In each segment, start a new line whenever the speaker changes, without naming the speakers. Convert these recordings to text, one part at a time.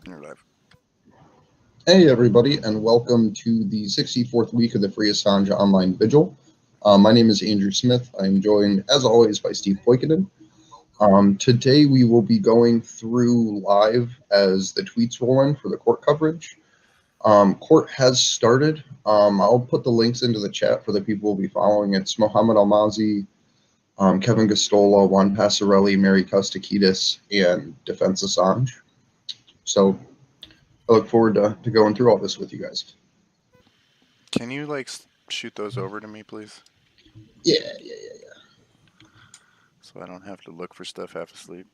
You're live.
Hey, everybody, and welcome to the 64th week of the Free Assange Online Vigil. My name is Andrew Smith. I'm joined, as always, by Steve Poikonen. Today, we will be going through live as the tweets roll in for the court coverage. Court has started. I'll put the links into the chat for the people who will be following. It's Mohammed Almazi, Kevin Gosztola, Juan Passarelli, Mary Kostakidis, and Defense Assange. So I look forward to going through all this with you guys.
Can you shoot those over to me, please,
Yeah.
so I don't have to look for stuff half asleep?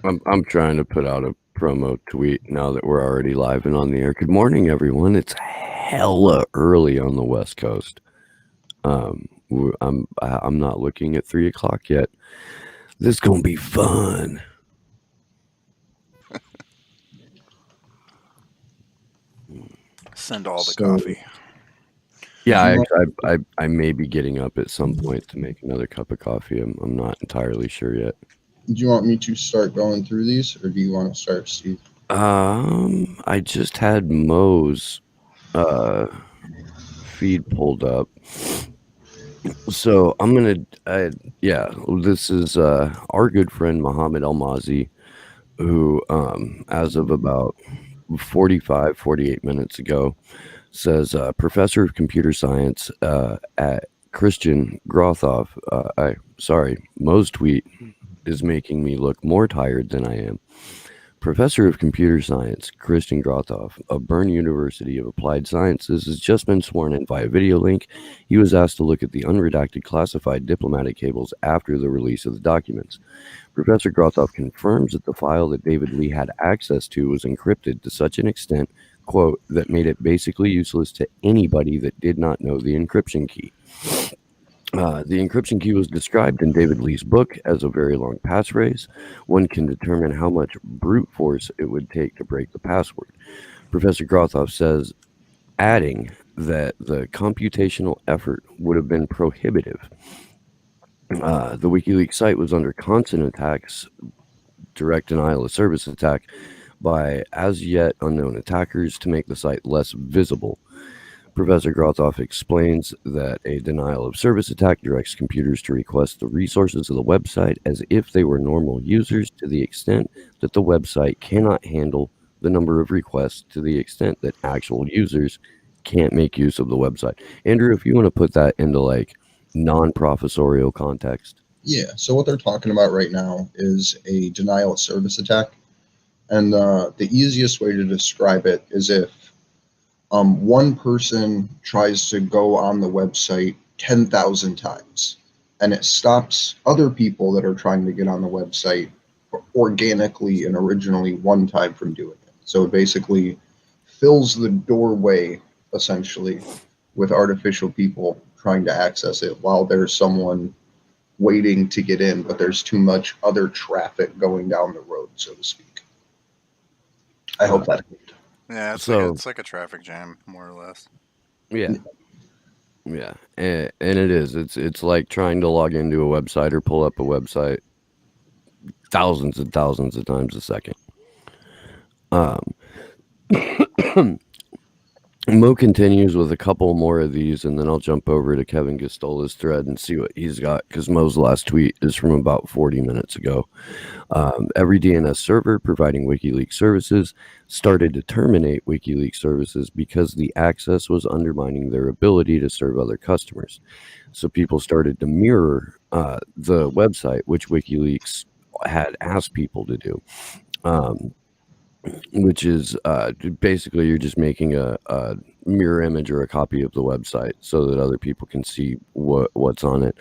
I'm trying to put out a promo tweet now that we're already live and on the air. Good morning, everyone. It's hella early on the West Coast. I'm not looking at 3 o'clock yet. This is gonna be fun.
Send all the coffee.
Yeah, I may be getting up at some point to make another cup of coffee. I'm not entirely sure yet.
Do you want me to start going through these, or do you want to start, Steve?
I just had Mo's feed pulled up. So I'm gonna, this is our good friend Mohammed Almazi, who, as of about 48 minutes ago, says professor of computer science at Christian Grothoff. Mo's tweet is making me look more tired than I am. Professor of Computer Science, Christian Grothoff of Bern University of Applied Sciences, has just been sworn in via video link. He was asked to look at the unredacted classified diplomatic cables after the release of the documents. Professor Grothoff confirms that the file that David Lee had access to was encrypted to such an extent, quote, that made it basically useless to anybody that did not know the encryption key. The encryption key was described in David Lee's book as a very long passphrase. One can determine how much brute force it would take to break the password. Professor Grothoff says, adding that the computational effort would have been prohibitive. The WikiLeaks site was under constant attacks, direct denial of service attack by as yet unknown attackers to make the site less visible. Professor Grothoff explains that a denial of service attack directs computers to request the resources of the website as if they were normal users, to the extent that the website cannot handle the number of requests, to the extent that actual users can't make use of the website. Andrew, if you want to put that into non-professorial context.
Yeah, so what they're talking about right now is a denial of service attack. And the easiest way to describe it is if one person tries to go on the website 10,000 times and it stops other people that are trying to get on the website organically and originally one time from doing it. So it basically fills the doorway, essentially, with artificial people trying to access it while there's someone waiting to get in, but there's too much other traffic going down the road, so to speak. I hope that helped.
Yeah, it's like a traffic jam, more or less.
Yeah, and it is. It's like trying to log into a website or pull up a website thousands and thousands of times a second. Mo continues with a couple more of these, and then I'll jump over to Kevin Gosztola's thread and see what he's got, because Mo's last tweet is from about 40 minutes ago. Every DNS server providing WikiLeaks services started to terminate WikiLeaks services because the access was undermining their ability to serve other customers. So people started to mirror the website, which WikiLeaks had asked people to do. Which is basically you're just making a mirror image or a copy of the website so that other people can see what's on it,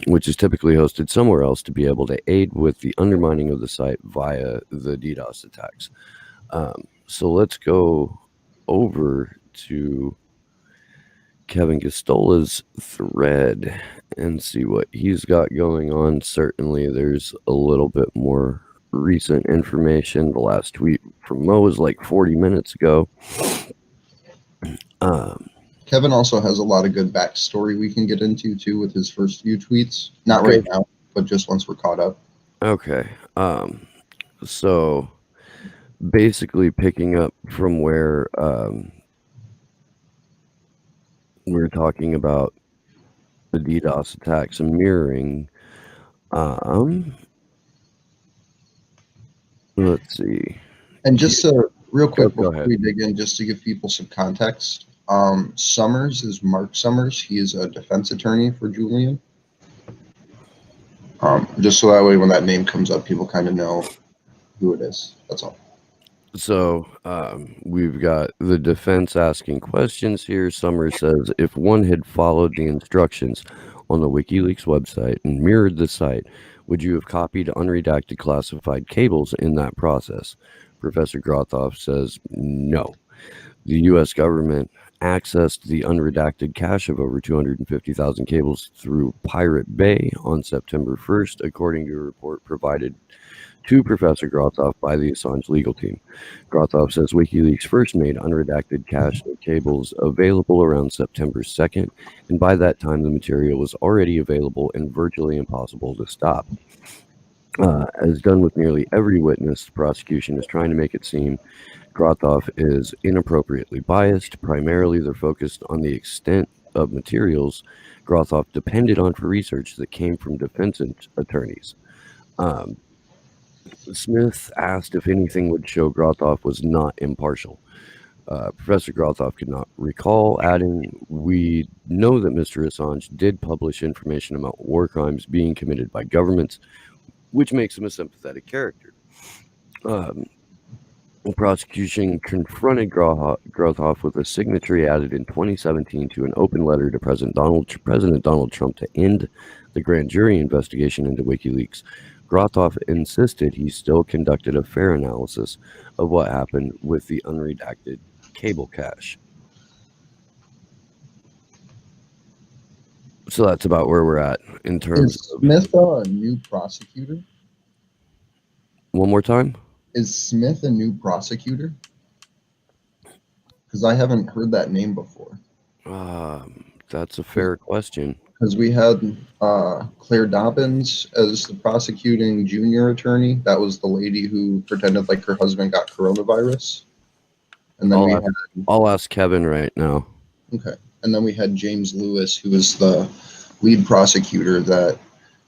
which is typically hosted somewhere else to be able to aid with the undermining of the site via the DDoS attacks. So let's go over to Kevin Gosztola's thread and see what he's got going on. Certainly there's a little bit more recent information. The last tweet from Mo was like 40 minutes ago.
Kevin also has a lot of good backstory we can get into too with his first few tweets. Not right now, but just once we're caught up.
Okay. So basically picking up from where we're talking about the DDoS attacks and mirroring, let's see.
And just real quick
Go
before
ahead.
we dig in, just to give people some context, Summers is Mark Summers. He is a defense attorney for Julian. Just so that way when that name comes up, people kind of know who it is. That's all.
So we've got the defense asking questions here. Summers says, if one had followed the instructions on the WikiLeaks website and mirrored the site, would you have copied unredacted classified cables in that process? Professor Grothoff says, no. The U.S. government accessed the unredacted cache of over 250,000 cables through Pirate Bay on September 1st, according to a report provided to Professor Grothoff by the Assange legal team. Grothoff says WikiLeaks first made unredacted cache cables available around September 2nd, and by that time the material was already available and virtually impossible to stop. As done with nearly every witness, the prosecution is trying to make it seem Grothoff is inappropriately biased. Primarily, they're focused on the extent of materials Grothoff depended on for research that came from defense attorneys. Smith asked if anything would show Grothoff was not impartial. Professor Grothoff could not recall, adding, we know that Mr. Assange did publish information about war crimes being committed by governments, which makes him a sympathetic character. The prosecution confronted Grothoff with a signature he added in 2017 to an open letter to President Donald Trump to end the grand jury investigation into WikiLeaks. Grothoff insisted he still conducted a fair analysis of what happened with the unredacted cable cache. So that's about where we're at in terms
Is Smith a new prosecutor?
One more time?
Is Smith a new prosecutor? Because I haven't heard that name before.
That's a fair question.
Because we had Claire Dobbins as the prosecuting junior attorney. That was the lady who pretended like her husband got coronavirus. And then
I'll ask Kevin right now.
Okay. And then we had James Lewis, who was the lead prosecutor that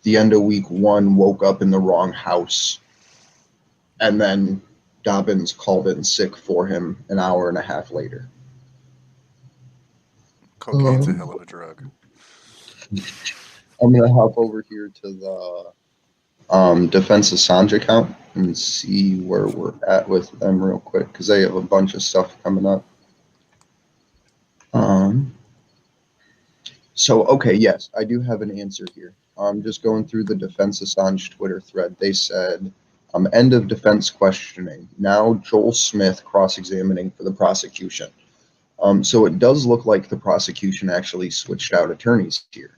the end of week 1 woke up in the wrong house. And then Dobbins called in sick for him an hour and a half later.
Cocaine's a hell of a drug.
I'm going to hop over here to the Defense Assange account and see where we're at with them real quick, because they have a bunch of stuff coming up. So, okay, yes, I do have an answer here. Just going through the Defense Assange Twitter thread, they said, end of defense questioning. Now Joel Smith cross-examining for the prosecution. So it does look like the prosecution actually switched out attorneys here.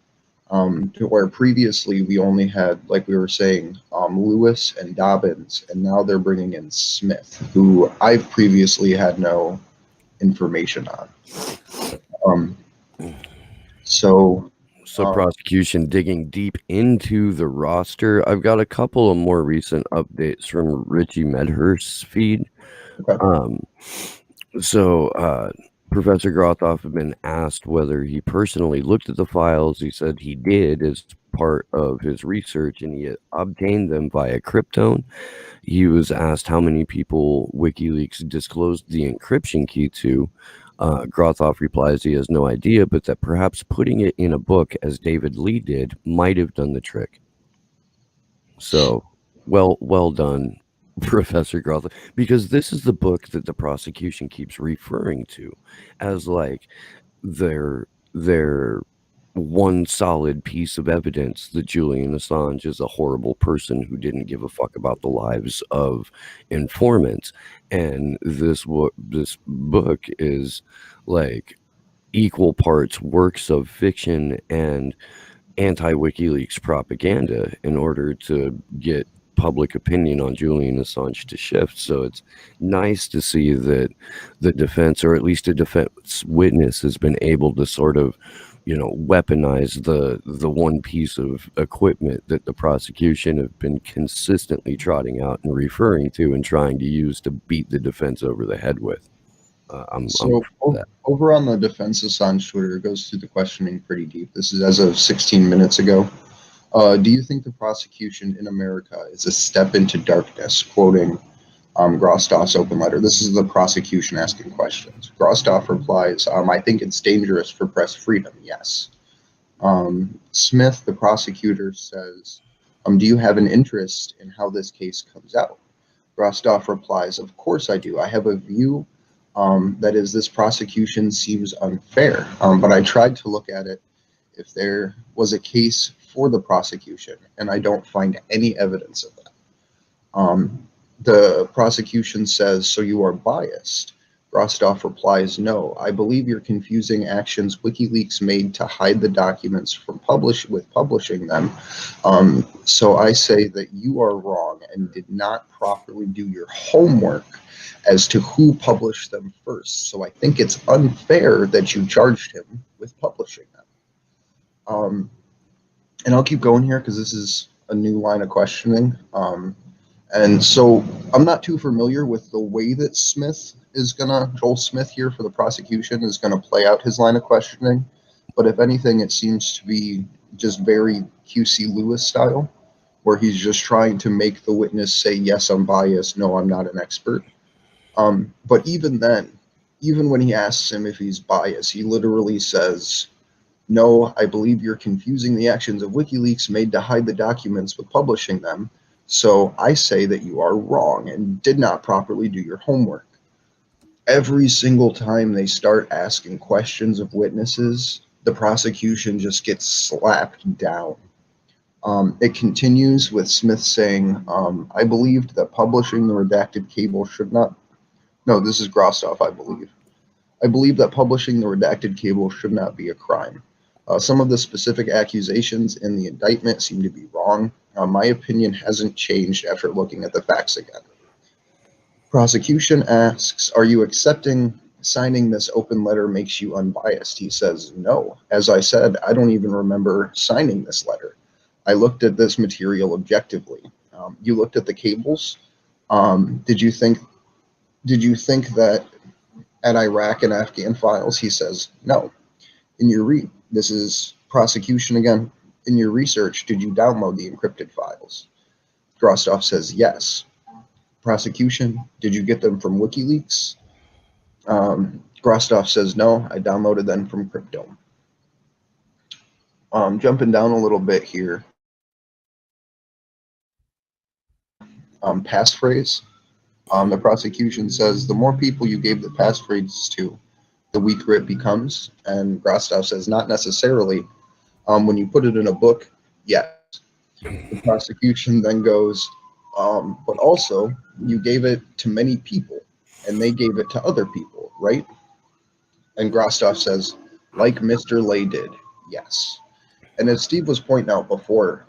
To where previously we only had, like we were saying, Lewis and Dobbins, and now they're bringing in Smith, who I've previously had no information on. So
prosecution digging deep into the roster. I've got a couple of more recent updates from Richie Medhurst's feed.
Okay.
Professor Grothoff had been asked whether he personally looked at the files. He said he did as part of his research, and he had obtained them via Kryptone. He was asked how many people WikiLeaks disclosed the encryption key to. Grothoff replies he has no idea, but that perhaps putting it in a book, as David Lee did, might have done the trick. So, well done, Professor Grothoff, because this is the book that the prosecution keeps referring to as like their one solid piece of evidence that Julian Assange is a horrible person who didn't give a fuck about the lives of informants. And this book is like equal parts works of fiction and anti-WikiLeaks propaganda in order to get public opinion on Julian Assange to shift. So it's nice to see that the defense, or at least a defense witness, has been able to sort of weaponize the one piece of equipment that the prosecution have been consistently trotting out and referring to and trying to use to beat the defense over the head with. I'm
So
for that.
over on the defense Assange Twitter, it goes through the questioning pretty deep. This is as of 16 minutes ago. Do you think the prosecution in America is a step into darkness? Quoting Grostow's open letter. This is the prosecution asking questions. Grostow replies, I think it's dangerous for press freedom. Yes. Smith, the prosecutor, says, do you have an interest in how this case comes out? Grostow replies, of course I do. I have a view that is, this prosecution seems unfair, but I tried to look at it if there was a case for the prosecution, and I don't find any evidence of that. The prosecution says, so you are biased. Grostow replies, no, I believe you're confusing actions WikiLeaks made to hide the documents from publishing them. So I say that you are wrong and did not properly do your homework as to who published them first. So I think it's unfair that you charged him with publishing them. And I'll keep going here because this is a new line of questioning. And so I'm not too familiar with the way that Joel Smith here for the prosecution is going to play out his line of questioning. But if anything, it seems to be just very QC Lewis style, where he's just trying to make the witness say, yes, I'm biased. No, I'm not an expert. But even then, even when he asks him if he's biased, he literally says, no, I believe you're confusing the actions of WikiLeaks made to hide the documents with publishing them. So I say that you are wrong and did not properly do your homework. Every single time they start asking questions of witnesses, the prosecution just gets slapped down. It continues with Smith saying, I believed that publishing the redacted cable should not. No, this is Grostow, I believe. I believe that publishing the redacted cable should not be a crime. Some of the specific accusations in the indictment seem to be wrong. My opinion hasn't changed after looking at the facts again. Prosecution asks, are you accepting signing this open letter makes you unbiased? He says, no. As I said, I don't even remember signing this letter. I looked at this material objectively. You looked at the cables. Did you think that at Iraq and Afghan files? He says, no. This is prosecution again. In your research, did you download the encrypted files? Grostow says, yes. Prosecution, did you get them from WikiLeaks? Grostow says, no, I downloaded them from Cryptome. Jumping down a little bit here. Passphrase. The prosecution says, the more people you gave the passphrase to, the weaker it becomes. And Grostow says, not necessarily. When you put it in a book, yes. The prosecution then goes, but also you gave it to many people and they gave it to other people, right? And Grostow says, like Mr. Lay did, yes. And as Steve was pointing out before,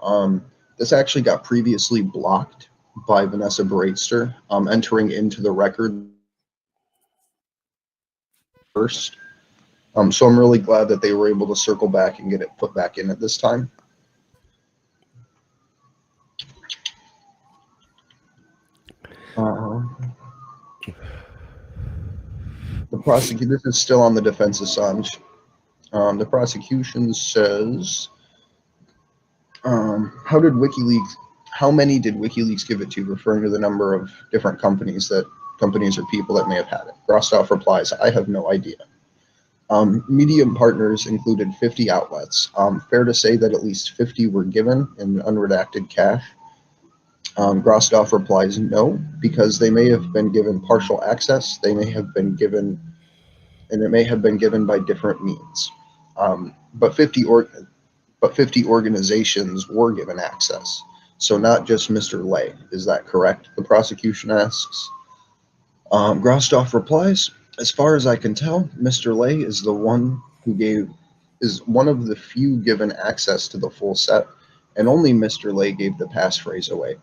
this actually got previously blocked by Vanessa Bratster entering into the record first. So I'm really glad that they were able to circle back and get it put back in at this time. The prosecution, this is still on the defense Assange. The prosecution says, how many did WikiLeaks give it to, referring to the number of different companies or people that may have had it? Grostow replies, I have no idea. Medium partners included 50 outlets. Fair to say that at least 50 were given in unredacted cache. Grostow replies, no, because they may have been given partial access. They may have been given, and it may have been given by different means. But 50 organizations were given access. So not just Mr. Lay. Is that correct? The prosecution asks. Grostow replies, as far as I can tell, Mr. Lay is one of the few given access to the full set, and only Mr. Lay gave the passphrase away.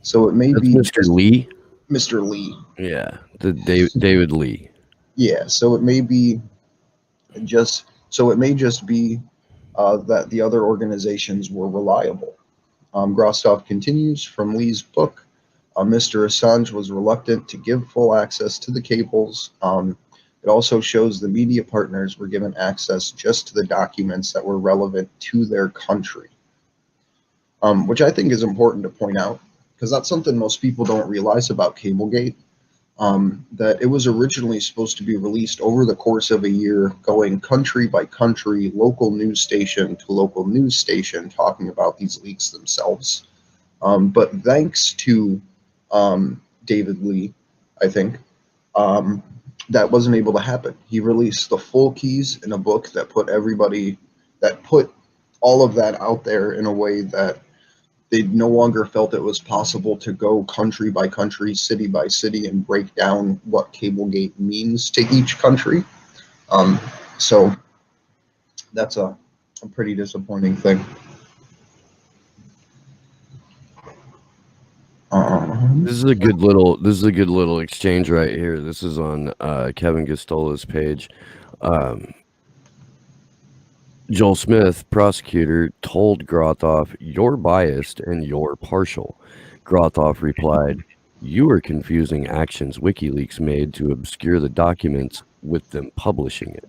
So it may be
Mr. Lee.
Mr. Lee.
Yeah, David Lee.
Yeah, so it may be just So it may just be that the other organizations were reliable. Grostov continues from Lee's book. Mr. Assange was reluctant to give full access to the cables. It also shows the media partners were given access just to the documents that were relevant to their country, which I think is important to point out, because that's something most people don't realize about Cablegate, that it was originally supposed to be released over the course of a year, going country by country, local news station to local news station, talking about these leaks themselves. But thanks to David Lee, I think, that wasn't able to happen. He released the full keys in a book that put all of that out there in a way that they no longer felt it was possible to go country by country, city by city, and break down what Cablegate means to each country. So that's a pretty disappointing thing.
This is a good little exchange right here. This is on Kevin Gastola's page. Joel Smith, prosecutor, told Grothoff, "You're biased and you're partial." Grothoff replied, "You are confusing actions WikiLeaks made to obscure the documents with them publishing it."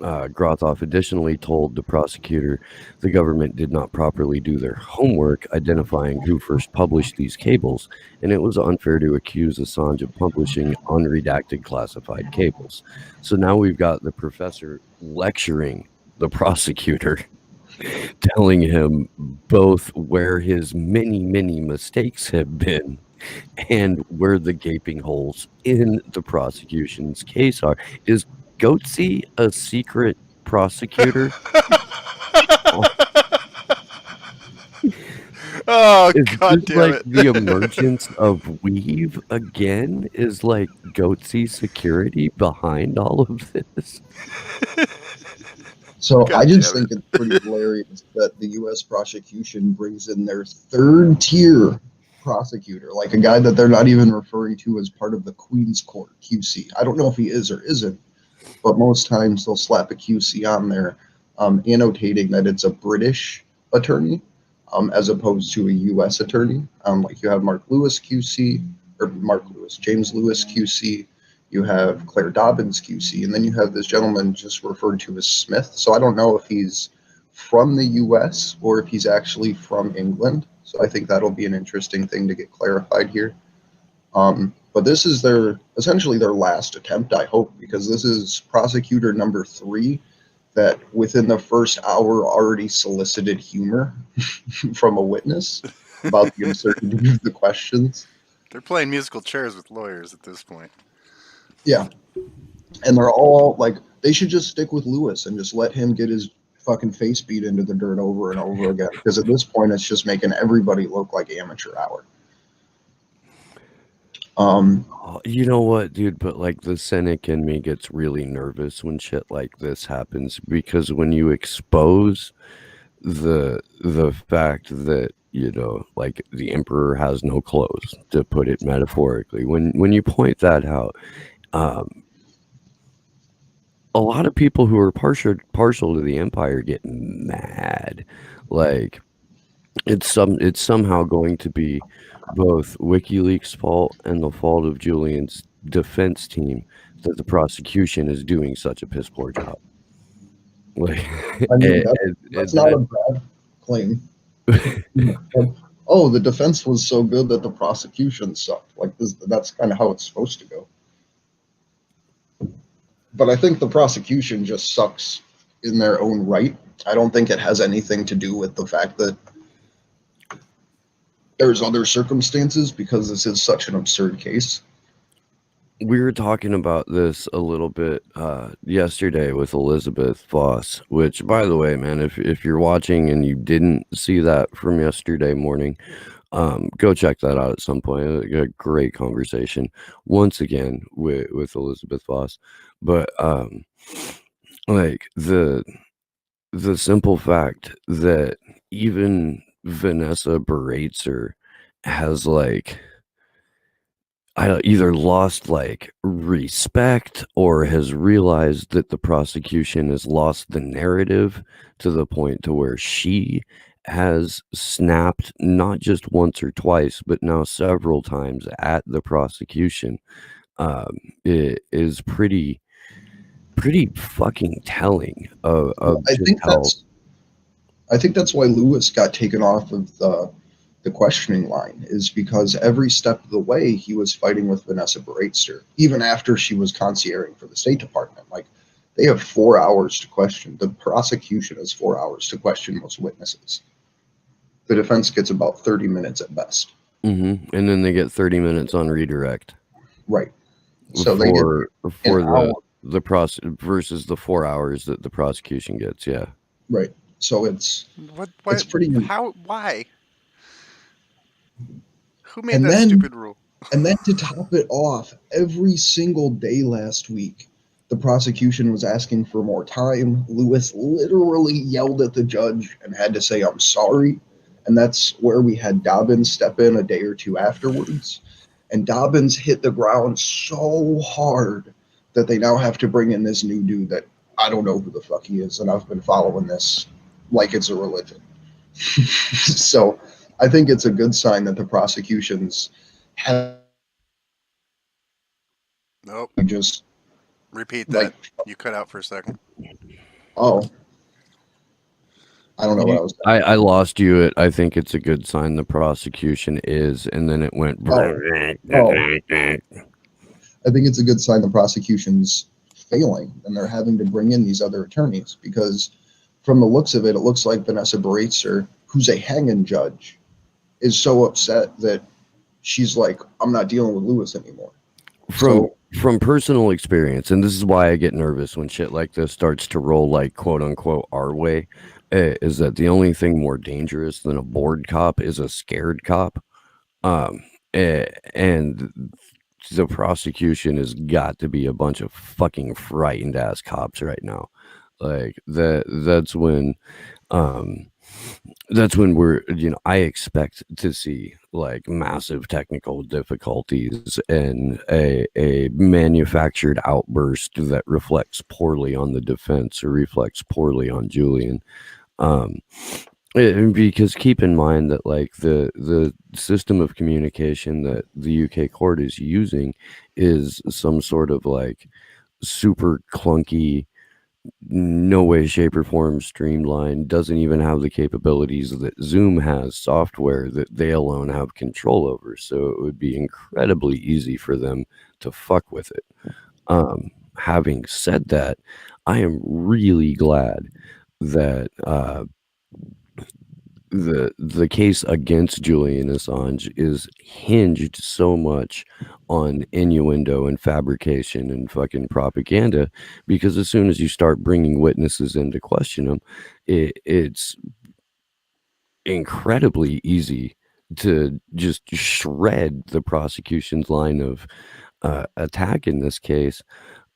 Grothoff additionally told the prosecutor the government did not properly do their homework identifying who first published these cables, and it was unfair to accuse Assange of publishing unredacted classified cables. So now we've got the professor lecturing the prosecutor, telling him both where his many mistakes have been and where the gaping holes in the prosecution's case are. Is Goatsy a secret prosecutor?
Oh,
Is
God
this
damn
like
it.
the emergence of Weave again? Is like Goatsy security behind all of this?
So
God
I just
damn
think it's pretty hilarious that the U.S. prosecution brings in their third tier prosecutor, like a guy that they're not even referring to as part of the Queen's Court QC. I don't know if he is or isn't, but most times they'll slap a QC on there, annotating that it's a British attorney, as opposed to a U.S. attorney. Like you have James Lewis QC. You have Claire Dobbins QC, and then you have this gentleman just referred to as Smith. So I don't know if he's from the US or if he's actually from England. So I think that'll be an interesting thing to get clarified here. But this is essentially their last attempt, I hope, because this is prosecutor number 3 that within the first hour already solicited humor from a witness about the uncertainty of the questions.
They're playing musical chairs with lawyers at this point.
Yeah. And they're all like, they should just stick with Lewis and just let him get his fucking face beat into the dirt over and over again. Because at this point, it's just making everybody look like amateur hour.
You know what, dude? But like the cynic in me gets really nervous when shit like this happens, because when you expose the fact that, you know, like the emperor has no clothes, to put it metaphorically, when you point that out, a lot of people who are partial to the empire get mad. Like it's somehow going to be both WikiLeaks' fault and the fault of Julian's defense team that the prosecution is doing such a piss poor job. Like,
I mean, that's not a bad claim. Oh, the defense was so good that the prosecution sucked. Like that's kind of how it's supposed to go. But I think the prosecution just sucks in their own right. I don't think it has anything to do with the fact that there's other circumstances, because this is such an absurd case.
We were talking about this a little bit yesterday with Elizabeth Voss, which, by the way, man, if you're watching and you didn't see that from yesterday morning, go check that out at some point. A great conversation once again with Elizabeth Voss. But like the simple fact that even Vanessa Baratzer has like either lost like respect or has realized that the prosecution has lost the narrative to the point to where she has snapped not just once or twice, but now several times at the prosecution. It is pretty fucking telling of
I
just
think
how.
that's why Lewis got taken off of the questioning line, is because every step of the way he was fighting with Vanessa Baraitser, even after she was concierging for the State Department. Like, they have 4 hours to question. The prosecution has 4 hours to question most witnesses. The defense gets about 30 minutes at best.
And then they get 30 minutes on redirect.
Right. So they get
for
an hour.
the versus the 4 hours that the prosecution gets. Yeah.
Right. So it's
What?
it's pretty.
How? Why? Who made
And
that
then
stupid rule?
And then to top it off, every single day last week, the prosecution was asking for more time. Lewis literally yelled at the judge and had to say, "I'm sorry." And that's where we had Dobbins step in a day or two afterwards. And Dobbins hit the ground so hard that they now have to bring in this new dude that I don't know who the fuck he is. And I've been following this like it's a religion. So I think it's a good sign that the prosecutions have
Nope.
just
Repeat
like,
that. You cut out for a second.
oh, I don't know what I was saying.
I lost you at I think it's a good sign the prosecution is, and then it went.
I think it's a good sign the prosecution's failing and they're having to bring in these other attorneys, because from the looks of it, it looks like Vanessa Baraitser, who's a hanging judge, is so upset that she's like, I'm not dealing with Lewis anymore.
From personal experience, and this is why I get nervous when shit like this starts to roll like quote unquote our way, is that the only thing more dangerous than a bored cop is a scared cop. And the prosecution has got to be a bunch of fucking frightened ass cops right now. Like that's when we're, I expect to see like massive technical difficulties and a manufactured outburst that reflects poorly on the defense or reflects poorly on Julian. Because keep in mind that like the system of communication that the UK court is using is some sort of like super clunky, no way, shape, or form streamlined, doesn't even have the capabilities that Zoom has, software that they alone have control over. So it would be incredibly easy for them to fuck with it. Having said that, I am really glad that the case against Julian Assange is hinged so much on innuendo and fabrication and fucking propaganda, because as soon as you start bringing witnesses in to question them, it's incredibly easy to just shred the prosecution's line of attack in this case,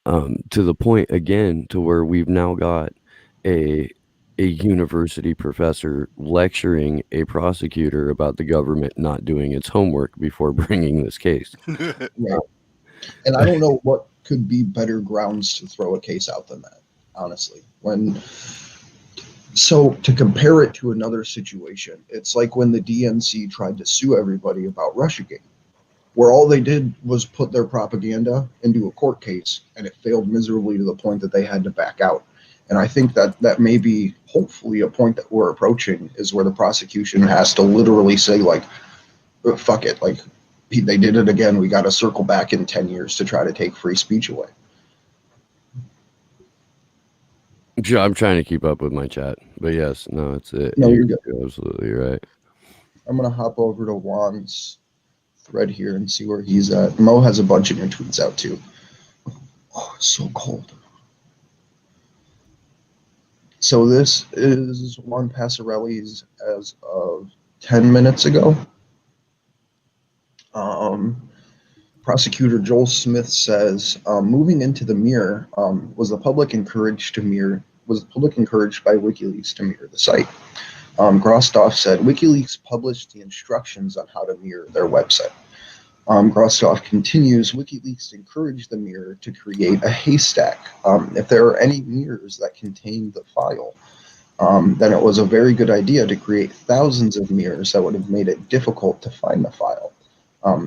to the point again to where we've now got a university professor lecturing a prosecutor about the government not doing its homework before bringing this case.
Right. And I don't know what could be better grounds to throw a case out than that, honestly. So to compare it to another situation, it's like when the DNC tried to sue everybody about Russiagate, where all they did was put their propaganda into a court case, and it failed miserably to the point that they had to back out. And I think that may be hopefully a point that we're approaching, is where the prosecution has to literally say, like, fuck it, like, they did it again. We got to circle back in 10 years to try to take free speech away.
I'm trying to keep up with my chat, but yes, no, it's it.
No, you're good.
You're absolutely right.
I'm going to hop over to Juan's thread here and see where he's at. Mo has a bunch of new tweets out too. Oh, it's so cold. So this is Juan Passarelli's as of 10 minutes ago. Prosecutor Joel Smith says, moving into the mirror, was the public encouraged by WikiLeaks to mirror the site? Grostov said, WikiLeaks published the instructions on how to mirror their website. Grostov continues, WikiLeaks encouraged the mirror to create a haystack. If there are any mirrors that contain the file, then it was a very good idea to create thousands of mirrors that would have made it difficult to find the file.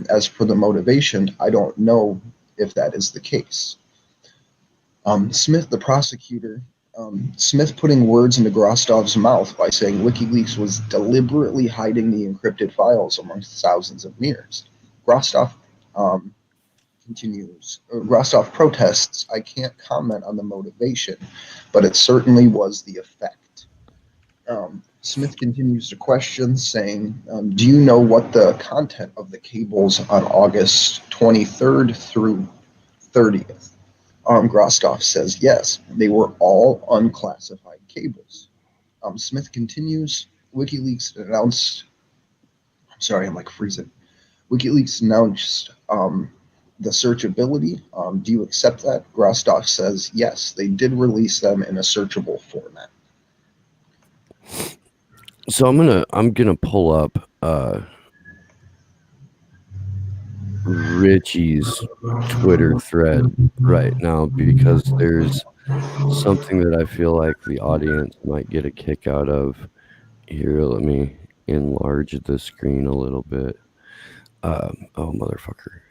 As for the motivation, I don't know if that is the case. Smith, the prosecutor, Smith putting words into Grostov's mouth by saying WikiLeaks was deliberately hiding the encrypted files amongst thousands of mirrors. Grostov continues. Grostov protests, I can't comment on the motivation, but it certainly was the effect. Smith continues to question, saying, do you know what the content of the cables on August 23rd through 30th? Grostov says, yes, they were all unclassified cables. Smith continues, WikiLeaks announced, I'm sorry, I'm like freezing. WikiLeaks announced the searchability. Do you accept that? Grostov says, yes, they did release them in a searchable format.
So I'm gonna pull up Richie's Twitter thread right now because there's something that I feel like the audience might get a kick out of. Here, let me enlarge the screen a little bit. Oh, motherfucker.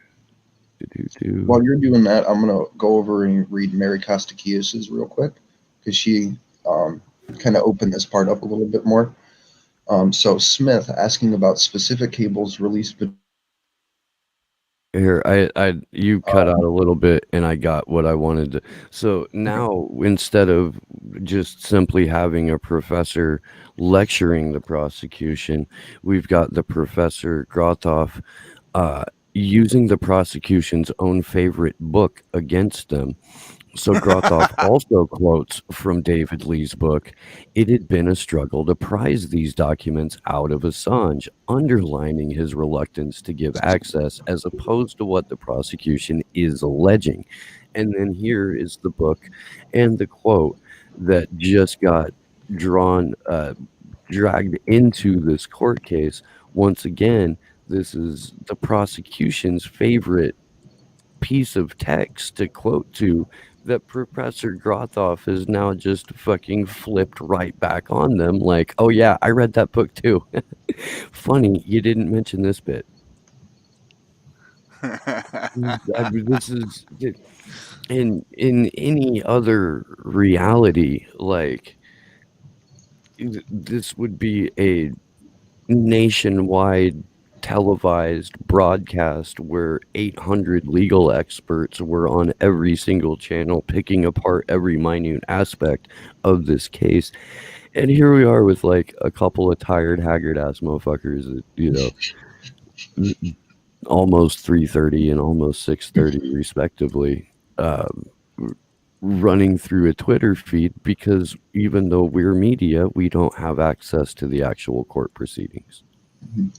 While you're doing that, I'm going to go over and read Mary Kostakias's real quick because she kind of opened this part up a little bit more. So Smith asking about specific cables released.
Here, you cut out a little bit and I got what I wanted to. So now instead of just simply having a professor lecturing the prosecution, we've got the Professor Grotov using the prosecution's own favorite book against them. So Grotov also quotes from David Lee's book, it had been a struggle to prize these documents out of Assange, underlining his reluctance to give access as opposed to what the prosecution is alleging. And then here is the book and the quote that just got dragged into this court case. Once again, this is the prosecution's favorite piece of text to quote to that Professor Grotov has now just fucking flipped right back on them like, oh yeah, I read that book too. Funny, you didn't mention this bit. This is in any other reality, like this would be a nationwide televised broadcast where 800 legal experts were on every single channel picking apart every minute aspect of this case. And here we are with like a couple of tired, haggard ass motherfuckers that, you know, almost 3:30 and almost 6:30 respectively, running through a Twitter feed because even though we're media, we don't have access to the actual court proceedings.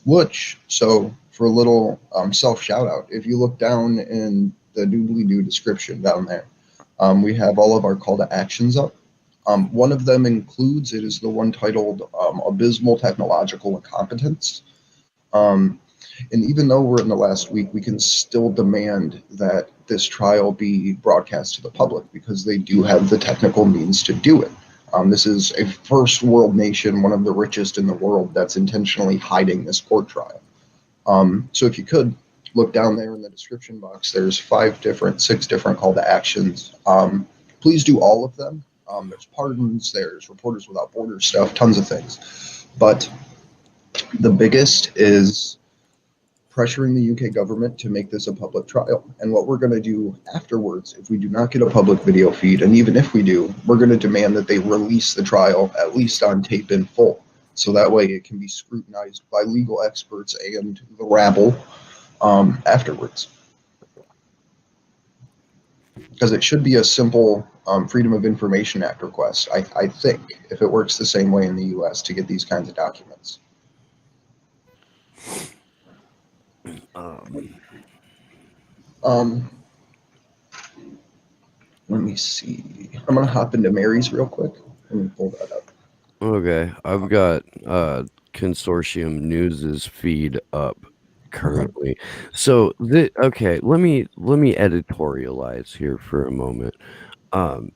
Which, so for a little self shout out, if you look down in the doobly-doo description down there, we have all of our call to actions up. One of them includes, it is the one titled Abysmal Technological Incompetence. And even though we're in the last week, we can still demand that this trial be broadcast to the public because they do have the technical means to do it. This is a first world nation, one of the richest in the world, that's intentionally hiding this court trial. So if you could look down there in the description box, there's 6 different call to actions. Please do all of them. There's pardons, there's Reporters Without Borders stuff, tons of things. But the biggest is pressuring the UK government to make this a public trial. And what we're going to do afterwards, if we do not get a public video feed, and even if we do, we're going to demand that they release the trial, at least on tape in full. So that way it can be scrutinized by legal experts and the rabble afterwards. Because it should be a simple Freedom of Information Act request, I think, if it works the same way in the US to get these kinds of documents. Let me see. I'm gonna hop into Mary's real quick. Let me pull that up.
Okay, I've got Consortium News's feed up currently. So okay, let me editorialize here for a moment. Um,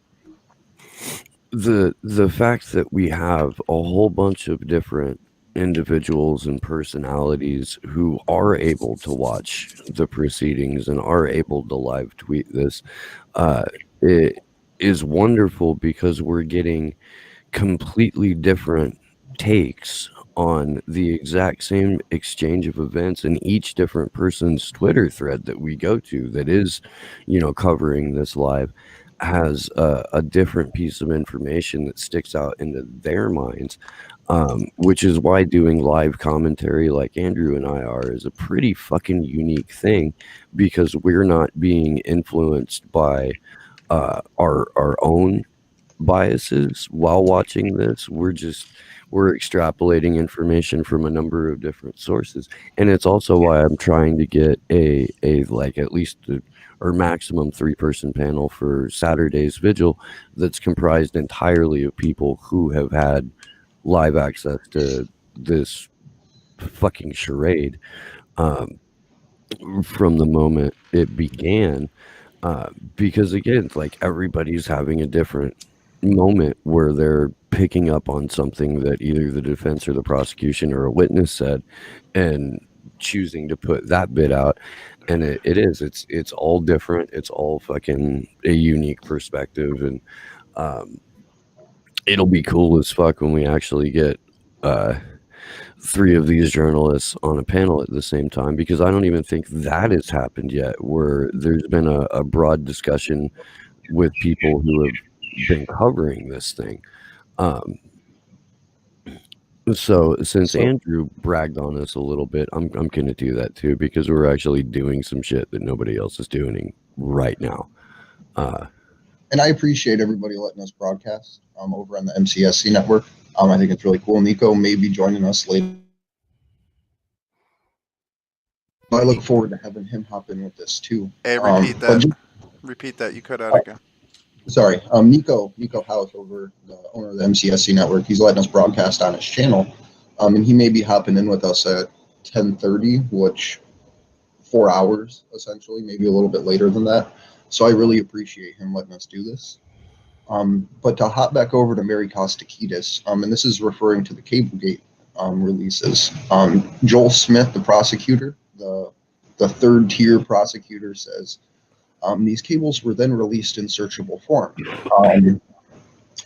the fact that we have a whole bunch of different individuals and personalities who are able to watch the proceedings and are able to live tweet this, uh, it is wonderful because we're getting completely different takes on the exact same exchange of events, and each different person's Twitter thread that we go to that is, covering this live has a different piece of information that sticks out into their minds, which is why doing live commentary like Andrew and I are is a pretty fucking unique thing, because we're not being influenced by our own biases while watching this. We're extrapolating information from a number of different sources, and it's also why I'm trying to get a like at least or maximum 3-person panel for Saturday's vigil that's comprised entirely of people who have had live access to this fucking charade um, from the moment it began, because again, like, everybody's having a different moment where they're picking up on something that either the defense or the prosecution or a witness said and choosing to put that bit out. And it's all different. It's all fucking a unique perspective. And it'll be cool as fuck when we actually get 3 of these journalists on a panel at the same time, because I don't even think that has happened yet, where there's been a broad discussion with people who have been covering this thing. So since Andrew bragged on us a little bit, I'm going to do that too, because we're actually doing some shit that nobody else is doing right now.
And I appreciate everybody letting us broadcast over on the MCSC network. I think it's really cool. Nico may be joining us later. I look forward to having him hop in with this too.
Hey, repeat that. Repeat that. You cut out again.
Sorry, Nico House, over the owner of the MCSC network. He's letting us broadcast on his channel, and he may be hopping in with us at 10:30, which 4 hours essentially, maybe a little bit later than that. So I really appreciate him letting us do this. But to hop back over to Mary Kostakidis, and this is referring to the Cablegate releases. Joel Smith, the prosecutor, the third tier prosecutor, says these cables were then released in searchable form,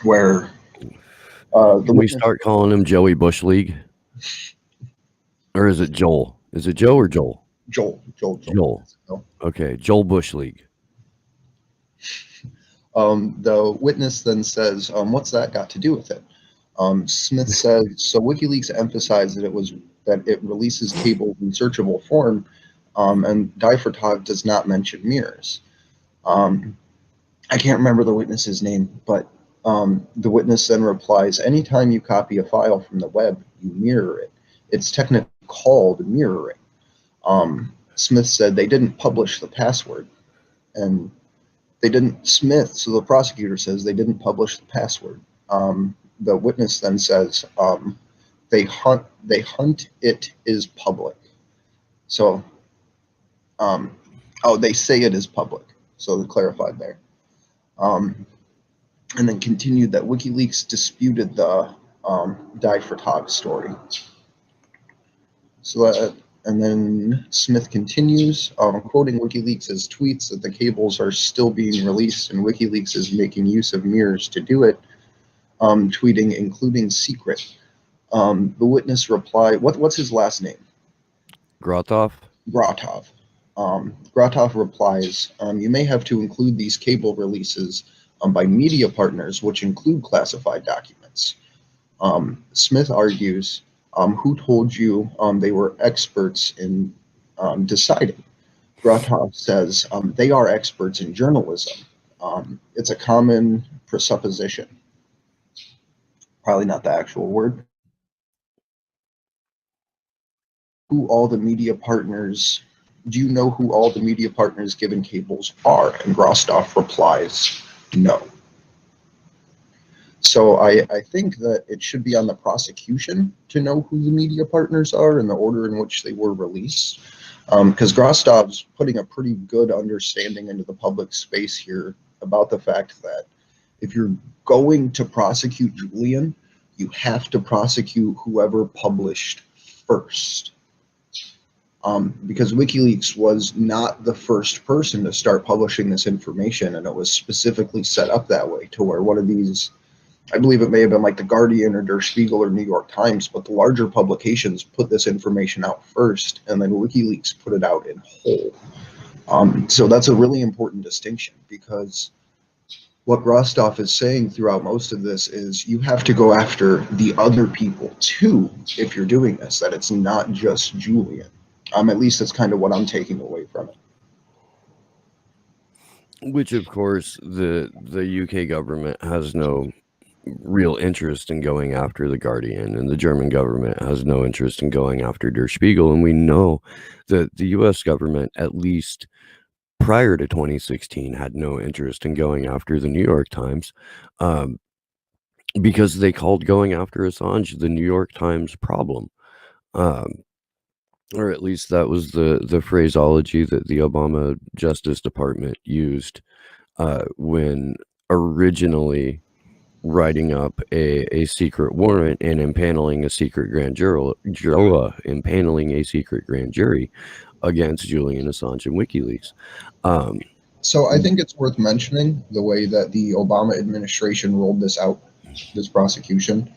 where
can we start calling him Joey Bush League, or is it Joel? Is it Joe or Joel?
Joel.
Okay, Joel Bush League.
The witness then says, what's that got to do with it? Smith says, so WikiLeaks emphasized that it releases cables in searchable form, and Difratov does not mention mirrors. I can't remember the witness's name, but the witness then replies, anytime you copy a file from the web, you mirror it. It's technically called mirroring. Smith said they didn't publish the password, and they didn't. So the prosecutor says they didn't publish the password. The witness then says they hunt it is public. So they say it is public. So they clarified there. And then continued that WikiLeaks disputed the Difratov story. And then Smith continues, quoting WikiLeaks' tweets that the cables are still being released and WikiLeaks is making use of mirrors to do it, tweeting, including secret. The witness replied, what's his last name?
Grotov.
Grotov replies, you may have to include these cable releases by media partners, which include classified documents. Smith argues, who told you they were experts in deciding? Grotov says they are experts in journalism. It's a common presupposition. Probably not the actual word. Do you know who all the media partners given cables are? And Grostov replies, no. So I think that it should be on the prosecution to know who the media partners are and the order in which they were released. Because Grostov's putting a pretty good understanding into the public space here about the fact that if you're going to prosecute Julian, you have to prosecute whoever published first. Because WikiLeaks was not the first person to start publishing this information, and it was specifically set up that way to where one of these, I believe it may have been like the Guardian or Der Spiegel or New York Times, but the larger publications put this information out first, and then WikiLeaks put it out in whole. So that's a really important distinction, because what Rostov is saying throughout most of this is you have to go after the other people too if you're doing this, that it's not just Julian. At least that's kind of what I'm taking away from it.
Which, of course, the UK government has no real interest in going after the Guardian, and the German government has no interest in going after Der Spiegel. And we know that the US government, at least prior to 2016, had no interest in going after the New York Times, because they called going after Assange the New York Times problem. Or at least that was the phraseology that the Obama Justice Department used when originally writing up a secret warrant and impaneling a secret grand jury, against Julian Assange and WikiLeaks.
So I think it's worth mentioning the way that the Obama administration rolled this out, this prosecution,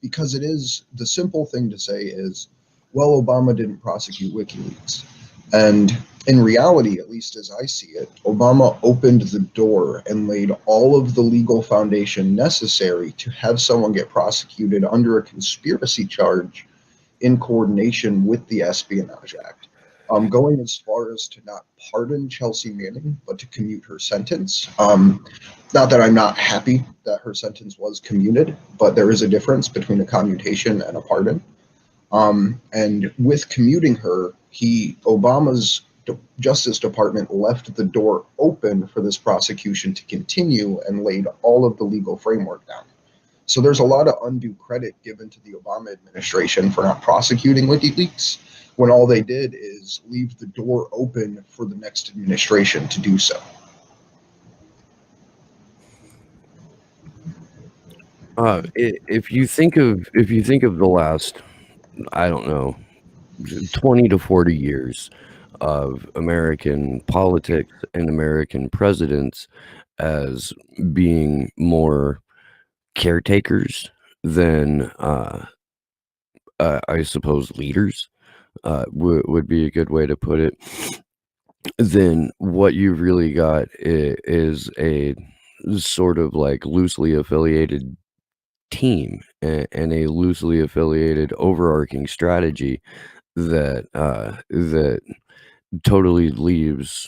because it is, the simple thing to say is, well, Obama didn't prosecute WikiLeaks. And in reality, at least as I see it, Obama opened the door and laid all of the legal foundation necessary to have someone get prosecuted under a conspiracy charge in coordination with the Espionage Act. Going as far as to not pardon Chelsea Manning, but to commute her sentence. Not that I'm not happy that her sentence was commuted, but there is a difference between a commutation and a pardon. And with commuting her, Obama's Justice Department left the door open for this prosecution to continue and laid all of the legal framework down. So there's a lot of undue credit given to the Obama administration for not prosecuting WikiLeaks, when all they did is leave the door open for the next administration to do so.
If you think of the last, I don't know, 20 to 40 years of American politics and American presidents as being more caretakers than I suppose leaders, would be a good way to put it, then what you've really got is a sort of like loosely affiliated team and a loosely affiliated overarching strategy that totally leaves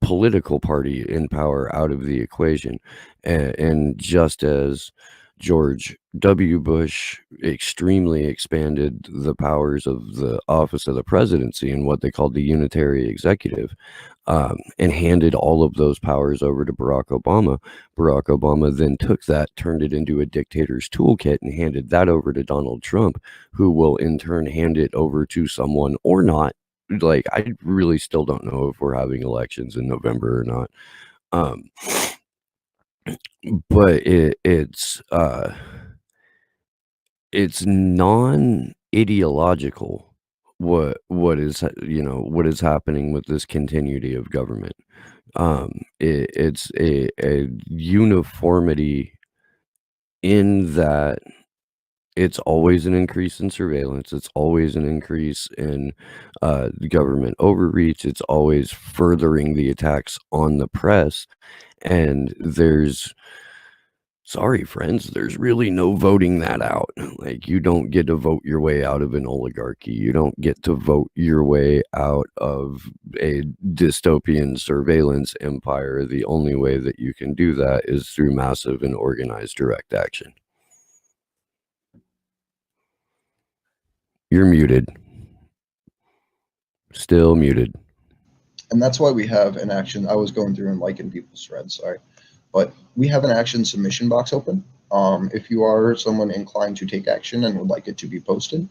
political party in power out of the equation. And just as George W. Bush extremely expanded the powers of the office of the presidency and what they called the unitary executive, and handed all of those powers over to Barack Obama. Barack Obama then took that, turned it into a dictator's toolkit, and handed that over to Donald Trump, who will in turn hand it over to someone or not. Like, I really still don't know if we're having elections in November or not. But it's non-ideological what is happening with this continuity of government. It's a uniformity in that it's always an increase in surveillance. It's always an increase in government overreach. It's always furthering the attacks on the press. And sorry, friends, there's really no voting that out. Like, you don't get to vote your way out of an oligarchy. You don't get to vote your way out of a dystopian surveillance empire. The only way that you can do that is through massive and organized direct action. You're muted. Still muted.
And that's why we have an action. I was going through and liking people's threads, sorry. But we have an action submission box open. If you are someone inclined to take action and would like it to be posted,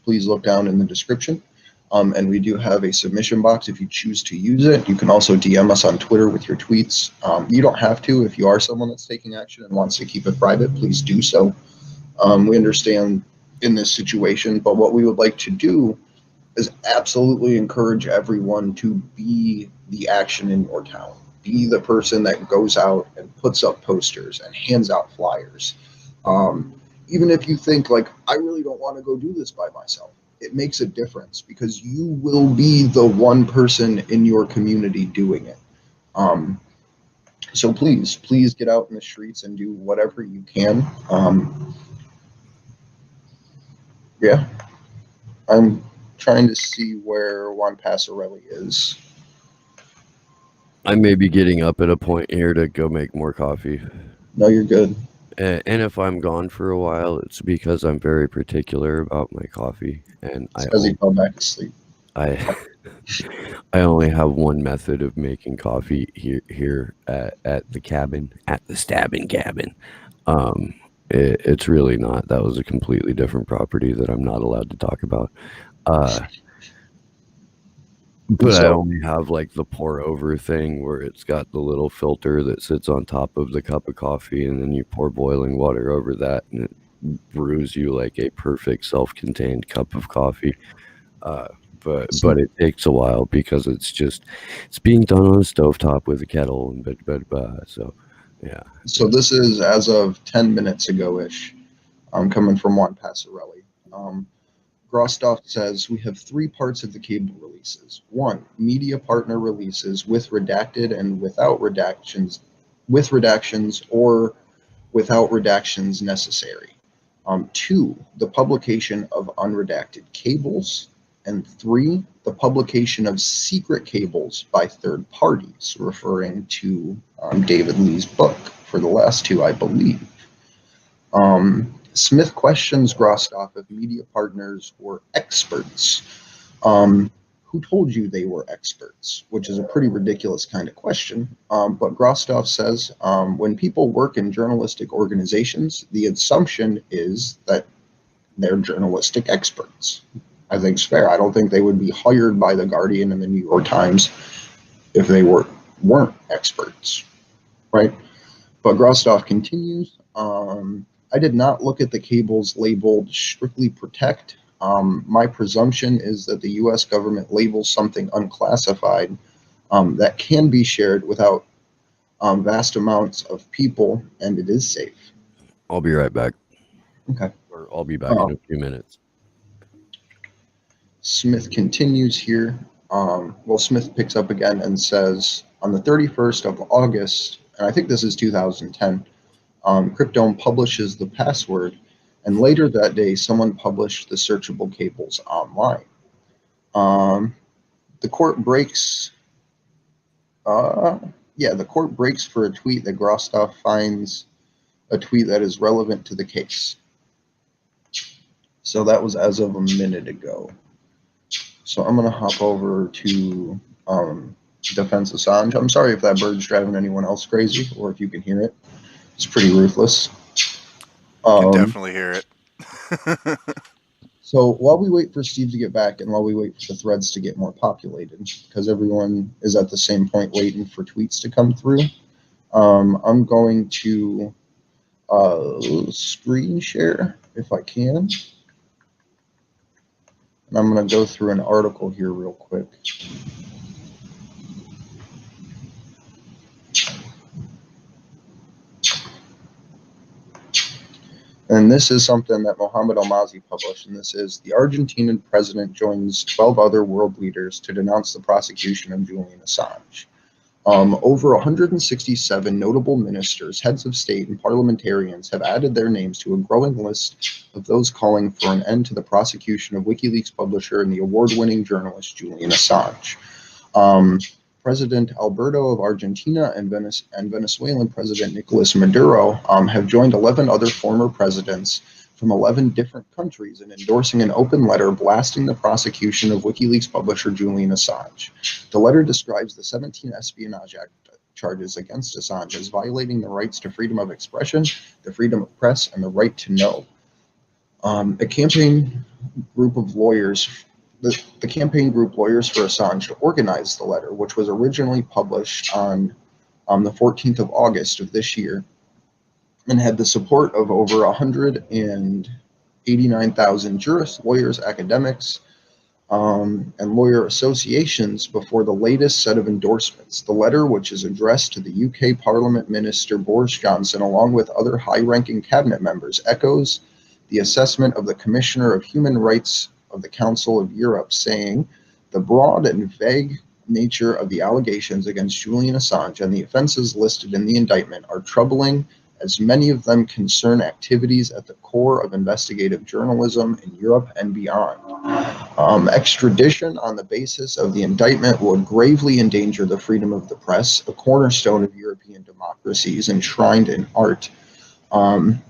please look down in the description. And we do have a submission box if you choose to use it. You can also DM us on Twitter with your tweets. You don't have to. If you are someone that's taking action and wants to keep it private, please do so. We understand in this situation, but what we would like to do is absolutely encourage everyone to be the action in your town. Be the person that goes out and puts up posters and hands out flyers. Even if you think like, I really don't want to go do this by myself, it makes a difference because you will be the one person in your community doing it. So please get out in the streets and do whatever you can. Yeah, I'm trying to see where Juan Passarelli is.
I may be getting up at a point here to go make more coffee.
No, you're good.
And if I'm gone for a while, it's because I'm very particular about my coffee, and
Because he fell back asleep.
I only have one method of making coffee here at the cabin, at the stabbing cabin. It's really not. That was a completely different property that I'm not allowed to talk about. But I only have like the pour over thing where it's got the little filter that sits on top of the cup of coffee, and then you pour boiling water over that, and it brews you like a perfect self-contained cup of coffee. But it takes a while because it's being done on a stovetop with a kettle and so yeah.
So this is as of 10 minutes ago-ish. I'm coming from Juan Passarelli. Grostov says we have 3 parts of the cable releases. 1, media partner releases with redacted and without redactions, with redactions or without redactions necessary. 2, the publication of unredacted cables. And 3, the publication of secret cables by third parties, referring to David Lee's book for the last 2, I believe. Smith questions Grostov if media partners were experts. Who told you they were experts? Which is a pretty ridiculous kind of question. But Grostov says when people work in journalistic organizations, the assumption is that they're journalistic experts. I think it's fair. I don't think they would be hired by The Guardian and the New York Times if they weren't experts, right? But Grostov continues. I did not look at the cables labeled strictly protect. My presumption is that the U.S. government labels something unclassified that can be shared without vast amounts of people, and it is safe.
I'll be right back.
Okay.
Or I'll be back in a few minutes.
Smith continues here. Smith picks up again and says, on the 31st of August, and I think this is 2010, Cryptome publishes the password, and later that day, someone published the searchable cables online. The court breaks. The court breaks for a tweet that Grostov finds a tweet that is relevant to the case. So that was as of a minute ago. So I'm going to hop over to Defense Assange. I'm sorry if that bird's driving anyone else crazy or if you can hear it. It's pretty ruthless.
Can definitely hear it.
So while we wait for Steve to get back and while we wait for the threads to get more populated, because everyone is at the same point waiting for tweets to come through, I'm going to screen share if I can. And I'm going to go through an article here real quick. And this is something that Mohamed Almazy published, and this is the Argentinian president joins 12 other world leaders to denounce the prosecution of Julian Assange. Over 167 notable ministers, heads of state, and parliamentarians have added their names to a growing list of those calling for an end to the prosecution of WikiLeaks publisher and the award-winning journalist Julian Assange. President Alberto of Argentina and Venezuelan President Nicolas Maduro have joined 11 other former presidents from 11 different countries in endorsing an open letter blasting the prosecution of WikiLeaks publisher Julian Assange. The letter describes the 17 Espionage Act charges against Assange as violating the rights to freedom of expression, the freedom of press, and the right to know. A campaign group of lawyers the campaign group Lawyers for Assange organized the letter, which was originally published on the 14th of August of this year, and had the support of over 189,000 jurists, lawyers, academics, and lawyer associations before the latest set of endorsements. The letter, which is addressed to the UK Parliament Minister Boris Johnson, along with other high-ranking cabinet members, echoes the assessment of the Commissioner of Human Rights of the Council of Europe, saying the broad and vague nature of the allegations against Julian Assange and the offenses listed in the indictment are troubling, as many of them concern activities at the core of investigative journalism in Europe and beyond. Extradition on the basis of the indictment would gravely endanger the freedom of the press, a cornerstone of European democracies enshrined in art. 10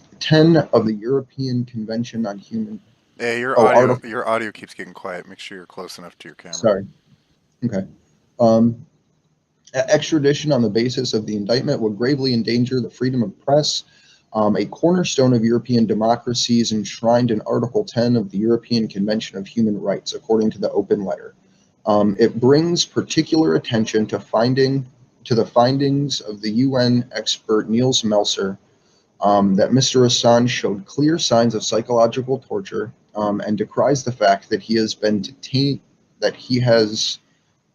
of the European Convention on Human...
Hey, your audio keeps getting quiet. Make sure you're close enough to your camera.
Sorry. Okay. Extradition on the basis of the indictment would gravely endanger the freedom of press, a cornerstone of European democracies enshrined in Article 10 of the European Convention of Human Rights, according to the open letter. It brings particular attention to the findings of the UN expert Niels Melzer, that Mr. Assange showed clear signs of psychological torture, and decries the fact that he has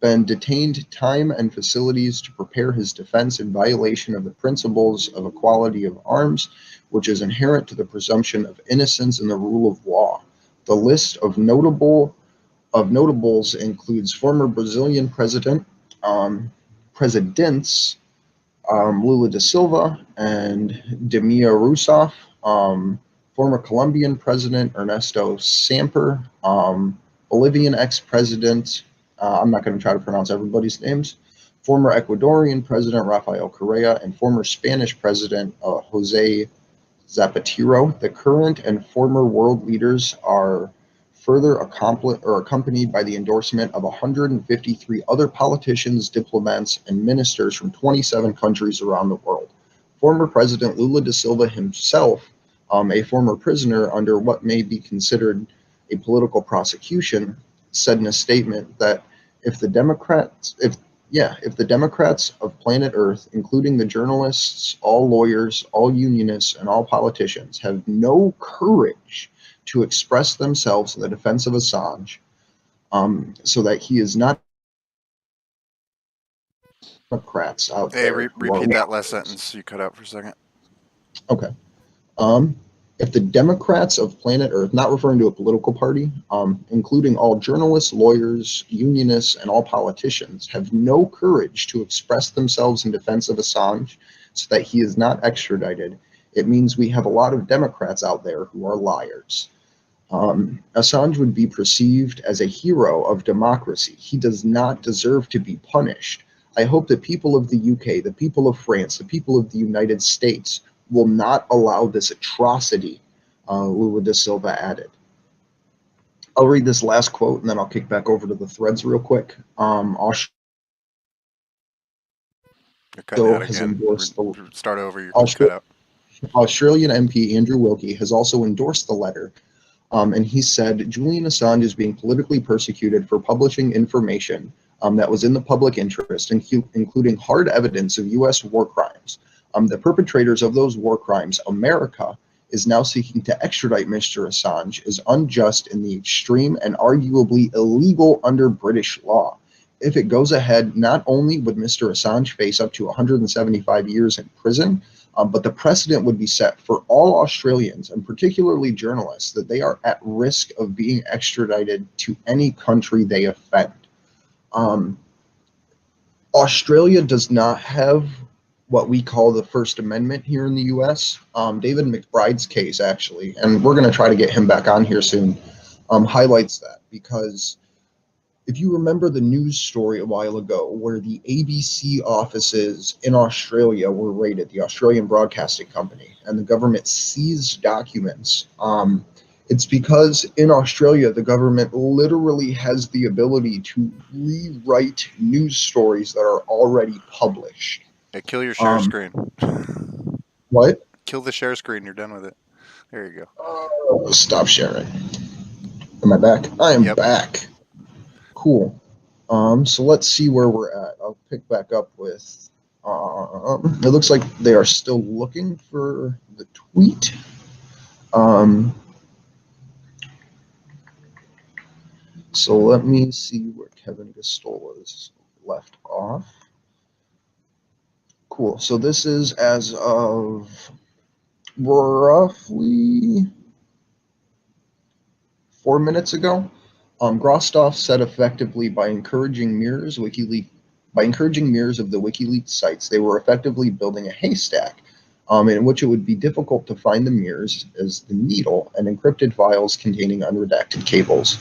been detained time and facilities to prepare his defense in violation of the principles of equality of arms, which is inherent to the presumption of innocence and the rule of law. The list of notables includes former Brazilian presidents Lula da Silva and Dilma Rousseff, former Colombian president Ernesto Samper, Bolivian ex-president, I'm not going to try to pronounce everybody's names, former Ecuadorian president Rafael Correa, and former Spanish president Jose Zapatero. The current and former world leaders are further accompanied by the endorsement of 153 other politicians, diplomats, and ministers from 27 countries around the world. Former President Lula da Silva himself, a former prisoner under what may be considered a political prosecution, said in a statement that if the Democrats of planet Earth, including the journalists, all lawyers, all unionists, and all politicians, have no courage to express themselves in the defense of Assange, so that he is not Democrats out there.
Hey, repeat that last sentence you cut out for a second.
Okay. If the Democrats of planet Earth, not referring to a political party, including all journalists, lawyers, unionists, and all politicians, have no courage to express themselves in defense of Assange so that he is not extradited, it means we have a lot of Democrats out there who are liars. Assange would be perceived as a hero of democracy. He does not deserve to be punished. I hope the people of the UK, the people of France, the people of the United States will not allow this atrocity, Lula da Silva added. I'll read this last quote and then I'll kick back over to the threads real quick.
Start over. You cut out.
Australian MP Andrew Wilkie has also endorsed the letter, and he said Julian Assange is being politically persecuted for publishing information that was in the public interest, including hard evidence of U.S. war crimes. The perpetrators of those war crimes, America, is now seeking to extradite Mr. Assange, is unjust in the extreme and arguably illegal under British law. If it goes ahead, not only would Mr. Assange face up to 175 years in prison, but the precedent would be set for all Australians, and particularly journalists, that they are at risk of being extradited to any country they offend. Australia does not have what we call the First Amendment here in the U.S. David McBride's case, actually, and we're going to try to get him back on here soon, highlights that, because if you remember the news story a while ago where the ABC offices in Australia were raided, the Australian Broadcasting Company, and the government seized documents, it's because in Australia, the government literally has the ability to rewrite news stories that are already published.
Hey, kill your share screen.
What?
Kill the share screen. You're done with it. There you go.
Stop sharing. Am I back? I am back. Cool. So let's see where we're at. I'll pick back up with. It looks like they are still looking for the tweet. So let me see where Kevin Gastola's left off. Cool. So this is as of roughly 4 minutes ago. Grostov said effectively by encouraging mirrors of the WikiLeaks sites, they were effectively building a haystack in which it would be difficult to find the mirrors as the needle and encrypted files containing unredacted cables.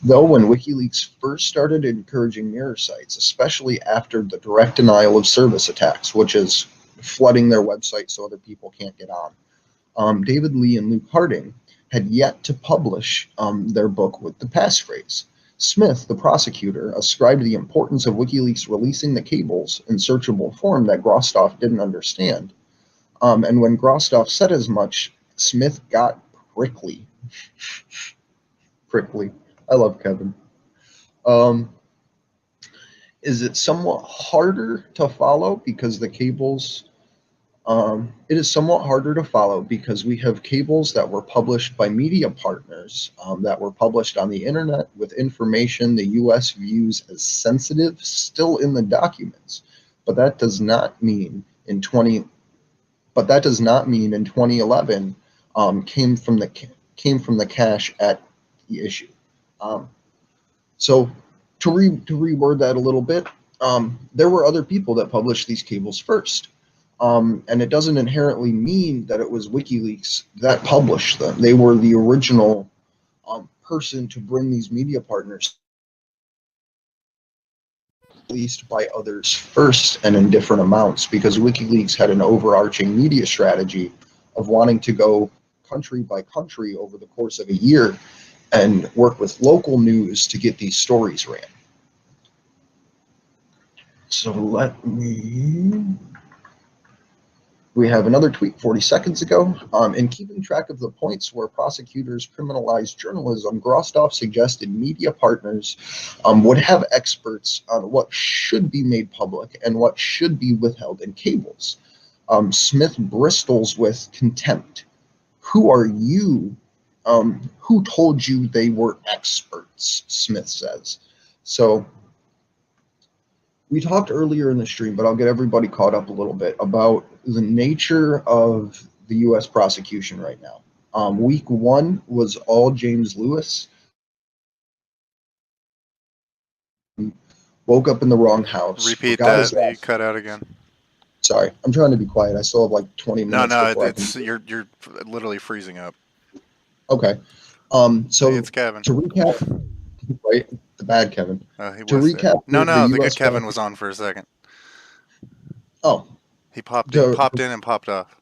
Though when WikiLeaks first started encouraging mirror sites, especially after the direct denial of service attacks, which is flooding their website so other people can't get on, David Lee and Luke Harding had yet to publish their book with the passphrase. Smith, the prosecutor, ascribed the importance of WikiLeaks releasing the cables in searchable form that Grostov didn't understand. And when Grostov said as much, Smith got prickly. Prickly. I love Kevin. Is it somewhat harder to follow because the cables... it is somewhat harder to follow because we have cables that were published by media partners that were published on the internet with information the U.S. views as sensitive still in the documents. But that does not mean in 2011 came from the cache at the issue. So to reword that a little bit, there were other people that published these cables first. And it doesn't inherently mean that it was WikiLeaks that published them. They were the original person to bring these media partners, released by others first and in different amounts, because WikiLeaks had an overarching media strategy of wanting to go country by country over the course of a year and work with local news to get these stories ran. So we have another tweet 40 seconds ago. In keeping track of the points where prosecutors criminalized journalism, Grostov suggested media partners would have experts on what should be made public and what should be withheld in cables. Smith bristles with contempt. Who are you? Who told you they were experts? Smith says. So we talked earlier in the stream, but I'll get everybody caught up a little bit about the nature of the U.S. prosecution right now. Week one was all James Lewis. Woke up in the wrong house.
Repeat that. You cut out again.
Sorry, I'm trying to be quiet. I still have like 20 minutes.
No, you're literally freezing up.
Okay. So
hey, it's Kevin.
To recap, right? The bad Kevin.
To
recap,
no, the good Kevin was on for a second.
Oh.
He popped in and popped off.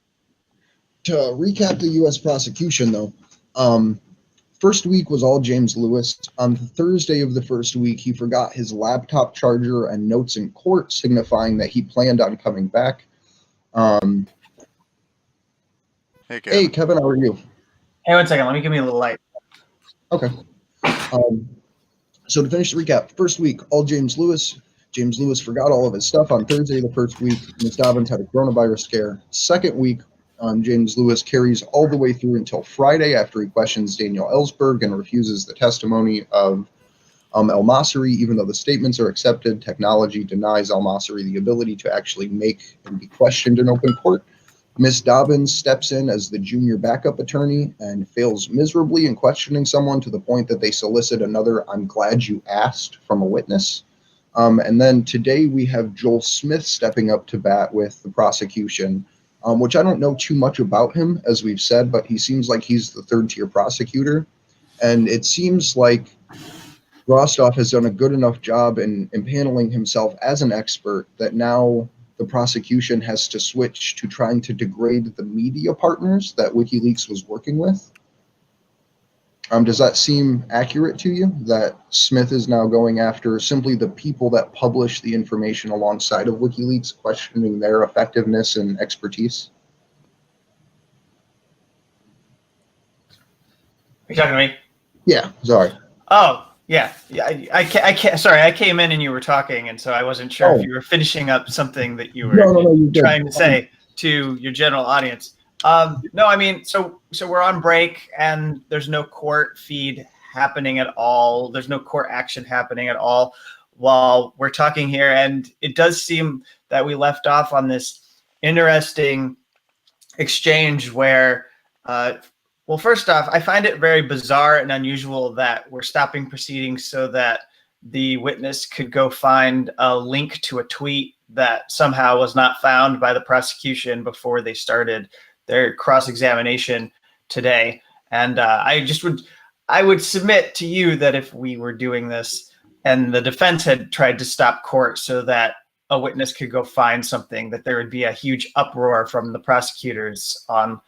To recap the U.S. prosecution, though, first week was all James Lewis. On Thursday of the first week, he forgot his laptop charger and notes in court, signifying that he planned on coming back. Hey, Kevin, how are you?
Hey, 1 second. Let me give me a little light.
Okay. So to finish the recap, first week, all James Lewis. James Lewis forgot all of his stuff on Thursday of the first week. Ms. Dobbins had a coronavirus scare. Second week, James Lewis carries all the way through until Friday after he questions Daniel Ellsberg and refuses the testimony of El-Masri. Even though the statements are accepted, technology denies El-Masri the ability to actually make and be questioned in open court. Ms. Dobbins steps in as the junior backup attorney and fails miserably in questioning someone to the point that they solicit another "I'm glad you asked" from a witness. And then today we have Joel Smith stepping up to bat with the prosecution, which I don't know too much about him, as we've said, but he seems like he's the third-tier prosecutor. And it seems like Grostov has done a good enough job in impaneling himself as an expert that now the prosecution has to switch to trying to degrade the media partners that WikiLeaks was working with. Does that seem accurate to you, that Smith is now going after simply the people that publish the information alongside of WikiLeaks, questioning their effectiveness and expertise?
Are you talking to me?
Yeah, sorry.
Oh, Yeah, I can't. Sorry, I came in and you were talking, and so I wasn't sure
Oh.
if you were finishing up something that you were
No, you're good.
trying to say to your general audience. No, I mean, so we're on break, and there's no court feed happening at all. There's no court action happening at all while we're talking here, and it does seem that we left off on this interesting exchange where. Well, first off, I find it very bizarre and unusual that we're stopping proceedings so that the witness could go find a link to a tweet that somehow was not found by the prosecution before they started their cross-examination today. And I would submit to you that if we were doing this and the defense had tried to stop court so that a witness could go find something, that there would be a huge uproar from the prosecutors on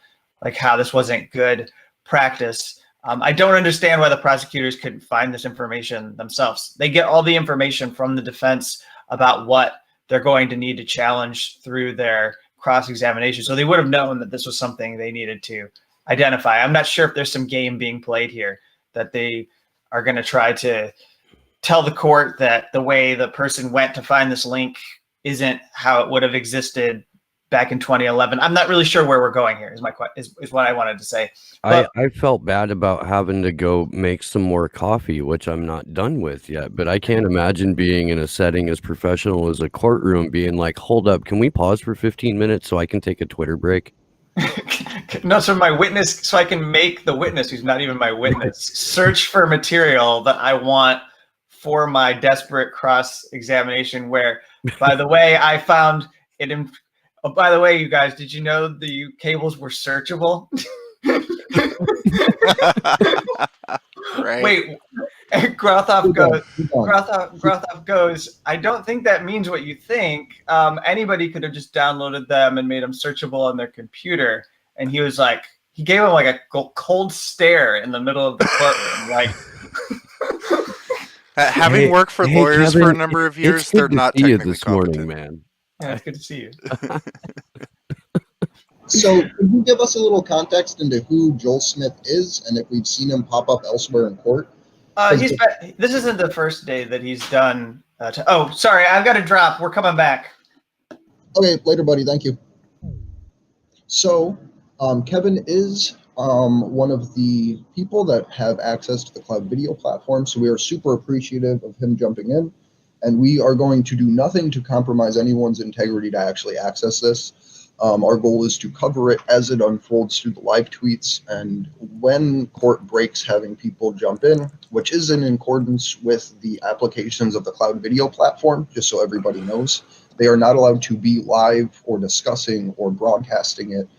like how this wasn't good practice. I don't understand why the prosecutors couldn't find this information themselves. They get all the information from the defense about what they're going to need to challenge through their cross-examination. So they would have known that this was something they needed to identify. I'm not sure if there's some game being played here that they are going to try to tell the court that the way the person went to find this link isn't how it would have existed back in 2011. I'm not really sure where we're going here. Is what I wanted to say. But,
I felt bad about having to go make some more coffee, which I'm not done with yet. But I can't imagine being in a setting as professional as a courtroom, being like, "Hold up, can we pause for 15 minutes so I can take a Twitter break?"
no, so my witness, so I can make the witness, who's not even my witness, search for material that I want for my desperate cross-examination. Where, by the way, I found it in. Oh, by the way, you guys, did you know the cables were searchable?
Right.
Wait, Grothov goes, I don't think that means what you think. Anybody could have just downloaded them and made them searchable on their computer. And he was like, he gave him like a cold stare in the middle of the courtroom. Like,
Having worked for lawyers
Kevin,
for a number of years,
it's good
they're
to
not
see you
technically
this morning,
competent.
man.
yeah, it's good to see you.
So, could you give us a little context into who Joel Smith is and if we've seen him pop up elsewhere in court?
This isn't the first day that he's done. Oh, sorry, I've got to drop. We're coming back.
Okay, later, buddy. Thank you. So, Kevin is one of the people that have access to the cloud video platform, so we are super appreciative of him jumping in, and we are going to do nothing to compromise anyone's integrity to actually access this. Our goal is to cover it as it unfolds through the live tweets, and when court breaks, having people jump in, which is in accordance with the applications of the cloud video platform, just so everybody knows. They are not allowed to be live or discussing or broadcasting it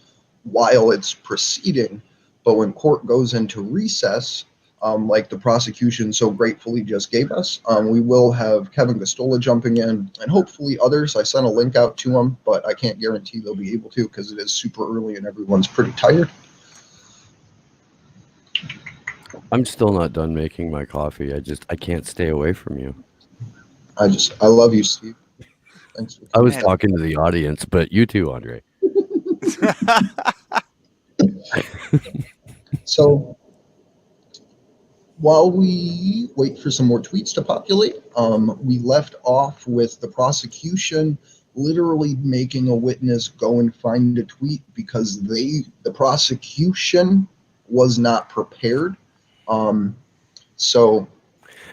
while it's proceeding. But when court goes into recess, like the prosecution so gratefully just gave us, we will have Kevin Gostola jumping in and hopefully others. I sent a link out to them, but I can't guarantee they'll be able to because it is super early and everyone's pretty tired.
I'm still not done making my coffee. I can't stay away from you.
I love you, Steve. Thanks.
I was
Man.
talking to the audience, but you too, Andre.
So while we wait for some more tweets to populate, we left off with the prosecution literally making a witness go and find a tweet because the prosecution was not prepared.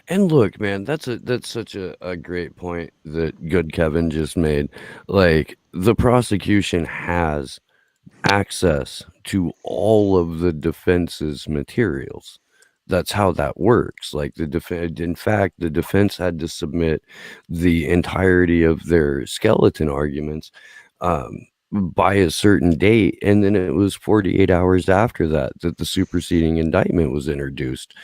And look, man, that's such a great point that good Kevin just made. Like, the prosecution has access to all of the defense's materials. That's how that works. Like, in fact, the defense had to submit the entirety of their skeleton arguments by a certain date, and then it was 48 hours after that the superseding indictment was introduced,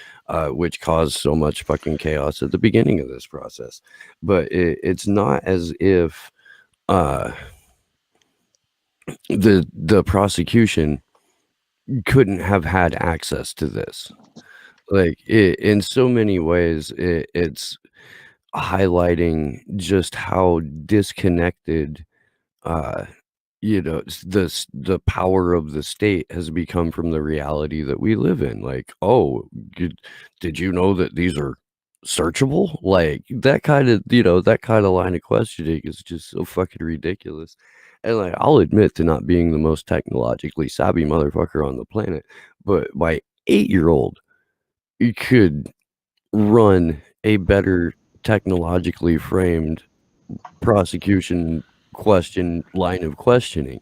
which caused so much fucking chaos at the beginning of this process. But it's not as if the prosecution couldn't have had access to this. Like, in so many ways, it's highlighting just how disconnected the power of the state has become from the reality that we live in. Like, oh, did you know that these are searchable? Like that kind of, that kind of line of questioning is just so fucking ridiculous. And like, I'll admit to not being the most technologically savvy motherfucker on the planet, but my 8-year-old could run a better technologically framed prosecution question line of questioning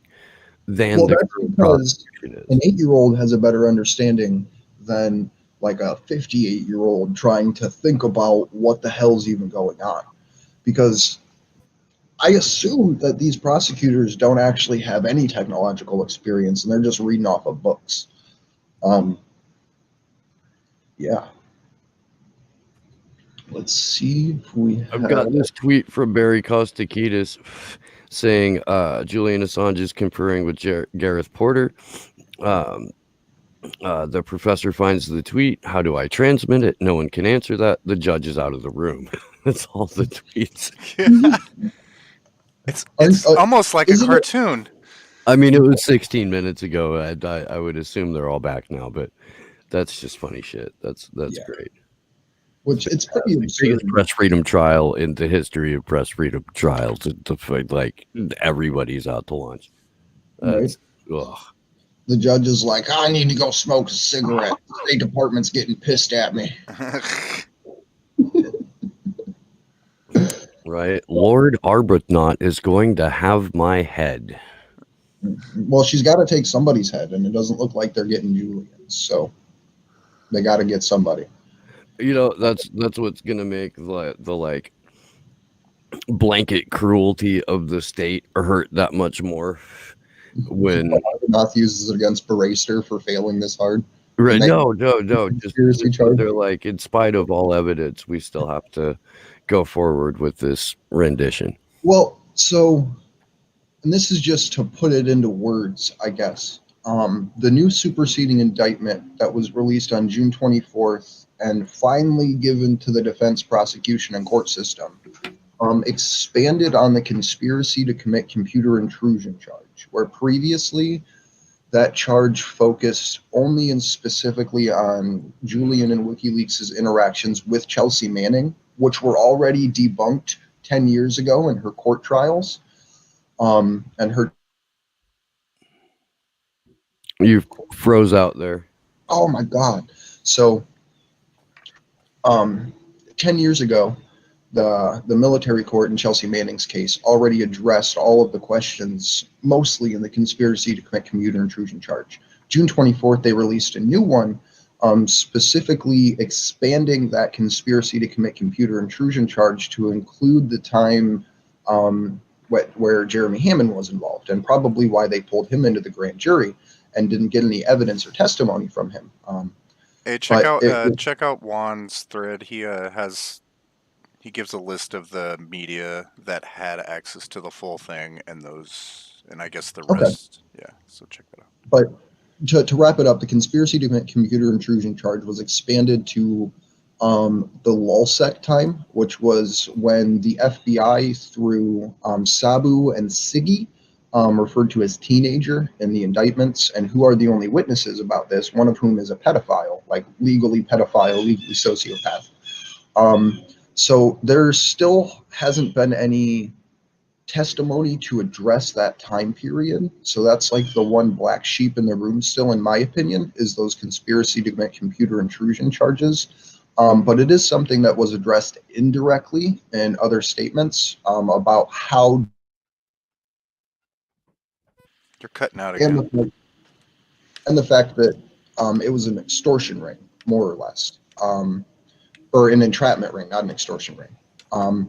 than
Well,
the
that's
current
because
prosecution
an
is.
8-year-old has a better understanding than like a 58-year-old trying to think about what the hell's even going on. Because I assume that these prosecutors don't actually have any technological experience and they're just reading off of books. Yeah. Let's see if we
I've got
have.
this tweet from Barry Kostakidis saying Julian Assange is conferring with Gareth Porter. The professor finds the tweet. How do I transmit it? No one can answer that. The judge is out of the room. That's all the tweets.
Yeah. It's almost like a
Isn't it-
cartoon.
I mean, it was 16 minutes ago. I would assume they're all back now, but that's just funny shit. That's
Yeah.
great.
Which it's pretty
Biggest
absurd.
press freedom trial in the history of press freedom trials. Like everybody's out to lunch.
Right.
Ugh.
The judge is like, I need to go smoke a cigarette. The State Department's getting pissed at me.
Right. Lord Arbuthnot is going to have my head.
Well, she's got to take somebody's head, and it doesn't look like they're getting Julian's, so they got to get somebody.
That's what's gonna make the like blanket cruelty of the state hurt that much more when
Arbuthnot uses it against Baraster for failing this hard.
right.
They-
No. Just
Conspiracy charge.
they're like, in spite of all evidence, we still have to go forward with this rendition.
Well, so, and this is just to put it into words, I guess. The new superseding indictment that was released on June 24th and finally given to the defense, prosecution, and court system expanded on the conspiracy to commit computer intrusion charge, where previously that charge focused only and specifically on Julian and WikiLeaks' interactions with Chelsea Manning, which were already debunked 10 years ago in her court trials. And her,
You froze out there.
oh my God. So 10 years ago, the military court in Chelsea Manning's case already addressed all of the questions, mostly in the conspiracy to commit computer intrusion charge. June 24th, they released a new one, specifically expanding that conspiracy to commit computer intrusion charge to include the time where Jeremy Hammond was involved, and probably why they pulled him into the grand jury and didn't get any evidence or testimony from him.
Hey, check
But
out Juan's thread. He gives a list of the media that had access to the full thing, and I guess the
Okay.
rest. Yeah, so check that out.
But to wrap it up, the conspiracy to commit computer intrusion charge was expanded to the LulzSec time, which was when the FBI, through Sabu and Siggy, referred to as teenager in the indictments, and who are the only witnesses about this, one of whom is a pedophile, like legally sociopath. So there still hasn't been any testimony to address that time period. So that's like the one black sheep in the room still, in my opinion, is those conspiracy to commit computer intrusion charges. But it is something that was addressed indirectly in other statements about how.
You're cutting out again.
And the fact that it was an extortion ring, more or less, or an entrapment ring, not an extortion ring.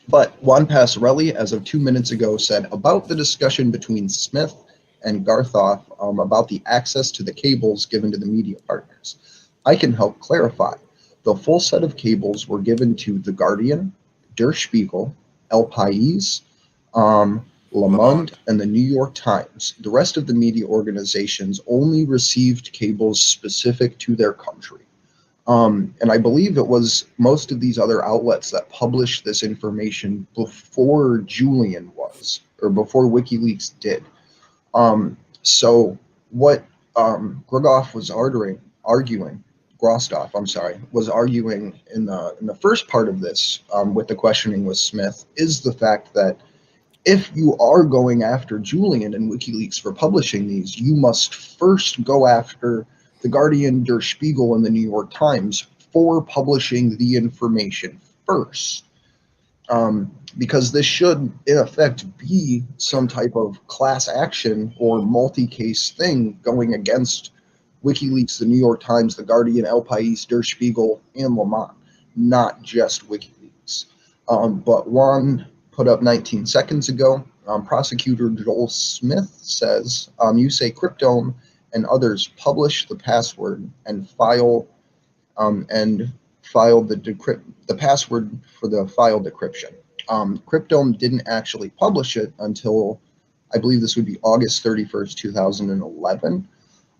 But Juan Passarelli, as of 2 minutes ago, said about the discussion between Smith and Garthoff about the access to the cables given to the media partners. I can help clarify. The full set of cables were given to The Guardian, Der Spiegel, El País, Le Monde, and the New York Times. The rest of the media organizations only received cables specific to their country. And I believe it was most of these other outlets that published this information before Julian was, or before WikiLeaks did. So what Grigoff was arguing Grostov, I'm sorry, was arguing in the first part of this with the questioning with Smith is the fact that if you are going after Julian and WikiLeaks for publishing these, you must first go after the Guardian, Der Spiegel, and the New York Times for publishing the information first. Because this should, in effect, be some type of class action or multi-case thing going against WikiLeaks, the New York Times, the Guardian, El País, Der Spiegel, and Le Monde, not just WikiLeaks. But Juan put up 19 seconds ago, prosecutor Joel Smith says, you say Cryptome and others publish the password and file the password for the file decryption. Cryptome didn't actually publish it until, I believe this would be August 31st, 2011.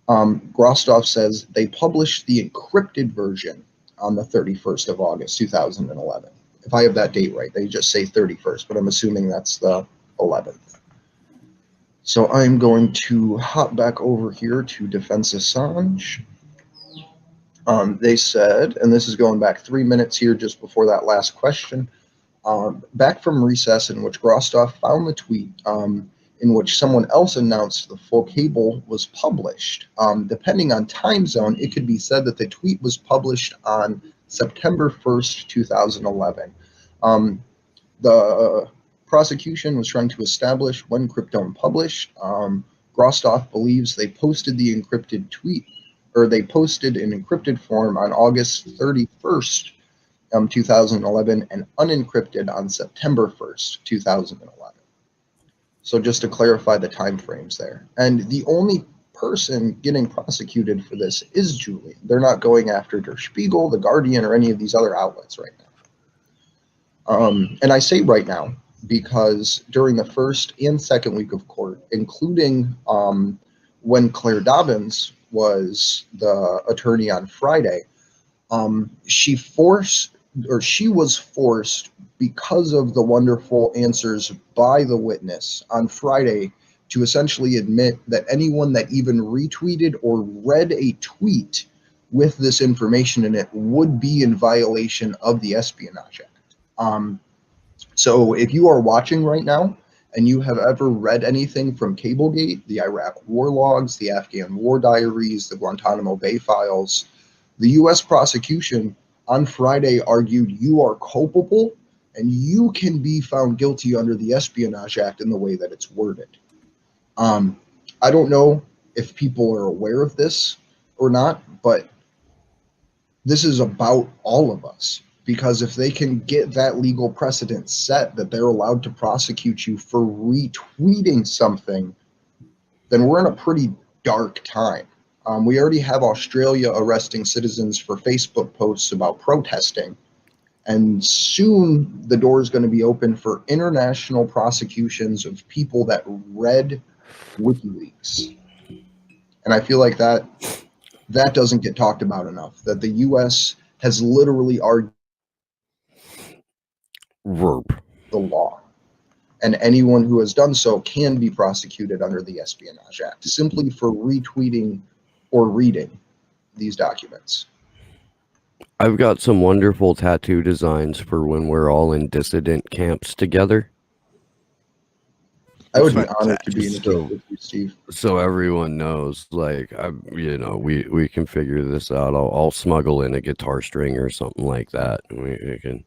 Grostov says they published the encrypted version on the 31st of August, 2011. If I have that date right, they just say 31st, but I'm assuming that's the 11th. So I'm going to hop back over here to Defense Assange. They said, and this is going back 3 minutes here just before that last question, back from recess in which Grostov found the tweet in which someone else announced the full cable was published. Depending on time zone, it could be said that the tweet was published on September 1st, 2011. The prosecution was trying to establish when Cryptome published. Grostov believes they posted the encrypted tweet, or they posted in encrypted form on August 31st, 2011, and unencrypted on September 1st, 2011. So just to clarify the time frames there. And the only person getting prosecuted for this is Julian. They're not going after Der Spiegel, The Guardian, or any of these other outlets right now. And I say right now because during the first and second week of court, including when Claire Dobbins was the attorney on Friday, she was forced because of the wonderful answers by the witness on Friday to essentially admit that anyone that even retweeted or read a tweet with this information in it would be in violation of the Espionage Act. So if you are watching right now and you have ever read anything from Cablegate, the Iraq war logs, the Afghan war diaries, the Guantanamo Bay files, the U.S. prosecution on Friday argued you are culpable and you can be found guilty under the Espionage Act in the way that it's worded. I don't know if people are aware of this or not, but this is about all of us. Because if they can get that legal precedent set that they're allowed to prosecute you for retweeting something, then we're in a pretty dark time. We already have Australia arresting citizens for Facebook posts about protesting. And soon the door is going to be open for international prosecutions of people that read WikiLeaks. And I feel like that doesn't get talked about enough, that the U.S. has literally argued the law. And anyone who has done so can be prosecuted under the Espionage Act simply for retweeting or reading these documents.
I've got some wonderful tattoo designs for when we're all in dissident camps together.
I would be honored to be in a camp with you, Steve.
So everyone knows, like, we can figure this out. I'll smuggle in a guitar string or something like that. We can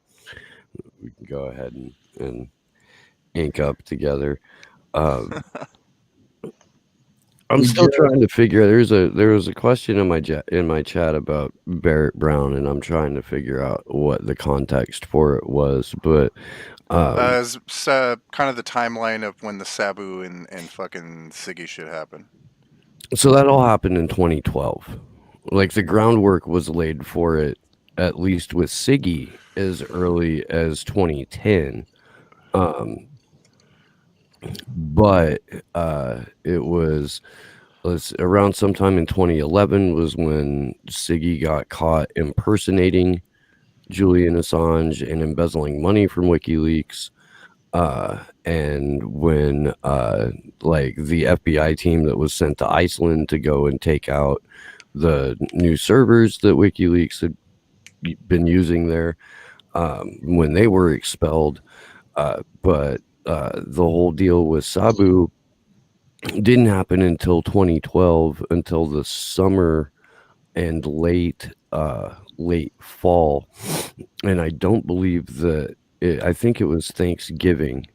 go ahead and ink up together. I'm still trying to figure. There was a question in my chat about Barrett Brown, and I'm trying to figure out what the context for it was. But
it's kind of the timeline of when the Sabu and fucking Siggy shit happened.
So that all happened in 2012. Like the groundwork was laid for it, at least with Siggy, as early as 2010. But it was around sometime in 2011 was when Siggy got caught impersonating Julian Assange and embezzling money from WikiLeaks. And when like the FBI team that was sent to Iceland to go and take out the new servers that WikiLeaks had been using there when they were expelled. But the whole deal with Sabu didn't happen until 2012, until the summer and late fall, and I don't believe that I think it was Thanksgiving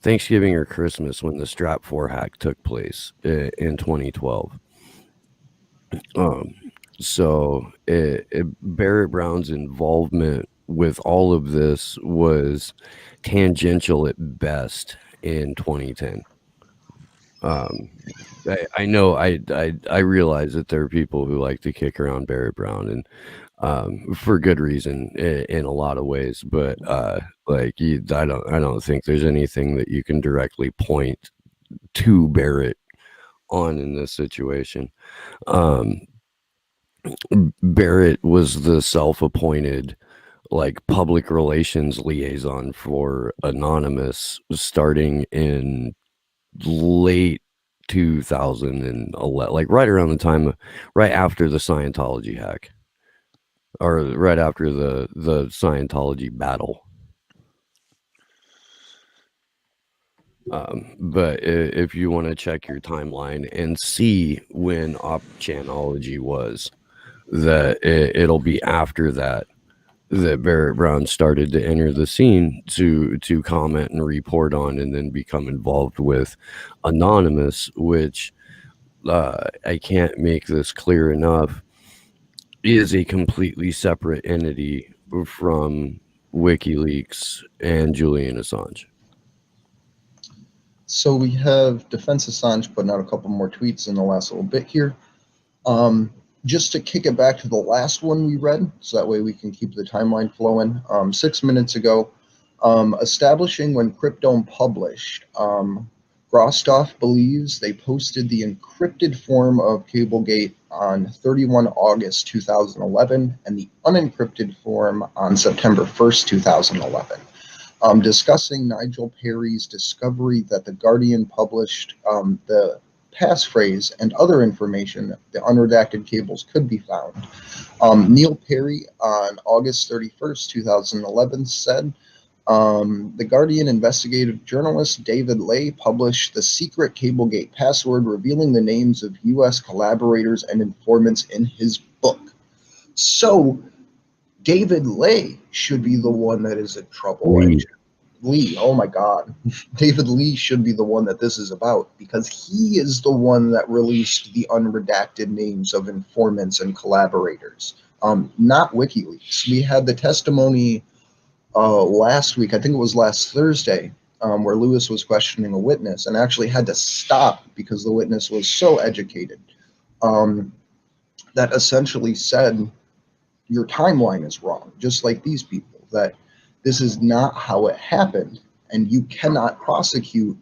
or Christmas when the Strap 4 hack took place in 2012. So Barrett Brown's involvement with all of this was tangential at best in 2010. I know I realize that there are people who like to kick around Barrett Brown, and for good reason in a lot of ways, but I don't think there's anything that you can directly point to Barrett on in this situation. Barrett was the self-appointed like public relations liaison for Anonymous starting in late 2011, like right around the time, right after the Scientology hack, or right after the Scientology battle. But if you want to check your timeline and see when Opchanology was, that it'll be after that Barrett Brown started to enter the scene to comment and report on, and then become involved with Anonymous, which I can't make this clear enough, is a completely separate entity from WikiLeaks and Julian Assange.
So we have Defense Assange putting out a couple more tweets in the last little bit here. Just to kick it back to the last one we read, so that way we can keep the timeline flowing. 6 minutes ago, establishing when Cryptome published, Grostoff believes they posted the encrypted form of Cablegate on 31 August 2011 and the unencrypted form on September 1st, 2011. Discussing Nigel Perry's discovery that The Guardian published the passphrase and other information, the unredacted cables could be found. Neil Perry on August 31st, 2011 said, The Guardian investigative journalist David Ley published the secret Cablegate password revealing the names of U.S. collaborators and informants in his book. So David Ley should be the one that is in trouble. Lee, oh my God. David Lee should be the one that this is about, because he is the one that released the unredacted names of informants and collaborators, not WikiLeaks. We had the testimony last week, I think it was last Thursday, where Lewis was questioning a witness and actually had to stop because the witness was so educated, that essentially said, your timeline is wrong, just like these people, that this is not how it happened, and you cannot prosecute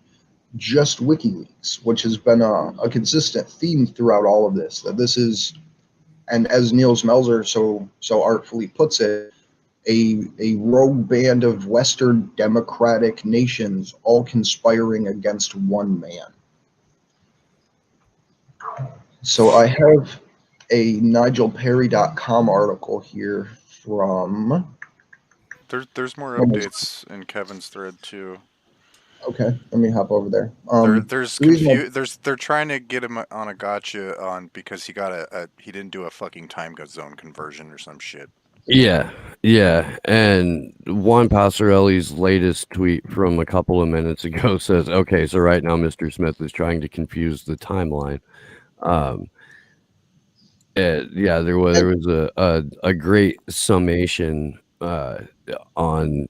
just WikiLeaks, which has been a consistent theme throughout all of this, that this is, and as Niels Melzer so artfully puts it, a rogue band of Western democratic nations all conspiring against one man. So I have a NigelPerry.com article here from...
There's more updates in Kevin's thread too.
Okay, let me hop over there.
They're trying to get him on a gotcha on because he got he didn't do a fucking time zone conversion or some shit.
Yeah, and Juan Passarelli's latest tweet from a couple of minutes ago says, okay, so right now Mr. Smith is trying to confuse the timeline. Yeah, there was a great summation on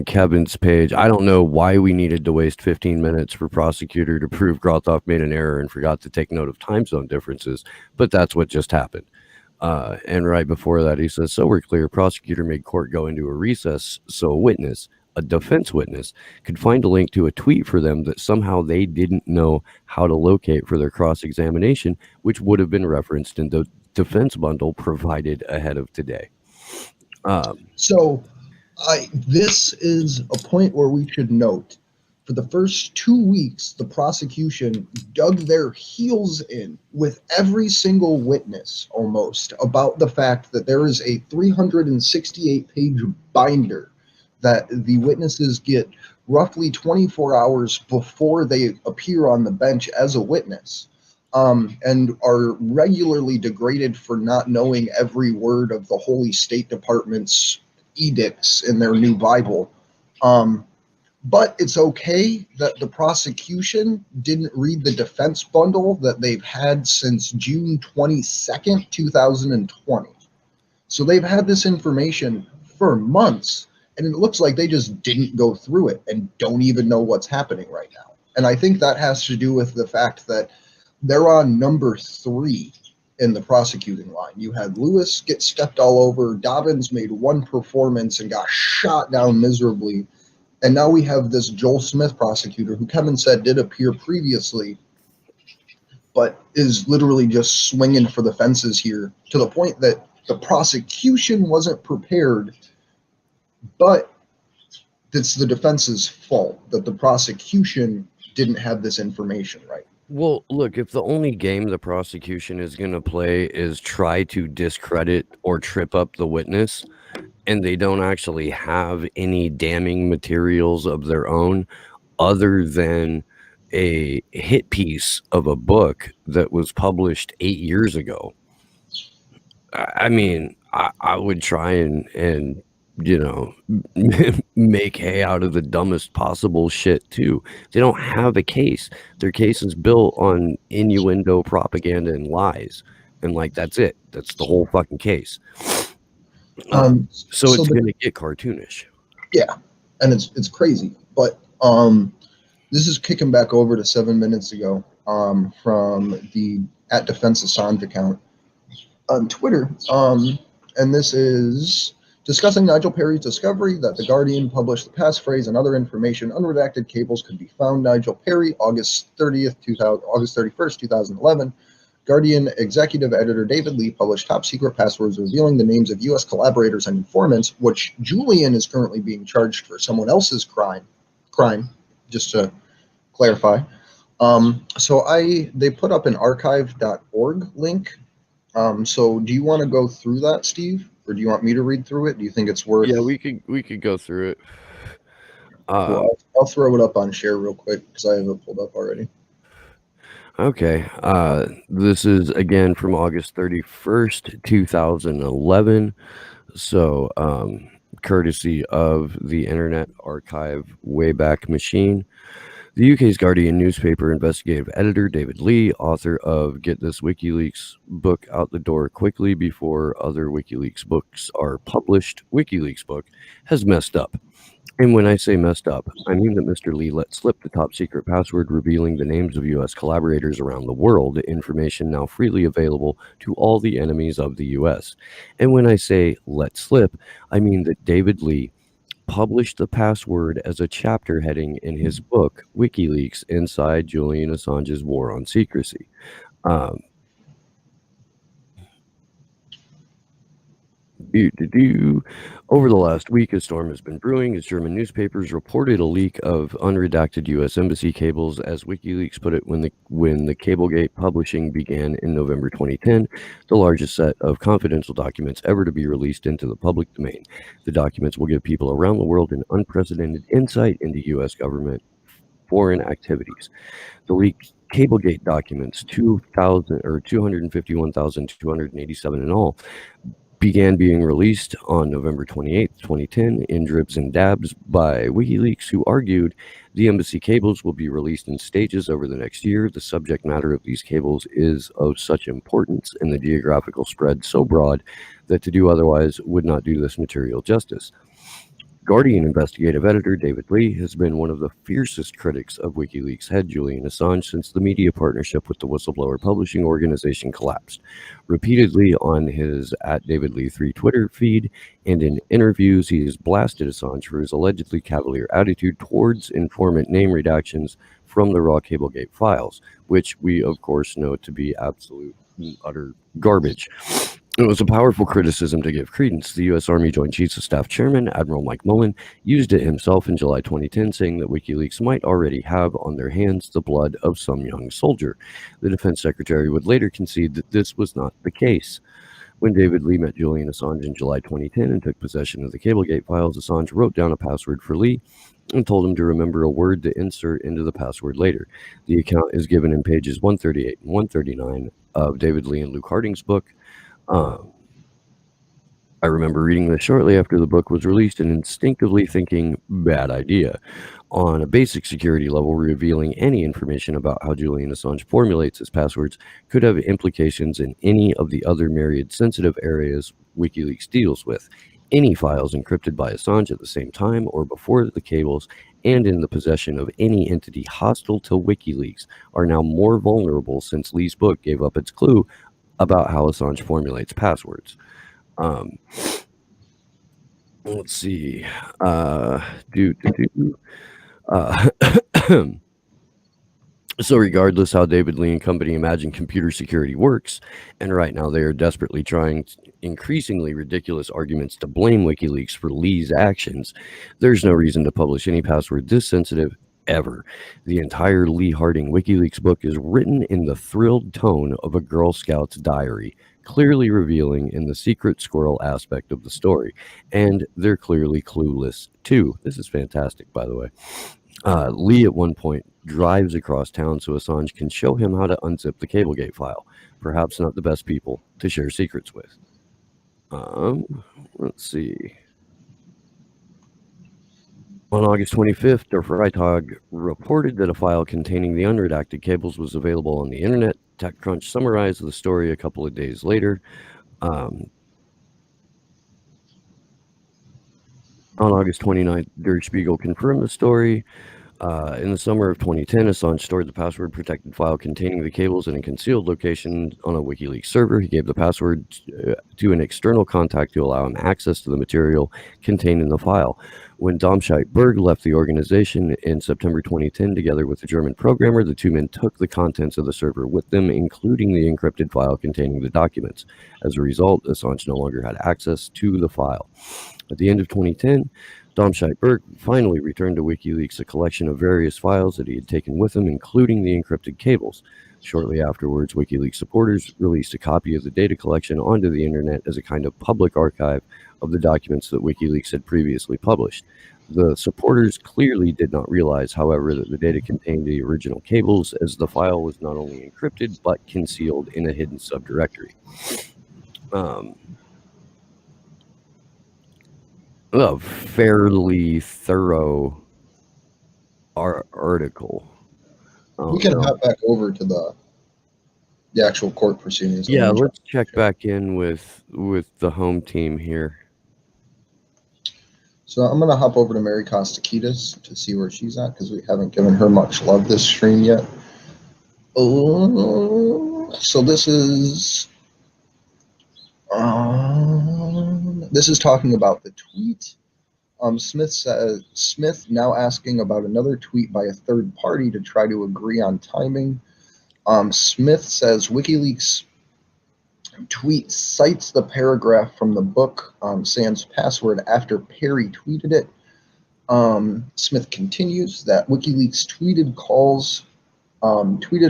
Kevin's page. I don't know why we needed to waste 15 minutes for prosecutor to prove Grothoff made an error and forgot to take note of time zone differences, but that's what just happened. And right before that, he says, so we're clear, prosecutor made court go into a recess so a witness, a defense witness, could find a link to a tweet for them that somehow they didn't know how to locate for their cross-examination, which would have been referenced in the defense bundle provided ahead of today. This
is a point where we should note, For the first 2 weeks, the prosecution dug their heels in with every single witness almost about the fact that there is a 368-page binder that the witnesses get roughly 24 hours before they appear on the bench as a witness, and are regularly degraded for not knowing every word of the Holy State Department's edicts in their new Bible. But it's okay that the prosecution didn't read the defense bundle that they've had since June 22nd, 2020. So they've had this information for months, and it looks like they just didn't go through it and don't even know what's happening right now. And I think that has to do with the fact that they're on number 3 in the prosecuting line. You had Lewis get stepped all over, Dobbins made one performance and got shot down miserably. And now we have this Joel Smith prosecutor, who Kevin said did appear previously, but is literally just swinging for the fences here, to the point that the prosecution wasn't prepared, but it's the defense's fault that the prosecution didn't have this information right.
Well, look, if the only game the prosecution is going to play is try to discredit or trip up the witness, and they don't actually have any damning materials of their own other than a hit piece of a book that was published 8 years ago, I mean, I would try and you know, make hay out of the dumbest possible shit too. They don't have a case. Their case is built on innuendo, propaganda, and lies. And like, that's it. That's the whole fucking case. So it's going to get cartoonish.
Yeah. And it's crazy. But this is kicking back over to 7 minutes ago from the @DefenseAssange account on Twitter. And this is discussing Nigel Perry's discovery that The Guardian published the passphrase and other information. Unredacted cables could be found. Nigel Perry, August 31st, 2011. Guardian executive editor David Lee published top secret passwords revealing the names of U.S. collaborators and informants, which Julian is currently being charged for someone else's crime, just to clarify. So they put up an archive.org link. So do you want to go through that, Steve? Or do you want me to read through it? Do you think it's worth?
Yeah, we could go through it.
Cool. I'll throw it up on share real quick because I have it pulled up already.
Okay. This is again from August 31st, 2011. So, courtesy of the Internet Archive Wayback Machine. The UK's Guardian newspaper investigative editor David Lee, author of Get This WikiLeaks book out the door quickly before other WikiLeaks books are published, WikiLeaks book, has messed up. And when I say messed up, I mean that Mr. Lee let slip the top secret password revealing the names of U.S. collaborators around the world, information now freely available to all the enemies of the U.S. And when I say let slip, I mean that David Lee published the password as a chapter heading in his book, WikiLeaks Inside Julian Assange's War on Secrecy. Over the last week, a storm has been brewing as German newspapers reported a leak of unredacted U.S. embassy cables, as WikiLeaks put it, when the Cablegate publishing began in November 2010, the largest set of confidential documents ever to be released into the public domain. The documents will give people around the world an unprecedented insight into U.S. government foreign activities. The leaked Cablegate documents, 251,287 in all, began being released on November 28, 2010 in dribs and dabs by WikiLeaks, who argued the embassy cables will be released in stages over the next year. The subject matter of these cables is of such importance and the geographical spread so broad that to do otherwise would not do this material justice. Guardian investigative editor David Lee has been one of the fiercest critics of WikiLeaks head Julian Assange since the media partnership with the whistleblower publishing organization collapsed. Repeatedly on his @DavidLee3 Twitter feed and in interviews, he has blasted Assange for his allegedly cavalier attitude towards informant name redactions from the raw Cablegate files, which we of course know to be absolute and utter garbage. It was a powerful criticism to give credence. The U.S. Army Joint Chiefs of Staff Chairman, Admiral Mike Mullen, used it himself in July 2010, saying that WikiLeaks might already have on their hands the blood of some young soldier. The defense secretary would later concede that this was not the case. When David Lee met Julian Assange in July 2010 and took possession of the Cablegate files, Assange wrote down a password for Lee and told him to remember a word to insert into the password later. The account is given in pages 138 and 139 of David Lee and Luke Harding's book. I remember reading this shortly after the book was released and instinctively thinking, bad idea. On a basic security level, revealing any information about how Julian Assange formulates his passwords could have implications in any of the other myriad sensitive areas WikiLeaks deals with. Any files encrypted by Assange at the same time or before the cables and in the possession of any entity hostile to WikiLeaks are now more vulnerable since Lee's book gave up its clue about how Assange formulates passwords. Let's see. So regardless how David Lee and company imagine computer security works, and right now they are desperately trying increasingly ridiculous arguments to blame WikiLeaks for Lee's actions, there's no reason to publish any password this sensitive ever. The entire Lee Harding WikiLeaks book is written in the thrilled tone of a Girl Scout's diary, clearly revealing in the secret squirrel aspect of the story. And they're clearly clueless too. This is fantastic, by the way. Lee at one point drives across town so Assange can show him how to unzip the Cablegate file. Perhaps not the best people to share secrets with. Let's see. On August 25th, Der Freitag reported that a file containing the unredacted cables was available on the internet. TechCrunch summarized the story a couple of days later. On August 29th, Der Spiegel confirmed the story. In the summer of 2010, Assange stored the password-protected file containing the cables in a concealed location on a WikiLeaks server. He gave the password to an external contact to allow him access to the material contained in the file. When Domscheit-Berg left the organization in September 2010, together with the German programmer, the two men took the contents of the server with them, including the encrypted file containing the documents. As a result, Assange no longer had access to the file. At the end of 2010, Domscheit-Berg finally returned to WikiLeaks a collection of various files that he had taken with him, including the encrypted cables. Shortly afterwards, WikiLeaks supporters released a copy of the data collection onto the internet as a kind of public archive of the documents that WikiLeaks had previously published. The supporters clearly did not realize, however, that the data contained the original cables, as the file was not only encrypted, but concealed in a hidden subdirectory. A fairly thorough article.
We can hop back over to the actual court proceedings.
Yeah, let's check back in with the home team here.
So I'm going to hop over to Mary Kostakidis to see where she's at, because we haven't given her much love this stream yet. So this is talking about the tweet. Smith now asking about another tweet by a third party to try to agree on timing. Smith says WikiLeaks tweet cites the paragraph from the book sans password after Perry tweeted it. Smith continues that WikiLeaks tweeted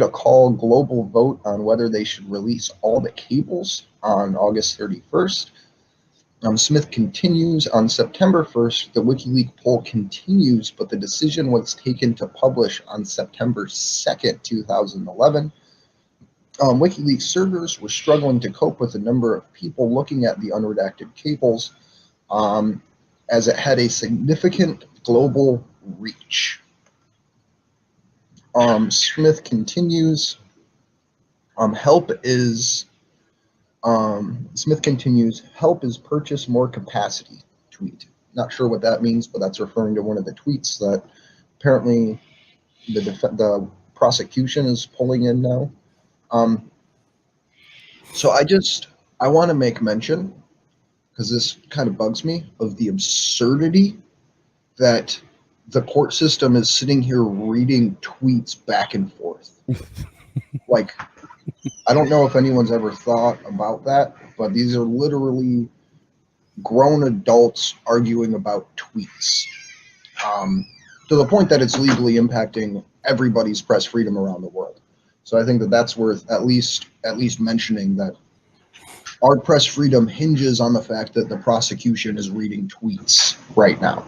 a call global vote on whether they should release all the cables on August 31st. Smith continues, on September 1st, the WikiLeaks poll continues, but the decision was taken to publish on September 2nd, 2011. WikiLeaks servers were struggling to cope with the number of people looking at the unredacted cables, as it had a significant global reach. Smith continues, help is purchase more capacity tweet. Not sure what that means, but that's referring to one of the tweets that apparently the prosecution is pulling in now. So I want to make mention, because this kind of bugs me, of the absurdity that the court system is sitting here reading tweets back and forth. Like, I don't know if anyone's ever thought about that, but these are literally grown adults arguing about tweets, to the point that it's legally impacting everybody's press freedom around the world. So I think that that's worth at least mentioning, that our press freedom hinges on the fact that the prosecution is reading tweets right now.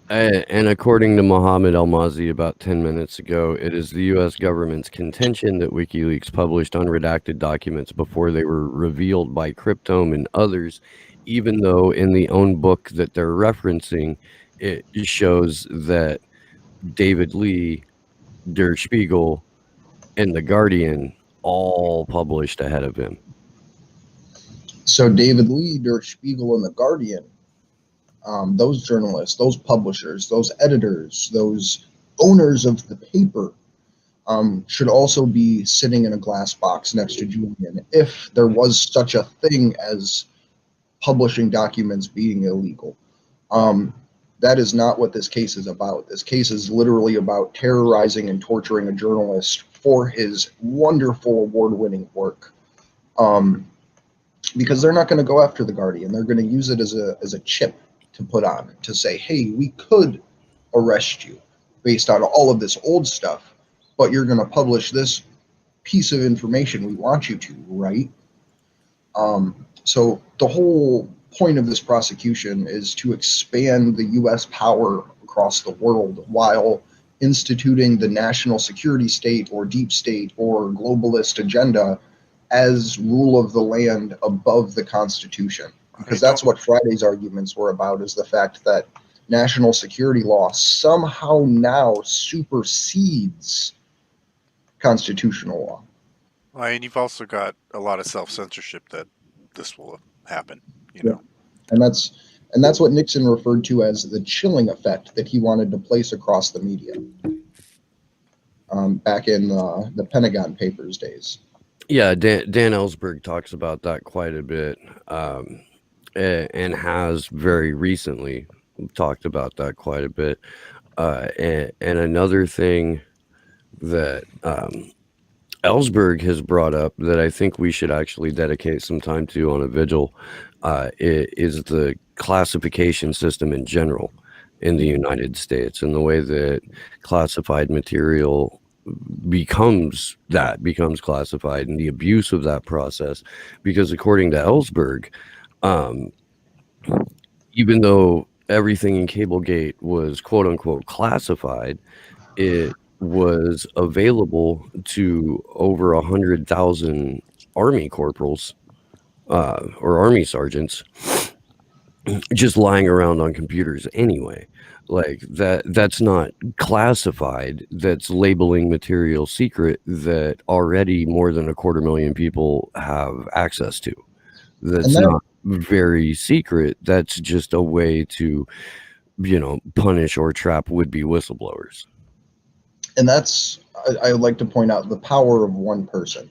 And according to Mohammed Almazy about 10 minutes ago, it is the U.S. government's contention that WikiLeaks published unredacted documents before they were revealed by Cryptome and others, even though in the own book that they're referencing, it shows that David Lee, Der Spiegel, and The Guardian all published ahead of him.
So David Lee, Der Spiegel, and The Guardian, those journalists, those publishers, those editors, those owners of the paper, should also be sitting in a glass box next to Julian if there was such a thing as publishing documents being illegal. That is not what this case is about. This case is literally about terrorizing and torturing a journalist for his wonderful award-winning work. Because they're not going to go after The Guardian. They're going to use it as a chip to put on, to say, hey, we could arrest you based on all of this old stuff, but you're going to publish this piece of information we want you to, right? So the whole point of this prosecution is to expand the U.S. power across the world while instituting the national security state or deep state or globalist agenda as rule of the land above the Constitution. Because that's what Friday's arguments were about, is the fact that national security law somehow now supersedes constitutional law.
Well, and you've also got a lot of self-censorship that this will happen, you know.
And that's what Nixon referred to as the chilling effect that he wanted to place across the media back in the Pentagon Papers days.
Yeah, Dan Ellsberg talks about that quite a bit, and has very recently talked about that quite a bit. And another thing that Ellsberg has brought up that I think we should actually dedicate some time to on a vigil is the classification system in general in the United States, and the way that classified material becomes classified, and the abuse of that process. Because according to Ellsberg, even though everything in Cablegate was quote unquote classified, it was available to over 100,000 Army corporals or Army sergeants just lying around on computers anyway. Like that's not classified. That's labeling material secret that already more than 250,000 people have access to. That's not very secret. That's just a way to, punish or trap would-be whistleblowers.
And that's, I would like to point out the power of one person,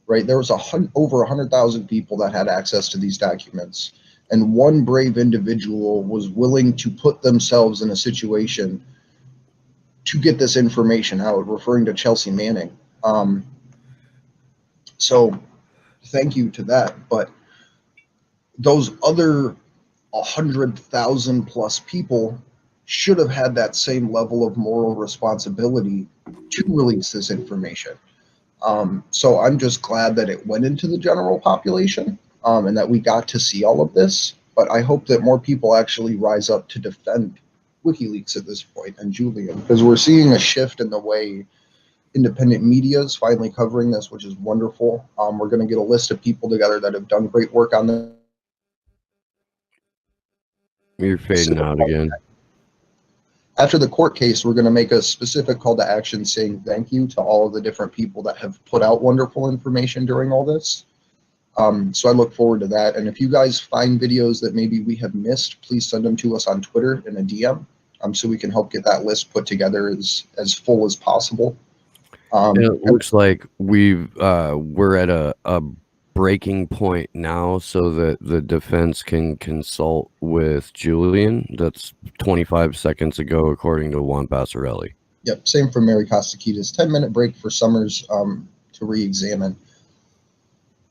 right? There was over 100,000 people that had access to these documents. And one brave individual was willing to put themselves in a situation to get this information out, referring to Chelsea Manning. So thank you to that. But those other 100,000 plus people should have had that same level of moral responsibility to release this information. So I'm just glad that it went into the general population. And that we got to see all of this, but I hope that more people actually rise up to defend WikiLeaks at this point and Julian, because we're seeing a shift in the way independent media is finally covering this, which is wonderful. We're going to get a list of people together that have done great work on this.
You're fading out again.
After the court case, we're going to make a specific call to action saying thank you to all of the different people that have put out wonderful information during all this. So I look forward to that. And if you guys find videos that maybe we have missed, please send them to us on Twitter in a DM, so we can help get that list put together as full as possible.
It looks like we're at a breaking point now, so that the defense can consult with Julian. That's 25 seconds ago, according to Juan Passarelli.
Yep, same for Mary Costaquitas. 10-minute break for Summers to to re-examine.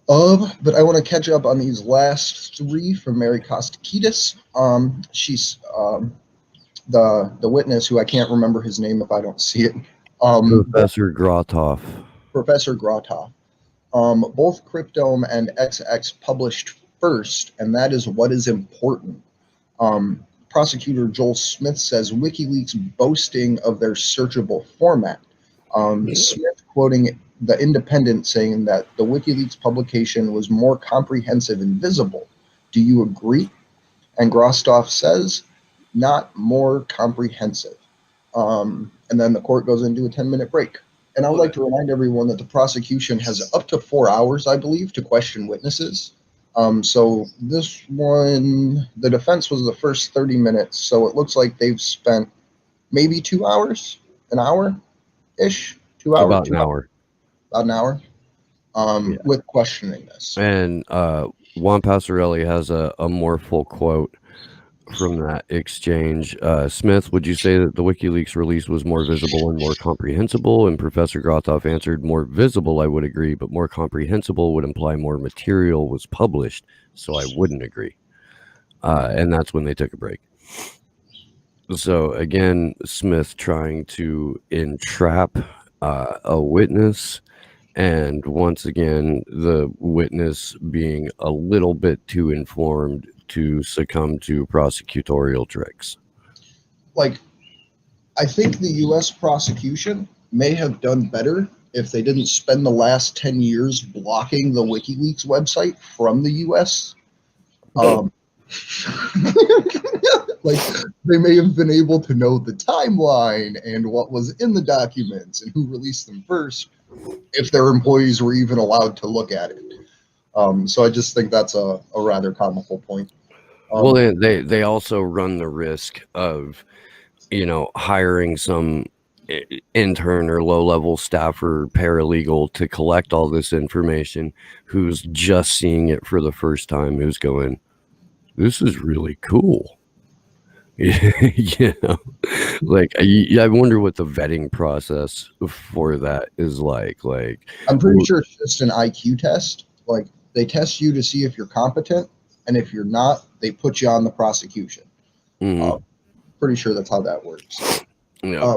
But I want to catch up on these last three from Mary Kostakidis. She's the witness, who I can't remember his name if I don't see it.
Professor Grothoff.
Professor Grothoff. Both Cryptome and XX published first, and that is what is important. Prosecutor Joel Smith says WikiLeaks boasting of their searchable format. Smith quoting The Independent saying that the WikiLeaks publication was more comprehensive and visible. Do you agree? And Grothoff says, not more comprehensive. And then the court goes into a 10-minute break. And I would like to remind everyone that the prosecution has up to 4 hours, I believe, to question witnesses. So this one, the defense was the first 30 minutes. So it looks like they've spent maybe 2 hours, an hour-ish, 2 hours.
About an hour.
About an hour, with questioning this.
And Juan Passarelli has a more full quote from that exchange. Smith, would you say that the WikiLeaks release was more visible and more comprehensible? And Professor Grothoff answered, more visible, I would agree, but more comprehensible would imply more material was published, so I wouldn't agree. And that's when they took a break. So again, Smith trying to entrap a witness, and once again, the witness being a little bit too informed to succumb to prosecutorial tricks.
Like, I think the U.S. prosecution may have done better if they didn't spend the last 10 years blocking the WikiLeaks website from the U.S. Like, they may have been able to know the timeline and what was in the documents and who released them first if their employees were even allowed to look at it. So I just think that's a rather comical point.
Well, they also run the risk of, hiring some intern or low-level staff or paralegal to collect all this information, who's just seeing it for the first time, who's going, this is really cool. Like, I wonder what the vetting process for that is like. Like,
I'm pretty sure it's just an IQ test. Like, they test you to see if you're competent, and if you're not, they put you on the prosecution. Pretty sure that's how that works.
Yeah.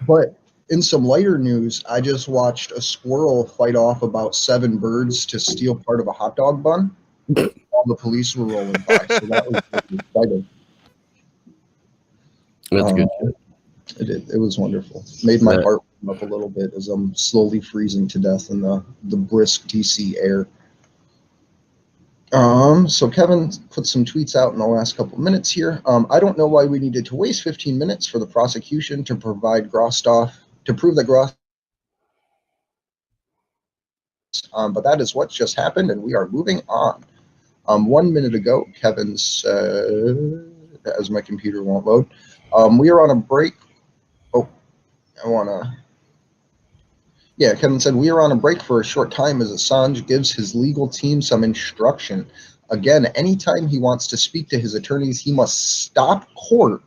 But in some lighter news, I just watched a squirrel fight off about 7 birds to steal part of a hot dog bun while the police were rolling by. So that was really exciting.
That's good.
It was wonderful. Made my heart warm up a little bit as I'm slowly freezing to death in the brisk DC air. So Kevin put some tweets out in the last couple of minutes here. I don't know why we needed to waste 15 minutes for the prosecution to provide Grothoff to prove that Grothoff. But that is what just happened, and we are moving on. 1 minute ago, Kevin said, as my computer won't load, we are on a break. Kevin said, we are on a break for a short time as Assange gives his legal team some instruction. Again, anytime he wants to speak to his attorneys, he must stop court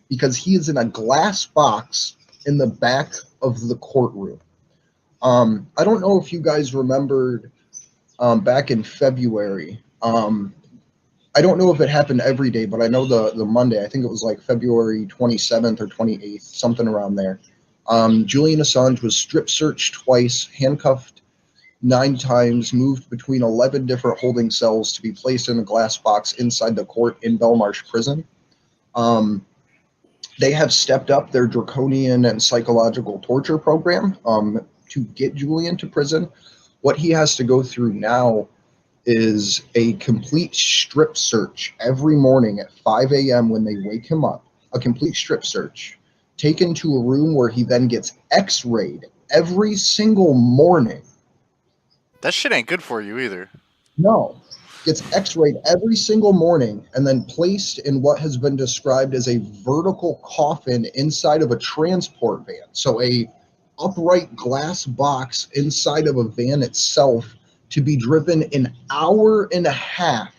because he is in a glass box in the back of the courtroom. I don't know if you guys remembered back in February. I don't know if it happened every day, but I know the Monday, I think it was like February 27th or 28th, something around there. Julian Assange was strip searched twice, handcuffed 9 times, moved between 11 different holding cells to be placed in a glass box inside the court in Belmarsh prison. They have stepped up their draconian and psychological torture program to get Julian to prison. What he has to go through now is a complete strip search every morning at 5 a.m. when they wake him up, a complete strip search, taken to a room where he then gets x-rayed every single morning.
That shit ain't good for you either.
No, gets x-rayed every single morning and then placed in what has been described as a vertical coffin inside of a transport van. So a upright glass box inside of a van itself, to be driven an hour and a half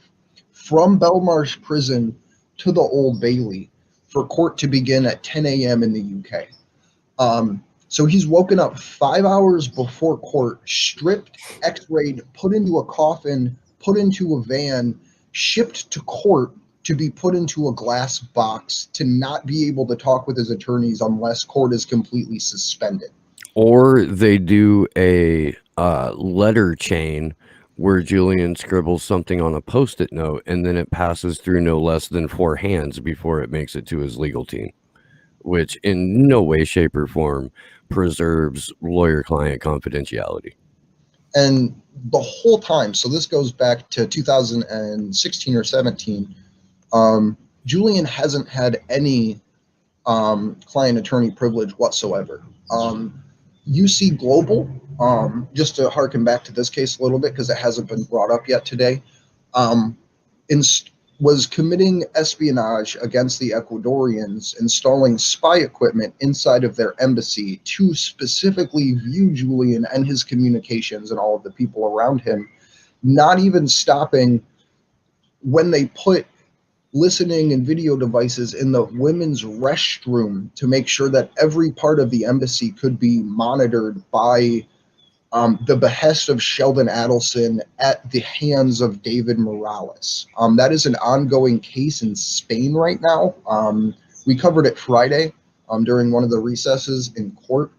from Belmarsh prison to the Old Bailey for court to begin at 10 a.m. in the UK. So he's woken up 5 hours before court, stripped, x-rayed, put into a coffin, put into a van, shipped to court to be put into a glass box to not be able to talk with his attorneys unless court is completely suspended.
Or they do a letter chain where Julian scribbles something on a Post-it note, and then it passes through no less than 4 hands before it makes it to his legal team, which in no way, shape, or form preserves lawyer-client confidentiality.
And the whole time, so this goes back to 2016 or 17, Julian hasn't had any client attorney privilege whatsoever. UC Global, just to harken back to this case a little bit because it hasn't been brought up yet today, was committing espionage against the Ecuadorians, installing spy equipment inside of their embassy to specifically view Julian and his communications and all of the people around him, not even stopping when they put listening and video devices in the women's restroom to make sure that every part of the embassy could be monitored by the behest of Sheldon Adelson at the hands of David Morales. That is an ongoing case in Spain right now. We covered it Friday during one of the recesses in court.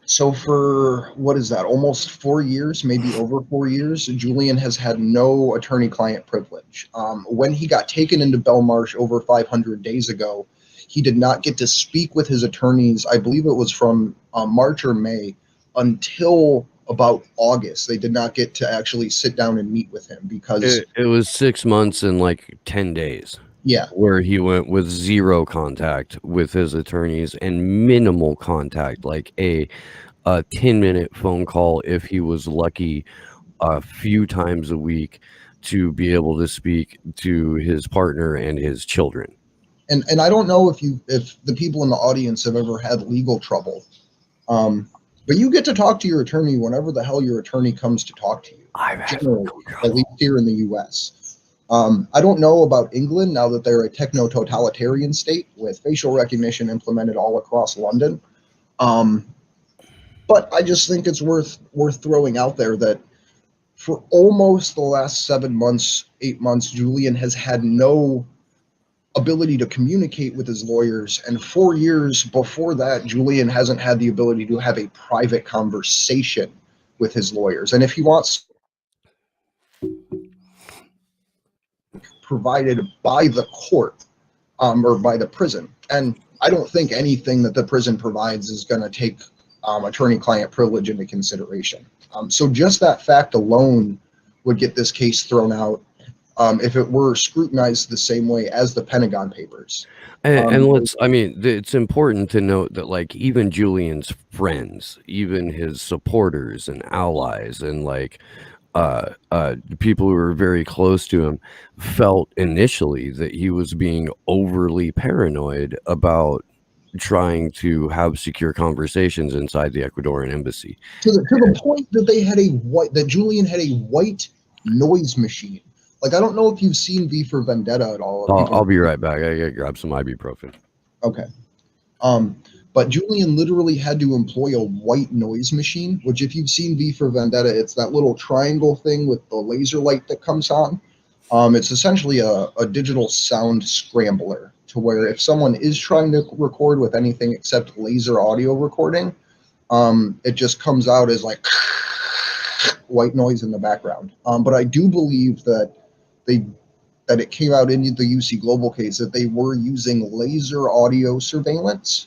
So for, what is that, almost 4 years, maybe over 4 years, Julian has had no attorney-client privilege. When he got taken into Belmarsh over 500 days ago, he did not get to speak with his attorneys. I believe it was from March or May until about August. They did not get to actually sit down and meet with him because
it was 6 months and like 10 days.
Yeah.
Where he went with zero contact with his attorneys and minimal contact, like a 10-minute phone call if he was lucky, a few times a week to be able to speak to his partner and his children.
And I don't know if the people in the audience have ever had legal trouble, but you get to talk to your attorney whenever the hell your attorney comes to talk to you. Generally, at least here in the U.S. I don't know about England now that they're a techno-totalitarian state with facial recognition implemented all across London. But I just think it's worth throwing out there that for almost the last 7 months, 8 months, Julian has had no ability to communicate with his lawyers. And 4 years before that, Julian hasn't had the ability to have a private conversation with his lawyers. And if he wants provided by the court or by the prison. And I don't think anything that the prison provides is going to take attorney-client privilege into consideration. So just that fact alone would get this case thrown out if it were scrutinized the same way as the Pentagon Papers.
And it's important to note that, like, even Julian's friends, even his supporters and allies and, like, people who were very close to him felt initially that he was being overly paranoid about trying to have secure conversations inside the Ecuadorian embassy.
To the point that that Julian had a white noise machine. Like, I don't know if you've seen V for Vendetta at all.
I'll be right back. I gotta grab some ibuprofen.
Okay. But Julian literally had to employ a white noise machine, which if you've seen V for Vendetta, it's that little triangle thing with the laser light that comes on. It's essentially a digital sound scrambler to where if someone is trying to record with anything except laser audio recording, it just comes out as like white noise in the background. But I do believe that it came out in the UC Global case that they were using laser audio surveillance.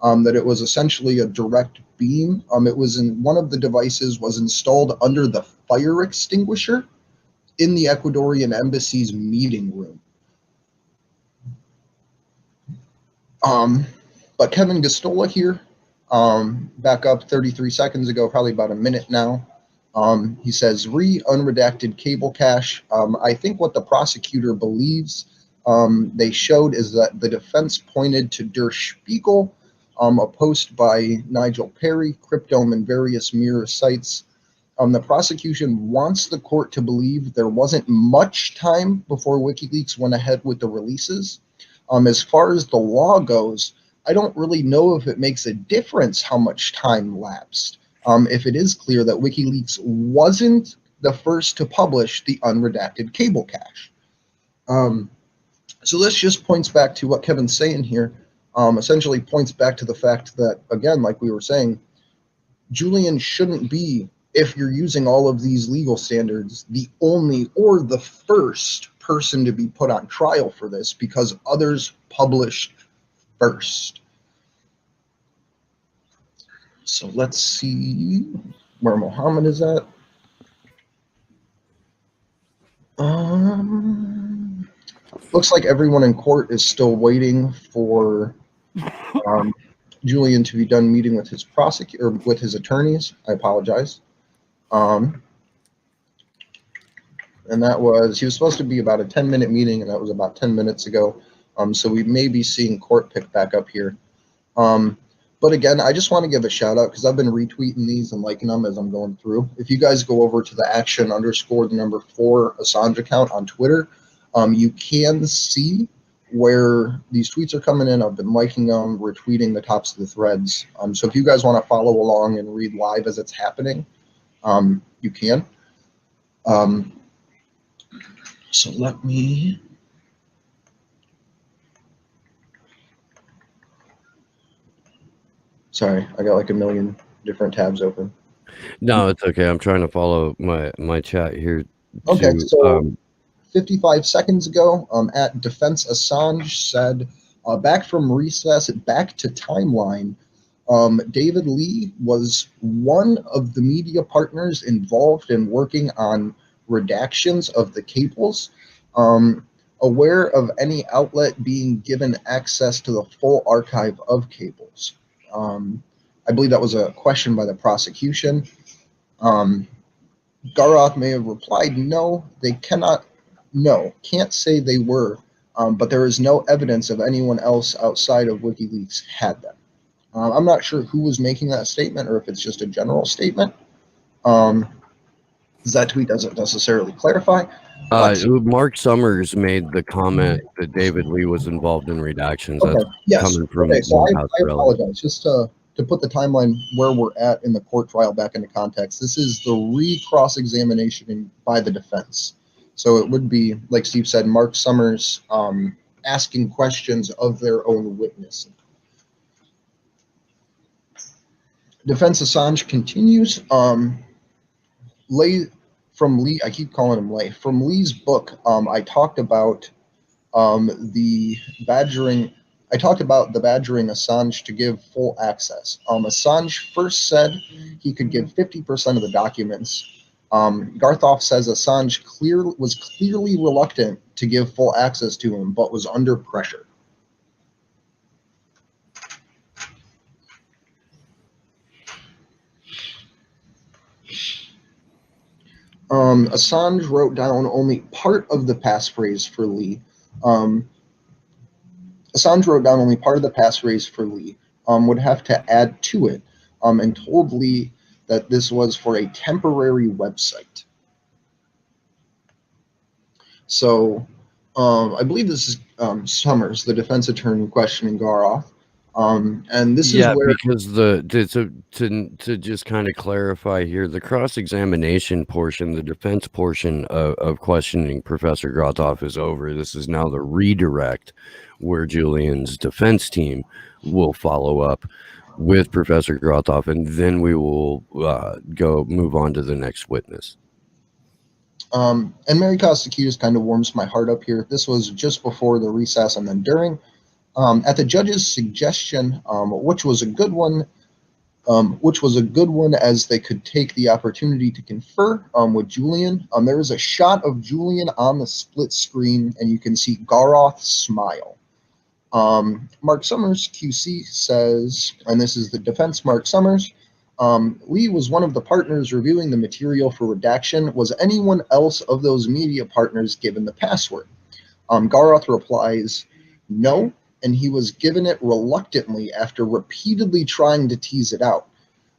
That it was essentially a direct beam. It was in one of the devices was installed under the fire extinguisher in the Ecuadorian embassy's meeting room. But Kevin Gastola here, back up 33 seconds ago, probably about a minute now. He says, unredacted cable cache. I think what the prosecutor believes they showed is that the defense pointed to Der Spiegel, a post by Nigel Perry, Cryptome, and various mirror sites. The prosecution wants the court to believe there wasn't much time before WikiLeaks went ahead with the releases. As far as the law goes, I don't really know if it makes a difference how much time lapsed. If it is clear that WikiLeaks wasn't the first to publish the unredacted cable cache. So this just points back to what Kevin's saying here. Essentially points back to the fact that, again, like we were saying, Julian shouldn't be, if you're using all of these legal standards, the only or the first person to be put on trial for this, because others published first. So let's see where Mohammed is at. Looks like everyone in court is still waiting for Julian to be done meeting with his prosecutor, with his attorneys. I apologize. And that was, he was supposed to be about a 10-minute meeting, and that was about 10 minutes ago. So we may be seeing court pick back up here. But again, I just want to give a shout out because I've been retweeting these and liking them as I'm going through. If you guys go over to the action_4 Assange account on Twitter, you can see where these tweets are coming in. I've been liking them, retweeting the tops of the threads. So if you guys want to follow along and read live as it's happening, you can. So let me... Sorry, I got like a million different tabs open.
No, it's okay. I'm trying to follow my chat here.
Okay, so 55 seconds ago, at Defense Assange said, back from recess, back to timeline, David Lee was one of the media partners involved in working on redactions of the cables, aware of any outlet being given access to the full archive of cables. I believe that was a question by the prosecution. Garoth may have replied, no, they cannot, no, can't say they were, but there is no evidence of anyone else outside of WikiLeaks had them. I'm not sure who was making that statement or if it's just a general statement. That tweet doesn't necessarily clarify.
Mark Summers made the comment that David Lee was involved in redactions.
Okay.
That's
Yes.
coming from
Okay, so I
Pastorella.
apologize. Just to put the timeline where we're at in the court trial back into context, this is the re-cross-examination by the defense. So it would be, like Steve said, Mark Summers asking questions of their own witness. Defense Assange continues. From Lee, I keep calling him Lay. From Lee's book, I talked about the badgering Assange to give full access. Assange first said he could give 50% of the documents. Garthoff says Assange was clearly reluctant to give full access to him, but was under pressure. Assange wrote down only part of the passphrase for Lee. Assange wrote down only part of the passphrase for Lee, would have to add to it, and told Lee that this was for a temporary website. So I believe this is Summers, the defense attorney, questioning Garoth. And this is where,
because to just kind of clarify here, the cross-examination portion, the defense portion of questioning Professor Grothoff is over. This is now the redirect, where Julian's defense team will follow up with Professor Grothoff, and then we will move on to the next witness.
And Mary Costakides kind of warms my heart up here. This was just before the recess and then during. At the judge's suggestion, which was a good one, as they could take the opportunity to confer with Julian. There is a shot of Julian on the split screen, and you can see Garoth smile. Mark Summers, QC, says, and this is the defense, Mark Summers, Lee was one of the partners reviewing the material for redaction. Was anyone else of those media partners given the password? Garoth replies, no, and he was given it reluctantly after repeatedly trying to tease it out.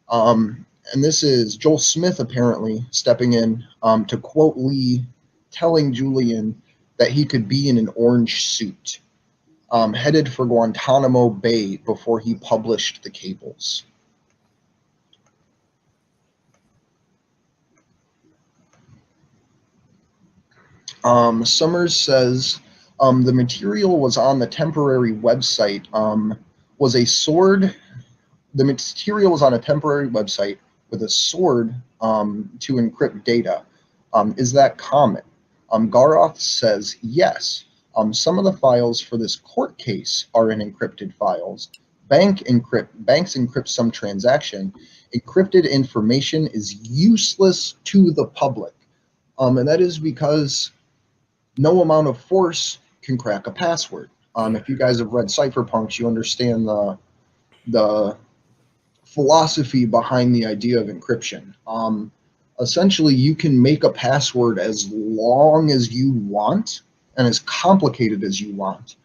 And this is Joel Smith apparently stepping in to quote Lee, telling Julian that he could be in an orange suit. headed for Guantanamo Bay before he published the cables. Summers says the material was on the temporary website, was a sword. The material was on a temporary website with a sword to encrypt data. Is that common? Garoth says yes. Some of the files for this court case are in encrypted files. Banks encrypt some transaction. Encrypted information is useless to the public. And that is because no amount of force can crack a password. If you guys have read cypherpunks, you understand the philosophy behind the idea of encryption. Essentially, you can make a password as long as you want and as complicated as you want.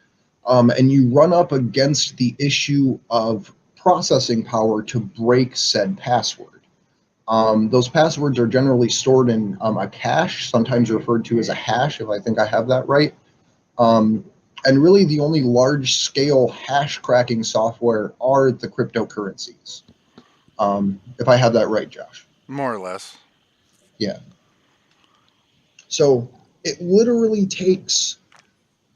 And you run up against the issue of processing power to break said password. Those passwords are generally stored in a cache, sometimes referred to as a hash, if I think I have that right. And really the only large-scale hash cracking software are the cryptocurrencies. If I have that right, Josh.
More or less.
Yeah. So it literally takes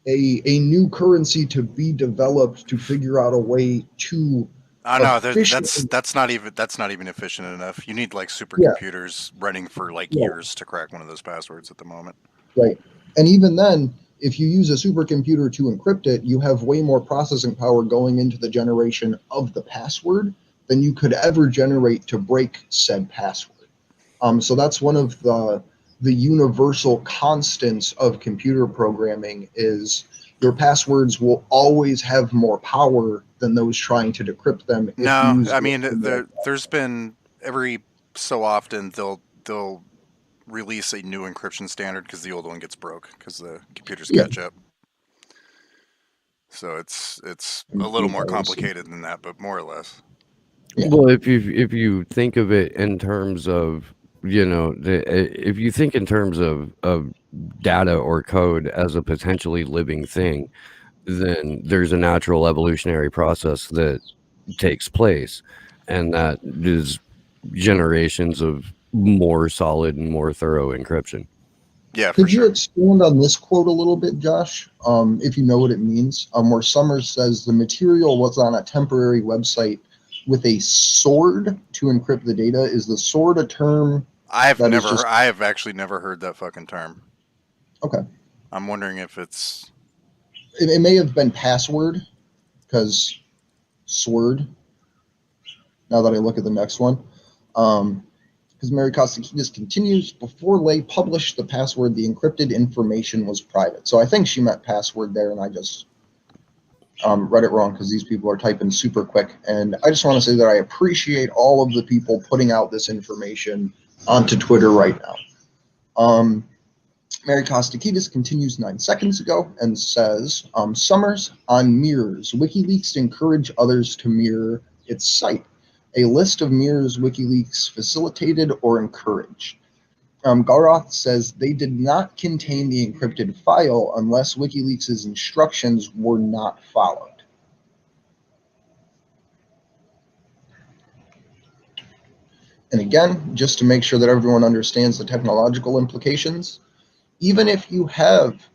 a new currency to be developed to figure out a way to
Oh no,
efficiently.
that's not even efficient enough. You need like
Yeah.
supercomputers running for like
Yeah.
years to crack one of those passwords at the moment.
Right. And even then, if you use a supercomputer to encrypt it, you have way more processing power going into the generation of the password than you could ever generate to break said password. So that's one of the universal constants of computer programming is your passwords will always have more power than those trying to decrypt them. If
No,
used
I mean
with
there's been every so often they'll release a new encryption standard because the old one gets broke because the computers
Yeah.
catch up. So it's a little more complicated than that, but more or less.
Yeah.
Well, if you think of it in terms of, if you think in terms of data or code as a potentially living thing, then there's a natural evolutionary process that takes place, and that is generations of more solid and more thorough encryption.
Yeah, for
Could you
sure.
expand on this quote a little bit, Josh? If you know what it means, where Summers says the material was on a temporary website with a sword to encrypt the data. Is the sword a term?
I
just
have actually never heard that fucking term.
okay?
I'm wondering if it's
It may have been password, because sword. Now that I look at the next one, because Mary Kostakidis continues, before Lay published the password, the encrypted information was private. So I think she meant password there, and I just read it wrong because these people are typing super quick. And I just want to say that I appreciate all of the people putting out this information onto Twitter right now. Mary Kostakidis continues 9 seconds ago and says, Summers on mirrors. WikiLeaks encourage others to mirror its site. A list of mirrors WikiLeaks facilitated or encouraged. Garoth says they did not contain the encrypted file unless WikiLeaks' instructions were not followed. And again, just to make sure that everyone understands the technological implications, even if you have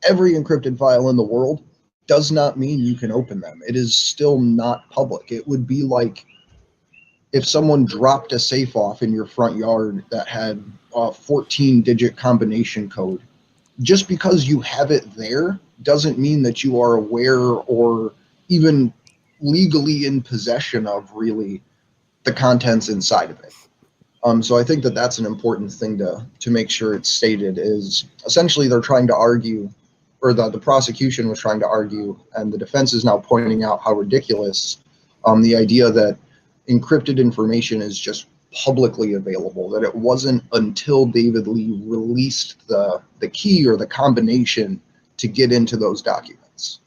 every encrypted file in the world, does not mean you can open them. It is still not public. It would be like if someone dropped a safe off in your front yard that had a 14-digit combination code. Just because you have it there doesn't mean that you are aware or even legally in possession of really the contents inside of it. So I think that that's an important thing to make sure it's stated is essentially they're trying to argue, or the prosecution was trying to argue, and the defense is now pointing out how ridiculous the idea that encrypted information is just publicly available, that it wasn't until David Lee released the key or the combination to get into those documents.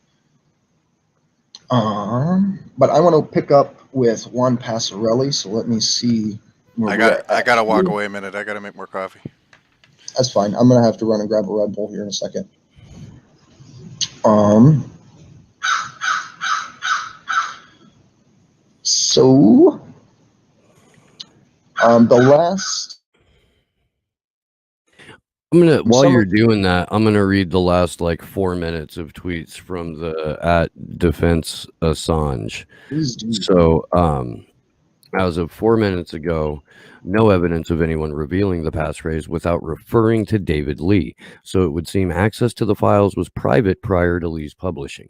But I want to pick up with Juan Passarelli, so let me see.
I gotta walk away a minute. I gotta make more coffee.
That's fine. I'm gonna have to run and grab a Red Bull here in a second. So, the last.
While you're doing that, I'm gonna read the last like 4 minutes of tweets from the at Defense Assange.
Please do.
So, as of 4 minutes ago, no evidence of anyone revealing the passphrase without referring to David Lee. So it would seem access to the files was private prior to Lee's publishing.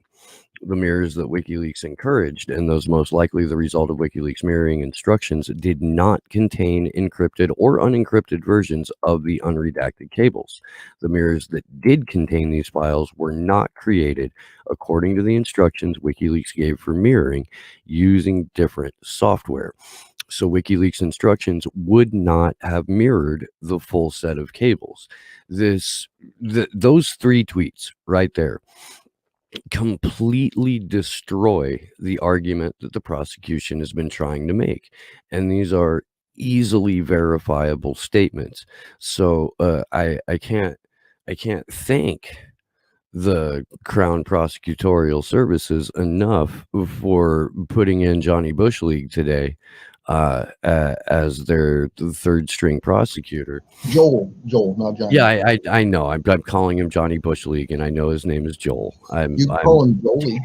The mirrors that WikiLeaks encouraged, and those most likely the result of WikiLeaks mirroring instructions, did not contain encrypted or unencrypted versions of the unredacted cables. The mirrors that did contain these files were not created according to the instructions WikiLeaks gave for mirroring using different software. So WikiLeaks instructions would not have mirrored the full set of cables. Those 3 tweets right there completely destroy the argument that the prosecution has been trying to make. And these are easily verifiable statements. So I can't thank the Crown Prosecutorial Services enough for putting in Johnny Bush League today as their third string prosecutor.
Joel, not Johnny.
Yeah, I know. I'm calling him Johnny Bush League, and I know his name is Joel. I'm
call him Jolie.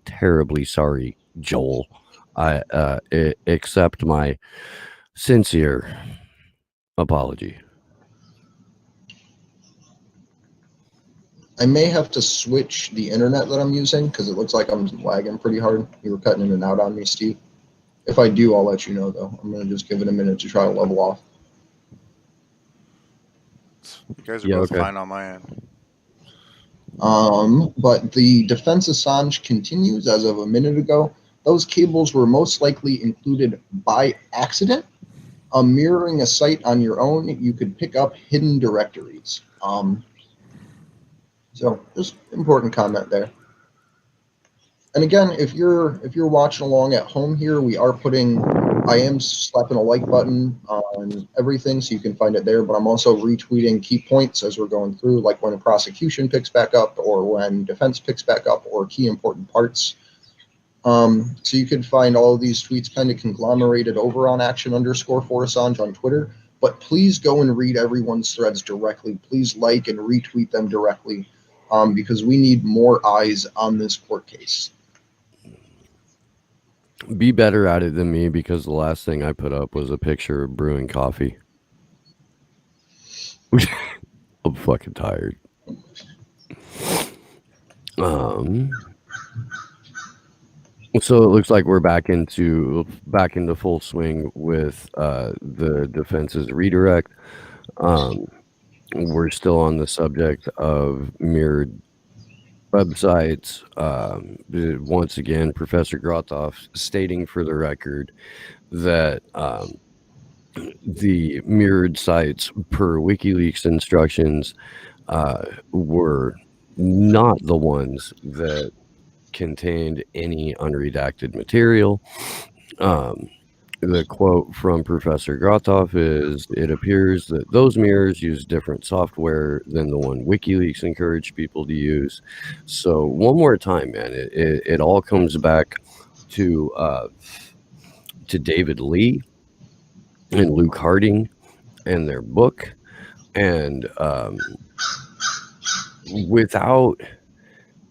Terribly sorry, Joel. I accept my sincere apology.
I may have to switch the internet that I'm using because it looks like I'm lagging pretty hard. You were cutting in and out on me, Steve. If I do, I'll let you know, though. I'm going to just give it a minute to try to level off.
You guys are both fine on my end.
But the defense Assange continues as of a minute ago. Those cables were most likely included by accident. Mirroring a site on your own, you could pick up hidden directories. So just important comment there. And again, if you're watching along at home here, I am slapping a like button on everything so you can find it there, but I'm also retweeting key points as we're going through, like when a prosecution picks back up or when defense picks back up or key important parts. So you can find all of these tweets kind of conglomerated over on action_for_Assange on Twitter, but please go and read everyone's threads directly. Please like and retweet them directly because we need more eyes on this court case.
Be better at it than me, because the last thing I put up was a picture of brewing coffee. I'm fucking tired. So it looks like we're back into full swing with the defense's redirect. We're still on the subject of mirrored websites. Once again, Professor Grothoff stating for the record that the mirrored sites per WikiLeaks instructions were not the ones that contained any unredacted material. The quote from Professor Grothoff is, "It appears that those mirrors use different software than the one WikiLeaks encouraged people to use." So one more time, man, it all comes back to David Lee and Luke Harding and their book. And without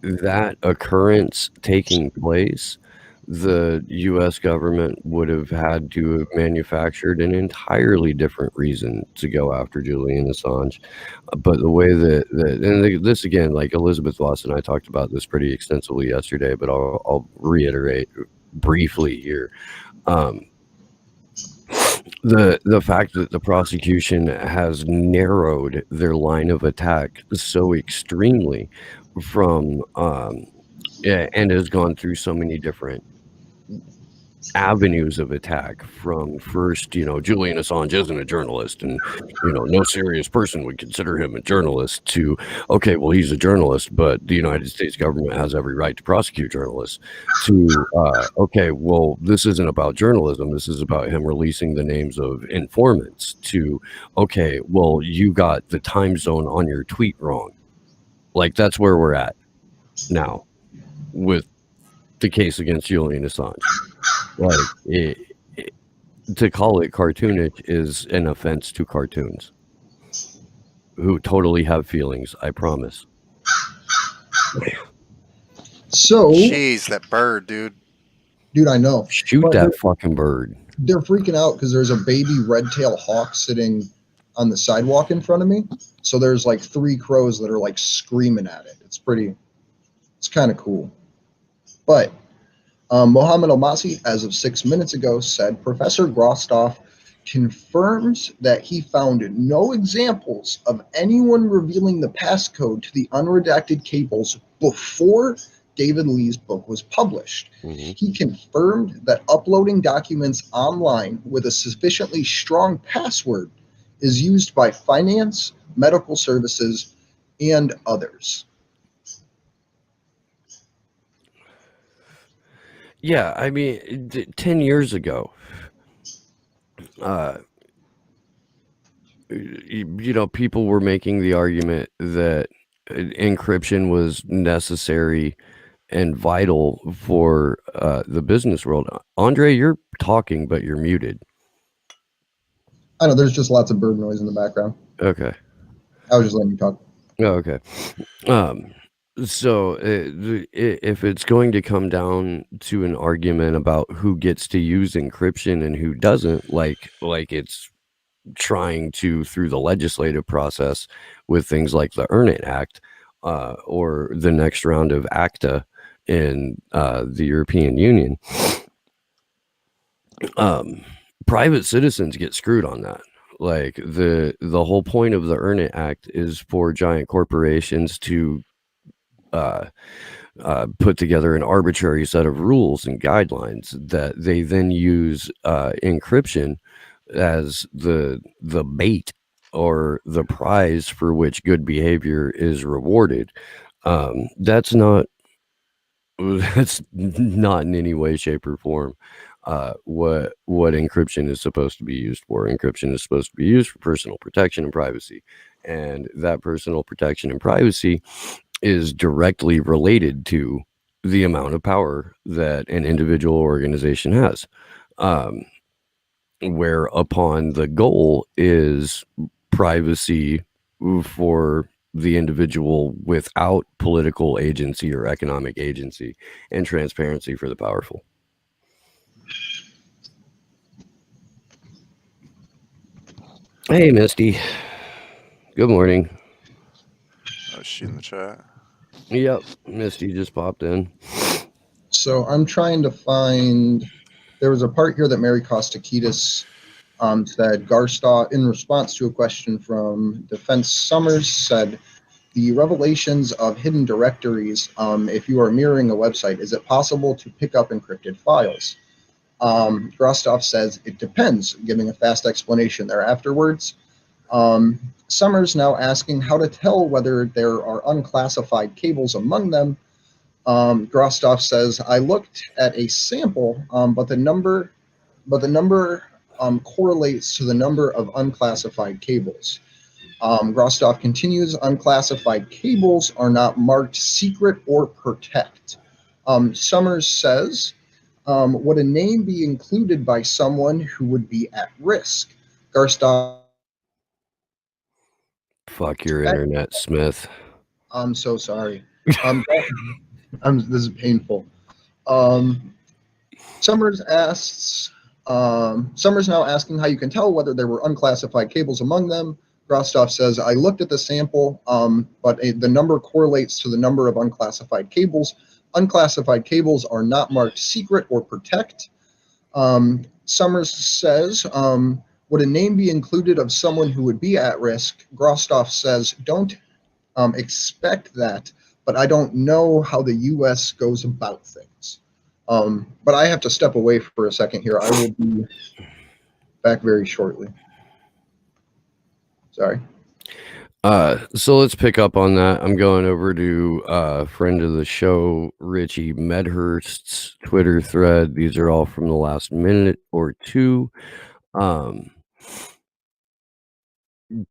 that occurrence taking place, the U.S. government would have had to have manufactured an entirely different reason to go after Julian Assange. But the way this again, like Elizabeth Voss and I talked about this pretty extensively yesterday, but I'll reiterate briefly here. The fact that the prosecution has narrowed their line of attack so extremely from and has gone through so many different avenues of attack, from first, Julian Assange isn't a journalist and, no serious person would consider him a journalist, to, okay, well, he's a journalist, but the United States government has every right to prosecute journalists, to, okay, well, this isn't about journalism. This is about him releasing the names of informants, to, okay, well, you got the time zone on your tweet wrong. Like, that's where we're at now with the case against Julian Assange. Like to call it cartoonish is an offense to cartoons, who totally have feelings. I promise.
So,
Jeez, that bird, dude.
dude, I know.
Shoot
But
that fucking bird.
they're freaking out because there's a baby red-tailed hawk sitting on the sidewalk in front of me. So there's like 3 crows that are like screaming at it. It's kind of cool. But Mohammed Almasi, as of 6 minutes ago, said Professor Grostoff confirms that he found no examples of anyone revealing the passcode to the unredacted cables before David Lee's book was published.
Mm-hmm.
He confirmed that uploading documents online with a sufficiently strong password is used by finance, medical services, and others.
Yeah, I mean, 10 years ago, people were making the argument that encryption was necessary and vital for the business world. Andre, you're talking, but you're muted.
I know there's just lots of bird noise in the background.
Okay.
I was just letting you talk.
Oh, okay. So if it's going to come down to an argument about who gets to use encryption and who doesn't, like it's trying to through the legislative process with things like the Earn It Act or the next round of ACTA in the European Union, private citizens get screwed on that. Like the whole point of the Earn It Act is for giant corporations to put together an arbitrary set of rules and guidelines that they then use encryption as the bait or the prize for which good behavior is rewarded. That's not in any way, shape, or form what encryption is supposed to be used for. Encryption is supposed to be used for personal protection and privacy, and that personal protection and privacy is directly related to the amount of power that an individual organization has, whereupon the goal is privacy for the individual without political agency or economic agency, and transparency for the powerful. Hey, Misty. Good morning.
Oh, is she in the chat?
Yep, Misty just popped in.
So I'm trying to find. There was a part here that Mary Kostakidis said Garstoff, in response to a question from Defense Summers, said the revelations of hidden directories. If you are mirroring a website, is it possible to pick up encrypted files? Grostoff says it depends, giving a fast explanation there afterwards. Summers now asking how to tell whether there are unclassified cables among them. Grostoff says, I looked at a sample, but the number correlates to the number of unclassified cables. Grostoff continues, unclassified cables are not marked secret or protect. Summers says, would a name be included by someone who would be at risk? Grostoff.
Fuck your internet, Smith.
I'm so sorry. This is painful. Summers now asking how you can tell whether there were unclassified cables among them. Grostoff says, I looked at the sample, but the number correlates to the number of unclassified cables. Unclassified cables are not marked secret or protect. Summers says, would a name be included of someone who would be at risk? Grostoff says, don't expect that, but I don't know how the U.S. goes about things. But I have to step away for a second here. I will be back very shortly. Sorry.
So let's pick up on that. I'm going over to friend of the show, Richie Medhurst's Twitter thread. These are all from the last minute or two.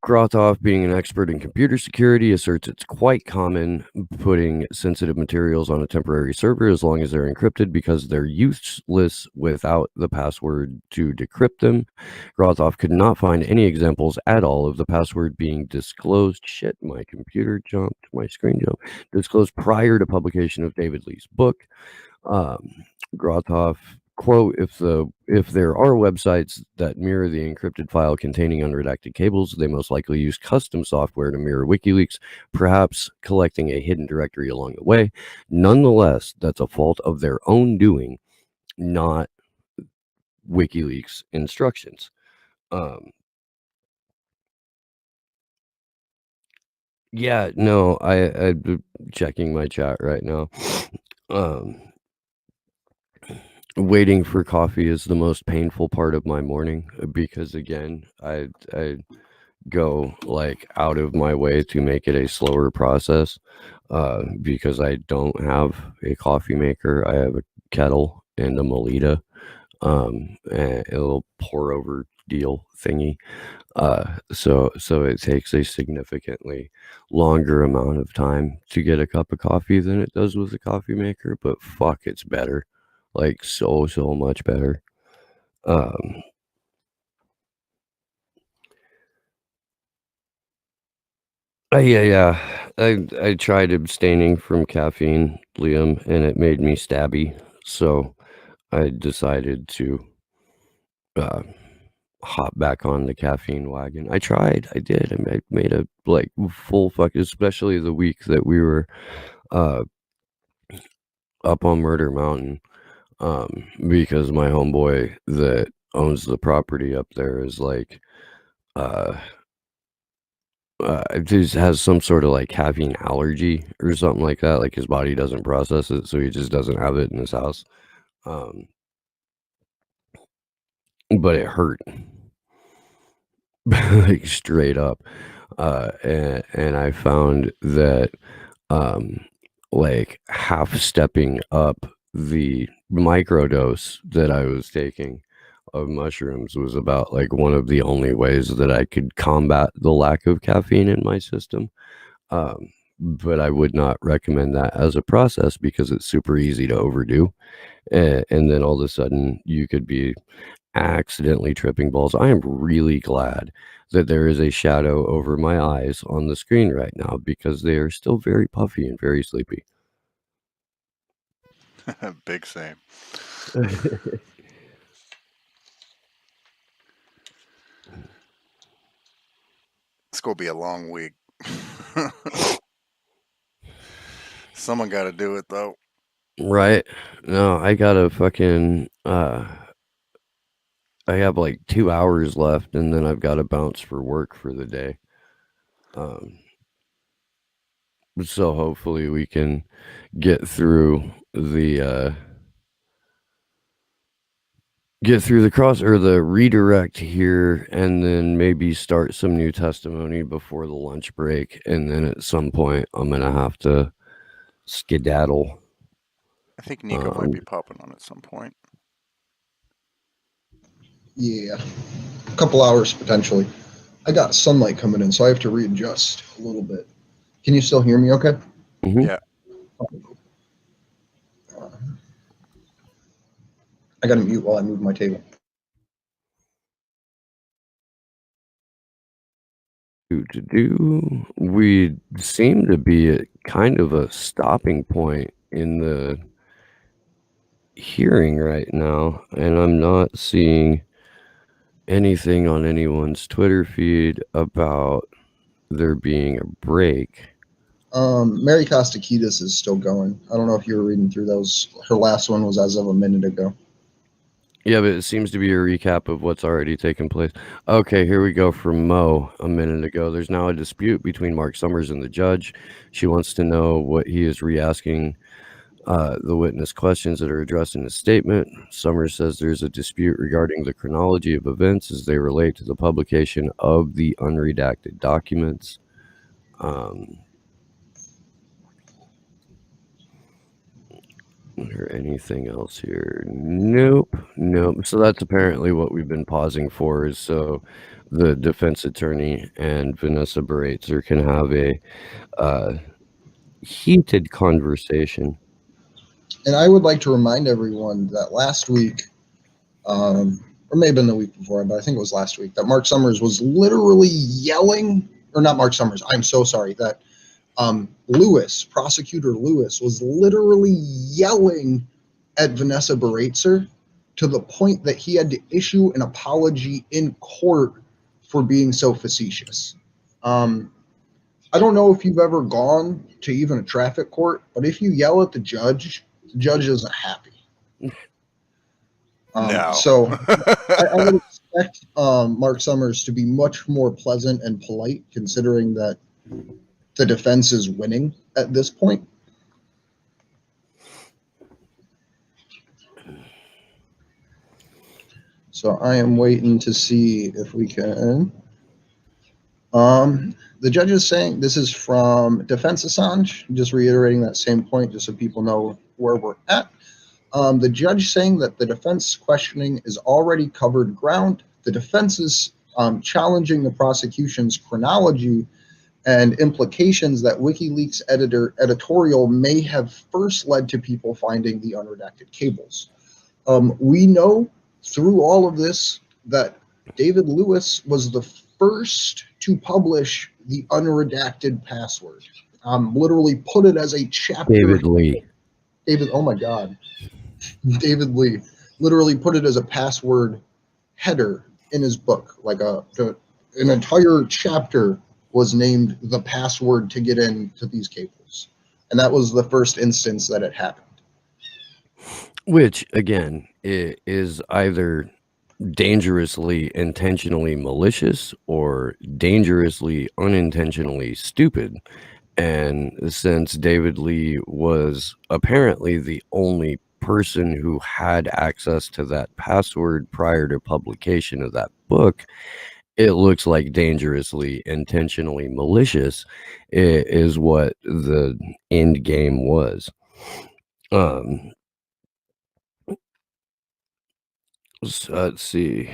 Grothoff, being an expert in computer security, asserts it's quite common putting sensitive materials on a temporary server as long as they're encrypted because they're useless without the password to decrypt them. Grothoff could not find any examples at all of the password being disclosed. Shit, my computer jumped, my screen jumped. Disclosed prior to publication of David Lee's book. Grothoff, quote, if there are websites that mirror the encrypted file containing unredacted cables, they most likely use custom software to mirror WikiLeaks, perhaps collecting a hidden directory along the way. Nonetheless, that's a fault of their own doing, not WikiLeaks instructions. Yeah, no, I'm checking my chat right now. Waiting for coffee is the most painful part of my morning because, again, I go like out of my way to make it a slower process because I don't have a coffee maker. I have a kettle and a Melita, and a little pour over deal thingy. So it takes a significantly longer amount of time to get a cup of coffee than it does with a coffee maker, but fuck, it's better. Like so much better. Yeah. I tried abstaining from caffeine, Liam, and it made me stabby. So I decided to hop back on the caffeine wagon. I tried. I did. I made a like full fuck, especially the week that we were up on Murder Mountain, because my homeboy that owns the property up there is like just has some sort of like caffeine allergy or something like that. Like his body doesn't process it, so he just doesn't have it in his house. But it hurt, like straight up. And I found that like half stepping up the microdose that I was taking of mushrooms was about like one of the only ways that I could combat the lack of caffeine in my system. But I would not recommend that as a process because it's super easy to overdo. And then all of a sudden you could be accidentally tripping balls. I am really glad that there is a shadow over my eyes on the screen right now because they are still very puffy and very sleepy.
Big same. It's gonna be a long week. Someone got to do it though.
Right? No, I gotta fucking I have like 2 hours left and then I've got to bounce for work for the day. So hopefully we can get through the cross or the redirect here and then maybe start some new testimony before the lunch break, and then at some point I'm gonna have to skedaddle.
I think Nico might be popping on at some point.
Yeah, a couple hours potentially. I got sunlight coming in, so I have to readjust a little bit. Can you still hear me okay?
Mm-hmm.
Yeah.
I got to mute while I move my table.
We seem to be at kind of a stopping point in the hearing right now, and I'm not seeing anything on anyone's Twitter feed about there being a break.
Mary Kostakidis is still going. I don't know if you were reading through those. Her last one was as of a minute ago.
Yeah, but it seems to be a recap of what's already taken place. Okay, here we go from Mo a minute ago. There's now a dispute between Mark Summers and the judge. She wants to know what he is re-asking the witness questions that are addressed in his statement. Summers says there's a dispute regarding the chronology of events as they relate to the publication of the unredacted documents. Or anything else here? Nope. So that's apparently what we've been pausing for, is so the defense attorney and Vanessa Baratzer can have a heated conversation.
And I would like to remind everyone that last week, or maybe in the week before, but I think it was last week, that Mark Summers was literally yelling, or not Mark Summers, I'm so sorry, that Prosecutor Lewis was literally yelling at Vanessa Baratzer to the point that he had to issue an apology in court for being so facetious. I don't know if you've ever gone to even a traffic court, but if you yell at the judge isn't happy.
No.
So I would expect Mark Summers to be much more pleasant and polite, considering that the defense is winning at this point. So I am waiting to see if we can. The judge is saying, this is from Defense Assange, just reiterating that same point, just so people know where we're at. The judge saying that the defense questioning is already covered ground. The defense is challenging the prosecution's chronology and implications that WikiLeaks editorial may have first led to people finding the unredacted cables. We know through all of this that David Lewis was the first to publish the unredacted password. Literally put it as a chapter.
David Lee.
Oh my God. David Lee literally put it as a password header in his book. Like an entire chapter was named the password to get into these cables. And that was the first instance that it happened.
Which, again, is either dangerously intentionally malicious or dangerously unintentionally stupid. And since David Lee was apparently the only person who had access to that password prior to publication of that book, it looks like dangerously intentionally malicious is what the end game was. So let's see.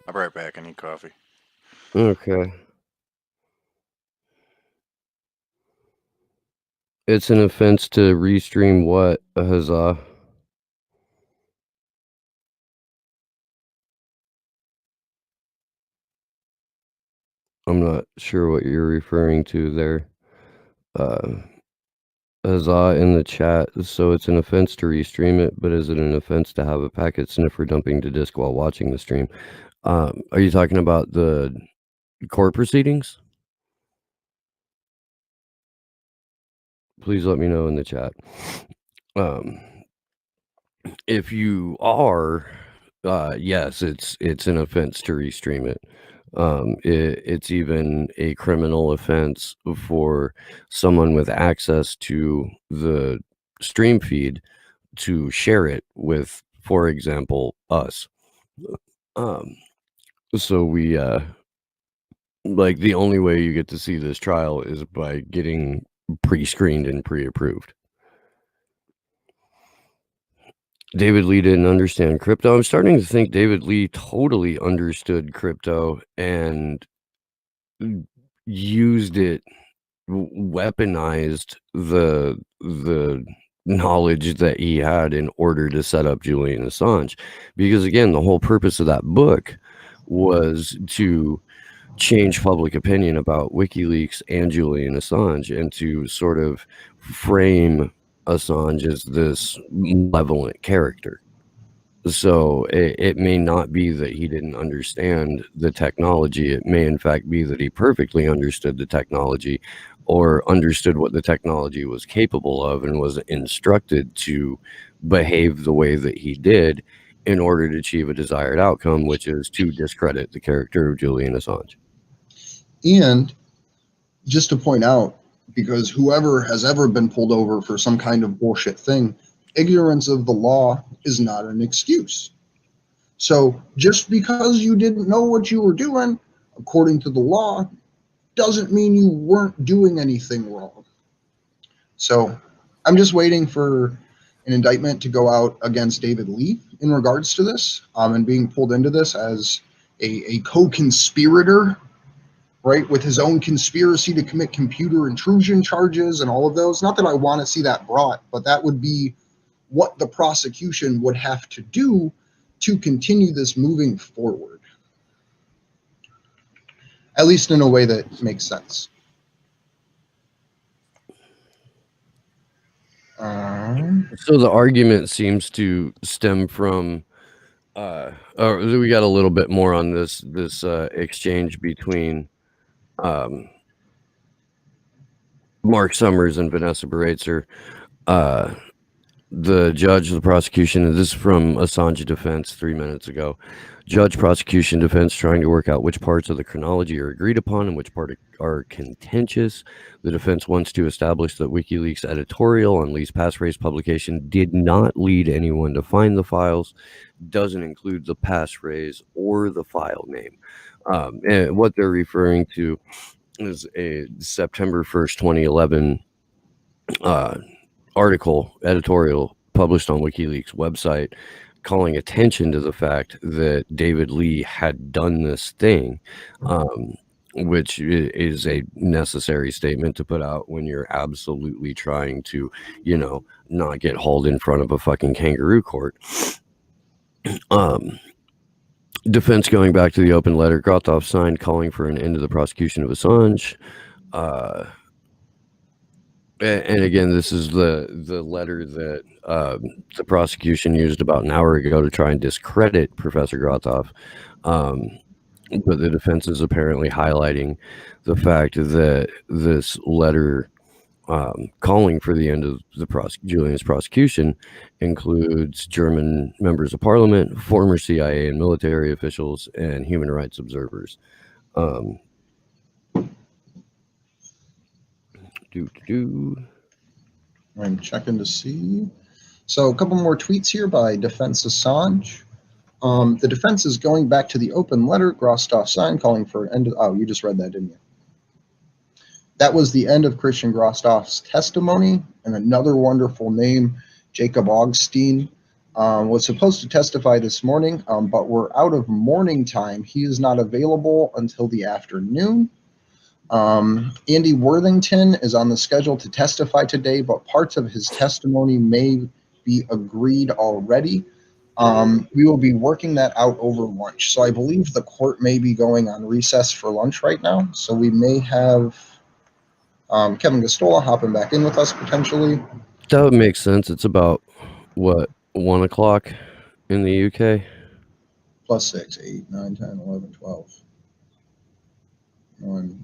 I'll be right back. I need coffee.
Okay. It's an offense to restream what, Huzzah? I'm not sure what you're referring to there. Huzzah in the chat. So it's an offense to restream it, but is it an offense to have a packet sniffer dumping to disk while watching the stream? Are you talking about the court proceedings? Please let me know in the chat. If you are, yes, it's an offense to restream it. It's even a criminal offense for someone with access to the stream feed to share it with, for example, us. So we like the only way you get to see this trial is by getting pre-screened and pre-approved. David Lee didn't understand crypto. I'm starting to think David Lee totally understood crypto and used it, weaponized the knowledge that he had in order to set up Julian Assange. Because again, the whole purpose of that book was to change public opinion about WikiLeaks and Julian Assange and to sort of frame Assange as this malevolent character. So it may not be that he didn't understand the technology. It may in fact be that he perfectly understood the technology or understood what the technology was capable of and was instructed to behave the way that he did in order to achieve a desired outcome, which is to discredit the character of Julian Assange.
And just to point out, because whoever has ever been pulled over for some kind of bullshit thing, ignorance of the law is not an excuse. So just because you didn't know what you were doing, according to the law, doesn't mean you weren't doing anything wrong. So I'm just waiting for an indictment to go out against David Lee in regards to this, and being pulled into this as a co-conspirator, right, with his own conspiracy to commit computer intrusion charges and all of those. Not that I want to see that brought, but that would be what the prosecution would have to do to continue this moving forward, at least in a way that makes sense.
So the argument seems to stem from, we got a little bit more on this exchange between Mark Summers and Vanessa Baratzer. The judge, the prosecution, and this is from Assange defense 3 minutes ago. Judge, prosecution, defense trying to work out which parts of the chronology are agreed upon and which part are contentious. The defense wants to establish that WikiLeaks editorial on Lee's passphrase publication did not lead anyone to find the files, doesn't include the passphrase or the file name. And what they're referring to is a September 1st, 2011 editorial published on WikiLeaks website calling attention to the fact that David Lee had done this thing, which is a necessary statement to put out when you're absolutely trying to, not get hauled in front of a fucking kangaroo court. Defense going back to the open letter Grothoff signed calling for an end to the prosecution of Assange. And again, this is the letter that the prosecution used about an hour ago to try and discredit Professor Grothoff. But the defense is apparently highlighting the fact that this letter calling for the end of Julian's prosecution includes German members of parliament, former CIA and military officials, and human rights observers.
I'm checking to see. So a couple more tweets here by Defense Assange. The defense is going back to the open letter Grothoff signed calling for an end. Oh, you just read that, didn't you? That was the end of Christian Grothoff's testimony. And another wonderful name, Jacob Augstein, was supposed to testify this morning, but we're out of morning time. He is not available until the afternoon. Andy Worthington is on the schedule to testify today, but parts of his testimony may be agreed already. We will be working that out over lunch. So I believe the court may be going on recess for lunch right now. So we may have Kevin Gostola hopping back in with us potentially.
That would make sense. It's about, 1 o'clock in the UK?
Plus 6, 8, 9, 10, 11, 12.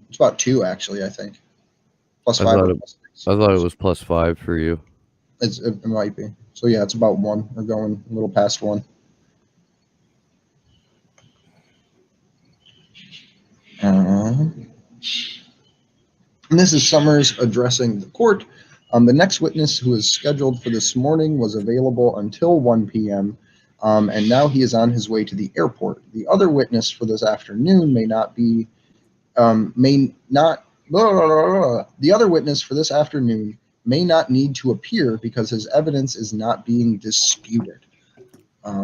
It's about 2, actually, I think. Plus 5 or plus 6.
I thought it was plus 5 for you.
It might be. So, yeah, it's about 1. We're going a little past 1. And this is Summers addressing the court. The next witness who is scheduled for this morning was available until 1 p.m., and now he is on his way to the airport. The other witness for this afternoon the other witness for this afternoon may not need to appear because his evidence is not being disputed.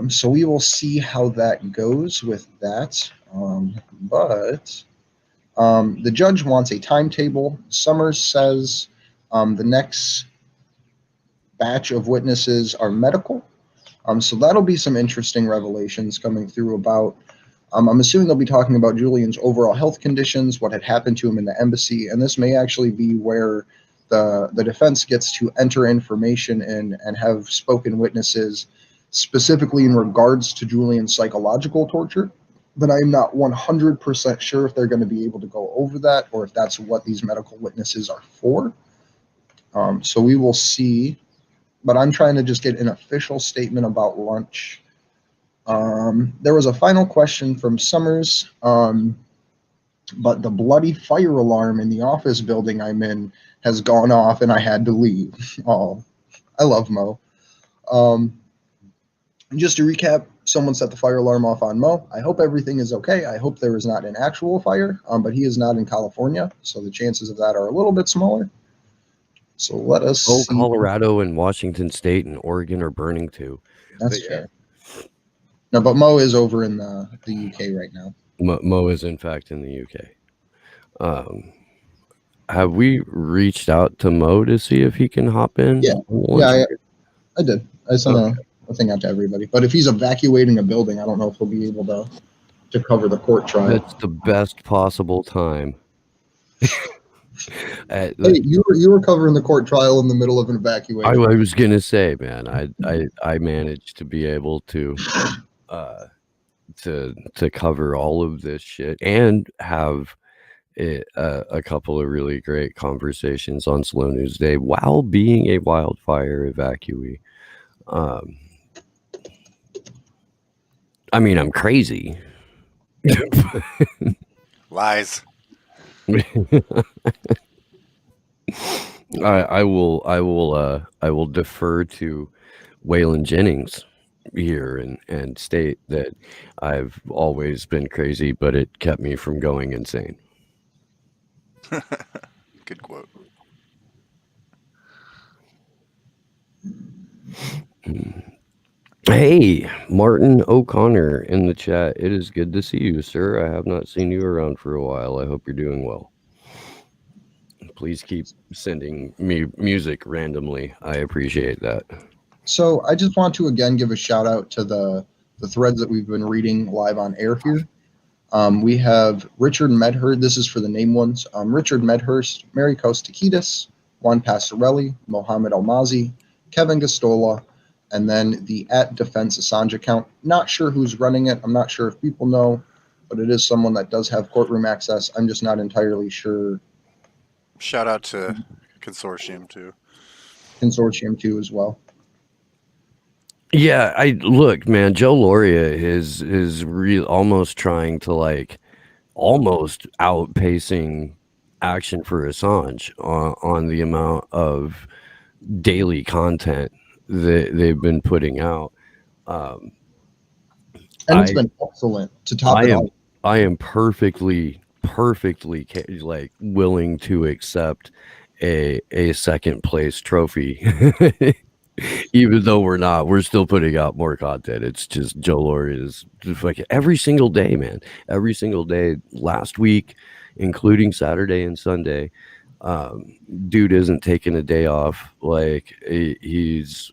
So we will see how that goes with that. But the judge wants a timetable. Summers says the next batch of witnesses are medical. So that'll be some interesting revelations coming through about, I'm assuming they'll be talking about Julian's overall health conditions, what had happened to him in the embassy, and this may actually be where the defense gets to enter information in and have spoken witnesses specifically in regards to Julian's psychological torture. But I'm not 100% sure if they're going to be able to go over that or if that's what these medical witnesses are for. So we will see. But I'm trying to just get an official statement about lunch. There was a final question from Summers, but the bloody fire alarm in the office building I'm in has gone off and I had to leave. Oh, I love Mo. Just to recap, someone set the fire alarm off on Mo. I hope everything is okay. I hope there is not an actual fire, but he is not in California, so the chances of that are a little bit smaller. So let us see.
Colorado and Washington State and Oregon are burning too.
That's fair. No, but Mo is over in the UK right now.
Mo is in fact in the UK. Have we reached out to Mo to see if he can hop in?
Yeah. Yeah, I did. I sent a thing out to everybody. But if he's evacuating a building, I don't know if he'll be able to cover the court trial.
That's the best possible time.
Hey, you were covering the court trial in the middle of an evacuation.
I was gonna say, man, I managed to be able to cover all of this shit and have a couple of really great conversations on Slow News Day while being a wildfire evacuee. I mean, I'm crazy.
Lies.
I will defer to Waylon Jennings here and state that I've always been crazy, but it kept me from going insane.
Good quote.
Hey, Martin O'Connor in the chat. It is good to see you, sir. I have not seen you around for a while. I hope you're doing well. Please keep sending me music randomly. I appreciate that.
So I just want to again give a shout out to the threads that we've been reading live on air here. We have Richard Medhurst. This is for the name ones. Richard Medhurst, Mary Kostakidis, Juan Passarelli, Mohammed Almazi, Kevin Gastola, and then the @Defense Assange account. Not sure who's running it. I'm not sure if people know, but it is someone that does have courtroom access. I'm just not entirely sure.
Shout out to Consortium too.
Consortium too as well.
Yeah, look, man, Joe Lauria is almost trying to almost outpacing Action for Assange on the amount of daily content that they've been putting out.
And it's been excellent to top it off.
I am perfectly willing to accept a second place trophy. Even though we're still putting out more content. It's just Joe Lauria is like every single day, man. Every single day last week, including Saturday and Sunday. Dude isn't taking a day off. Like he's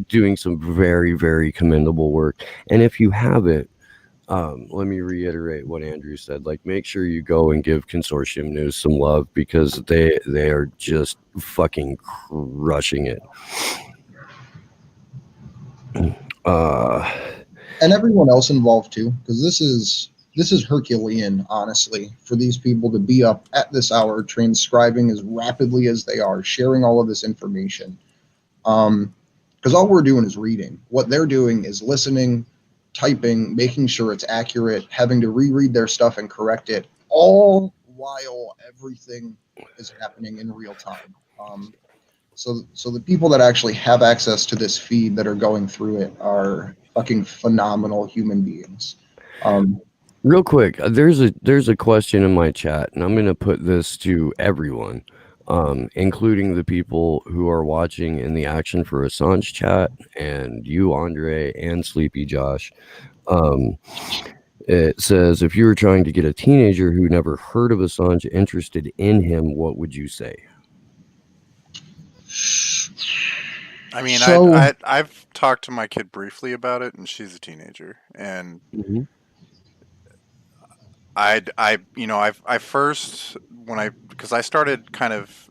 doing some very, very commendable work. And if you haven't, let me reiterate what Andrew said. Like, make sure you go and give Consortium News some love because they are just fucking crushing it.
And everyone else involved too, because this is Herculean, honestly, for these people to be up at this hour transcribing as rapidly as they are, sharing all of this information. Because all we're doing is reading. What they're doing is listening, typing, making sure it's accurate, having to reread their stuff and correct it, all while everything is happening in real time. So the people that actually have access to this feed that are going through it are fucking phenomenal human beings.
Real quick, there's a question in my chat, and I'm going to put this to everyone, including the people who are watching in the Action for Assange chat, and you, Andre, and Sleepy Josh. It says, if you were trying to get a teenager who never heard of Assange interested in him, what would you say?
I mean, I've talked to my kid briefly about it, and she's a teenager, and because I started kind of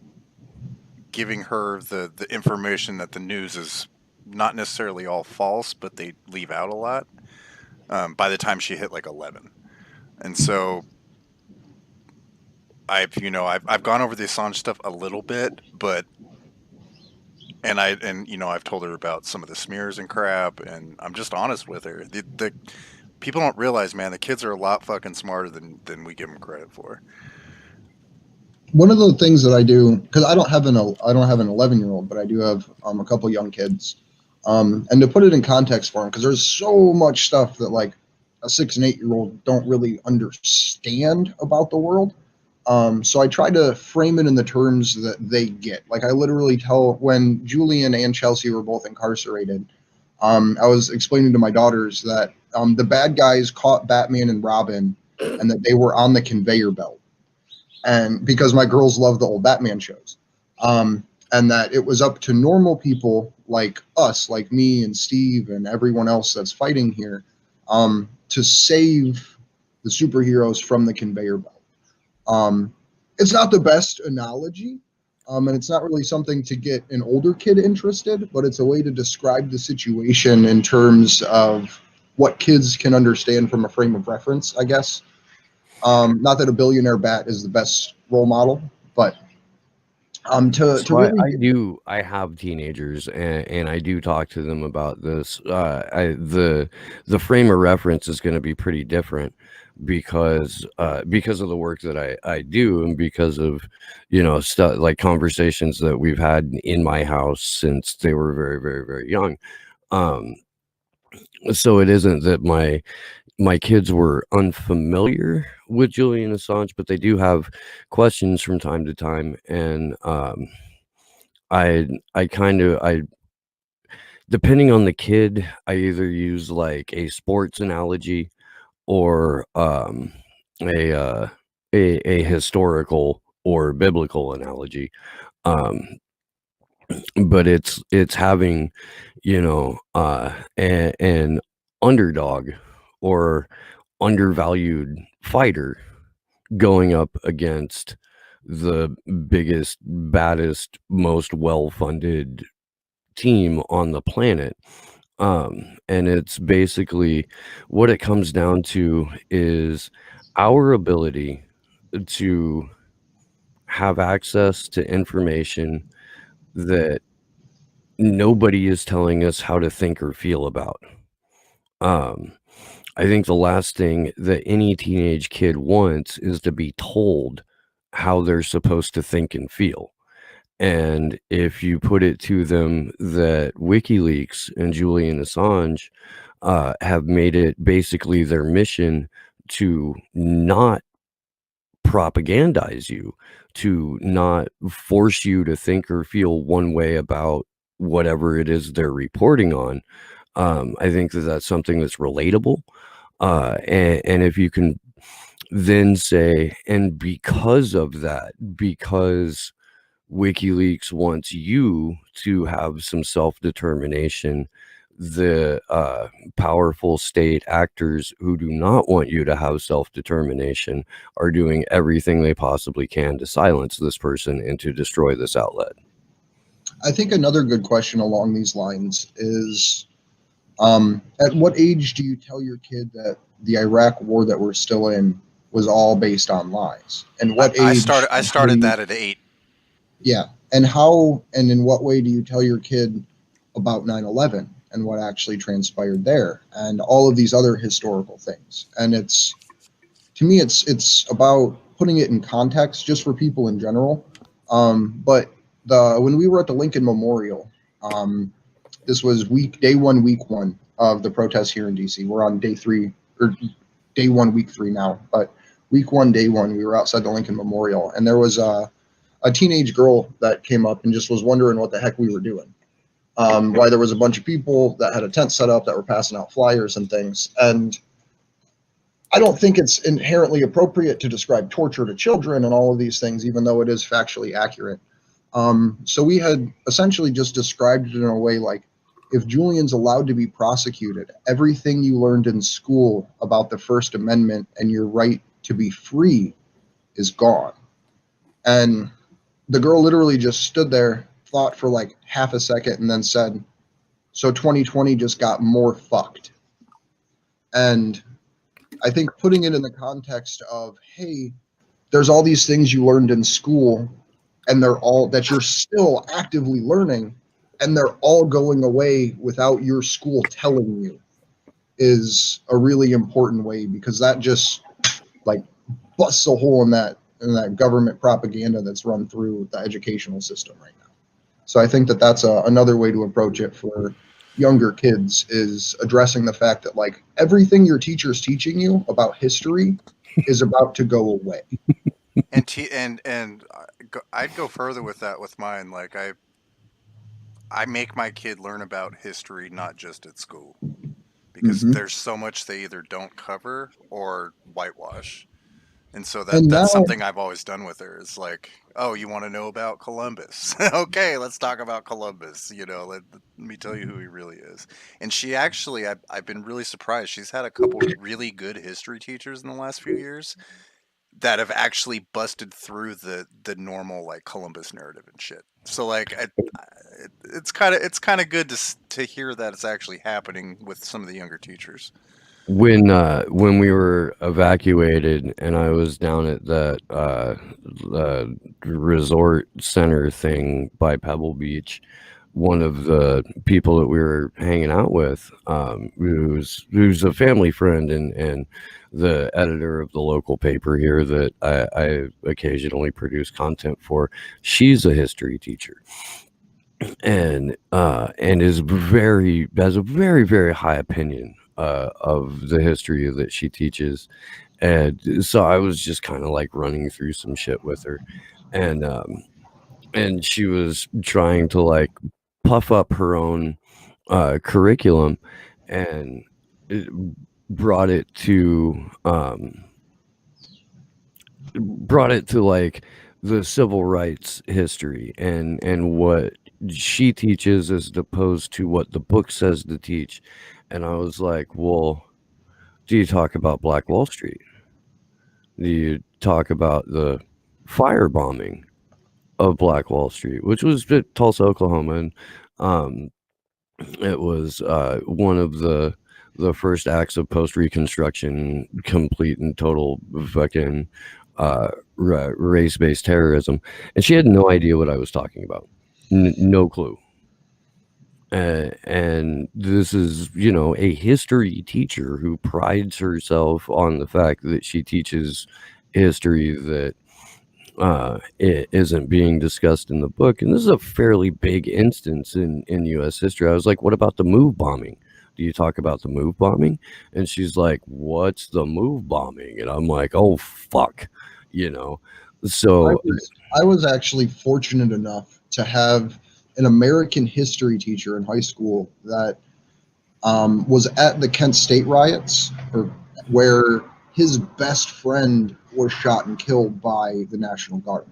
giving her the information that the news is not necessarily all false, but they leave out a lot. By the time she hit like 11, and so I've gone over the Assange stuff a little bit, but I've told her about some of the smears and crap, and I'm just honest with her. The people don't realize, man, the kids are a lot fucking smarter than we give them credit for.
One of the things that I do, because I don't have an 11-year-old, but I do have a couple young kids, and to put it in context for them, because there's so much stuff that like a 6 and 8-year-old don't really understand about the world. So I try to frame it in the terms that they get. Like I literally tell, when Julian and Chelsea were both incarcerated, I was explaining to my daughters that the bad guys caught Batman and Robin, and that they were on the conveyor belt, and because my girls love the old Batman shows, and that it was up to normal people like us, like me and Steve and everyone else that's fighting here, to save the superheroes from the conveyor belt. It's not the best analogy, and it's not really something to get an older kid interested, but it's a way to describe the situation in terms of what kids can understand from a frame of reference, I guess. Not that a billionaire bat is the best role model, but to
So
really
I have teenagers, and I do talk to them about this. The frame of reference is going to be pretty different because of the work that I do, and because of stuff like conversations that we've had in my house since they were very, very, very young. Um, so it isn't that my kids were unfamiliar with Julian Assange, but they do have questions from time to time, and I depending on the kid, I either use like a sports analogy or a uh, a historical or biblical analogy. Um, but it's having an underdog or undervalued fighter going up against the biggest, baddest, most well-funded team on the planet. And it's basically what it comes down to is our ability to have access to information that nobody is telling us how to think or feel about. Um, I think the last thing that any teenage kid wants is to be told how they're supposed to think and feel. And if you put it to them that WikiLeaks and Julian Assange have made it basically their mission to not propagandize you, to not force you to think or feel one way about whatever it is they're reporting on, I think that that's something that's relatable. And if you can then say, and because of that, because WikiLeaks wants you to have some self-determination, the powerful state actors who do not want you to have self-determination are doing everything they possibly can to silence this person and to destroy this outlet.
I think another good question along these lines is, at what age do you tell your kid that the Iraq war that we're still in was all based on lies? And what
I
age?
started that at 8.
Yeah. And how and in what way do you tell your kid about 9/11 and what actually transpired there and all of these other historical things? And it's, to me, it's about putting it in context just for people in general. But when we were at the Lincoln Memorial, this was day one, week one of the protests here in DC. We're on day 3 or day 1, week 3 now, but week 1, day 1, we were outside the Lincoln Memorial, and there was a teenage girl that came up and just was wondering what the heck we were doing. Why there was a bunch of people that had a tent set up that were passing out flyers and things. And I don't think it's inherently appropriate to describe torture to children and all of these things, even though it is factually accurate. So we had essentially just described it in a way like, if Julian's allowed to be prosecuted, everything you learned in school about the First Amendment and your right to be free is gone. And the girl literally just stood there, thought for like half a second, and then said, so 2020 just got more fucked. And I think putting it in the context of, hey, there's all these things you learned in school, and they're all that you're still actively learning, and they're all going away without your school telling you, is a really important way, because that just like busts a hole in that government propaganda that's run through the educational system right now. So I think that that's another way to approach it for younger kids, is addressing the fact that like everything your teacher's teaching you about history is about to go away.
And I'd go further with that with mine. Like I make my kid learn about history not just at school, because
Mhm.
there's so much they either don't cover or whitewash. And so
And
that's
now,
something I've always done with her. Is like, oh, you want to know about Columbus? Okay, let's talk about Columbus. Let me tell you who he really is. And she actually, I've been really surprised. She's had a couple really good history teachers in the last few years that have actually busted through the normal like Columbus narrative and shit. So like, it's kind of good to hear that it's actually happening with some of the younger teachers.
When we were evacuated and I was down at that resort center thing by Pebble Beach, one of the people that we were hanging out with, who's a family friend and the editor of the local paper here that I occasionally produce content for, she's a history teacher and has a very very high opinion of the history that she teaches, and so I was just kind of like running through some shit with her, and she was trying to like puff up her own curriculum, and it brought it to like the civil rights history and what she teaches as opposed to what the book says to teach. And I was like, well, do you talk about Black Wall Street? Do you talk about the firebombing of Black Wall Street, which was at Tulsa, Oklahoma? And um, it was one of the first acts of post-Reconstruction, complete and total fucking race-based terrorism. And she had no idea what I was talking about. No clue. And this is, a history teacher who prides herself on the fact that she teaches history that it isn't being discussed in the book. And this is a fairly big instance in U.S. history. I was like, what about the move bombing? Do you talk about the move bombing? And she's like, what's the move bombing? And I'm like, oh, fuck, So
I was actually fortunate enough to have an American history teacher in high school that was at the Kent State riots, where his best friend was shot and killed by the National Guard.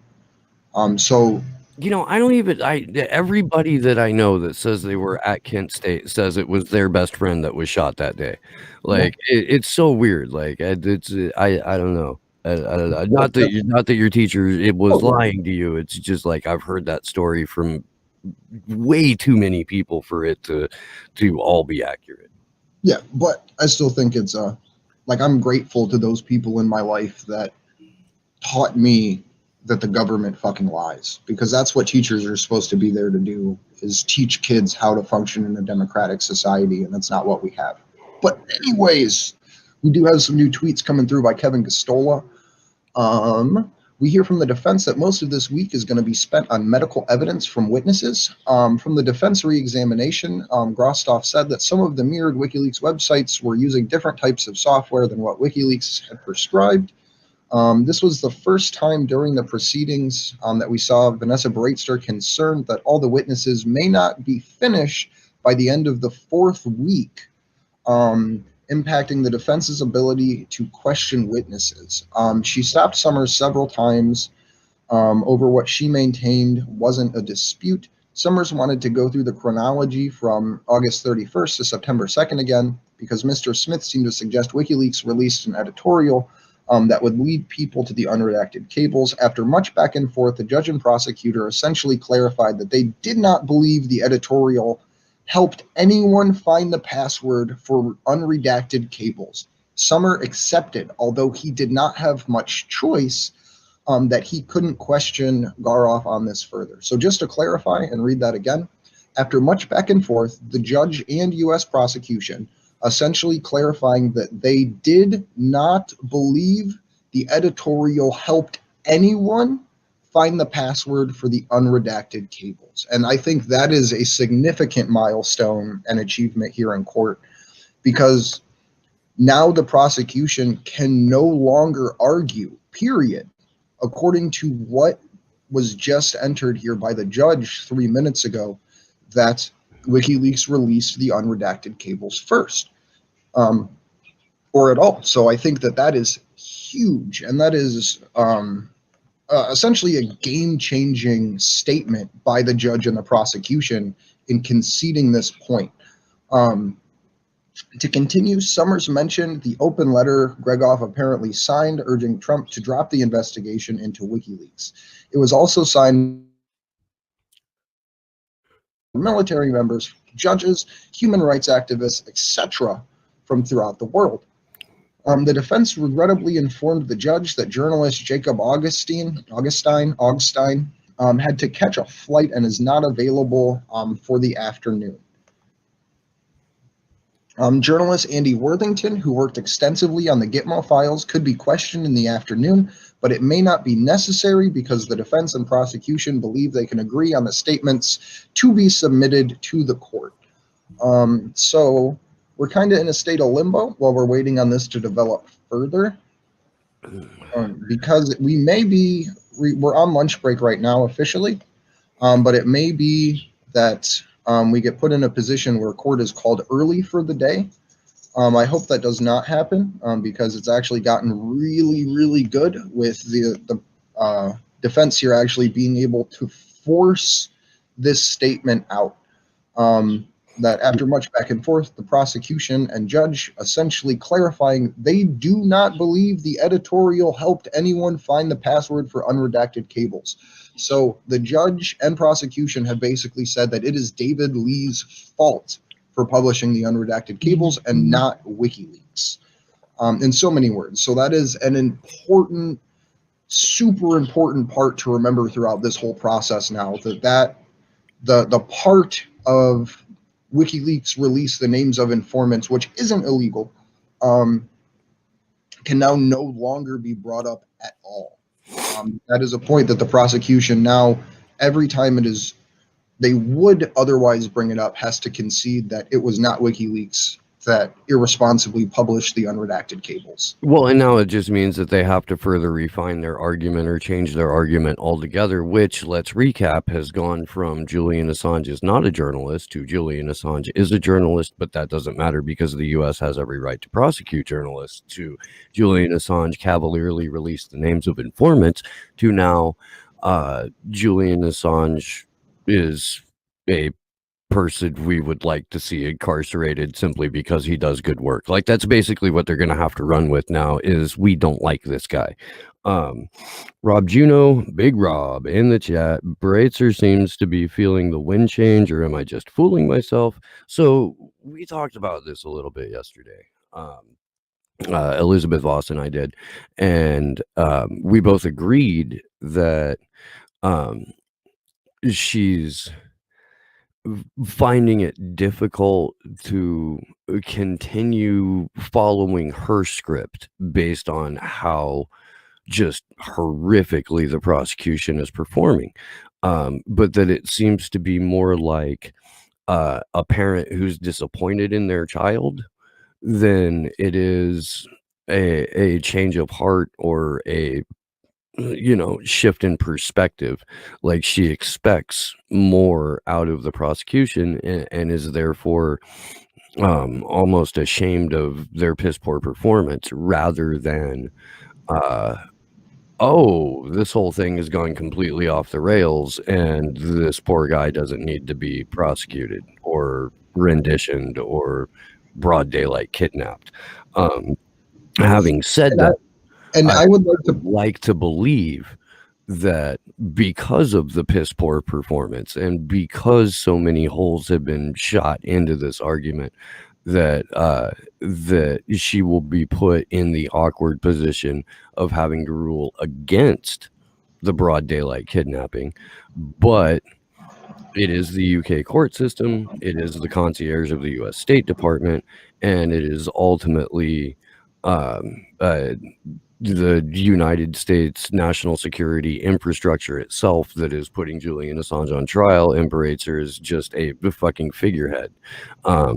So
I don't even. Everybody that I know that says they were at Kent State says it was their best friend that was shot that day. Like it's so weird. Like I don't know. Not that your teacher it was lying to you. It's just like I've heard that story from way too many people for it to all be accurate.
Yeah, but I still think it's like I'm grateful to those people in my life that taught me that the government fucking lies, because that's what teachers are supposed to be there to do, is teach kids how to function in a democratic society, and that's not what we have. But anyways, we do have some new tweets coming through by Kevin Gostola. We hear from the defense that most of this week is going to be spent on medical evidence from witnesses. From the defense reexamination, Grostov said that some of the mirrored WikiLeaks websites were using different types of software than what WikiLeaks had prescribed. This was the first time during the proceedings that we saw Vanessa Breitster concerned that all the witnesses may not be finished by the end of the fourth week, impacting the defense's ability to question witnesses. She stopped Summers several times over what she maintained wasn't a dispute. Summers wanted to go through the chronology from August 31st to September 2nd again, because Mr. Smith seemed to suggest WikiLeaks released an editorial that would lead people to the unredacted cables. After much back and forth, the judge and prosecutor essentially clarified that they did not believe the editorial helped anyone find the password for unredacted cables. Summer accepted, although he did not have much choice, that he couldn't question Garoff on this further. So just to clarify and read that again, after much back and forth, the judge and U.S. prosecution essentially clarifying that they did not believe the editorial helped anyone find the password for the unredacted cables. And I think that is a significant milestone and achievement here in court, because now the prosecution can no longer argue, period, according to what was just entered here by the judge 3 minutes ago, that WikiLeaks released the unredacted cables first, or at all. So I think that that is huge, and that is essentially a game-changing statement by the judge and the prosecution in conceding this point. To continue, Summers mentioned the open letter Gregoff apparently signed urging Trump to drop the investigation into WikiLeaks. It was also signed by military members, judges, human rights activists, etc., from throughout the world. The defense regrettably informed the judge that journalist Jacob Augustine had to catch a flight and is not available for the afternoon. Journalist Andy Worthington, who worked extensively on the Gitmo files, could be questioned in the afternoon, but it may not be necessary because the defense and prosecution believe they can agree on the statements to be submitted to the court. So we're kind of in a state of limbo while we're waiting on this to develop further, because we may be, we're on lunch break right now officially, but it may be that we get put in a position where court is called early for the day. I hope that does not happen because it's actually gotten really, really good with the defense here actually being able to force this statement out. That after much back and forth, the prosecution and judge essentially clarifying they do not believe the editorial helped anyone find the password for unredacted cables. So the judge and prosecution have basically said that it is David Lee's fault for publishing the unredacted cables and not WikiLeaks, in so many words. So that is an important, super important part to remember throughout this whole process now, that the part of WikiLeaks release the names of informants, which isn't illegal, can now no longer be brought up at all. That is a point that the prosecution now, every time it is, they would otherwise bring it up, has to concede that it was not WikiLeaks that irresponsibly published the unredacted cables.
Well, and now it just means that they have to further refine their argument or change their argument altogether, which, let's recap, has gone from Julian Assange is not a journalist to Julian Assange is a journalist, but that doesn't matter because the U.S. has every right to prosecute journalists, to Julian Assange cavalierly released the names of informants, to now Julian Assange is a person we would like to see incarcerated simply because he does good work. Like, that's basically what they're going to have to run with now, is we don't like this guy. Rob Juno, Big Rob in the chat, Breitzer seems to be feeling the wind change, or am I just fooling myself? So we talked about this a little bit yesterday. Elizabeth Voss and I did, and we both agreed that she's finding it difficult to continue following her script based on how just horrifically the prosecution is performing, but that it seems to be more like a parent who's disappointed in their child than it is a change of heart or a shift in perspective. Like, she expects more out of the prosecution and is therefore almost ashamed of their piss poor performance, rather than this whole thing is going completely off the rails and this poor guy doesn't need to be prosecuted or renditioned or broad daylight kidnapped. Having said that,
and I would
like to believe that because of the piss poor performance and because so many holes have been shot into this argument, that that she will be put in the awkward position of having to rule against the broad daylight kidnapping. But it is the UK court system, it is the concierge of the US State Department, and it is ultimately the United States national security infrastructure itself that is putting Julian Assange on trial, and Breitzer is just a fucking figurehead. I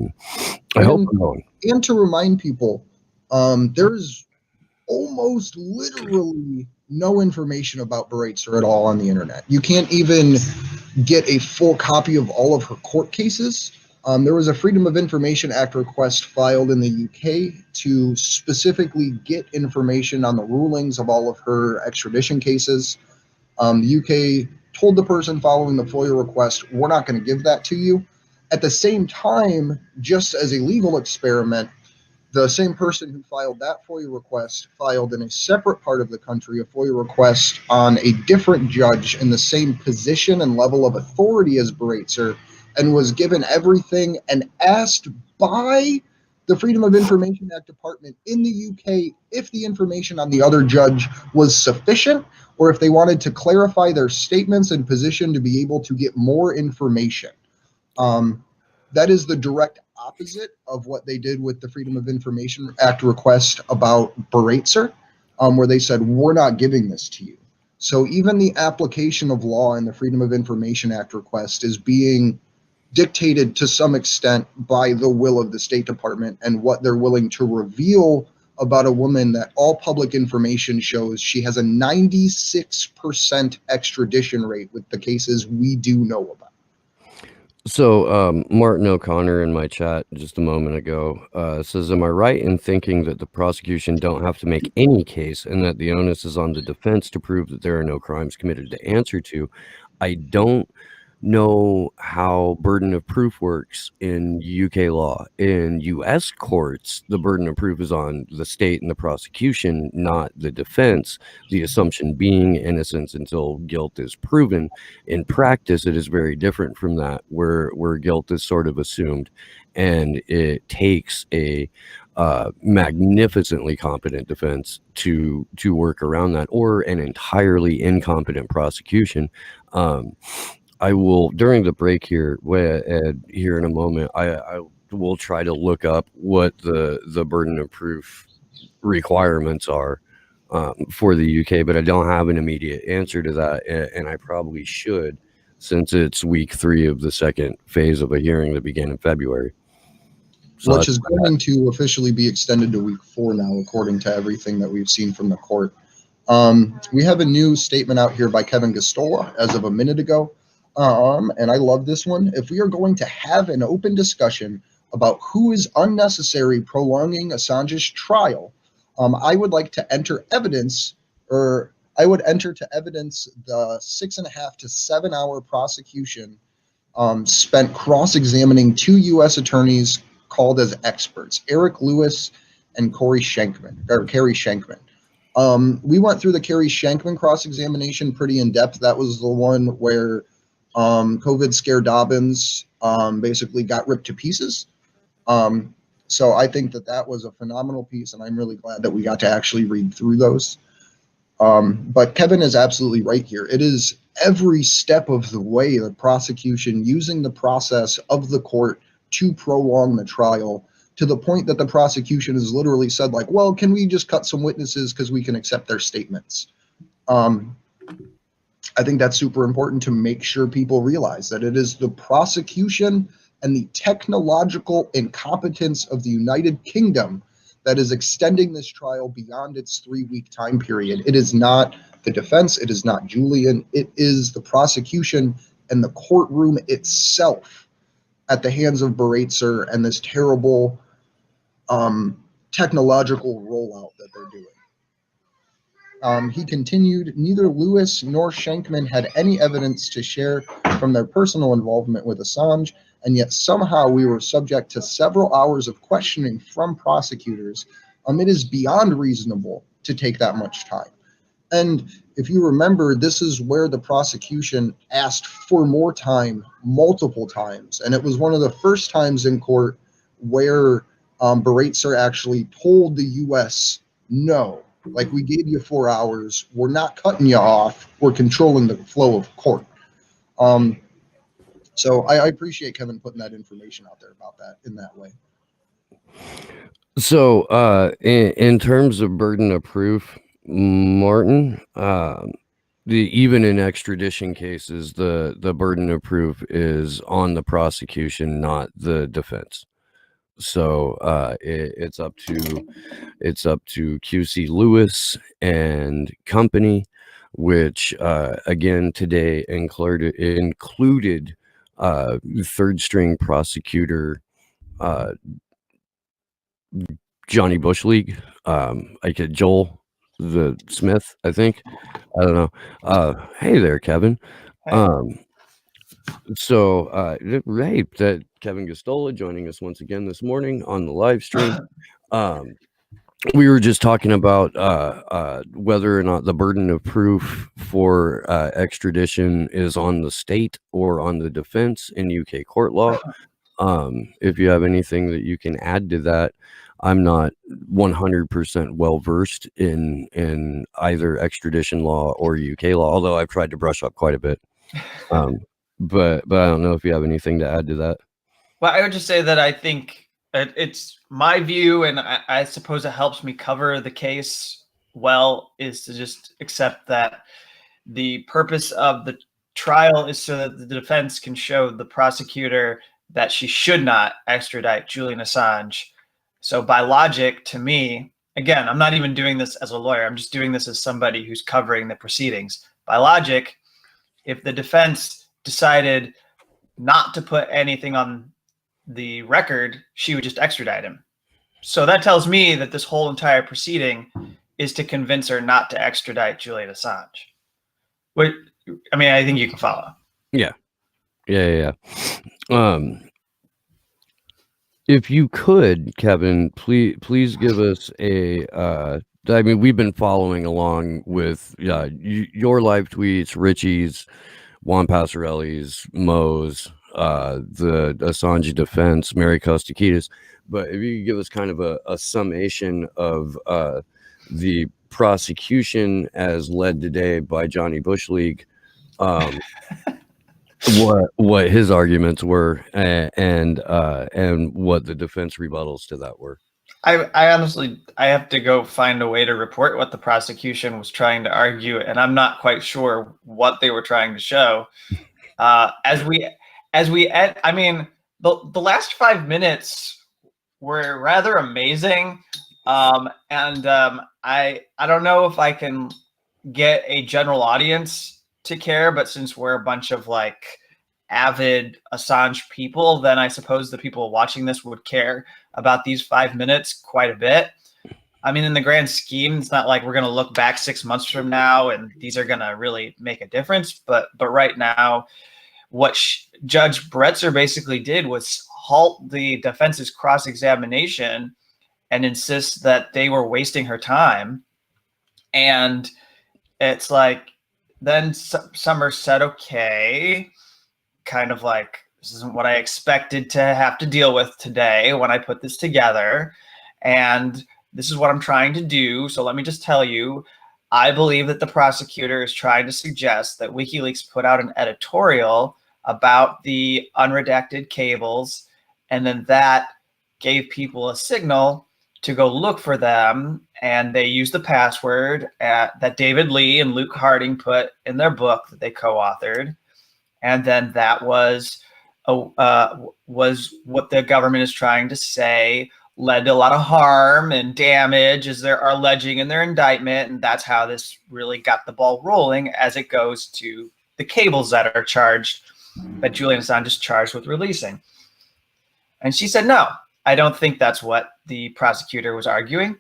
hope I'm wrong.
And to remind people, there's almost literally no information about Breitzer at all on the internet. You can't even get a full copy of all of her court cases. There was a Freedom of Information Act request filed in the UK to specifically get information on the rulings of all of her extradition cases. The UK told the person following the FOIA request, we're not going to give that to you. At the same time, just as a legal experiment, the same person who filed that FOIA request filed in a separate part of the country a FOIA request on a different judge in the same position and level of authority as Baratzer, and was given everything and asked by the Freedom of Information Act Department in the UK if the information on the other judge was sufficient or if they wanted to clarify their statements and position to be able to get more information. That is the direct opposite of what they did with the Freedom of Information Act request about Baratzer, where they said, we're not giving this to you. So even the application of law in the Freedom of Information Act request is being dictated to some extent by the will of the State Department and what they're willing to reveal about a woman that all public information shows she has a 96% extradition rate with the cases we do know about.
So Martin O'Connor in my chat just a moment ago says, am I right in thinking that the prosecution don't have to make any case and that the onus is on the defense to prove that there are no crimes committed to answer to? I don't know how burden of proof works in UK law. In US courts, the burden of proof is on the state and the prosecution, not the defense, the assumption being innocence until guilt is proven. In practice, it is very different from that, where guilt is sort of assumed, and it takes a magnificently competent defense to work around that, or an entirely incompetent prosecution. I will, during the break here, here in a moment, I will try to look up what the burden of proof requirements are for the UK, but I don't have an immediate answer to that, and I probably should, since it's week 3 of the second phase of a hearing that began in February. So
which is going to officially be extended to week 4 now, according to everything that we've seen from the court. We have a new statement out here by Kevin Gosztola as of a minute ago. And I love this one. If we are going to have an open discussion about who is unnecessary prolonging Assange's trial, I would like to enter evidence, or I would enter to evidence the 6.5 to 7 hour prosecution spent cross-examining 2 U.S. attorneys called as experts, Eric Lewis and Carrie Shankman. We went through the Carrie Shankman cross-examination pretty in depth. That was the one where COVID scare Dobbins basically got ripped to pieces. So I think that was a phenomenal piece, and I'm really glad that we got to actually read through those. But Kevin is absolutely right here. It is every step of the way the prosecution using the process of the court to prolong the trial, to the point that the prosecution has literally said, like, well, can we just cut some witnesses because we can accept their statements? I think that's super important to make sure people realize that it is the prosecution and the technological incompetence of the United Kingdom that is extending this trial beyond its 3-week time period. It is not the defense. It is not Julian. It is the prosecution and the courtroom itself at the hands of Baratzer and this terrible technological rollout that they're doing. He continued, neither Lewis nor Shankman had any evidence to share from their personal involvement with Assange, and yet somehow we were subject to several hours of questioning from prosecutors. It is beyond reasonable to take that much time. And if you remember, this is where the prosecution asked for more time multiple times, and it was one of the first times in court where Baratzer actually told the U.S., no, like, we gave you 4 hours. We're not cutting you off. We're controlling the flow of court. So I appreciate Kevin putting that information out there about that in that way.
So in terms of burden of proof, Martin, even in extradition cases, the burden of proof is on the prosecution, not the defense. So it's up to QC Lewis and company which again today included third string prosecutor Johnny Bush League, Joel the Smith, I think. I don't know. Hey there, Kevin.
Hey.
Hey, that Kevin Gostola joining us once again this morning on the live stream. We were just talking about whether or not the burden of proof for extradition is on the state or on the defense in UK court law. If you have anything that you can add to that, I'm not 100% well versed in either extradition law or UK law, although I've tried to brush up quite a bit. But I don't know if you have anything to add to that.
Well, I would just say that I think it's my view, and I suppose it helps me cover the case well, is to just accept that the purpose of the trial is so that the defense can show the prosecutor that she should not extradite Julian Assange. So by logic, to me, again, I'm not even doing this as a lawyer. I'm just doing this as somebody who's covering the proceedings. By logic, if the defense decided not to put anything on the record, she would just extradite him. So that tells me that this whole entire proceeding is to convince her not to extradite Julian Assange. I think you can follow.
Yeah. If you could, Kevin, please give us we've been following along with your live tweets, Richie's, Juan Passarelli's, Mo's, the Assange defense, Mary Kostakidis. But if you could give us kind of a summation of the prosecution as led today by Johnny Bush League, what his arguments were, and what the defense rebuttals to that were.
I honestly have to go find a way to report what the prosecution was trying to argue, and I'm not quite sure what they were trying to show. The last 5 minutes were rather amazing, I don't know if I can get a general audience to care, but since we're a bunch of like avid Assange people, then I suppose the people watching this would care about these 5 minutes quite a bit. I mean, in the grand scheme, it's not like we're going to look back 6 months from now and these are going to really make a difference. But right now, what Judge Bretzer basically did was halt the defense's cross-examination and insist that they were wasting her time. And it's like, then Summer said, okay, kind of like, this isn't what I expected to have to deal with today when I put this together. And this is what I'm trying to do. So let me just tell you, I believe that the prosecutor is trying to suggest that WikiLeaks put out an editorial about the unredacted cables, and then that gave people a signal to go look for them, and they used the password that David Lee and Luke Harding put in their book that they co-authored, and then that was what the government is trying to say led to a lot of harm and damage, as they're alleging in their indictment, and that's how this really got the ball rolling as it goes to the cables that are charged, that Julian Assange is charged with releasing. And she said, no, I don't think that's what the prosecutor was arguing.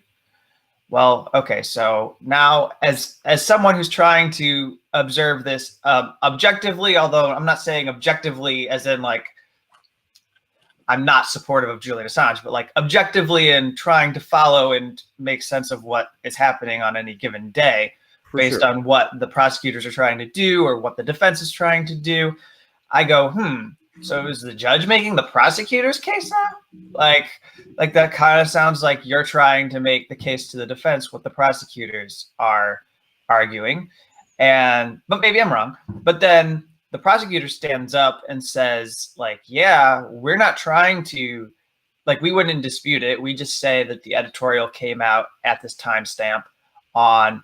Well, okay, so now as someone who's trying to observe this objectively, although I'm not saying objectively as in like I'm not supportive of Julian Assange, but like objectively and trying to follow and make sense of what is happening on any given day based on what the prosecutors are trying to do or what the defense is trying to do, I go, so is the judge making the prosecutor's case now? Like that kind of sounds like you're trying to make the case to the defense what the prosecutors are arguing. But maybe I'm wrong. But then the prosecutor stands up and says, like, yeah, we're not trying to, like, we wouldn't dispute it. We just say that the editorial came out at this timestamp on,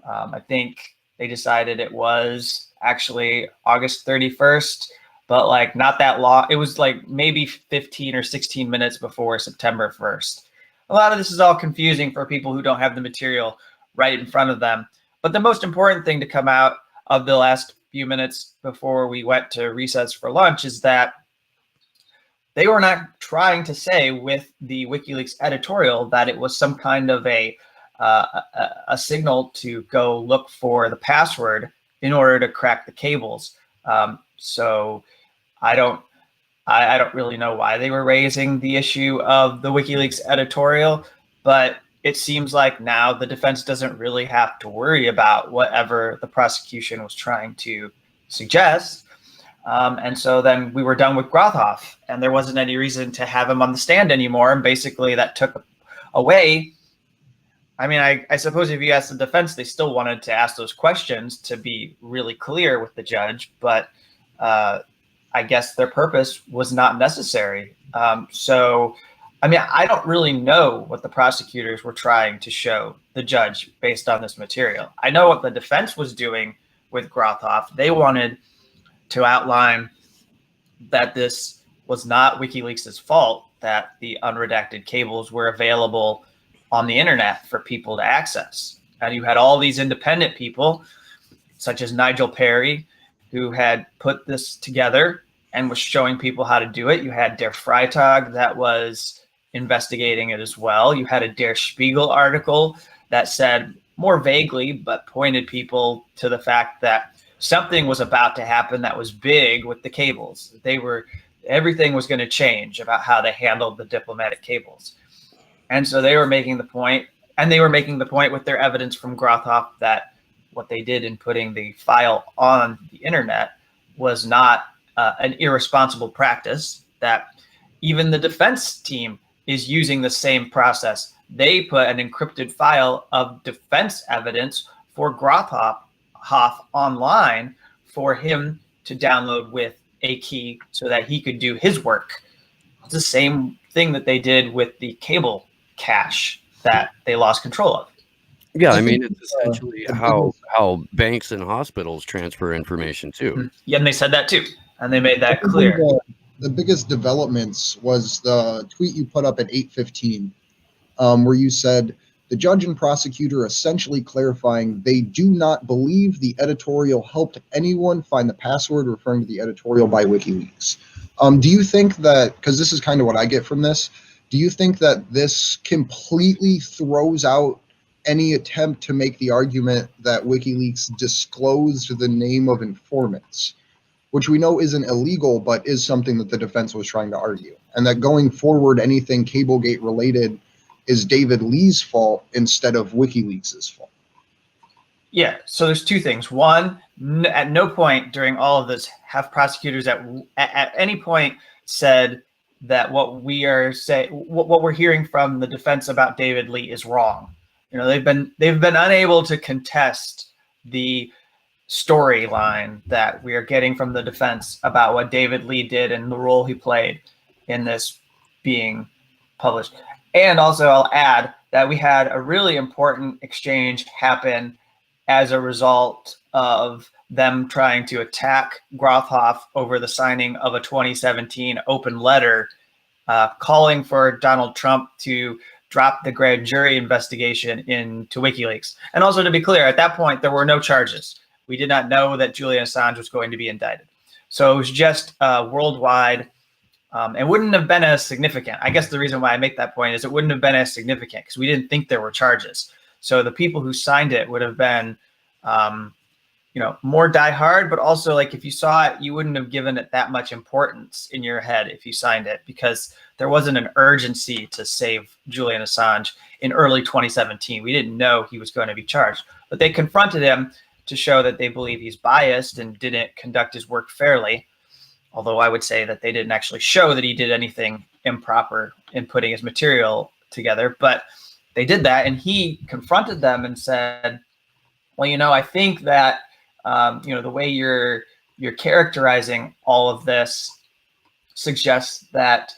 I think they decided it was actually August 31st. But like not that long. It was like maybe 15 or 16 minutes before September 1st. A lot of this is all confusing for people who don't have the material right in front of them. But the most important thing to come out of the last few minutes before we went to recess for lunch is that they were not trying to say with the WikiLeaks editorial that it was some kind of a signal to go look for the password in order to crack the cables. So I don't really know why they were raising the issue of the WikiLeaks editorial, but it seems like now the defense doesn't really have to worry about whatever the prosecution was trying to suggest. And so then we were done with Grothoff, and there wasn't any reason to have him on the stand anymore. And basically that took away. I mean, I suppose if you ask the defense, they still wanted to ask those questions to be really clear with the judge, but I guess their purpose was not necessary. So, I mean, I don't really know what the prosecutors were trying to show the judge based on this material. I know what the defense was doing with Grothoff. They wanted to outline that this was not WikiLeaks' fault, that the unredacted cables were available on the internet for people to access. And you had all these independent people, such as Nigel Perry, who had put this together and was showing people how to do it. You had Der Freitag that was investigating it as well. You had a Der Spiegel article that said more vaguely, but pointed people to the fact that something was about to happen that was big with the cables. Everything was going to change about how they handled the diplomatic cables. And so they were making the point, and they were making the point with their evidence from Grothoff that what they did in putting the file on the internet was not an irresponsible practice, that even the defense team is using the same process. They put an encrypted file of defense evidence for Grothoff online for him to download with a key so that he could do his work. It's the same thing that they did with the cable cache that they lost control of.
Yeah, I mean, it's essentially how banks and hospitals transfer information too.
Yeah, and they said that too, and they made that clear.
The biggest developments was the tweet you put up at 8:15, where you said the judge and prosecutor essentially clarifying they do not believe the editorial helped anyone find the password, referring to the editorial by WikiLeaks. Do you think that, because this is kind of what I get from this, do you think that this completely throws out any attempt to make the argument that WikiLeaks disclosed the name of informants, which we know isn't illegal, but is something that the defense was trying to argue, and that going forward, anything Cablegate related is David Lee's fault instead of WikiLeaks' fault?
Yeah, so there's two things. One, at no point during all of this have prosecutors at any point said that what we're hearing from the defense about David Lee is wrong. You know, they've been unable to contest the storyline that we are getting from the defense about what David Lee did and the role he played in this being published. And also, I'll add that we had a really important exchange happen as a result of them trying to attack Grothoff over the signing of a 2017 open letter calling for Donald Trump to drop the grand jury investigation into WikiLeaks. And also, to be clear, at that point, there were no charges. We did not know that Julian Assange was going to be indicted. So it was just worldwide. It wouldn't have been as significant. I guess the reason why I make that point is it wouldn't have been as significant because we didn't think there were charges. So the people who signed it would have been, more diehard, but also like if you saw it, you wouldn't have given it that much importance in your head if you signed it because there wasn't an urgency to save Julian Assange in early 2017. We didn't know he was going to be charged, but they confronted him to show that they believe he's biased and didn't conduct his work fairly. Although I would say that they didn't actually show that he did anything improper in putting his material together, but they did that. And he confronted them and said, well, I think that, the way you're characterizing all of this suggests that,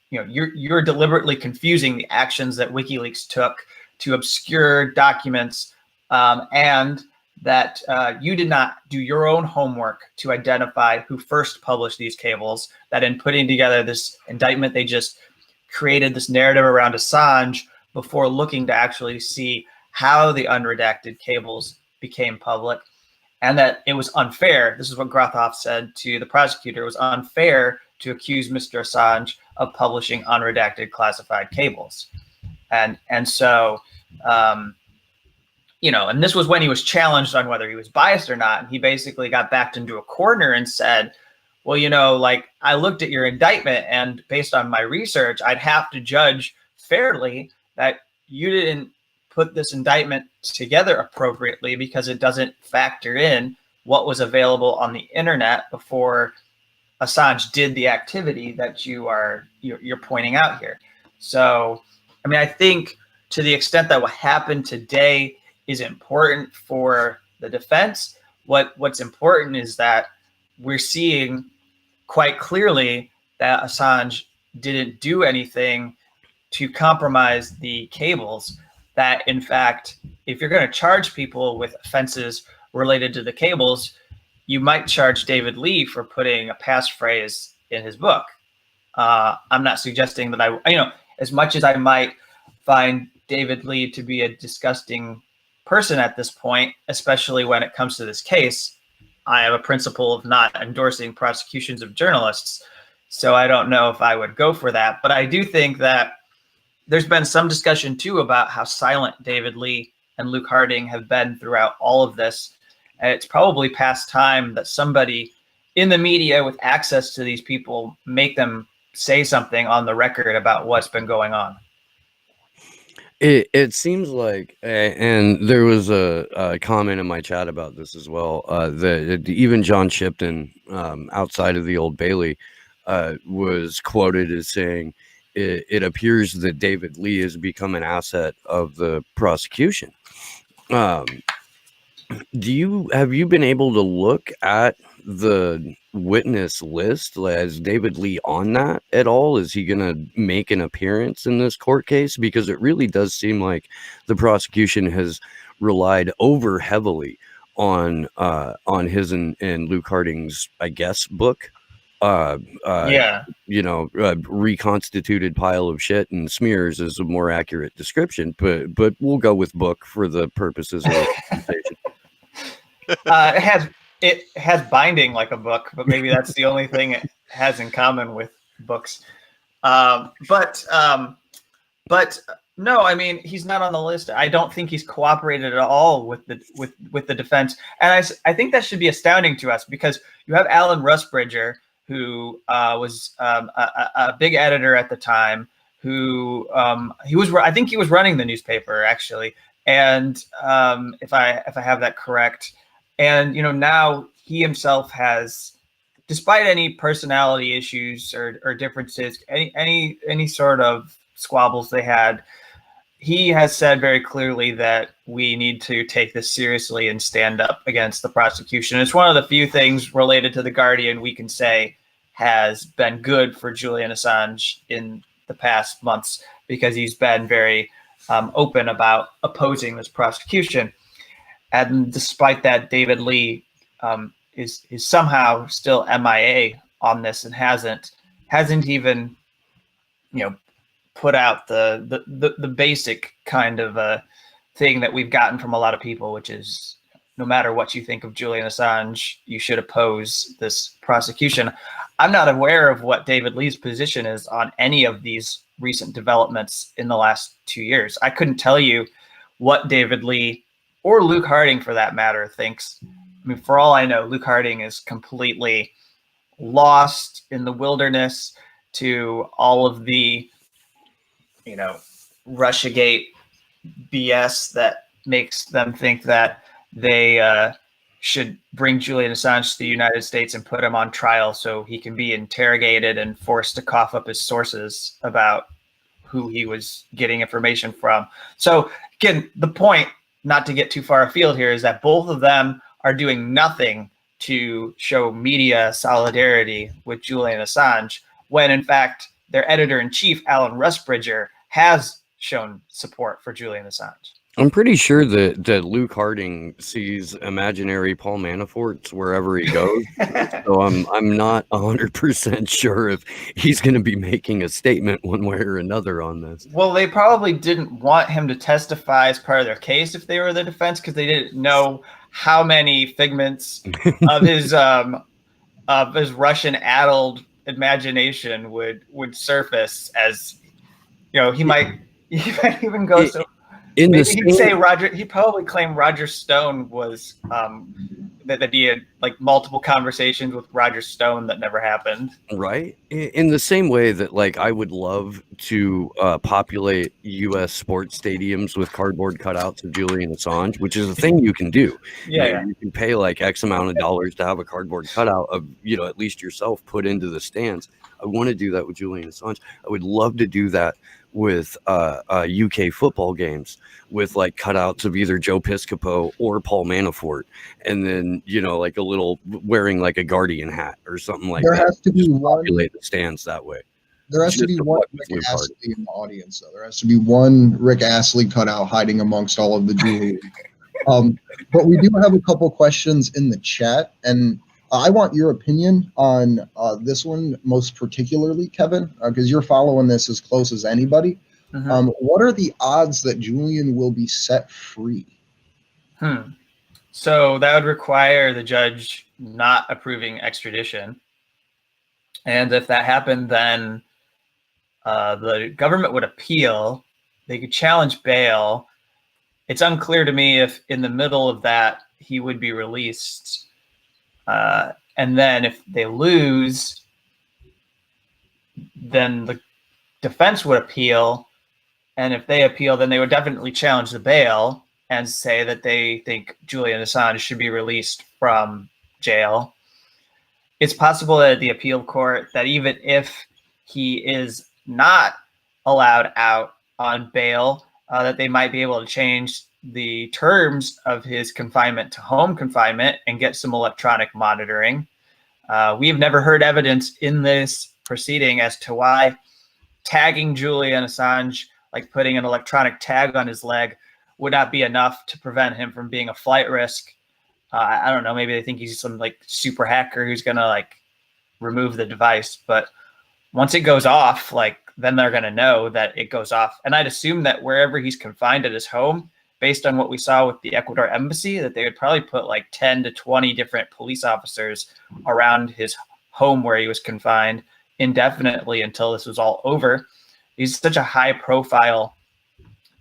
you're deliberately confusing the actions that WikiLeaks took to obscure documents and that you did not do your own homework to identify who first published these cables, that in putting together this indictment, they just created this narrative around Assange before looking to actually see how the unredacted cables became public, and that it was unfair. This is what Grothoff said to the prosecutor. It was unfair to accuse Mr. Assange of publishing unredacted classified cables. And so, and this was when he was challenged on whether he was biased or not. And he basically got backed into a corner and said, well, like, I looked at your indictment, and based on my research, I'd have to judge fairly that you didn't put this indictment together appropriately because it doesn't factor in what was available on the internet before Assange did the activity that you're pointing out here. So, I mean, I think to the extent that what happened today is important for the defense, what's important is that we're seeing quite clearly that Assange didn't do anything to compromise the cables. That, in fact, if you're going to charge people with offenses related to the cables, you might charge David Lee for putting a passphrase in his book. I'm not suggesting that as much as I might find David Lee to be a disgusting person at this point, especially when it comes to this case, I have a principle of not endorsing prosecutions of journalists. So I don't know if I would go for that. But I do think that there's been some discussion, too, about how silent David Lee and Luke Harding have been throughout all of this. And it's probably past time that somebody in the media with access to these people make them say something on the record about what's been going on.
It seems like, and there was a comment in my chat about this as well, that even John Shipton, outside of the Old Bailey, was quoted as saying, it appears that David Lee has become an asset of the prosecution. Have you been able to look at the witness list? Has David Lee on that at all? Is he going to make an appearance in this court case? Because it really does seem like the prosecution has relied over heavily on his and Luke Harding's, I guess, book. Reconstituted pile of shit and smears is a more accurate description, but we'll go with book for the purposes of the conversation.
It has binding like a book, but maybe that's the only thing it has in common with books. But no, I mean, he's not on the list. I don't think he's cooperated at all with the defense, and I think that should be astounding to us, because you have Alan Rusbridger, who was a big editor at the time, who I think he was running the newspaper, actually, and if I have that correct. And, now he himself has, despite any personality issues or differences, any sort of squabbles they had, he has said very clearly that we need to take this seriously and stand up against the prosecution. It's one of the few things related to The Guardian we can say has been good for Julian Assange in the past months, because he's been very open about opposing this prosecution. And despite that, David Lee is somehow still MIA on this and hasn't even put out the basic kind of thing that we've gotten from a lot of people, which is, no matter what you think of Julian Assange, you should oppose this prosecution. I'm not aware of what David Lee's position is on any of these recent developments in the last 2 years. I couldn't tell you what David Lee, or Luke Harding for that matter, thinks. I mean, for all I know, Luke Harding is completely lost in the wilderness to all of the, Russiagate BS that makes them think that they should bring Julian Assange to the United States and put him on trial so he can be interrogated and forced to cough up his sources about who he was getting information from. So again, the point, not to get too far afield here, is that both of them are doing nothing to show media solidarity with Julian Assange, when in fact their editor-in-chief, Alan Rusbridger, has shown support for Julian Assange.
I'm pretty sure that Luke Harding sees imaginary Paul Manaforts wherever he goes. So I'm not 100% sure if he's going to be making a statement one way or another on this.
Well, they probably didn't want him to testify as part of their case if they were the defense, because they didn't know how many figments of his Russian-addled imagination would surface. As you know, he might even go so.
In
Maybe
the
he'd say
same,
Roger. He probably claimed Roger Stone was that he had like multiple conversations with Roger Stone that never happened.
right? In the same way that like I would love to populate U.S. sports stadiums with cardboard cutouts of Julian Assange, which is a thing you can do.
Yeah.
You can pay like X amount of dollars to have a cardboard cutout of at least yourself put into the stands. I want to do that with Julian Assange. I would love to do that with UK football games with like cutouts of either Joe Piscopo or Paul Manafort, and then like a little wearing like a Guardian hat or something like
There
that.
has to be one.
Populate the stands that way.
There has to
Just
be
to
one
fuck with
Rick
Luke Harding.
Astley in the audience, though. There has to be one Rick Astley cutout hiding amongst all of the jewelry. But we do have a couple questions in the chat, and I want your opinion on this one most particularly, Kevin, because you're following this as close as anybody.
Mhm.
What are the odds that Julian will be set free?
So that would require the judge not approving extradition. And if that happened, then the government would appeal. They could challenge bail. It's unclear to me if in the middle of that he would be released. And then if they lose, then the defense would appeal. And if they appeal, then they would definitely challenge the bail and say that they think Julian Assange should be released from jail. It's possible that the appeal court, that even if he is not allowed out on bail, that they might be able to change the terms of his confinement to home confinement and get some electronic monitoring. We've never heard evidence in this proceeding as to why tagging Julian Assange, like putting an electronic tag on his leg, would not be enough to prevent him from being a flight risk. I don't know. Maybe they think he's some like super hacker who's gonna like remove the device. But once it goes off, like then they're gonna know that it goes off. And I'd assume that wherever he's confined at his home, based on what we saw with the Ecuador embassy, that they would probably put like 10 to 20 different police officers around his home where he was confined indefinitely until this was all over. He's such a high profile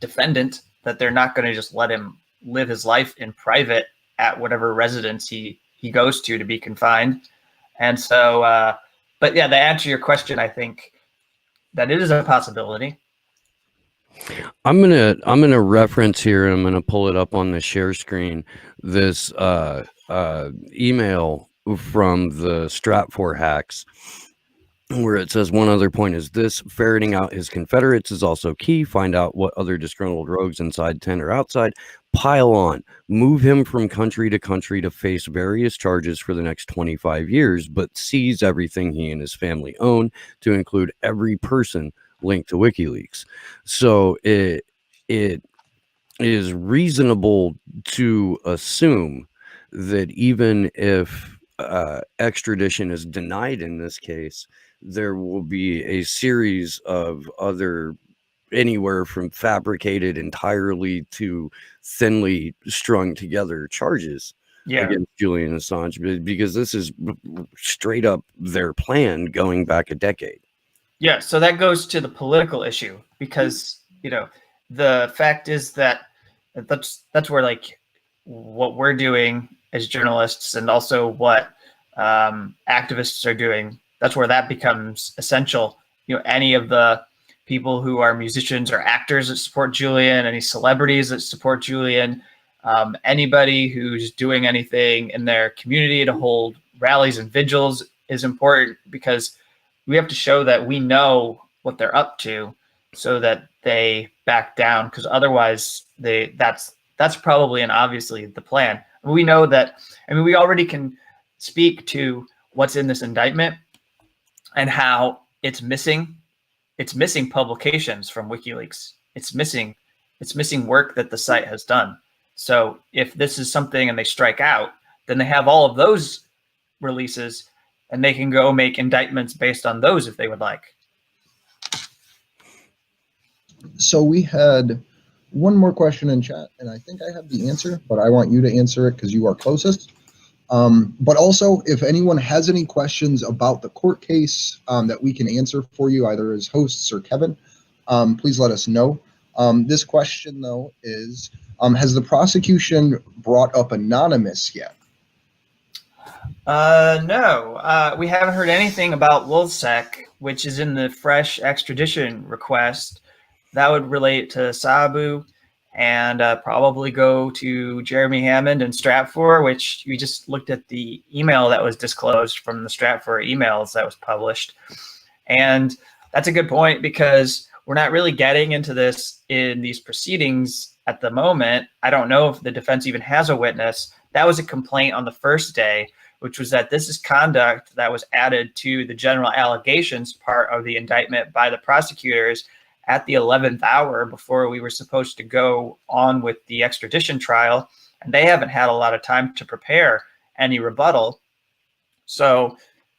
defendant that they're not going to just let him live his life in private at whatever residence he goes to be confined. And so, but yeah, to answer your question, I think that it is a possibility.
I'm gonna reference here. I'm gonna pull it up on the share screen. This email from the Stratfor hacks, where it says one other point is this: ferreting out his Confederates is also key. Find out what other disgruntled rogues inside tent or outside. Pile on. Move him from country to country to face various charges for the next 25 years, but seize everything he and his family own, to include every person linked to WikiLeaks. So it is reasonable to assume that even if extradition is denied in this case, there will be a series of other, anywhere from fabricated entirely to thinly strung together charges against Julian Assange, because this is straight up their plan going back a decade.
Yeah, so that goes to the political issue, because the fact is that that's where like what we're doing as journalists and also what activists are doing, that's where that becomes essential. Any of the people who are musicians or actors that support Julian, any celebrities that support Julian, anybody who's doing anything in their community to hold rallies and vigils is important, because we have to show that we know what they're up to so that they back down, because otherwise that's probably and obviously the plan. We know that, we already can speak to what's in this indictment and how it's missing publications from WikiLeaks. It's missing it's missing work that the site has done. So if this is something and they strike out, then they have all of those releases and they can go make indictments based on those if they would like.
So we had one more question in chat, and I think I have the answer, but I want you to answer it because you are closest. But also, if anyone has any questions about the court case that we can answer for you, either as hosts or Kevin, please let us know. This question, though, is, has the prosecution brought up Anonymous yet?
No, we haven't heard anything about Wolsek, which is in the fresh extradition request. That would relate to Sabu and probably go to Jeremy Hammond and Stratfor, which we just looked at the email that was disclosed from the Stratfor emails that was published. And that's a good point because we're not really getting into this in these proceedings at the moment. I don't know if the defense even has a witness. That was a complaint on the first day, which was that this is conduct that was added to the general allegations part of the indictment by the prosecutors at the 11th hour before we were supposed to go on with the extradition trial. And they haven't had a lot of time to prepare any rebuttal. So,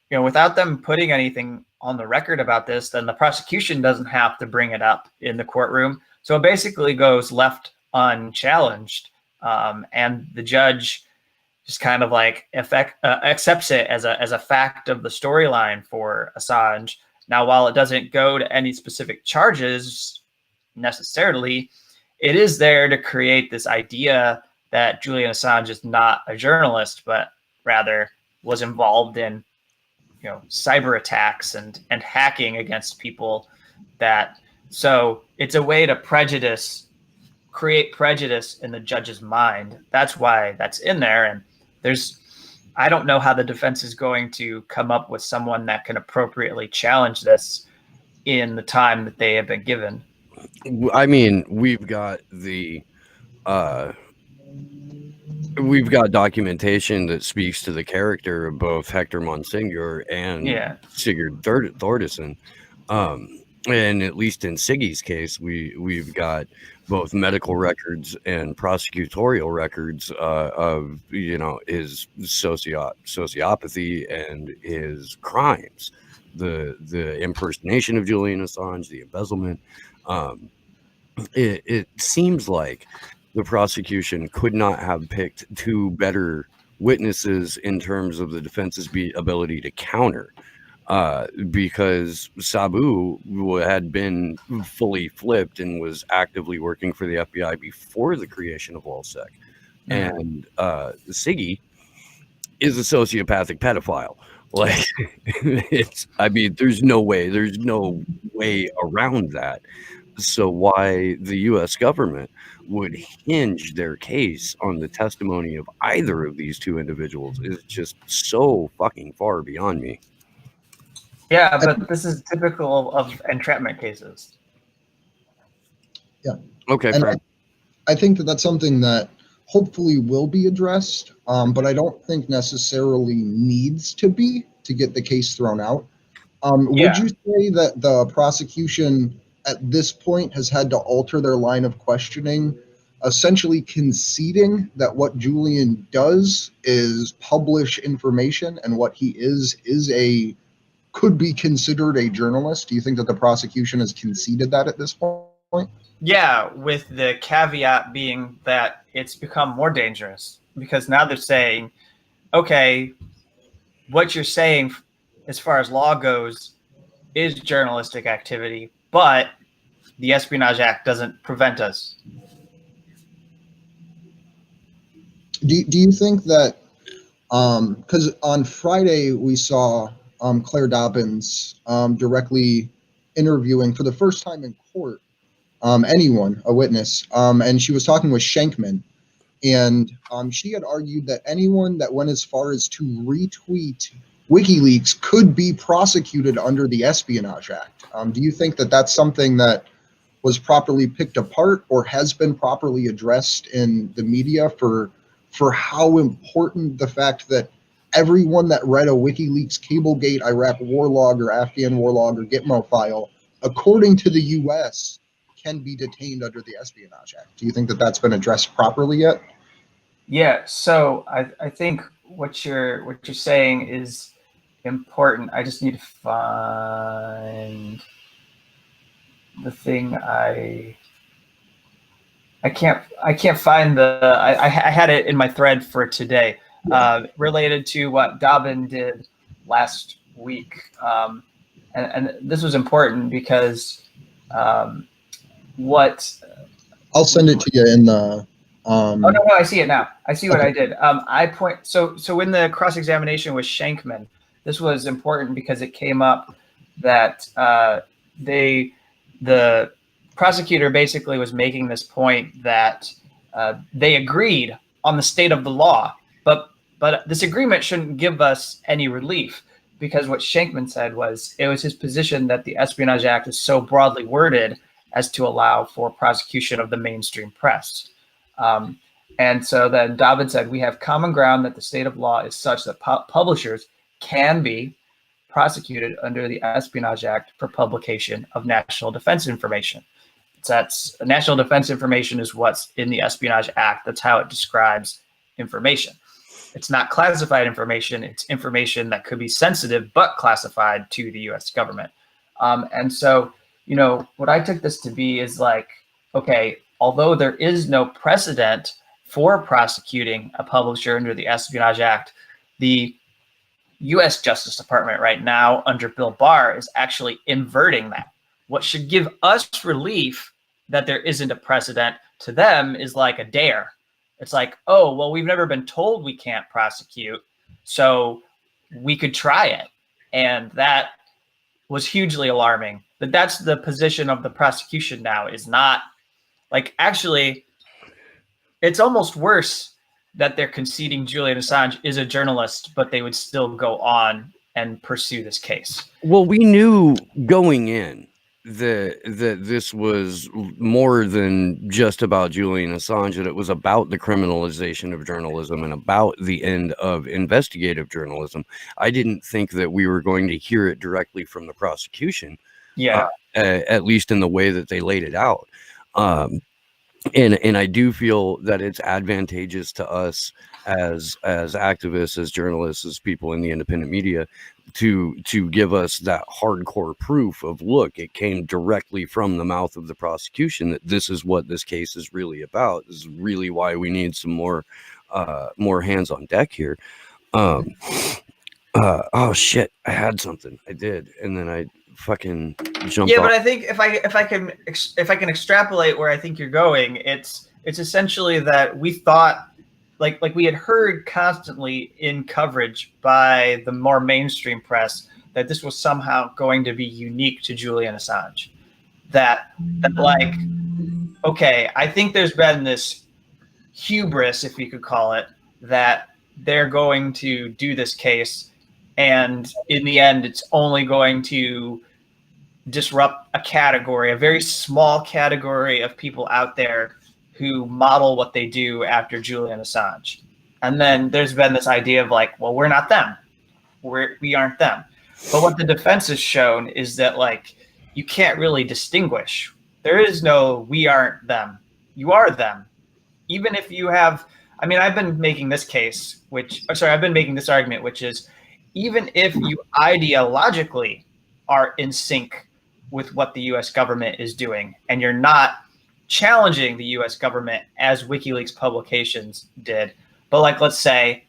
without them putting anything on the record about this, then the prosecution doesn't have to bring it up in the courtroom. So it basically goes left unchallenged. And the judge just kind of like accepts it as a fact of the storyline for Assange. Now, while it doesn't go to any specific charges necessarily, it is there to create this idea that Julian Assange is not a journalist, but rather was involved in, cyber attacks and hacking against people. So it's a way to create prejudice in the judge's mind. That's why that's in there. And I don't know how the defense is going to come up with someone that can appropriately challenge this in the time that they have been given.
I mean, we've got documentation that speaks to the character of both Hector Monsignor and Sigurd Thordarson. And at least in Siggy's case, we've got both medical records and prosecutorial records of his sociopathy and his crimes, the impersonation of Julian Assange, the embezzlement. It seems like the prosecution could not have picked two better witnesses in terms of the defense's ability to counter. Because Sabu had been fully flipped and was actively working for the FBI before the creation of Wolsek. And Siggy is a sociopathic pedophile. Like, there's no way around that. So why the U.S. government would hinge their case on the testimony of either of these two individuals is just so fucking far beyond me.
Yeah, but this is typical of entrapment cases.
Yeah.
Okay.
And I think that that's something that hopefully will be addressed, but I don't think necessarily needs to be to get the case thrown out. Would you say that the prosecution at this point has had to alter their line of questioning, essentially conceding that what Julian does is publish information and what he is could be considered a journalist? Do you think that the prosecution has conceded that at this point?
Yeah, with the caveat being that it's become more dangerous because now they're saying, okay, what you're saying as far as law goes is journalistic activity, but the Espionage Act doesn't prevent us.
Do you think that, because on Friday we saw Claire Dobbins directly interviewing for the first time in court a witness, and she was talking with Shankman, and she had argued that anyone that went as far as to retweet WikiLeaks could be prosecuted under the Espionage Act. Do you think that that's something that was properly picked apart or has been properly addressed in the media for how important the fact that everyone that read a WikiLeaks Cablegate Iraq war log or Afghan war log or Gitmo file, according to the U.S., can be detained under the Espionage Act. Do you think that that's been addressed properly yet?
Yeah, so I think what you're saying is important. I just need to find the thing I can't find the I had it in my thread for today, related to what Dobbin did last week, and this was important because what
I'll send it to you in the.
oh no, I see it now. I see what I did. So in the cross-examination with Shankman, this was important because it came up that the prosecutor basically was making this point that they agreed on the state of the law, but this agreement shouldn't give us any relief, because what Shankman said was it was his position that the Espionage Act is so broadly worded as to allow for prosecution of the mainstream press. And so then Dobbin said, we have common ground that the state of law is such that publishers can be prosecuted under the Espionage Act for publication of national defense information. That's national defense information is what's in the Espionage Act. That's how it describes information. It's not classified information. It's information that could be sensitive but classified to the U.S. government. And so, what I took this to be is like, okay, although there is no precedent for prosecuting a publisher under the Espionage Act, the U.S. Justice Department right now under Bill Barr is actually inverting that. What should give us relief that there isn't a precedent to them is like a dare. It's like, oh, well, we've never been told we can't prosecute, so we could try it. And that was hugely alarming. But that's the position of the prosecution now, is not like, actually, it's almost worse that they're conceding Julian Assange is a journalist, but they would still go on and pursue this case.
Well, we knew going in that this was more than just about Julian Assange, that it was about the criminalization of journalism and about the end of investigative journalism. I didn't think that we were going to hear it directly from the prosecution, at least in the way that they laid it out. And I do feel that it's advantageous to us as activists, as journalists, as people in the independent media, to give us that hardcore proof of, look, it came directly from the mouth of the prosecution, that this is what this case is really about. This is really why we need some more hands on deck here. Oh shit, I had something. I did, and then I fucking jumped off.
But I think if I can extrapolate where I think you're going, it's essentially that we thought, like we had heard constantly in coverage by the more mainstream press, that this was somehow going to be unique to Julian Assange. That like, okay, I think there's been this hubris, if you could call it, that they're going to do this case, and in the end, it's only going to disrupt a category, a very small category of people out there who model what they do after Julian Assange. And then there's been this idea of like, well, we're not them. We aren't them. But what the defense has shown is that, like, you can't really distinguish. There is no we aren't them. You are them. Even if you have, I mean, I've been making this argument, which is, even if you ideologically are in sync with what the U.S. government is doing, and you're not challenging the U.S. government as WikiLeaks publications did, but like, let's say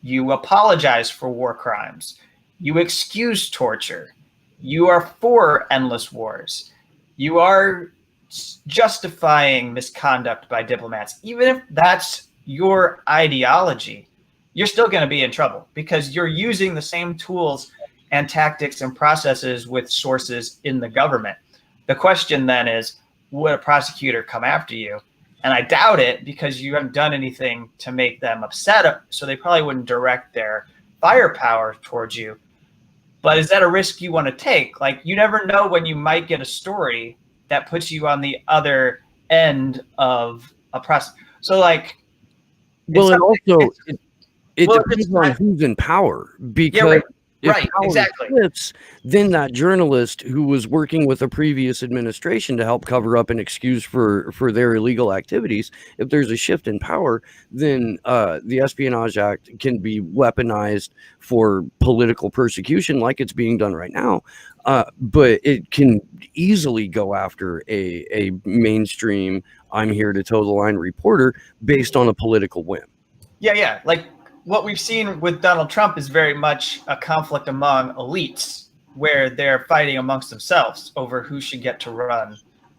you apologize for war crimes, you excuse torture, you are for endless wars, you are justifying misconduct by diplomats, even if that's your ideology, you're still going to be in trouble, because you're using the same tools and tactics and processes with sources in the government. The question then is, would a prosecutor come after you? And I doubt it, because you haven't done anything to make them upset, so they probably wouldn't direct their firepower towards you. But is that a risk you want to take? Like, you never know when you might get a story that puts you on the other end of a process. So, like,
well, it depends on who's in power, because If
Right,
power
exactly.
shifts, then that journalist who was working with a previous administration to help cover up an excuse for their illegal activities, if there's a shift in power, then the Espionage Act can be weaponized for political persecution, like it's being done right now. But it can easily go after a mainstream "I'm here to toe the line" reporter based on a political whim.
Yeah. Like what we've seen with Donald Trump is very much a conflict among elites where they're fighting amongst themselves over who should get to run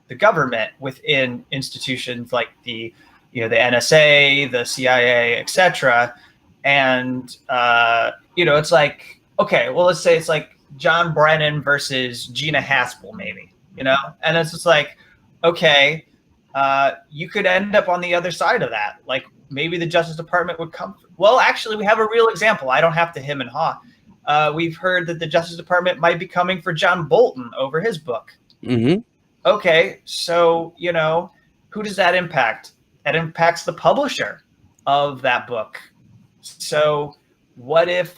the government within institutions like the NSA, the CIA, etc. And it's like, okay, well, let's say it's like John Brennan versus Gina Haspel, maybe, and it's just like, okay, you could end up on the other side of that. Like maybe the Justice Department would come. Well, actually, we have a real example. I don't have to him and haw. We've heard that the Justice Department might be coming for John Bolton over his book.
Mm-hmm.
Okay, so, who does that impact? That impacts the publisher of that book. So what if,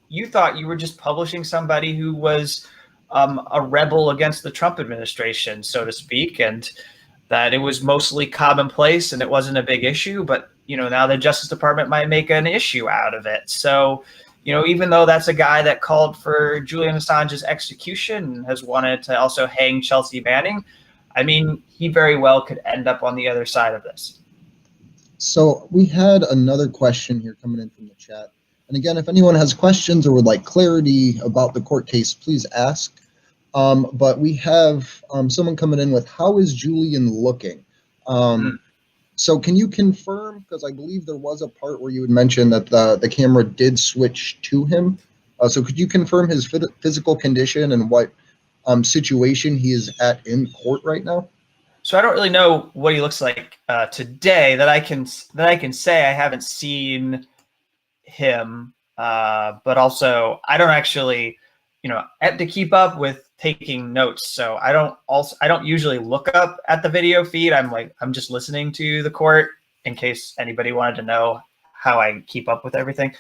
you thought you were just publishing somebody who was a rebel against the Trump administration, so to speak, and that it was mostly commonplace and it wasn't a big issue, but, now the Justice Department might make an issue out of it. So, even though that's a guy that called for Julian Assange's execution and has wanted to also hang Chelsea Manning, I mean, he very well could end up on the other side of this.
So we had another question here coming in from the chat. And again, if anyone has questions or would like clarity about the court case, please ask. But we have someone coming in with, how is Julian looking? So can you confirm, because I believe there was a part where you had mentioned that the camera did switch to him. So could you confirm his physical condition and what situation he is at in court right now?
So I don't really know what he looks like today. That I can say I haven't seen him, but also I don't actually, have to keep up with taking notes. So I don't usually look up at the video feed. I'm just listening to the court in case anybody wanted to know how I keep up with everything.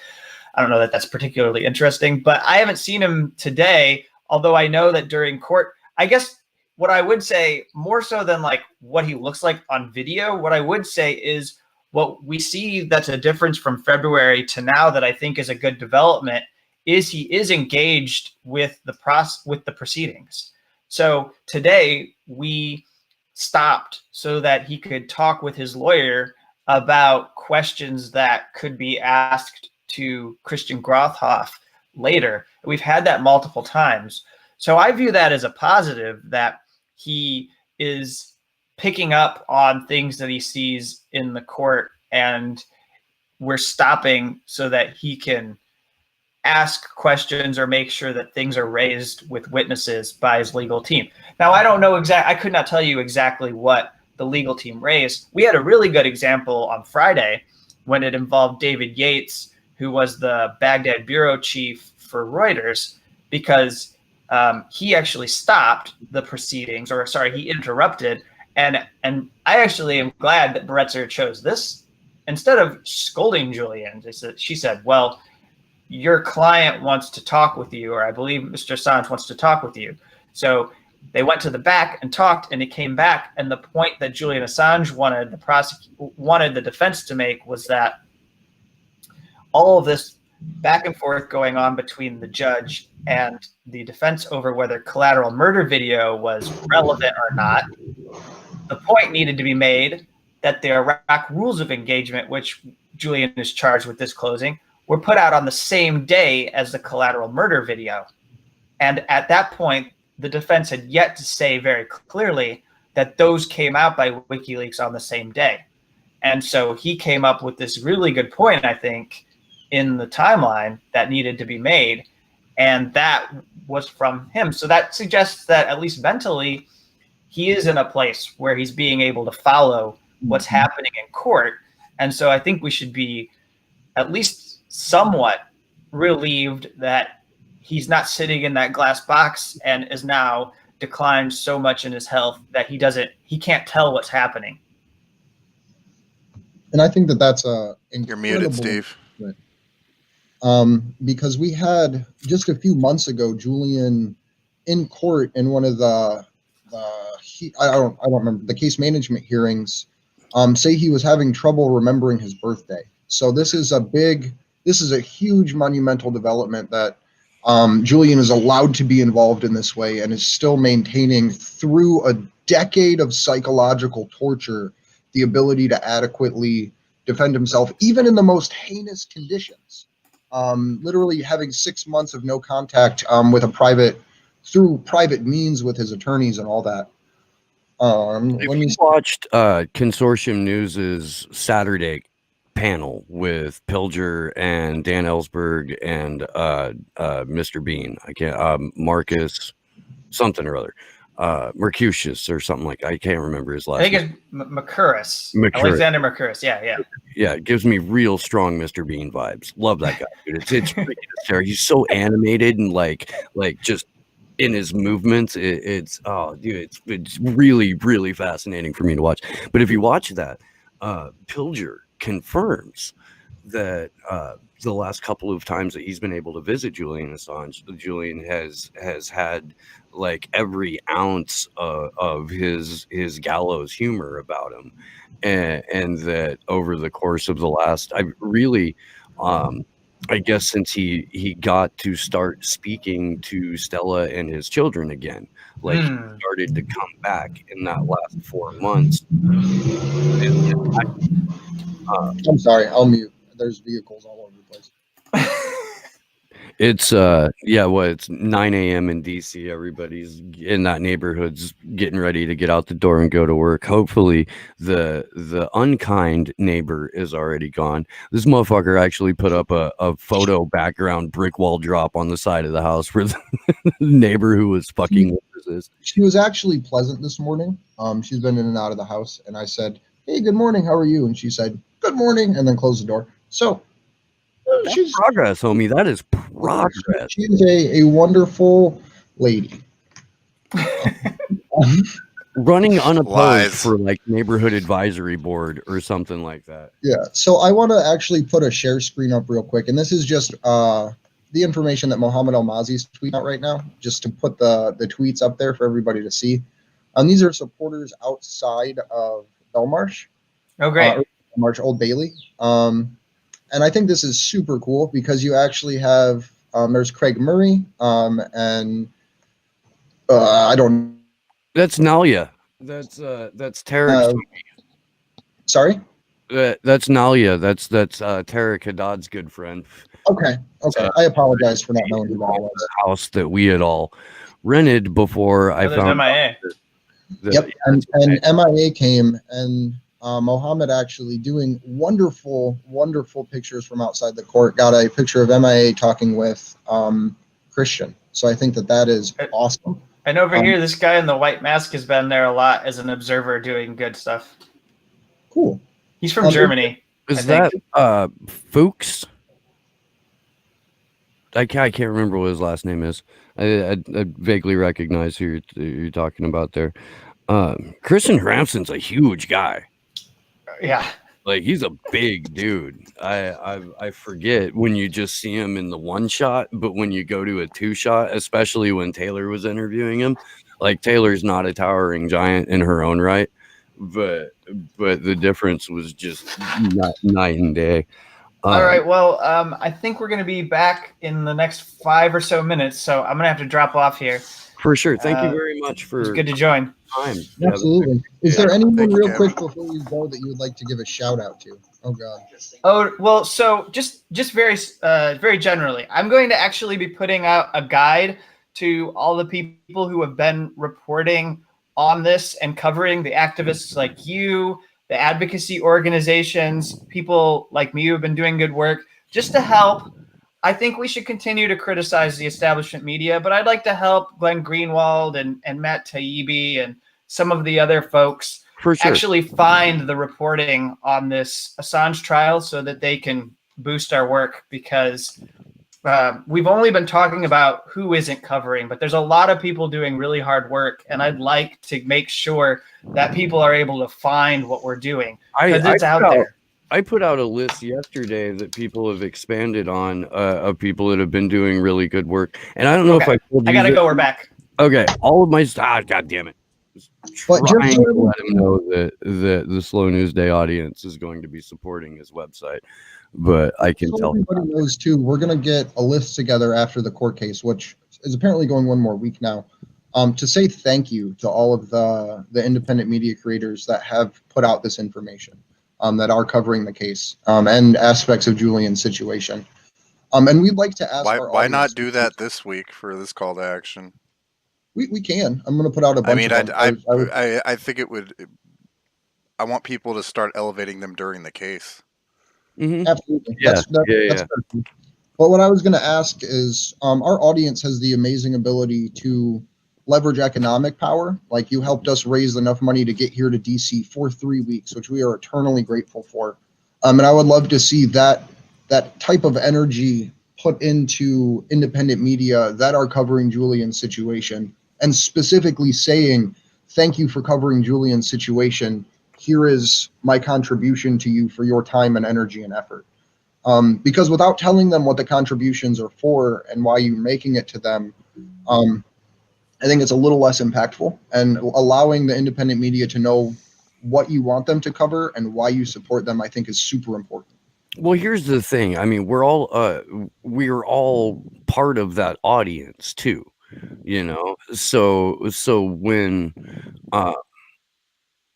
I don't know that that's particularly interesting, but I haven't seen him today. Although I know that during court, I guess what I would say, more so than like what he looks like on video, what I would say is what we see that's a difference from February to now that I think is a good development is he is engaged with the proceedings. So today we stopped so that he could talk with his lawyer about questions that could be asked to Christian Grothoff later. We've had that multiple times. So I view that as a positive, that he is picking up on things that he sees in the court, and we're stopping so that he can ask questions or make sure that things are raised with witnesses by his legal team. Now, I don't know I could not tell you exactly what the legal team raised. We had a really good example on Friday when it involved David Yates, who was the Baghdad bureau chief for Reuters, because he actually stopped the proceedings, or sorry, he interrupted. And I actually am glad that Bretzer chose this. Instead of scolding Julian, she said, well, your client wants to talk with you, or I believe Mr. Assange wants to talk with you. So they went to the back and talked, and it came back. And the point that Julian Assange wanted the defense to make was that all of this back and forth going on between the judge and the defense over whether collateral murder video was relevant or not, the point needed to be made that the Iraq rules of engagement, which Julian is charged with disclosing, were put out on the same day as the collateral murder video. And at that point, the defense had yet to say very clearly that those came out by WikiLeaks on the same day. And so he came up with this really good point, I think, in the timeline that needed to be made. And that was from him. So that suggests that at least mentally, he is in a place where he's being able to follow what's happening in court. And so I think we should be at least somewhat relieved that he's not sitting in that glass box and is now declined so much in his health that he can't tell what's happening.
And I think that that's
You're muted, Steve.
because we had just a few months ago Julian in court in one of I don't remember the case management hearings. Say he was having trouble remembering his birthday. So this is a huge monumental development that Julian is allowed to be involved in this way and is still maintaining through a decade of psychological torture the ability to adequately defend himself, even in the most heinous conditions. Literally having 6 months of no contact through private means with his attorneys and all that.
If you watched Consortium News's Saturday panel with Pilger and Dan Ellsberg and Mr. Bean, I can't Marcus something or other, Mercutius or something like I can't remember his last.
I think
name.
it's Mercouris. Alexander Mercouris. Yeah.
Yeah, it gives me real strong Mr. Bean vibes. Love that guy, dude. It's ridiculous. He's so animated and like just in his movements. It's really, really fascinating for me to watch. But if you watch that, Pilger confirms that the last couple of times that he's been able to visit Julian Assange, Julian has had like every ounce of his gallows humor about him, and that over the course of the last, I guess since he got to start speaking to Stella and his children again, like he started to come back in that last 4 months.
I'm sorry, I'll mute. There's vehicles all over the place.
It's it's 9 a.m. in DC. Everybody's in that neighborhood's getting ready to get out the door and go to work. Hopefully the unkind neighbor is already gone. This motherfucker actually put up a photo background brick wall drop on the side of the house where the neighbor who was fucking with us is.
She was actually pleasant this morning. She's been in and out of the house, and I said, "Hey, good morning, how are you?" And she said, "Good morning," and then closed the door. So
she's progress, homie. That is progress.
She's a wonderful lady.
Running unopposed
Lies.
for like neighborhood advisory board or something like that.
Yeah. So I want to actually put a share screen up real quick, and this is just the information that Mohammed Almazy's tweeting out right now, just to put the tweets up there for everybody to see. These are supporters outside of Belmarsh.
Oh, great.
Belmarsh Old Bailey. And I think this is super cool because you actually have there's Craig Murray and I don't.
That's Nalia. That's Tarek.
Sorry.
That's Nalia. That's Tarek Haddad's good friend.
Okay. I apologize for not knowing who that was.
The house that we had all rented before I found
MIA.
Yep. And MIA came and. Mohammed actually doing wonderful, wonderful pictures from outside the court. Got a picture of MIA talking with Christian. So I think that is awesome.
And over here, this guy in the white mask has been there a lot as an observer doing good stuff.
Cool.
He's from Germany.
Is that Fuchs? I can't remember what his last name is. I vaguely recognize who you're talking about there. Christian Ramson's a huge guy.
Yeah,
like he's a big dude. I forget when you just see him in the one shot, but when you go to a two shot, especially when Taylor was interviewing him, like Taylor's not a towering giant in her own right, but the difference was just night and day.
All right. Well, I think we're going to be back in the next 5 or so minutes, so I'm going to have to drop off here.
For sure. Thank you very much for.
It's good to join.
Time.
Absolutely. Is there anyone real quick before you go that you would like to give a shout out to? Oh God.
Oh well, so just very very generally, I'm going to actually be putting out a guide to all the people who have been reporting on this and covering the activists like you, the advocacy organizations, people like me who have been doing good work, just to help. I think we should continue to criticize the establishment media, but I'd like to help Glenn Greenwald and Matt Taibbi and some of the other folks actually find the reporting on this Assange trial so that they can boost our work, because we've only been talking about who isn't covering, but there's a lot of people doing really hard work, and I'd like to make sure that people are able to find what we're doing, because it's out there.
I put out a list yesterday that people have expanded on of people that have been doing really good work, and I don't know if
Okay.
I told you.
I gotta
that-
go. We're back.
Okay, all of my God damn it! Just
But just
trying
so
to let him know that the Slow News Day audience is going to be supporting his website, but I can
So
tell him
everybody knows too, we're going to get a list together after the court case, which is apparently going one more week now, to say thank you to all of the independent media creators that have put out this information, that are covering the case, and aspects of Julian's situation. And we'd like to ask our
Why not
audience-
do that this week for this call to action?
We can. I'm going to put out a
I
bunch
mean,
of them.
I think it would. I want people to start elevating them during the case.
Mhm.
Absolutely.
Yeah,
That's
yeah.
fair. But what I was going to ask is, our audience has the amazing ability to leverage economic power. Like, you helped us raise enough money to get here to DC for 3 weeks, which we are eternally grateful for. And I would love to see that type of energy put into independent media that are covering Julian's situation, and specifically saying, thank you for covering Julian's situation. Here is my contribution to you for your time and energy and effort. Because without telling them what the contributions are for and why you're making it to them, I think it's a little less impactful. And allowing the independent media to know what you want them to cover and why you support them, I think, is super important.
Well, here's the thing. I mean, we're all part of that audience too, you know. So when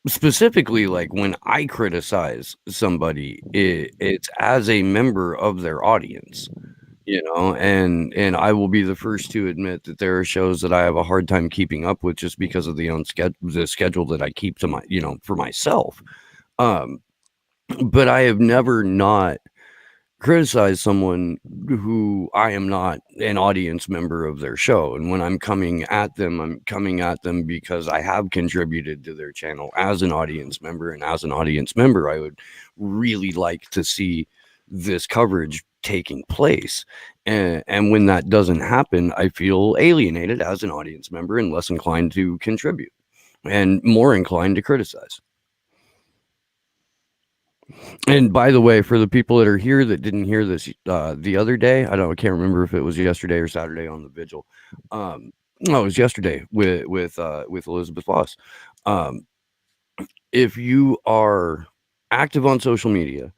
specifically, like when I criticize somebody, it's as a member of their audience, you know, and I will be the first to admit that there are shows that I have a hard time keeping up with just because of the schedule that I keep to my, you know, for myself. But I have never not criticized someone who I am not an audience member of their show. And when I'm coming at them because I have contributed to their channel as an audience member. And as an audience member, I would really like to see this coverage taking place. And when that doesn't happen, I feel alienated as an audience member and less inclined to contribute and more inclined to criticize. And by the way, for the people that are here that didn't hear this the other day, I can't remember if it was yesterday or Saturday on the vigil. No, it was yesterday with Elizabeth Voss. If you are active on social media,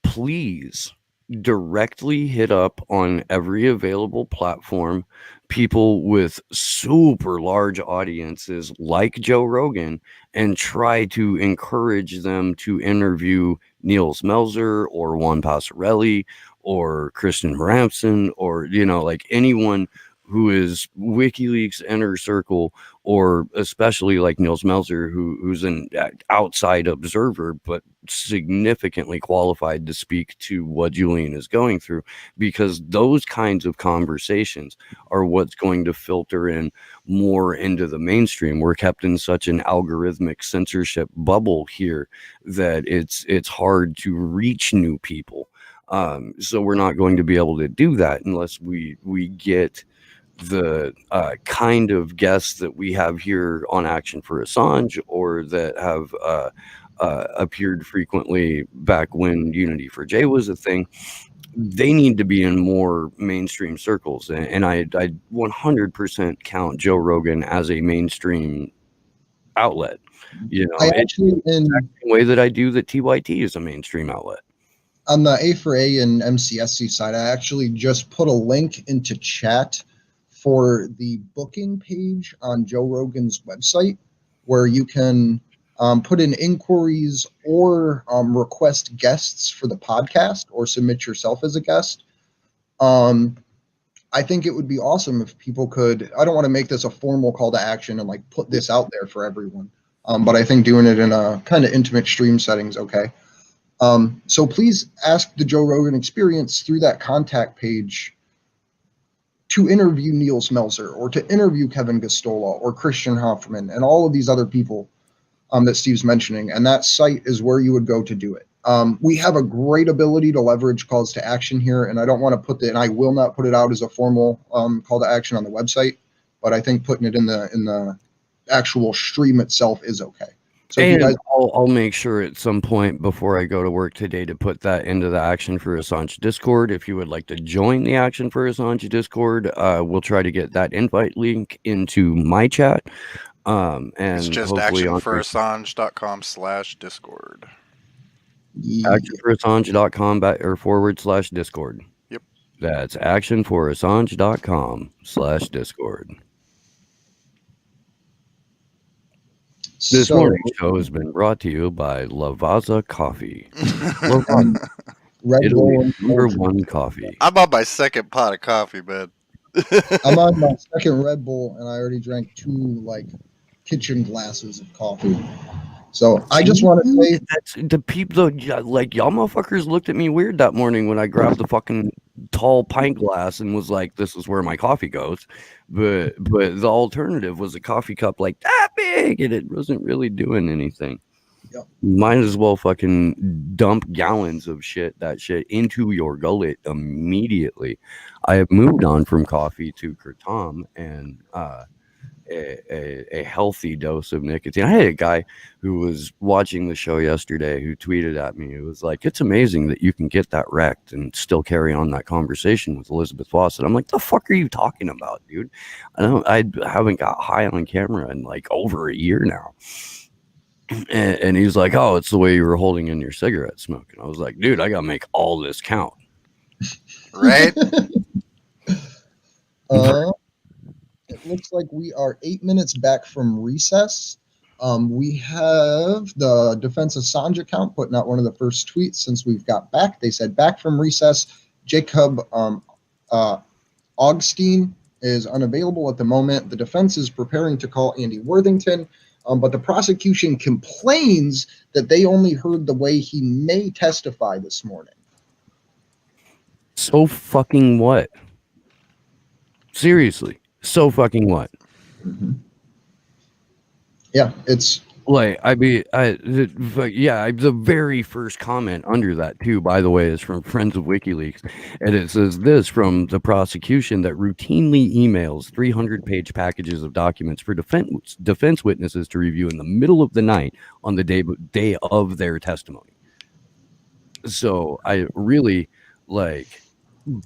please directly hit up on every available platform people with super large audiences like Joe Rogan and try to encourage them to interview Niels Melzer or Juan Passarelli or Kristen Ramson or, you know, like anyone who is WikiLeaks inner circle, or especially like Niels Melzer, who's an outside observer, but significantly qualified to speak to what Julian is going through, because those kinds of conversations are what's going to filter in more into the mainstream. We're kept in such an algorithmic censorship bubble here that it's hard to reach new people. So we're not going to be able to do that unless we get the kind of guests that we have here on Action for Assange, or that have appeared frequently back when Unity for Jay was a thing. They need to be in more mainstream circles, and I 100% count Joe Rogan as a mainstream outlet. You know,
I actually, in
the way that I do that TYT is a mainstream outlet.
On the A4A and MCSC side, I actually just put a link into chat for the booking page on Joe Rogan's website, where you can put in inquiries or request guests for the podcast or submit yourself as a guest. I think it would be awesome if people could. I don't want to make this a formal call to action and like put this out there for everyone, but I think doing it in a kind of intimate stream setting is okay. So please ask the Joe Rogan Experience through that contact page to interview Niels Melzer, or to interview Kevin Gosztola or Christian Hoffman and all of these other people that Steve's mentioning. And that site is where you would go to do it. We have a great ability to leverage calls to action here, and I don't want to and I will not put it out as a formal call to action on the website, but I think putting it in the actual stream itself is okay. So if you
And
guys,
I'll make sure at some point before I go to work today to put that into the Action for Assange Discord. If you would like to join the Action for Assange Discord, we'll try to get that invite link into my chat.
It's
And
just
hopefully on
actionforassange.com/discord.
actionforassange.com / Discord.
Yep.
That's actionforassange.com/Discord. This
so
morning's show has been brought to you by Lavazza Coffee. Lavazza,
Red Bull
Italy's
and
number
Coke.
one coffee.
I'm on my second pot of coffee, man.
I'm on my second Red Bull, and I already drank 2 like kitchen glasses of coffee. So I just want to say,
That's the people. Like y'all motherfuckers looked at me weird that morning when I grabbed the fucking tall pint glass and was like, "This is where my coffee goes." But the alternative was a coffee cup like that big, and it wasn't really doing anything.
Yep.
Might as well fucking dump gallons of that shit into your gullet immediately. I have moved on from coffee to Kratom and a healthy dose of nicotine. I had a guy who was watching the show yesterday who tweeted at me. It was like, it's amazing that you can get that wrecked and still carry on that conversation with Elizabeth Fawcett. I'm like, the fuck are you talking about, dude? I haven't got high on camera in like over a year now. And he's like, oh, it's the way you were holding in your cigarette smoke. And I was like, dude, I gotta make all this count.
Right?
it looks like we are 8 minutes back from recess. We have the Defense Assange account putting out one of the first tweets since we've got back. They said, back from recess, Jacob Augstein is unavailable at the moment. The defense is preparing to call Andy Worthington, but the prosecution complains that they only heard the way he may testify this morning.
So fucking what? Seriously, so fucking what?
Mm-hmm. Yeah, it's
like, the very first comment under that too, by the way, is from Friends of WikiLeaks, and it says this from the prosecution that routinely emails 300-page packages of documents for defense witnesses to review in the middle of the night on the day of their testimony. So I really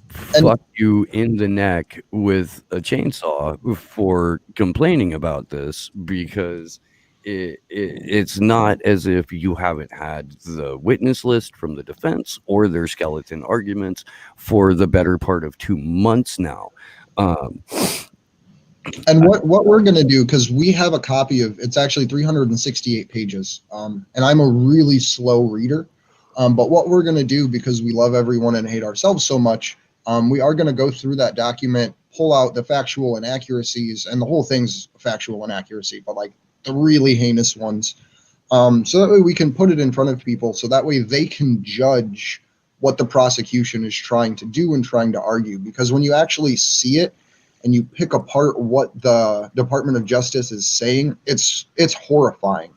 fuck you in the neck with a chainsaw for complaining about this, because it's not as if you haven't had the witness list from the defense or their skeleton arguments for the better part of 2 months now.
And what we're going to do, because we have a copy of, it's actually 368 pages, and I'm a really slow reader, but what we're going to do, because we love everyone and hate ourselves so much, we are going to go through that document, pull out the factual inaccuracies, and the whole thing's factual inaccuracy, but like the really heinous ones, so that way we can put it in front of people, so that way they can judge what the prosecution is trying to do and trying to argue. Because when you actually see it and you pick apart what the Department of Justice is saying, it's horrifying.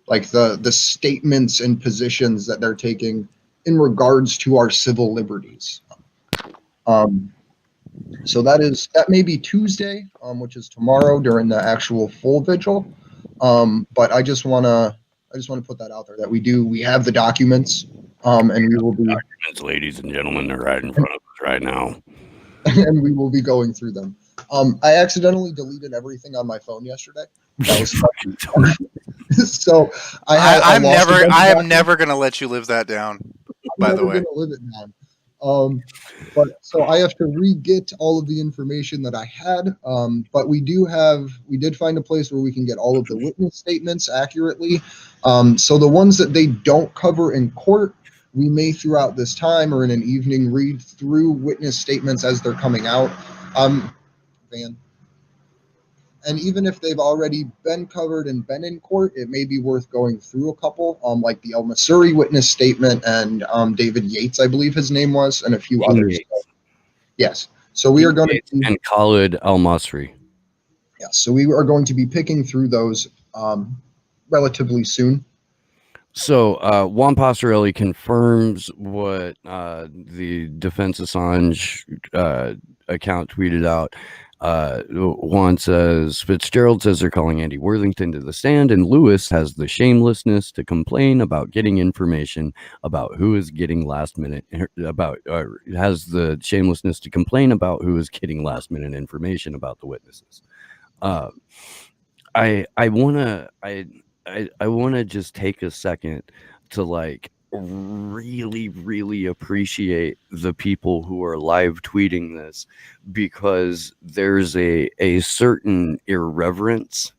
Like the statements and positions that they're taking in regards to our civil liberties. So that may be Tuesday, which is tomorrow during the actual full vigil. But I just want to put that out there that we have the documents, and we will be
documents, ladies and gentlemen, they're right in front of us right now,
and we will be going through them. I accidentally deleted everything on my phone yesterday. That was so I
am never gonna let you live that down. By the way,
gonna live it down. But so I have to re-get all of the information that I had. But we did find a place where we can get all of the witness statements accurately. So the ones that they don't cover in court, we may throughout this time or in an evening read through witness statements as they're coming out. And even if they've already been covered and been in court, it may be worth going through a couple, like the El Masuri witness statement and David Yates, I believe his name was, and a few others. Yes. So we are going to
and Khalid Al Masri.
Yeah. So we are going to be picking through those relatively soon.
So Juan Pastorelli confirms what the Defense Assange account tweeted out. Juan says Fitzgerald says they're calling Andy Worthington to the stand, and Lewis has the shamelessness to complain about getting information about who is getting last minute has the shamelessness to complain about who is getting last minute information about the witnesses. I wanna just take a second to like really appreciate the people who are live tweeting this, because there's a certain irreverence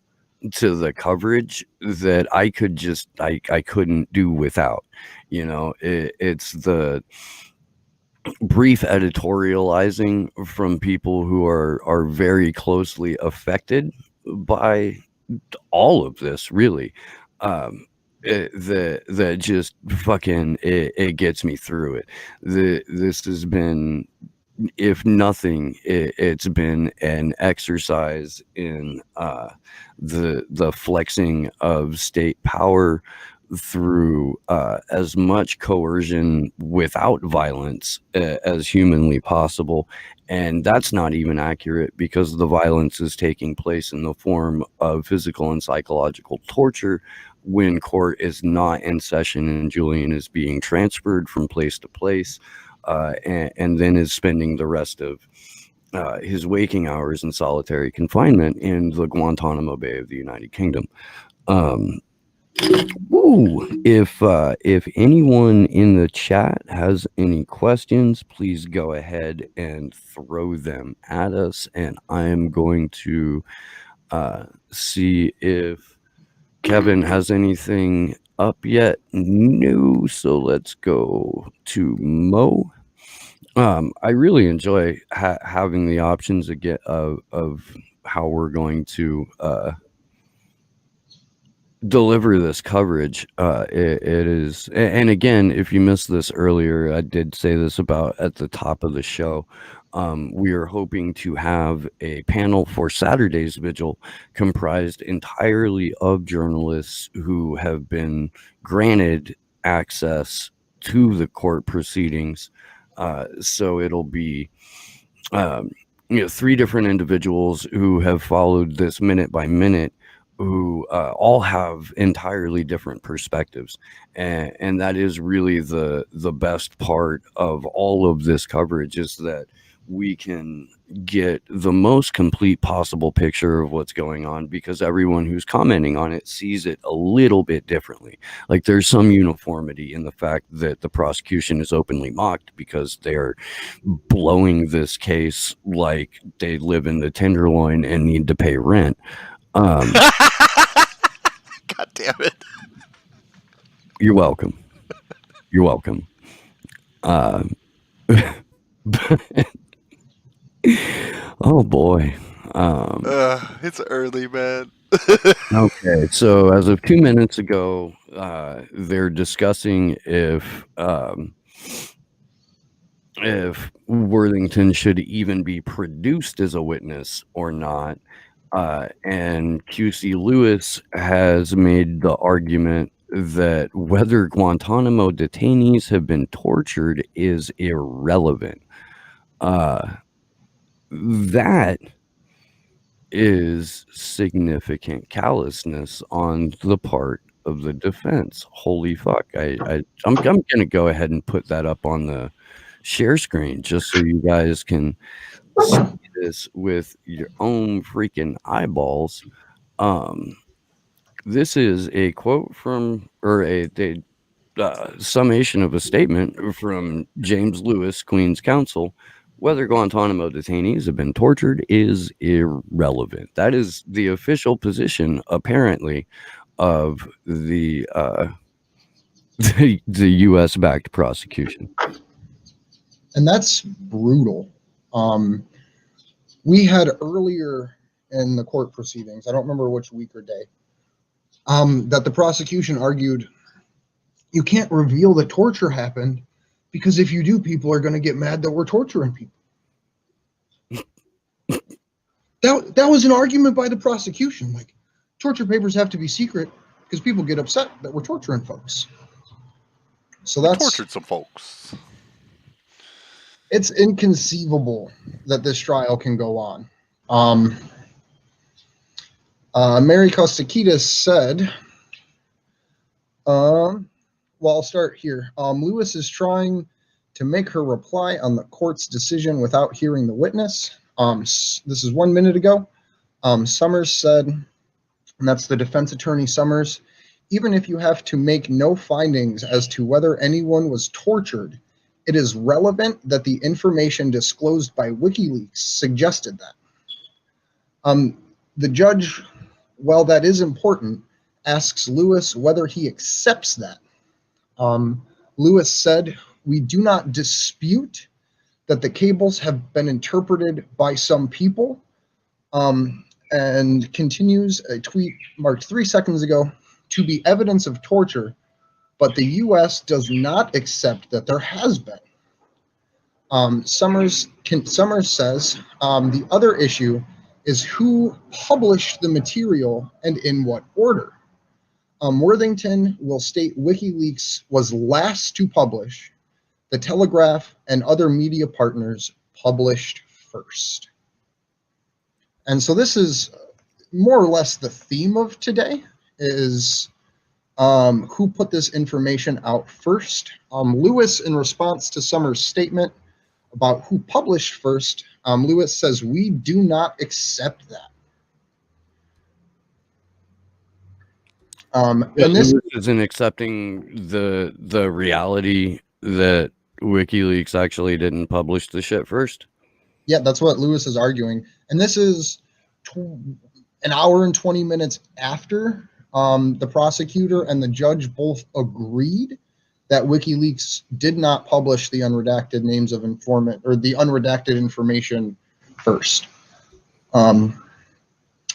to the coverage that I couldn't do without. You know, it's the brief editorializing from people who are very closely affected by all of this, really. That just fucking it gets me through it. This has been, if nothing, it's been an exercise in the flexing of state power through as much coercion without violence as humanly possible. And that's not even accurate, because the violence is taking place in the form of physical and psychological torture when court is not in session and Julian is being transferred from place to place, and then is spending the rest of his waking hours in solitary confinement in the Guantanamo Bay of the United Kingdom. If anyone in the chat has any questions, please go ahead and throw them at us, and I am going to see if Kevin has anything up yet. No, so let's go to Mo. I really enjoy having the options again of how we're going to deliver this coverage. It is, and again, if you missed this earlier, I did say this about at the top of the show. We are hoping to have a panel for Saturday's vigil comprised entirely of journalists who have been granted access to the court proceedings. So it'll be 3 different individuals who have followed this minute by minute, who all have entirely different perspectives, and that is really the best part of all of this coverage, is that we can get the most complete possible picture of what's going on, because everyone who's commenting on it sees it a little bit differently. Like, there's some uniformity in the fact that the prosecution is openly mocked because they're blowing this case like they live in the Tenderloin and need to pay rent.
God damn it.
You're welcome. You're welcome. Oh boy.
It's early, man.
Okay, so as of 2 minutes ago, they're discussing if Worthington should even be produced as a witness or not. And QC Lewis has made the argument that whether Guantanamo detainees have been tortured is irrelevant. That is significant callousness on the part of the defense. Holy fuck. I'm going to go ahead and put that up on the share screen just so you guys can see this with your own freaking eyeballs. This is a quote from, or a summation of a statement from James Lewis, Queen's Counsel. Whether Guantanamo detainees have been tortured is irrelevant. That is the official position, apparently, of the U.S.-backed prosecution.
And that's brutal. We had earlier in the court proceedings, I don't remember which week or day, that the prosecution argued you can't reveal that torture happened, because if you do, people are going to get mad that we're torturing people. That was an argument by the prosecution. Like, torture papers have to be secret because people get upset that we're torturing folks. So that's
Tortured some folks.
It's inconceivable that this trial can go on. Mary Kostakidis said, well, I'll start here. Lewis is trying to make her reply on the court's decision without hearing the witness. This is 1 minute ago. Summers said, and that's the defense attorney Summers, even if you have to make no findings as to whether anyone was tortured, it is relevant that the information disclosed by WikiLeaks suggested that. The judge, while that is important, asks Lewis whether he accepts that. Lewis said, "We do not dispute that the cables have been interpreted by some people," and continues a tweet marked 3 seconds ago, "to be evidence of torture, but the U.S. does not accept that there has been." Summers says, the other issue is who published the material and in what order. Worthington will state WikiLeaks was last to publish. The Telegraph and other media partners published first. And so this is more or less the theme of today, is who put this information out first. Lewis, in response to Summers' statement about who published first, Lewis says, "We do not accept that." And this
Lewis isn't accepting the reality that WikiLeaks actually didn't publish the shit first.
Yeah, that's what Lewis is arguing. And this is an hour and 20 minutes after the prosecutor and the judge both agreed that WikiLeaks did not publish the unredacted names of informant or the unredacted information first. So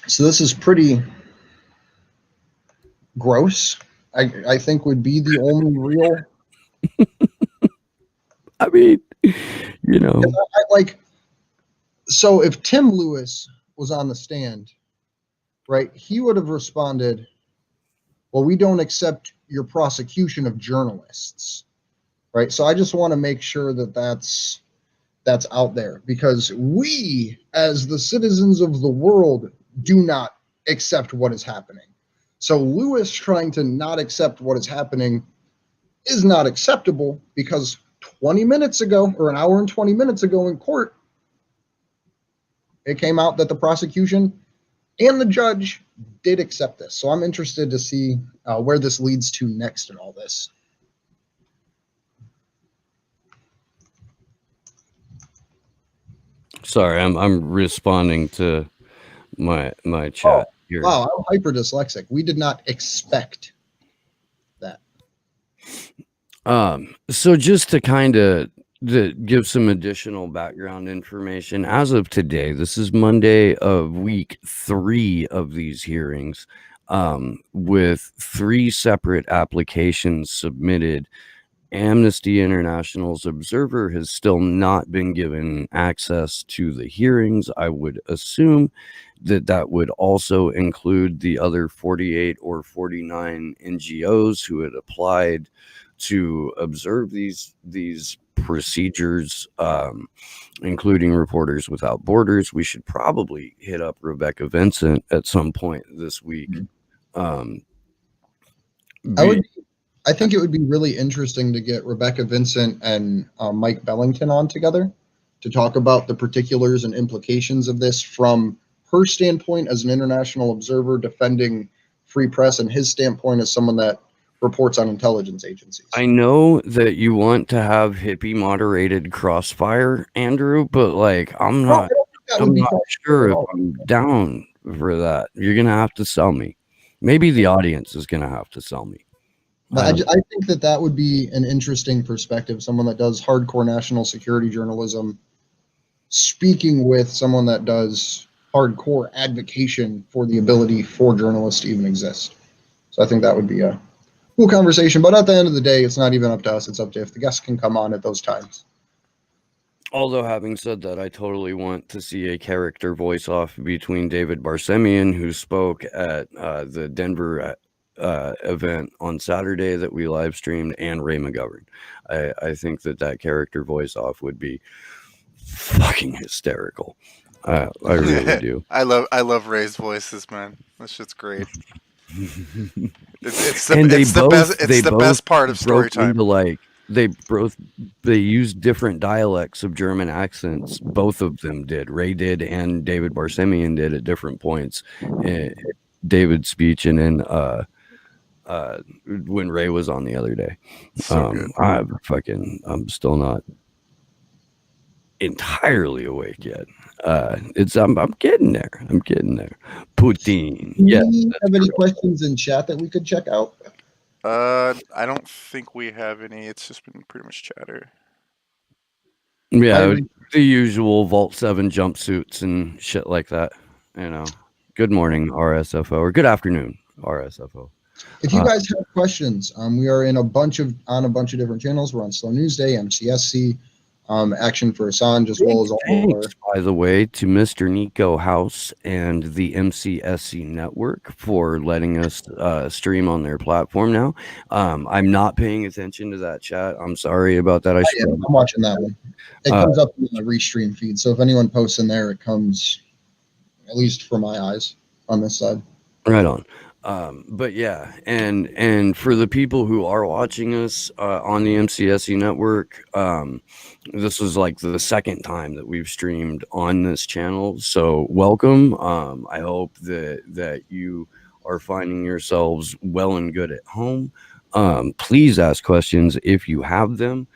this is pretty gross. I think would be the only real.
I mean, you know,
so if Tim Lewis was on the stand, right, he would have responded, "Well, we don't accept your prosecution of journalists," right? So I just want to make sure that that's out there, because we, as the citizens of the world, do not accept what is happening. So Lewis trying to not accept what is happening is not acceptable, because 20 minutes ago, or an hour and 20 minutes ago in court, it came out that the prosecution and the judge did accept this. So I'm interested to see where this leads to next in all this.
sorry, I'm responding to my chat here.
Wow, I'm hyper dyslexic. We did not expect that.
So just to kind of give some additional background information, as of today, this is Monday of week 3 of these hearings, with 3 separate applications submitted. Amnesty International's observer has still not been given access to the hearings. I would assume that would also include the other 48 or 49 NGOs who had applied to observe these procedures, including Reporters Without Borders. We should probably hit up Rebecca Vincent at some point this week.
I think it would be really interesting to get Rebecca Vincent and Mike Bellington on together to talk about the particulars and implications of this from her standpoint as an international observer defending free press, and his standpoint as someone that reports on intelligence agencies.
I know that you want to have hippie moderated crossfire, Andrew, but like I'm not sure if I'm down for that. You're gonna have to sell me. Maybe the audience is gonna have to sell me.
I think that would be an interesting perspective. Someone that does hardcore national security journalism speaking with someone that does hardcore advocacy for the ability for journalists to even exist. So I think that would be a cool conversation. But at the end of the day, it's not even up to us. It's up to if the guests can come on at those times.
Although, having said that, I totally want to see a character voice off between David Barsemian, who spoke at the Denver event on Saturday that we live streamed, and Ray McGovern. I think that character voice off would be fucking hysterical. I really do.
I love Ray's voices, man. That shit's great. It's
And
the best. It's the best part of story
broke
time.
into like they used different dialects of German accents. Both of them did. Ray did, and David Barsemian did at different points. David's speech, and then when Ray was on the other day.
So good.
I'm still not entirely awake yet. I'm getting there. I'm getting there. Putin.
Do
Yeah.
we have any questions in chat that we could check out?
I don't think we have any. It's just been pretty much chatter.
Yeah, the usual Vault 7 jumpsuits and shit like that. You know. Good morning, RSFO, or good afternoon, RSFO.
If you guys have questions, we are in a bunch of different channels. We're on Slow News Day, MCSC, Action for Assange, as well as all
Thanks, by the way, to Mr. Nico House and the MCSC network for letting us stream on their platform now. I'm not paying attention to that chat. I'm sorry about that.
I'm watching that one. It comes up in the restream feed. So if anyone posts in there, it comes, at least for my eyes, on this side.
Right on. But yeah, and for the people who are watching us on the MCSE network, this is like the second time that we've streamed on this channel. So welcome. I hope that you are finding yourselves well and good at home. Please ask questions if you have them.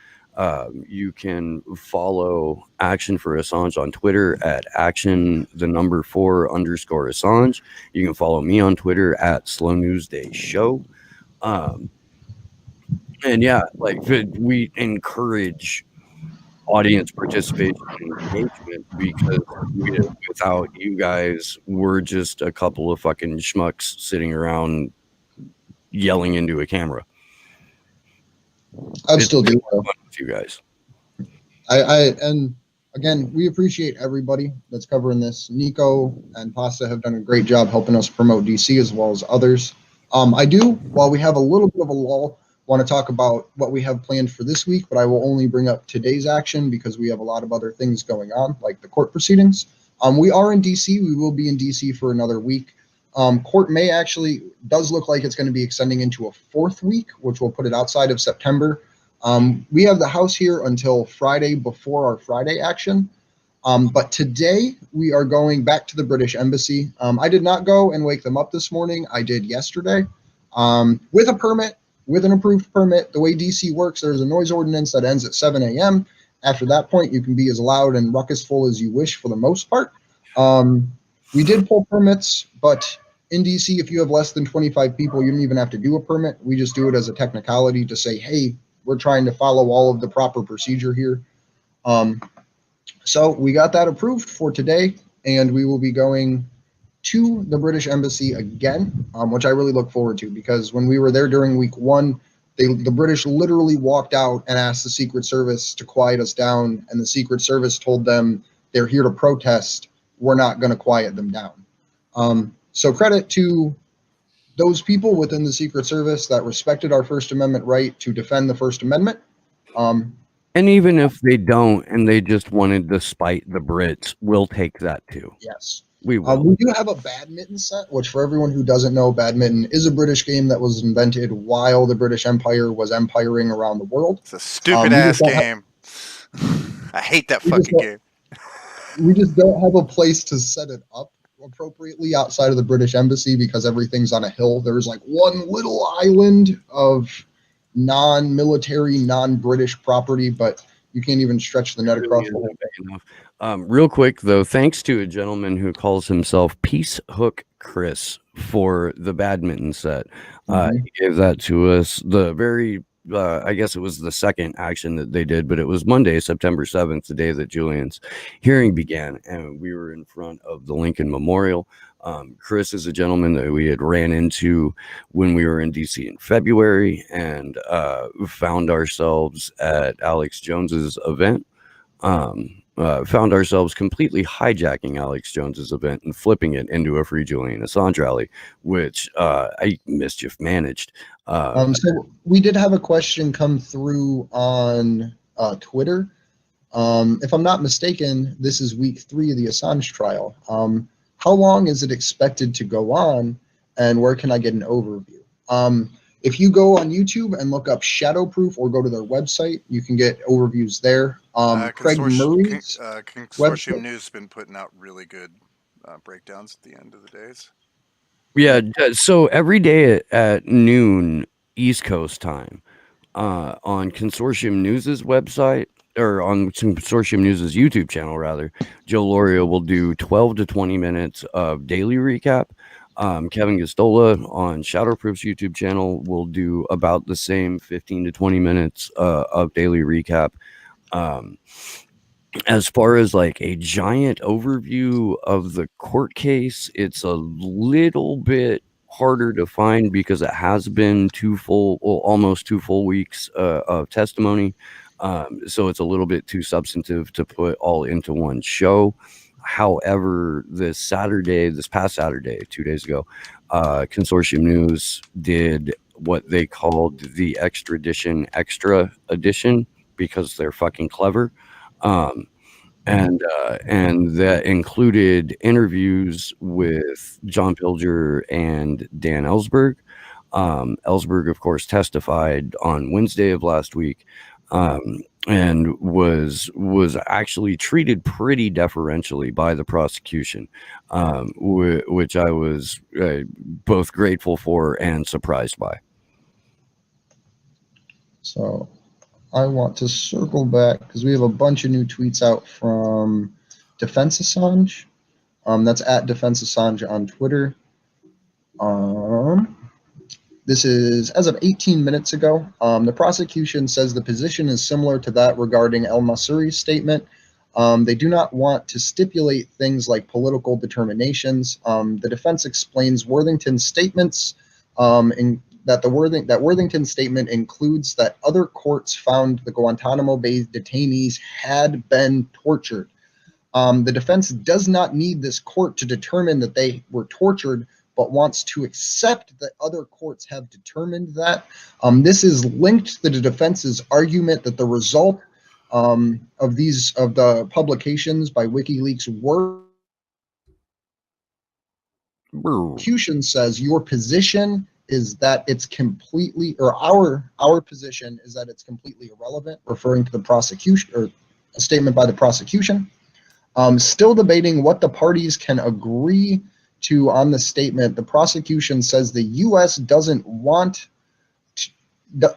You can follow Action for Assange on Twitter at action4_Assange. You can follow me on Twitter at Slow News Day Show. And yeah, like we encourage audience participation and engagement because without you guys, we're just a couple of fucking schmucks sitting around yelling into a camera.
I'd still do so.
With you guys.
And again, we appreciate everybody that's covering this. Nico and Pasta have done a great job helping us promote DC as well as others. I do, while we have a little bit of a lull, want to talk about what we have planned for this week, but I will only bring up today's action because we have a lot of other things going on, like the court proceedings. We are in DC. We will be in DC for another week. Court may actually does look like it's going to be extending into a fourth week, which will put it outside of September. We have the House here until Friday before our Friday action. But today we are going back to the British Embassy. I did not go and wake them up this morning. I did yesterday with a permit, with an approved permit. The way DC works, there's a noise ordinance that ends at 7 a.m. After that point, you can be as loud and ruckusful as you wish for the most part. We did pull permits, but in DC, if you have less than 25 people, you don't even have to do a permit. We just do it as a technicality to say, hey, we're trying to follow all of the proper procedure here. So we got that approved for today, and we will be going to the British Embassy again, which I really look forward to, because when we were there during week one, the British literally walked out and asked the Secret Service to quiet us down, and the Secret Service told them they're here to protest. We're not going to quiet them down. So credit to those people within the Secret Service that respected our First Amendment right to defend the First Amendment.
And even if they don't, and they just wanted to spite the Brits, we'll take that too.
Yes.
We will.
We do have a badminton set, which for everyone who doesn't know, badminton is a British game that was invented while the British Empire was empiring around the world.
It's a stupid ass game. I hate that fucking game.
We just don't have a place to set it up appropriately outside of the British Embassy because everything's on a hill. There's like one little island of non-military, non-British property, but you can't even stretch the net across the whole thing.
Real quick though, thanks to a gentleman who calls himself Peace Hook Chris for the badminton set. He gave that to us the very I guess it was the second action that they did, but it was Monday, September 7th, the day that Julian's hearing began, and we were in front of the Lincoln Memorial. Chris is a gentleman that we had ran into when we were in DC in February, and found ourselves at Alex Jones's event. Found ourselves completely hijacking Alex Jones's event and flipping it into a Free Julian Assange rally, which I mischief managed.
So we did have a question come through on Twitter. If I'm not mistaken, this is week 3 of the Assange trial. How long is it expected to go on, and where can I get an overview? If you go on YouTube and look up Shadowproof or go to their website, you can get overviews there. Craig Murray's
Consortium
website.
News has been putting out really good breakdowns at the end of the days.
Yeah, so every day at noon East Coast time, on Consortium News's website, or on Consortium News's YouTube channel rather, Joe Lorio will do 12 to 20 minutes of daily recap. Kevin Gostola on Shadowproof's YouTube channel will do about the same 15 to 20 minutes of daily recap. As far as like a giant overview of the court case, it's a little bit harder to find because it has been almost 2 full weeks of testimony. So it's a little bit too substantive to put all into one show. However, this past Saturday, 2 days ago, Consortium News did what they called the extra edition because they're fucking clever. And that included interviews with John Pilger and Dan Ellsberg. Ellsberg, of course, testified on Wednesday of last week, and was actually treated pretty deferentially by the prosecution, which I was both grateful for and surprised by.
So I want to circle back because we have a bunch of new tweets out from Defense Assange. That's at Defense Assange on Twitter. This is as of 18 minutes ago. The prosecution says the position is similar to that regarding El-Masri's statement. They do not want to stipulate things like political determinations. The defense explains Worthington's statements that Worthington's statement includes that other courts found the Guantanamo Bay detainees had been tortured. The defense does not need this court to determine that they were tortured, but wants to accept that other courts have determined that. This is linked to the defense's argument that the result of the publications by WikiLeaks were. Prosecution says your position is that it's completely, or our position is that it's completely irrelevant, referring to the prosecution or a statement by the prosecution. Still debating what the parties can agree to on the statement. The prosecution says the U.S. doesn't want the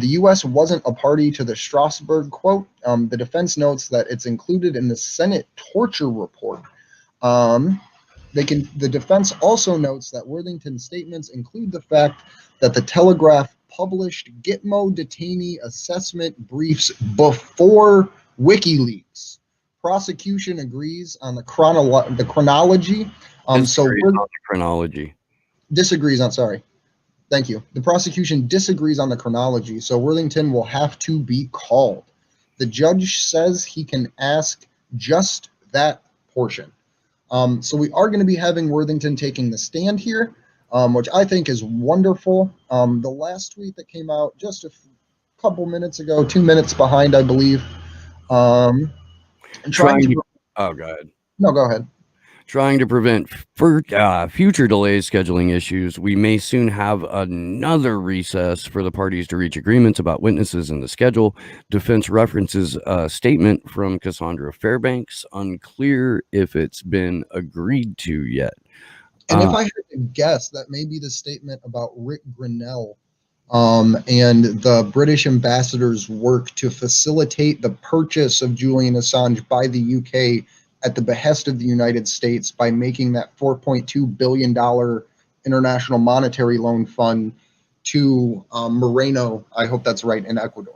U.S. wasn't a party to the Strasbourg quote. The defense notes that it's included in the Senate torture report. The defense also notes that Worthington's statements include the fact that the Telegraph published Gitmo detainee assessment briefs before WikiLeaks. Prosecution agrees on the chronology.
Chronology.
Disagrees on, sorry. Thank you. The prosecution disagrees on the chronology, so Worthington will have to be called. The judge says he can ask just that portion. So we are going to be having Worthington taking the stand here, which I think is wonderful. The last tweet that came out just a couple minutes ago, 2 minutes behind, I believe.
Oh, go ahead.
No, go ahead.
Trying to prevent future delays, scheduling issues, we may soon have another recess for the parties to reach agreements about witnesses and the schedule. Defense references a statement from Cassandra Fairbanks, unclear if it's been agreed to yet.
And if I had to guess, that may be the statement about Rick Grinnell and the British ambassador's work to facilitate the purchase of Julian Assange by the UK at the behest of the United States by making that $4.2 billion international monetary loan fund to Moreno, I hope that's right, in Ecuador.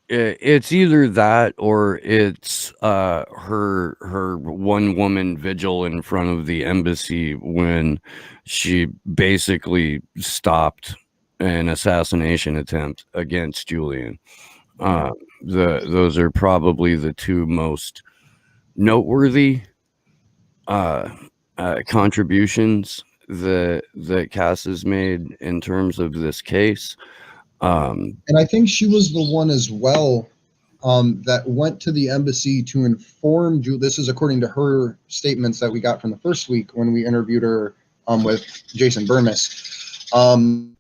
It's either that or it's her one-woman vigil in front of the embassy when she basically stopped an assassination attempt against Julian. Those are probably the two most noteworthy contributions that Cass has made in terms of this case.
And I think she was the one as well that went to the embassy to inform Julie. This is according to her statements that we got from the first week when we interviewed her with Jason Burmis.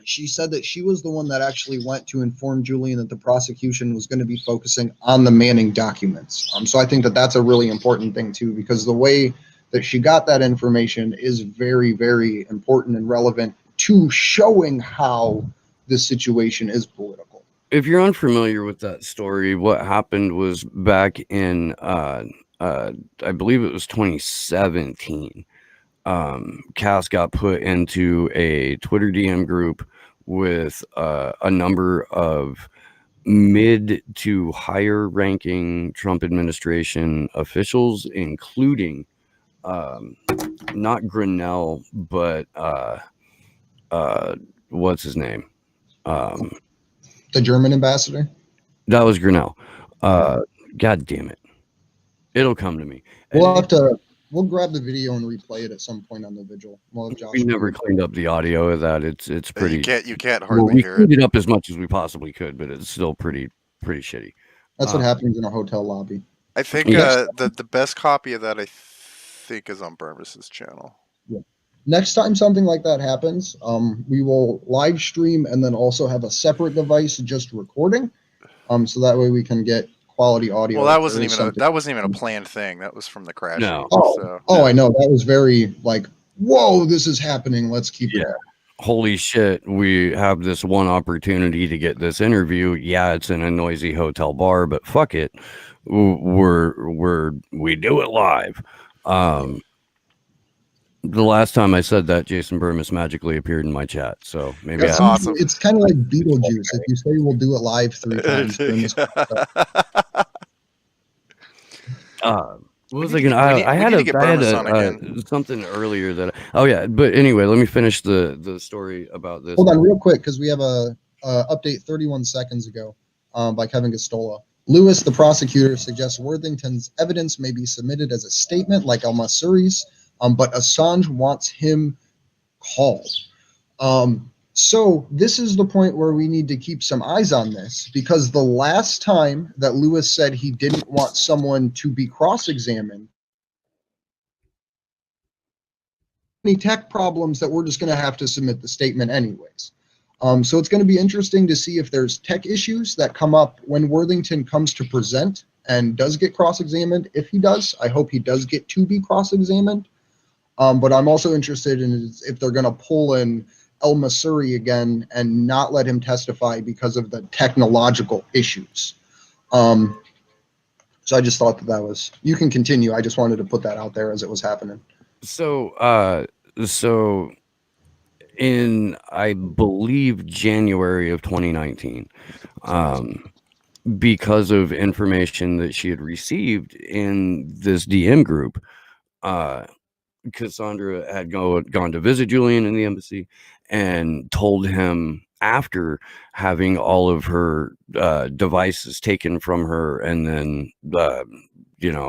She said that she was the one that actually went to inform Julian that the prosecution was going to be focusing on the Manning documents. So I think that that's a really important thing too, because the way that she got that information is very, very important and relevant to showing how this situation is political.
If you're unfamiliar with that story, what happened was back in, I believe it was 2017, Cass got put into a Twitter DM group with a number of mid to higher ranking Trump administration officials, including not Grinnell, but what's his name?
The German ambassador?
That was Grinnell. God damn it. It'll come to me.
We'll grab the video and replay it at some point on the vigil. We'll have Josh.
We never cleaned up the audio of that. It's pretty.
You can't
Well,
hardly
we
hear
cleaned
it.
it up as much as we possibly could, but it's still pretty shitty.
That's what happens in a hotel lobby.
I think
Yes.
the best copy of that I think is on Burmis's channel.
Next time something like that happens, we will live stream and then also have a separate device just recording, so that way we can get quality audio.
Well, that
if
wasn't
there is
even
something.
that wasn't even a planned thing. That was from the crash.
No.
sheet,
Oh,
so.
oh, I know. That was very like, whoa, this is happening. Let's keep it.
Yeah. Holy shit, we have this one opportunity to get this interview. Yeah, it's in a noisy hotel bar, but fuck it. We do it live. The last time I said that, Jason Burmis magically appeared in my chat. So maybe
That's
I
awesome.
It's kind of like Beetlejuice. If you say we'll do it live 3 times during this
what was
We
I
need
gonna?
to-
I
we
had
need to get Burmis on
a
again.
something earlier that. Oh yeah, but anyway, let me finish the story about this.
Hold on real quick, because we have a update 31 seconds ago by Kevin Gastola. Lewis, the prosecutor, suggests Worthington's evidence may be submitted as a statement like El-Masuri's, but Assange wants him called. So this is the point where we need to keep some eyes on this, because the last time that Lewis said he didn't want someone to be cross-examined, any tech problems that we're just going to have to submit the statement anyways. So it's going to be interesting to see if there's tech issues that come up when Worthington comes to present and does get cross-examined. If he does, I hope he does get to be cross-examined. But I'm also interested in if they're going to pull in El-Masuri again and not let him testify because of the technological issues. So I just thought that was, you can continue. I just wanted to put that out there as it was happening.
So in, I believe, January of 2019, because of information that she had received in this DM group, Cassandra had gone to visit Julian in the embassy and told him, after having all of her devices taken from her, and then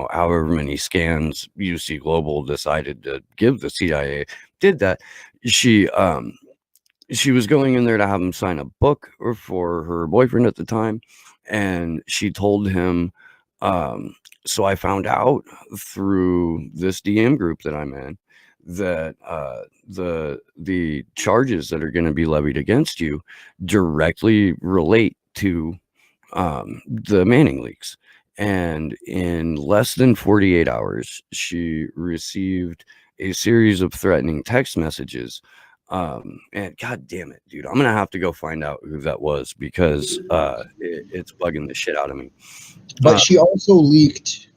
however many scans UC Global decided to give the CIA, did that. She was going in there to have him sign a book for her boyfriend at the time, and she told him, so I found out through this DM group that I'm in that the charges that are going to be levied against you directly relate to the Manning leaks. And in less than 48 hours, she received a series of threatening text messages. And god damn it, dude, I'm gonna have to go find out who that was, because it's bugging the shit out of me.
But she also leaked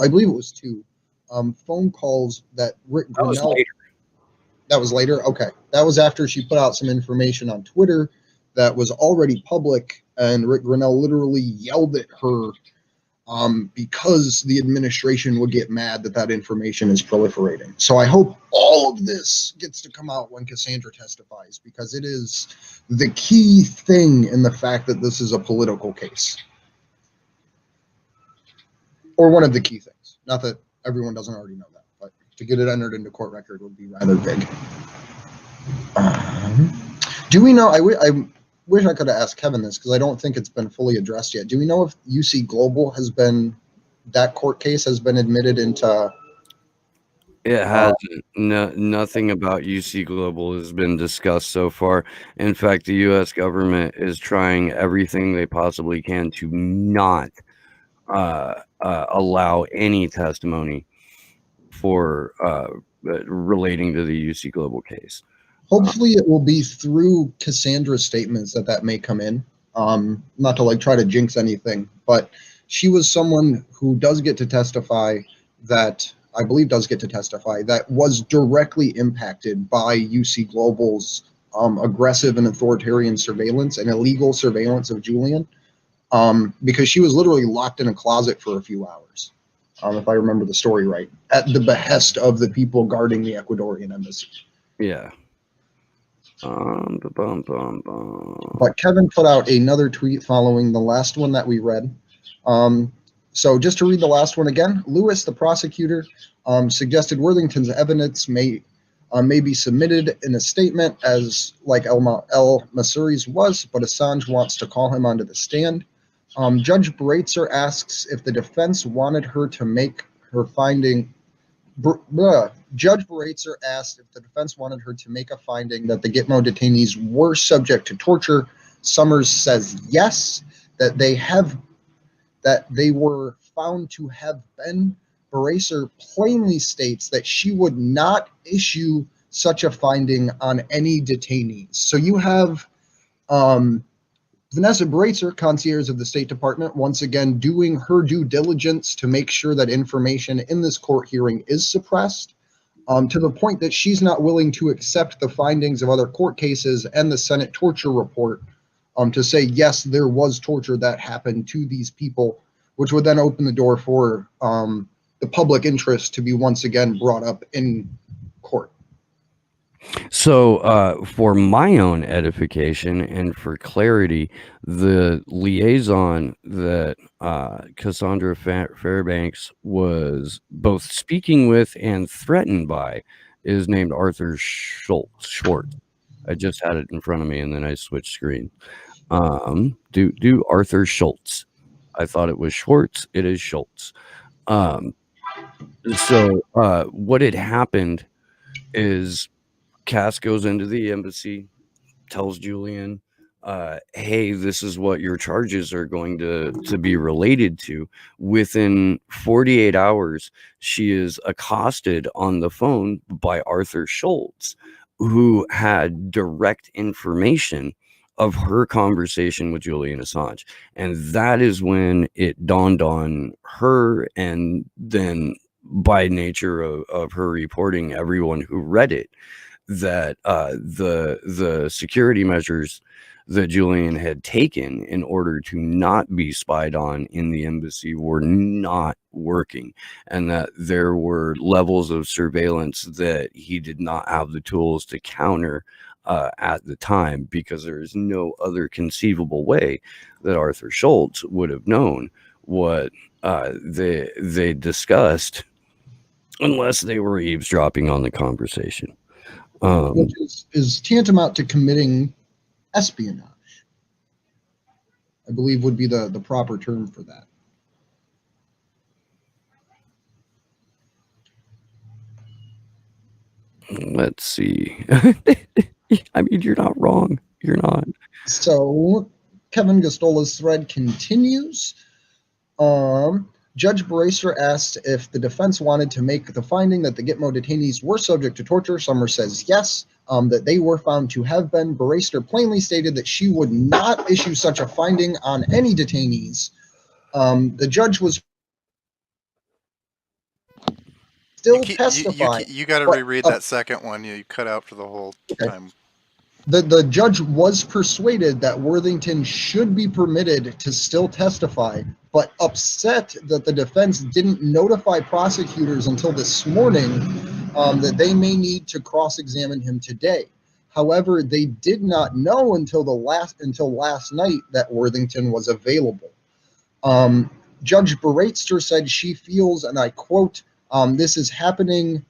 I believe it was two phone calls that Rick
That was
Grinnell.
later.
That was later? Okay. That was after she put out some information on Twitter that was already public, and Rick Grinnell literally yelled at her because the administration would get mad that information is proliferating. So I hope all of this gets to come out when Cassandra testifies, because it is the key thing in the fact that this is a political case. Or one of the key things. Not that everyone doesn't already know that, but to get it entered into court record would be rather big. Do we know? wish I could have asked Kevin this because I don't think it's been fully addressed yet. Do we know if UC Global that court case has been admitted into?
It hasn't. Nothing about UC Global has been discussed so far. In fact, the U.S. government is trying everything they possibly can to not allow any testimony for relating to the UC Global case.
Hopefully, it will be through Cassandra's statements that may come in. Not to try to jinx anything, but she was someone who does get to testify that was directly impacted by UC Global's aggressive and authoritarian surveillance and illegal surveillance of Julian, because she was literally locked in a closet for a few hours, if I remember the story right, at the behest of the people guarding the Ecuadorian embassy.
Yeah.
But Kevin put out another tweet following the last one that we read. So just to read the last one again, Lewis, the prosecutor, suggested Worthington's evidence may be submitted in a statement as like El Masuri's was, but Assange wants to call him onto the stand. Judge Breitzer asks if the defense wanted her to make her finding. Judge Breitzer asked if the defense wanted her to make a finding that the Gitmo detainees were subject to torture. Summers says yes, that they were found to have been. Breitzer plainly states that she would not issue such a finding on any detainees. So you have Vanessa Breitzer, concierge of the State Department, once again doing her due diligence to make sure that information in this court hearing is suppressed, to the point that she's not willing to accept the findings of other court cases and the Senate torture report to say, yes, there was torture that happened to these people, which would then open the door for the public interest to be once again brought up in court.
So for my own edification and for clarity, the liaison that Cassandra Fairbanks was both speaking with and threatened by is named Arthur Schwartz. I just had it in front of me and then I switched screen. Do Arthur Schultz. I thought it was Schwartz. It is Schultz. So what had happened is Cass goes into the embassy, tells Julian, hey, this is what your charges are going to be related to. Within 48 hours, she is accosted on the phone by Arthur Schultz, who had direct information of her conversation with Julian Assange. And that is when it dawned on her, and then by nature of her reporting, everyone who read it, that the security measures that Julian had taken in order to not be spied on in the embassy were not working, and that there were levels of surveillance that he did not have the tools to counter at the time, because there is no other conceivable way that Arthur Schultz would have known what they discussed unless they were eavesdropping on the conversation.
Which is tantamount to committing espionage, I believe would be the proper term for that.
Let's see. I mean, you're not wrong. You're not.
So Kevin Gastola's thread continues. Judge Breitzer asked if the defense wanted to make the finding that the Gitmo detainees were subject to torture. Summers says yes, that they were found to have been. Breitzer plainly stated that she would not issue such a finding on any detainees. The judge was still testifying.
You got to reread that second one. You cut out for the whole time.
The judge was persuaded that Worthington should be permitted to still testify, but upset that the defense didn't notify prosecutors until this morning that they may need to cross-examine him today. However, they did not know until last night that Worthington was available. Judge Breitzer said she feels, and I quote, this is happening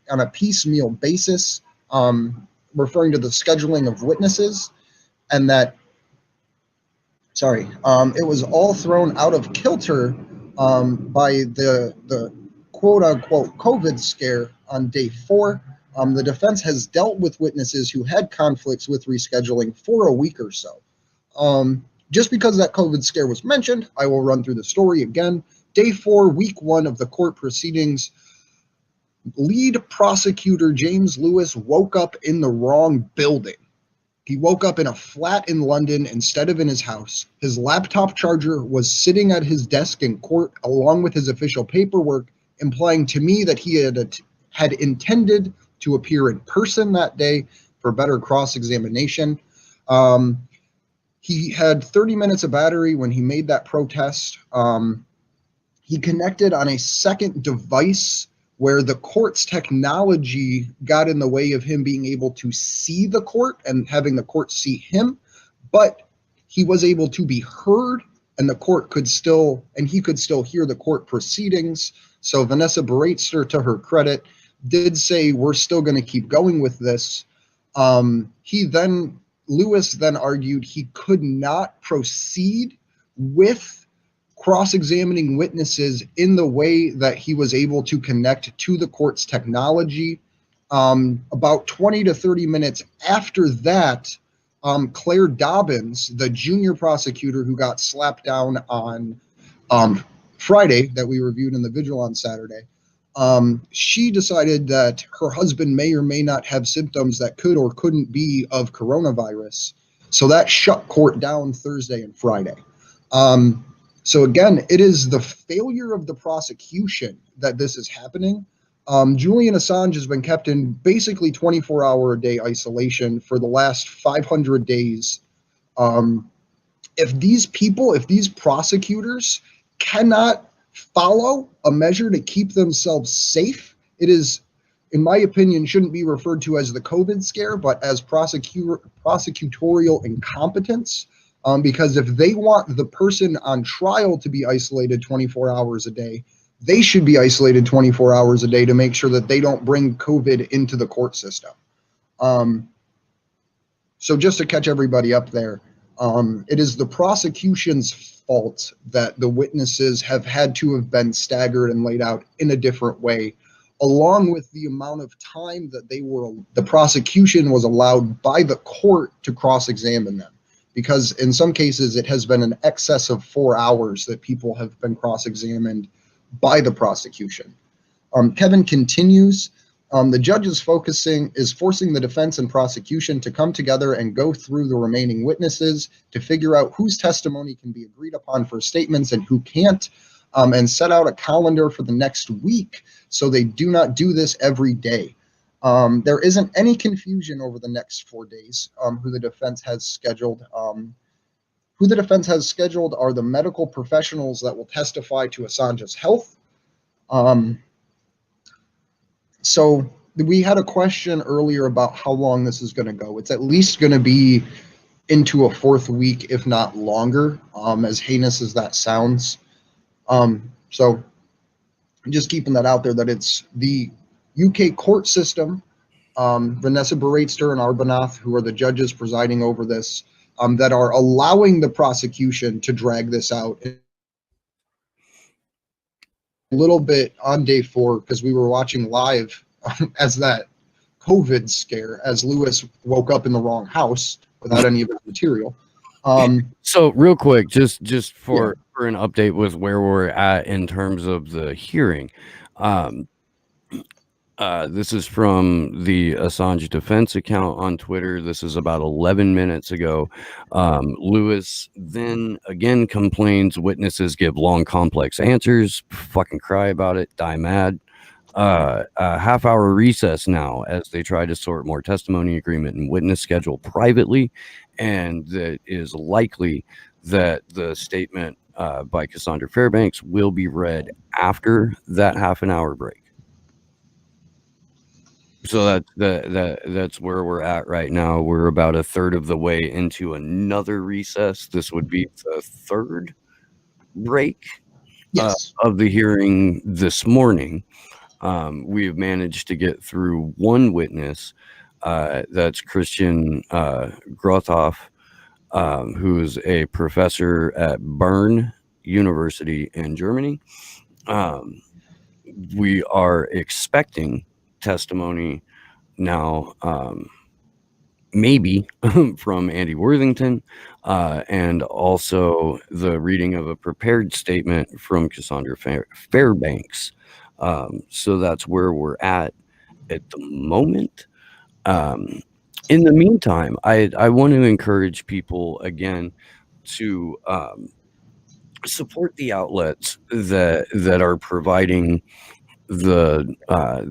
on a piecemeal basis, referring to the scheduling of witnesses, and that it was all thrown out of kilter by the quote unquote COVID scare on day 4. The defense has dealt with witnesses who had conflicts with rescheduling for a week or so. Just because that COVID scare was mentioned, I will run through the story again. Day 4, week 1 of the court proceedings, lead prosecutor James Lewis woke up in the wrong building. He woke up in a flat in London instead of in his house. His laptop charger was sitting at his desk in court along with his official paperwork, implying to me that he had intended to appear in person that day for better cross-examination. He had 30 minutes of battery when he made that protest. He connected on a second device where the court's technology got in the way of him being able to see the court and having the court see him, but he was able to be heard, and the court could still, and he could still hear the court proceedings. So Vanessa Baraitser, to her credit, did say, we're still going to keep going with this. Lewis then argued he could not proceed with cross-examining witnesses in the way that he was able to connect to the court's technology. About 20 to 30 minutes after that, Claire Dobbins, the junior prosecutor who got slapped down on Friday that we reviewed in the vigil on Saturday, she decided that her husband may or may not have symptoms that could or couldn't be of coronavirus. So that shut court down Thursday and Friday. So again, it is the failure of the prosecution that this is happening. Julian Assange has been kept in basically 24-hour-a-day isolation for the last 500 days. If these prosecutors cannot follow a measure to keep themselves safe, it is, in my opinion, shouldn't be referred to as the COVID scare, but as prosecutorial incompetence. Because if they want the person on trial to be isolated 24 hours a day, they should be isolated 24 hours a day to make sure that they don't bring COVID into the court system. So just to catch everybody up there, it is the prosecution's fault that the witnesses have had to have been staggered and laid out in a different way, along with the amount of time that the prosecution was allowed by the court to cross-examine them. Because in some cases, it has been an excess of 4 hours that people have been cross-examined by the prosecution. Kevin continues, the judge is forcing the defense and prosecution to come together and go through the remaining witnesses to figure out whose testimony can be agreed upon for statements and who can't, and set out a calendar for the next week so they do not do this every day. There isn't any confusion over the next 4 days. Who the defense has scheduled are the medical professionals that will testify to Assange's health. So we had a question earlier about how long this is going to go. It's at least going to be into a 4th week, if not longer, as heinous as that sounds. So I'm just keeping that out there, that it's the UK court system, Vanessa Baraitser and Arbanath, who are the judges presiding over this, that are allowing the prosecution to drag this out a little bit on day 4, because we were watching live as that COVID scare, as Lewis woke up in the wrong house without any of his material.
So real quick, just for an update with where we're at in terms of the hearing. This is from the Assange Defense account on Twitter. This is about 11 minutes ago. Lewis then again complains witnesses give long, complex answers, fucking cry about it, die mad. A half-hour recess now as they try to sort more testimony, agreement, and witness schedule privately, and that is likely that the statement by Cassandra Fairbanks will be read after that half-an-hour break. So that's where we're at right now. We're about a third of the way into another recess. This would be the 3rd break of the hearing this morning. We have managed to get through one witness. That's Christian Grothoff. who's a professor at Bern University in Germany. We are expecting testimony now, maybe from Andy Worthington, and also the reading of a prepared statement from Cassandra Fairbanks. So that's where we're at the moment. In the meantime, I want to encourage people again to support the outlets that are providing the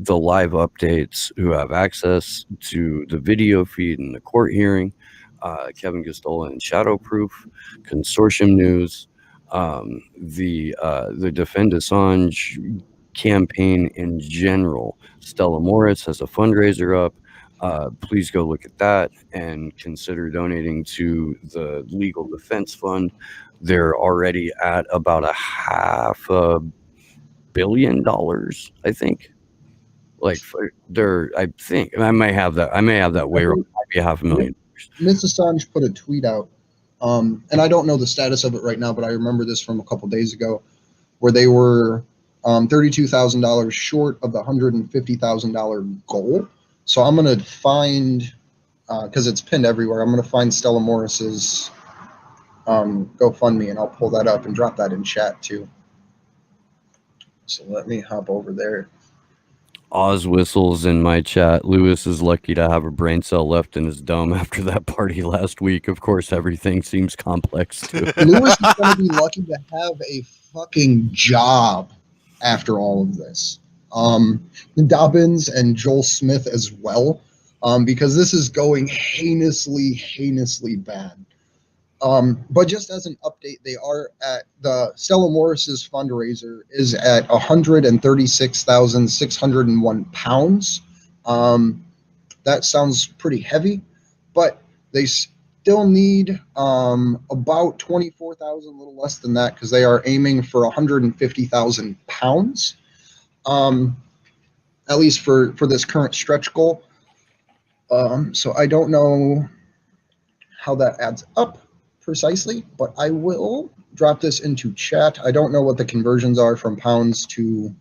live updates, who have access to the video feed and the court hearing. Kevin Gostola and Shadowproof, Consortium News, the Defend Assange campaign in general. Stella Morris has a fundraiser up. Please go look at that and consider donating to the Legal Defense Fund. They're already at about $500 million, I think. Like I think I may have that way wrong. Might be $500,000.
Ms. Assange put a tweet out, and I don't know the status of it right now, but I remember this from a couple days ago, where they were $32,000 short of the $150,000 goal. So I'm gonna find, because it's pinned everywhere, I'm gonna find Stella Morris's GoFundMe, and I'll pull that up and drop that in chat too. So let me hop over there.
Oz whistles in my chat. Lewis is lucky to have a brain cell left in his dome after that party last week. Of course, everything seems complex too.
Lewis is going to be lucky to have a fucking job after all of this. Dobbins and Joel Smith as well, because this is going heinously bad. But just as an update, they are at the Stella Morris's fundraiser is at 136,601 pounds. That sounds pretty heavy, but they still need about 24,000, a little less than that, because they are aiming for 150,000 pounds, at least for this current stretch goal. So I don't know how that adds up precisely, but I will drop this into chat. I don't know what the conversions are from pounds to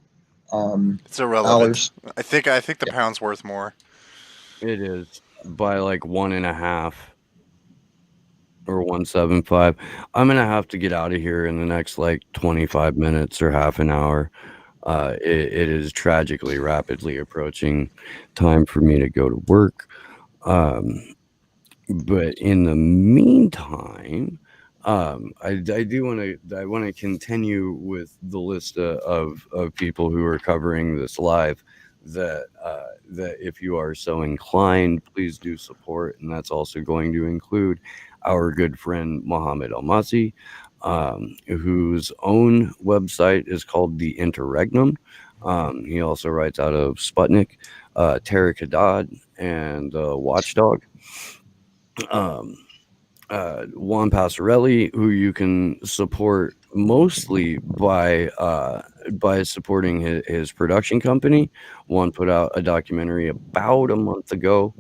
It's irrelevant.
dollars.
I think the pound's worth more.
It is by like 1.5 or 1.75. I'm gonna have to get out of here in the next like 25 minutes or half an hour. It is tragically rapidly approaching time for me to go to work. But in the meantime, I want to continue with the list of people who are covering this live. That if you are so inclined, please do support, and that's also going to include our good friend Mohammed Almazi, whose own website is called The Interregnum. He also writes out of Sputnik, Tariq Haddad, and Watchdog. Juan Passarelli, who you can support mostly by supporting his production company. Juan put out a documentary about a month ago.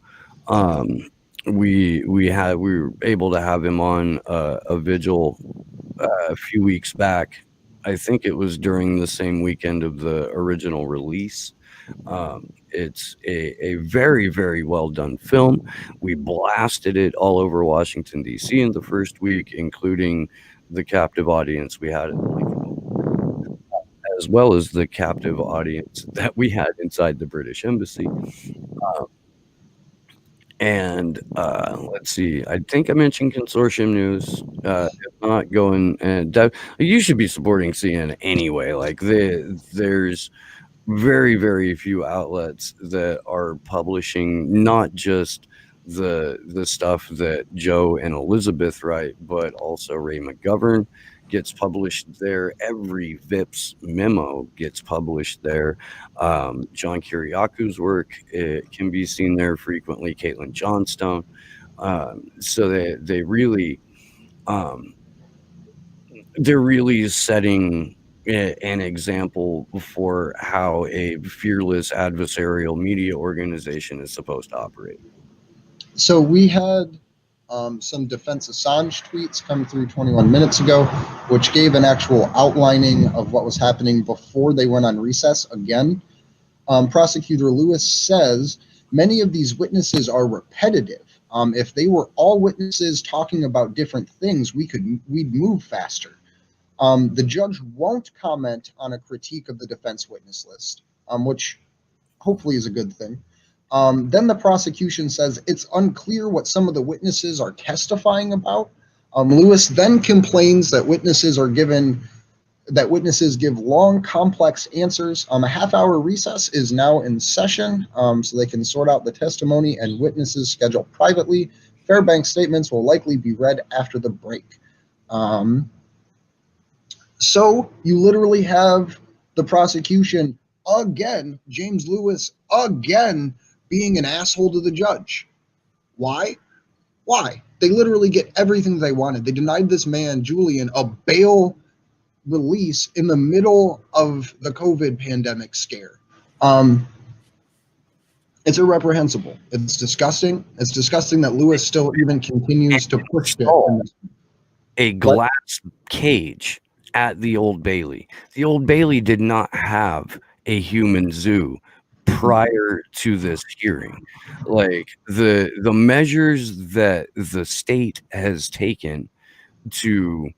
We were able to have him on a vigil a few weeks back. I think it was during the same weekend of the original release. It's a very, very well done film. We blasted it all over Washington, D.C. in the first week, including the captive audience we had, as well as the captive audience that we had inside the British Embassy. And let's see, I think I mentioned Consortium News. If not, going and you should be supporting CN anyway. Like there's very, very few outlets that are publishing not just the stuff that Joe and Elizabeth write, but also Ray McGovern gets published there. Every VIPS memo gets published there. John Kiriaku's work, it can be seen there frequently. Caitlin Johnstone. So they really they're really setting an example for how a fearless adversarial media organization is supposed to operate.
So we had some Defense Assange tweets come through 21 minutes ago, which gave an actual outlining of what was happening before they went on recess again. Prosecutor Lewis says many of these witnesses are repetitive. If they were all witnesses talking about different things, we'd move faster. The judge won't comment on a critique of the defense witness list, which hopefully is a good thing. Then the prosecution says it's unclear what some of the witnesses are testifying about. Lewis then complains that witnesses give long, complex answers. A half-hour recess is now in session, so they can sort out the testimony and witnesses scheduled privately. Fairbanks statements will likely be read after the break. So you literally have the prosecution again, James Lewis again, being an asshole to the judge. Why? Why? They literally get everything they wanted. They denied this man, Julian, a bail release in the middle of the COVID pandemic scare. It's irreprehensible. It's disgusting. It's disgusting that Lewis still even continues to push it.
A glass cage at the Old Bailey. The Old Bailey did not have a human zoo prior to this hearing. Like the measures that the state has taken to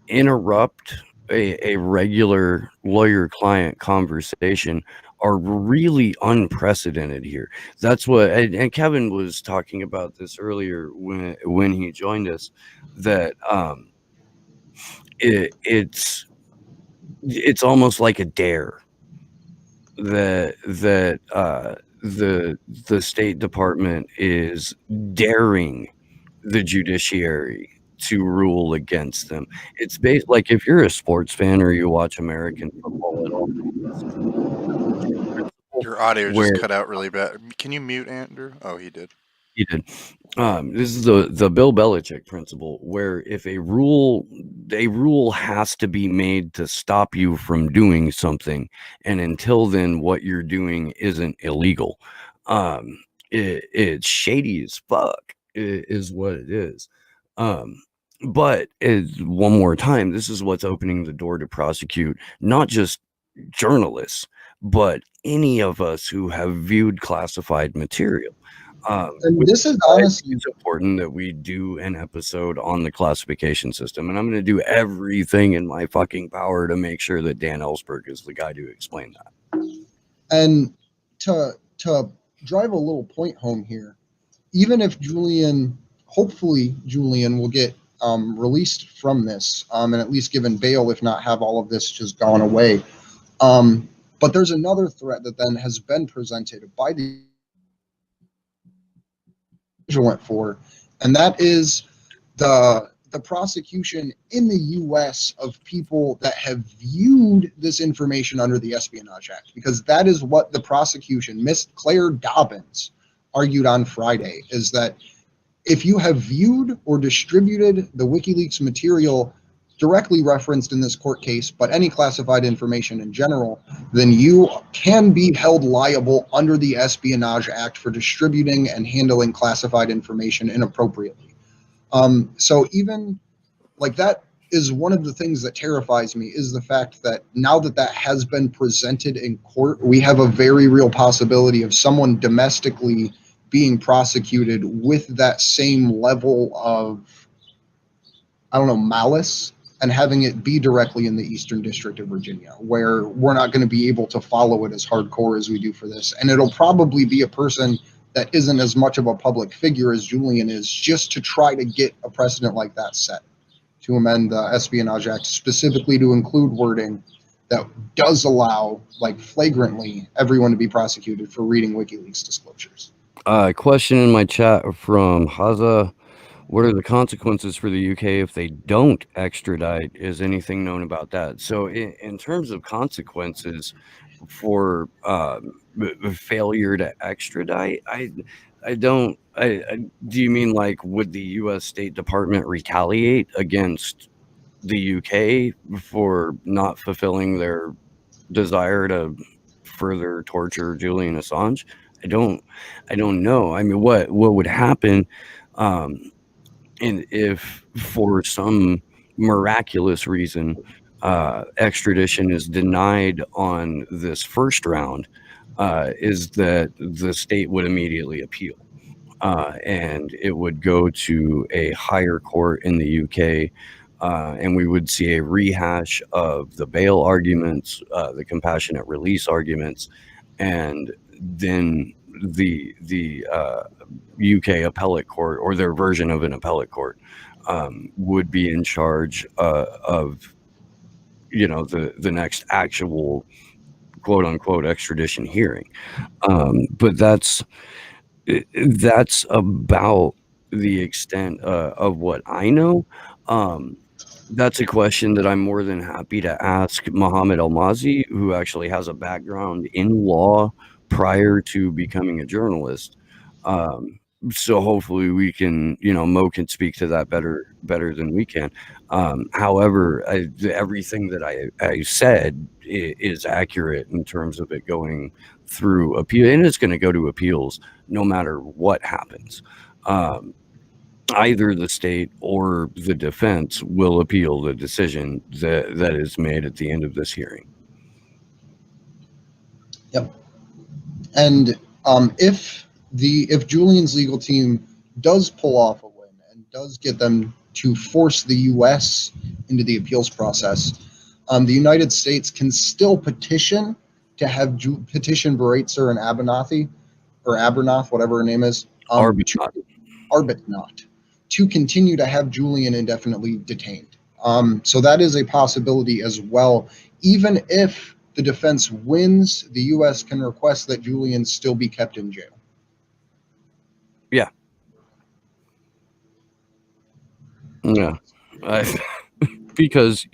interrupt a regular lawyer-client conversation are really unprecedented here. That's what, and Kevin was talking about this earlier when he joined us, that it's almost like a dare that the State Department is daring the judiciary to rule against them. It's based, like, if you're a sports fan or you watch American football at all.
Your audio just cut out really bad. Can you mute Andrew? Oh, he did.
He did. This is the Bill Belichick principle, where if a rule has to be made to stop you from doing something, and until then, what you're doing isn't illegal. It's shady as fuck, is what it is. But one more time, this is what's opening the door to prosecute not just journalists, but any of us who have viewed classified material.
And this is honestly,
it's important that we do an episode on the classification system, and I'm going to do everything in my fucking power to make sure that Dan Ellsberg is the guy to explain that.
And to drive a little point home here, even if hopefully Julian will get released from this, and at least given bail, if not have all of this just gone away. But there's another threat that then has been presented by the went for, and that is the prosecution in the U.S. of people that have viewed this information under the Espionage Act, because that is what the prosecution, Miss Claire Dobbins, argued on Friday, is that if you have viewed or distributed the WikiLeaks material directly referenced in this court case, but any classified information in general, then you can be held liable under the Espionage Act for distributing and handling classified information inappropriately. So even like that is one of the things that terrifies me, is the fact that now that has been presented in court, we have a very real possibility of someone domestically being prosecuted with that same level of, malice, and having it be directly in the Eastern District of Virginia, where we're not going to be able to follow it as hardcore as we do for this. And it'll probably be a person that isn't as much of a public figure as Julian is, just to try to get a precedent like that set, to amend the Espionage Act specifically to include wording that does allow, like, flagrantly everyone to be prosecuted for reading WikiLeaks disclosures.
Question in my chat from Haza. What are the consequences for the UK if they don't extradite? Is anything known about that? So in terms of consequences for failure to extradite, do you mean, like, would the US State Department retaliate against the UK for not fulfilling their desire to further torture Julian Assange? I don't know. I mean, what would happen And if for some miraculous reason extradition is denied on this first round, is that the state would immediately appeal. And it would go to a higher court in the UK, and we would see a rehash of the bail arguments, the compassionate release arguments, and then the UK appellate court, or their version of an appellate court, would be in charge of the next actual quote unquote extradition hearing. But that's about the extent of what I know. That's a question that I'm more than happy to ask Mohammed Almazi, who actually has a background in law prior to becoming a journalist. So hopefully we can, Mo can speak to that better than we can. However, everything that I said is accurate in terms of it going through appeal, and it's going to go to appeals no matter what happens. Either the state or the defense will appeal the decision that is made at the end of this hearing.
Yep. And if Julian's legal team does pull off a win and does get them to force the U.S. into the appeals process, the United States can still petition to have petition Baraitser and Abernath, whatever her name is, Arbuthnot, to continue to have Julian indefinitely detained. So that is a possibility as well. Even if the defense wins, the U.S. can request that Julian still be kept in jail.
Yeah. Because,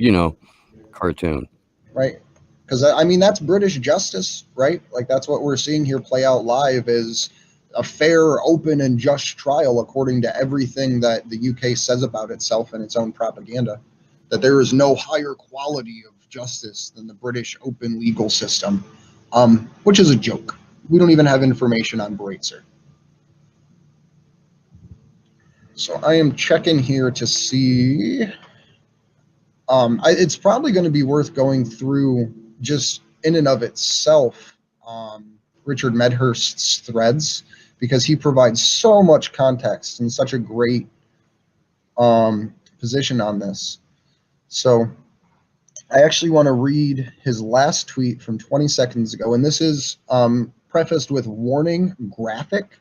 cartoon.
Right. Because, I mean, that's British justice, right? Like, that's what we're seeing here play out live, is a fair, open, and just trial according to everything that the UK says about itself and its own propaganda, that there is no higher quality of justice than the British open legal system, which is a joke. We don't even have information on Baraitser. So I am checking here to see. It's probably going to be worth going through just in and of itself Richard Medhurst's threads, because he provides so much context and such a great position on this. So I actually want to read his last tweet from 20 seconds ago, and this is prefaced with warning graphic.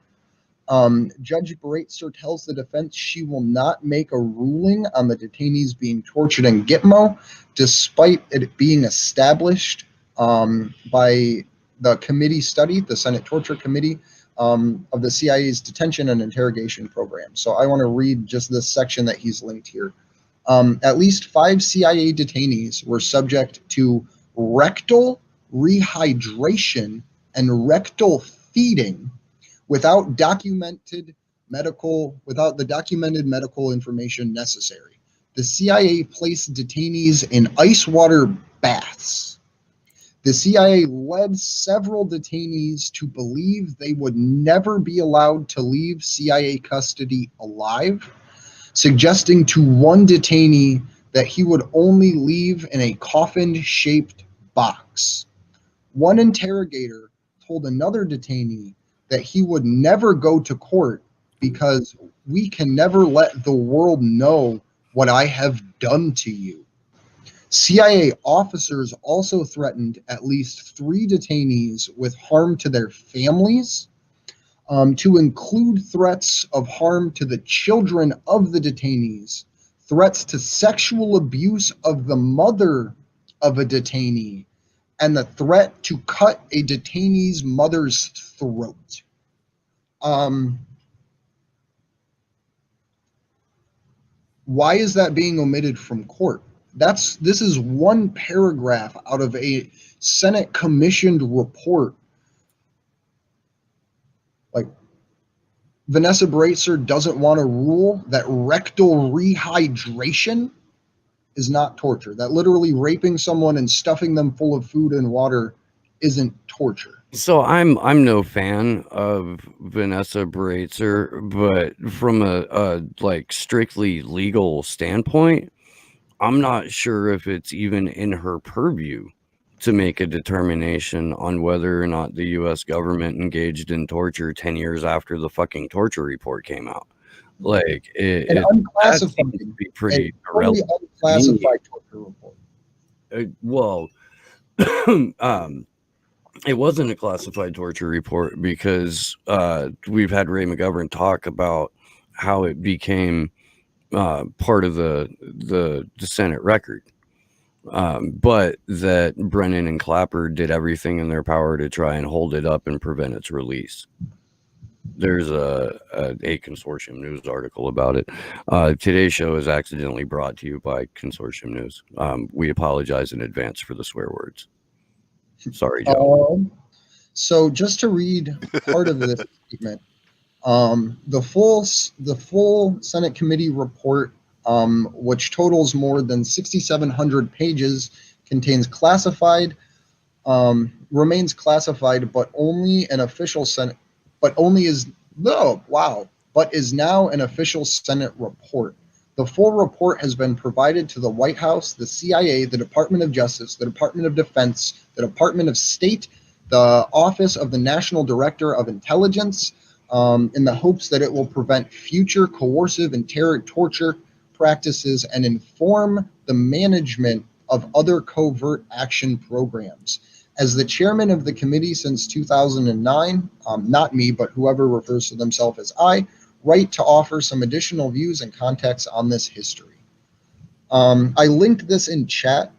Judge Baraitser tells the defense she will not make a ruling on the detainees being tortured in Gitmo, despite it being established by the committee study, the Senate Torture Committee, of the CIA's detention and interrogation program. So I want to read just this section that he's linked here. At least 5 CIA detainees were subject to rectal rehydration and rectal feeding without the documented medical information necessary. The CIA placed detainees in ice water baths. The CIA led several detainees to believe they would never be allowed to leave CIA custody alive, suggesting to one detainee that he would only leave in a coffin-shaped box. One interrogator told another detainee that he would never go to court because we can never let the world know what I have done to you. CIA officers also threatened at least 3 detainees with harm to their families, to include threats of harm to the children of the detainees, threats to sexual abuse of the mother of a detainee, and the threat to cut a detainee's mother's throat. Why is that being omitted from court? This is one paragraph out of a Senate commissioned report. Like, Vanessa Baraitser doesn't want to rule that rectal rehydration is not torture, that literally raping someone and stuffing them full of food and water isn't torture.
So I'm no fan of Vanessa Breitzer, but from a like strictly legal standpoint, I'm not sure if it's even in her purview to make a determination on whether or not the US government engaged in torture 10 years after the fucking torture report came out. Like
An
that
unclassified,
seems to be pretty
a totally
irrelevant to me.
unclassified torture report.
Well, it wasn't a classified torture report because we've had Ray McGovern talk about how it became part of the Senate record, but that Brennan and Clapper did everything in their power to try and hold it up and prevent its release. There's a Consortium News article about it. Today's show is accidentally brought to you by Consortium News. We apologize in advance for the swear words. Sorry, Joe.
So just to read part of this statement, the full Senate committee report, which totals more than 6,700 pages, contains classified, remains classified, but only an official Senate, but is now an official Senate report. The full report has been provided to the White House, the CIA, the Department of Justice, the Department of Defense, the Department of State, the Office of the National Director of Intelligence, in the hopes that it will prevent future coercive and torture practices and inform the management of other covert action programs. As the chairman of the committee since 2009, not me, but whoever refers to themselves as I, write to offer some additional views and context on this history. I linked this in chat,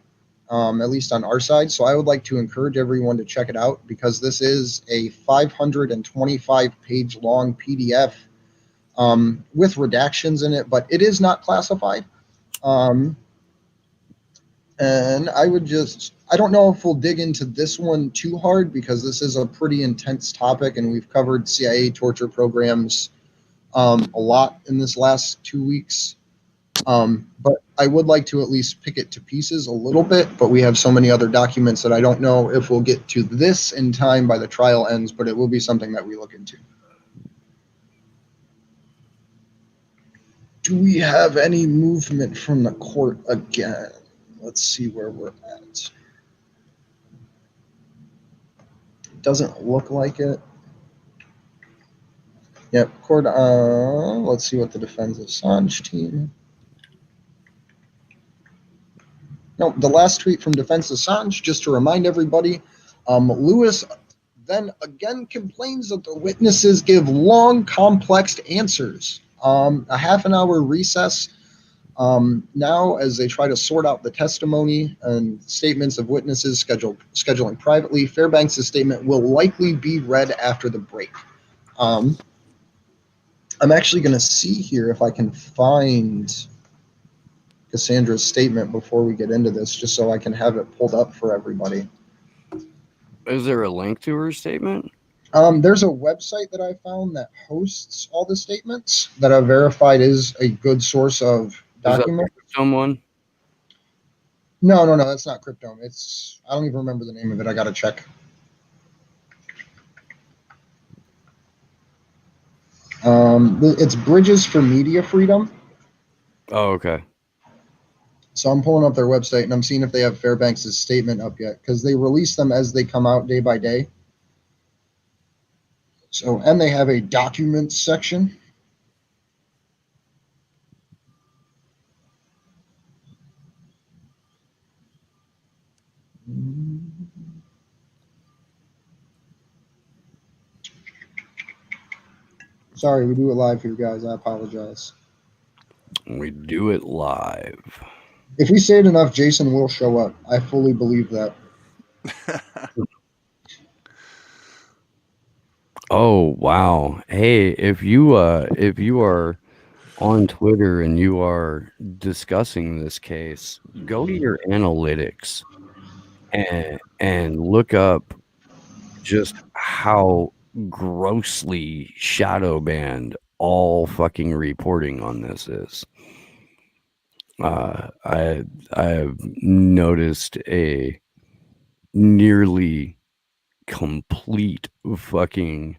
at least on our side, so I would like to encourage everyone to check it out because this is a 525-page long PDF with redactions in it, but it is not classified. And I don't know if we'll dig into this one too hard because this is a pretty intense topic and we've covered CIA torture programs a lot in this last 2 weeks. But I would like to at least pick it to pieces a little bit, but we have so many other documents that I don't know if we'll get to this in time by the trial ends, but it will be something that we look into. Do we have any movement from the court again? Let's see where we're at. Doesn't look like it. Yep, court. Let's see what the Defense Assange team. No, the last tweet from Defense Assange, just to remind everybody, Lewis then again complains that the witnesses give long, complex answers. A half an hour recess now as they try to sort out the testimony and statements of witnesses scheduling privately. Fairbanks' statement will likely be read after the break. I'm actually going to see here if I can find Cassandra's statement before we get into this, just so I can have it pulled up for everybody.
Is there a link to her statement?
There's a website that I found that hosts all the statements that I've verified is a good source of documents.
Someone?
No, that's not Cryptome. I don't even remember the name of it. I got to check. It's Bridges for Media Freedom.
Oh, okay.
So I'm pulling up their website and I'm seeing if they have Fairbanks' statement up yet because they release them as they come out day by day. So, and they have a documents section. Sorry, we do it live here, guys. I apologize.
We do it live.
If we say it enough, Jason will show up. I fully believe that.
Oh, wow. Hey, if you are on Twitter and you are discussing this case, go to your analytics and look up just how grossly shadow banned all fucking reporting on this is. I have noticed a nearly complete fucking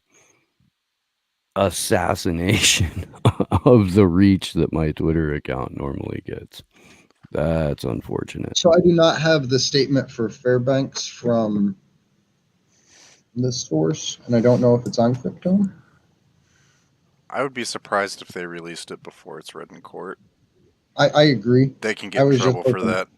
assassination of the reach that my Twitter account normally gets. That's unfortunate.
So I do not have the statement for Fairbanks from this source, and I don't know if it's on Cryptome.
I would be surprised if they released it before it's read in court.
I agree.
They can
I
get in
was just
trouble for
hoping-
that.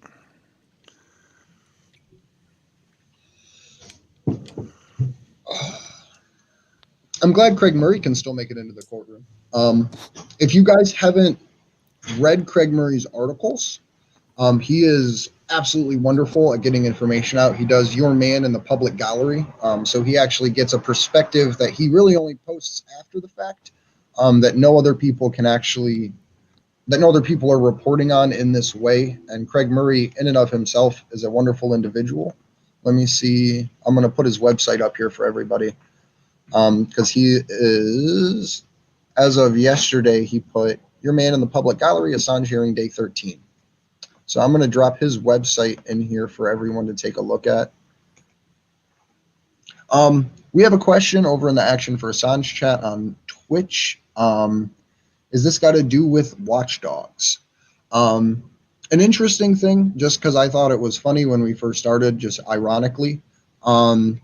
I'm glad Craig Murray can still make it into the courtroom. If you guys haven't read Craig Murray's articles, he is absolutely wonderful at getting information out. He does Your Man in the Public Gallery. So he actually gets a perspective that he really only posts after the fact, that no other people are reporting on in this way. And Craig Murray, in and of himself, is a wonderful individual. Let me see. I'm going to put his website up here for everybody. Because he is, as of yesterday, he put Your Man in the Public Gallery, Assange hearing day 13. So I'm going to drop his website in here for everyone to take a look at. We have a question over in the Action for Assange chat on Twitch. Is this got to do with watchdogs? An interesting thing, just because I thought it was funny when we first started, just ironically.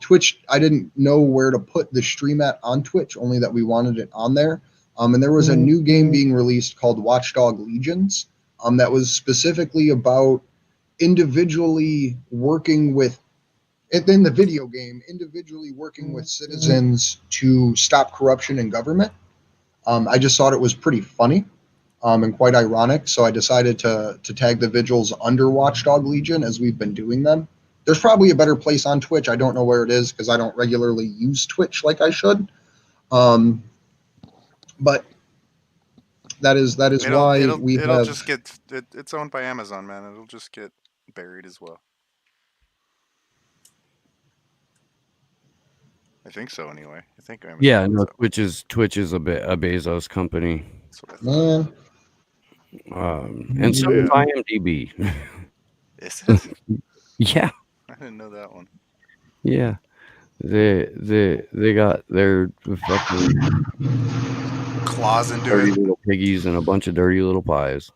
Twitch, I didn't know where to put the stream at on Twitch, only that we wanted it on there. And there was a new game being released called Watchdog Legions, that was specifically about individually working with, in the video game, individually working with citizens to stop corruption in government. I just thought it was pretty funny, and quite ironic. So I decided to tag the vigils under Watchdog Legion, as we've been doing them. There's probably a better place on Twitch. I don't know where it is because I don't regularly use Twitch like I should. But that is why
it'll just get it's owned by Amazon, man. It'll just get buried as well. I think so, anyway. I think Amazon.
Yeah, no, Twitch is a Bezos company.
That's what I thought.
Man,
And so is
Yeah.
IMDb.
Is it?
Yeah,
I didn't know that one.
yeah. They got their fucking
Claws into
dirty
it.
little piggies and a bunch of dirty little pies.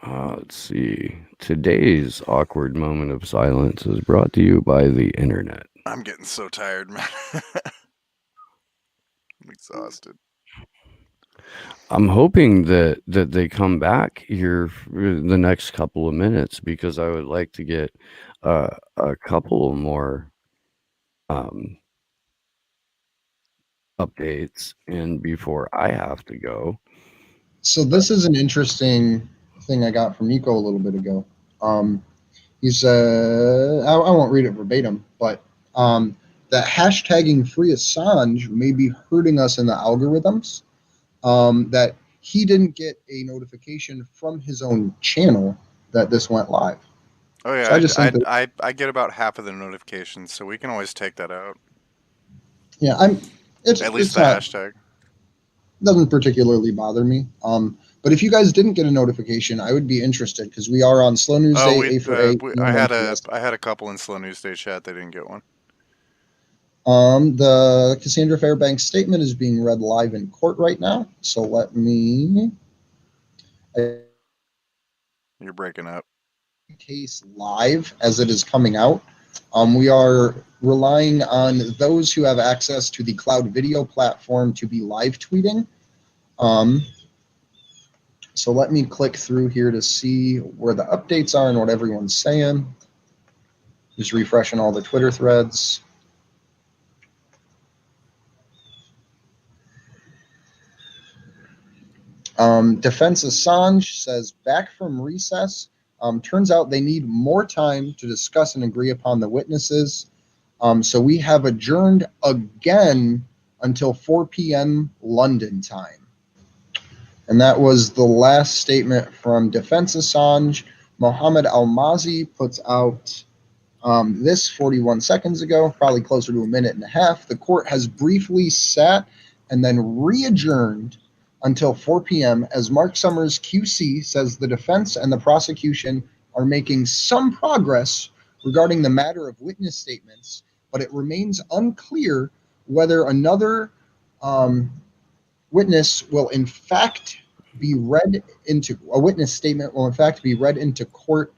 Let's see. Today's awkward moment of silence is brought to you by the internet.
I'm getting so tired, man. I'm exhausted.
I'm hoping that they come back here for the next couple of minutes, because I would like to get a couple of more updates in before I have to go.
so this is an interesting thing I got from Nico a little bit ago. He said, I won't read it verbatim, but that hashtagging free Assange may be hurting us in the algorithms. That he didn't get a notification from his own channel that this went live.
Oh yeah,
So I just think
I get about half of the notifications, so we can always take that out.
Yeah,
At least
it's
the
not,
hashtag.
doesn't particularly bother me. But if you guys didn't get a notification, I would be interested, because we are on Slow News Day, A for A.
I had a couple in Slow News Day chat. They didn't get one.
The Cassandra Fairbanks statement is being read live in court right now. So let me
You're breaking up.
case live as it is coming out. We are relying on those who have access to the cloud video platform to be live tweeting. So let me click through here to see where the updates are and what everyone's saying. Just refreshing all the Twitter threads. Defense Assange says, back from recess. Turns out they need more time to discuss and agree upon the witnesses. So we have adjourned again until 4 p.m. London time. And that was the last statement from Defense Assange. Mohammed Almazy puts out this 41 seconds ago, probably closer to a minute and a half. The court has briefly sat and then re-adjourned until 4 p.m. as Mark Summers, QC, says the defense and the prosecution are making some progress regarding the matter of witness statements, but it remains unclear whether another witness will in fact be read into a witness statement will in fact be read into court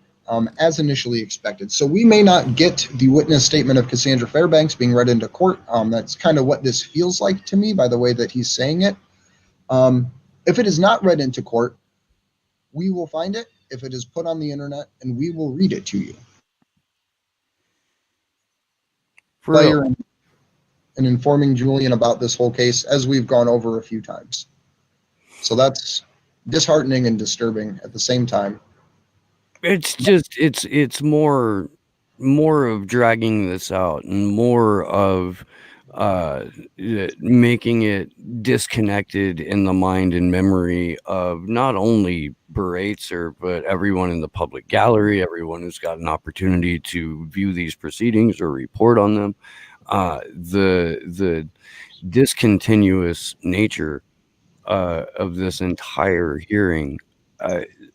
as initially expected. So we may not get the witness statement of Cassandra Fairbanks being read into court. That's kind of what this feels like to me by the way that he's saying it. If it is not read into court, we will find it if it is put on the internet and we will read it to you.
For real.
Player and informing Julian about this whole case as we've gone over a few times. So that's disheartening and disturbing at the same time.
It's just it's more of dragging this out and more of making it disconnected in the mind and memory of not only Baratzer, but everyone in the public gallery, everyone who's got an opportunity to view these proceedings or report on them. The discontinuous nature of this entire hearing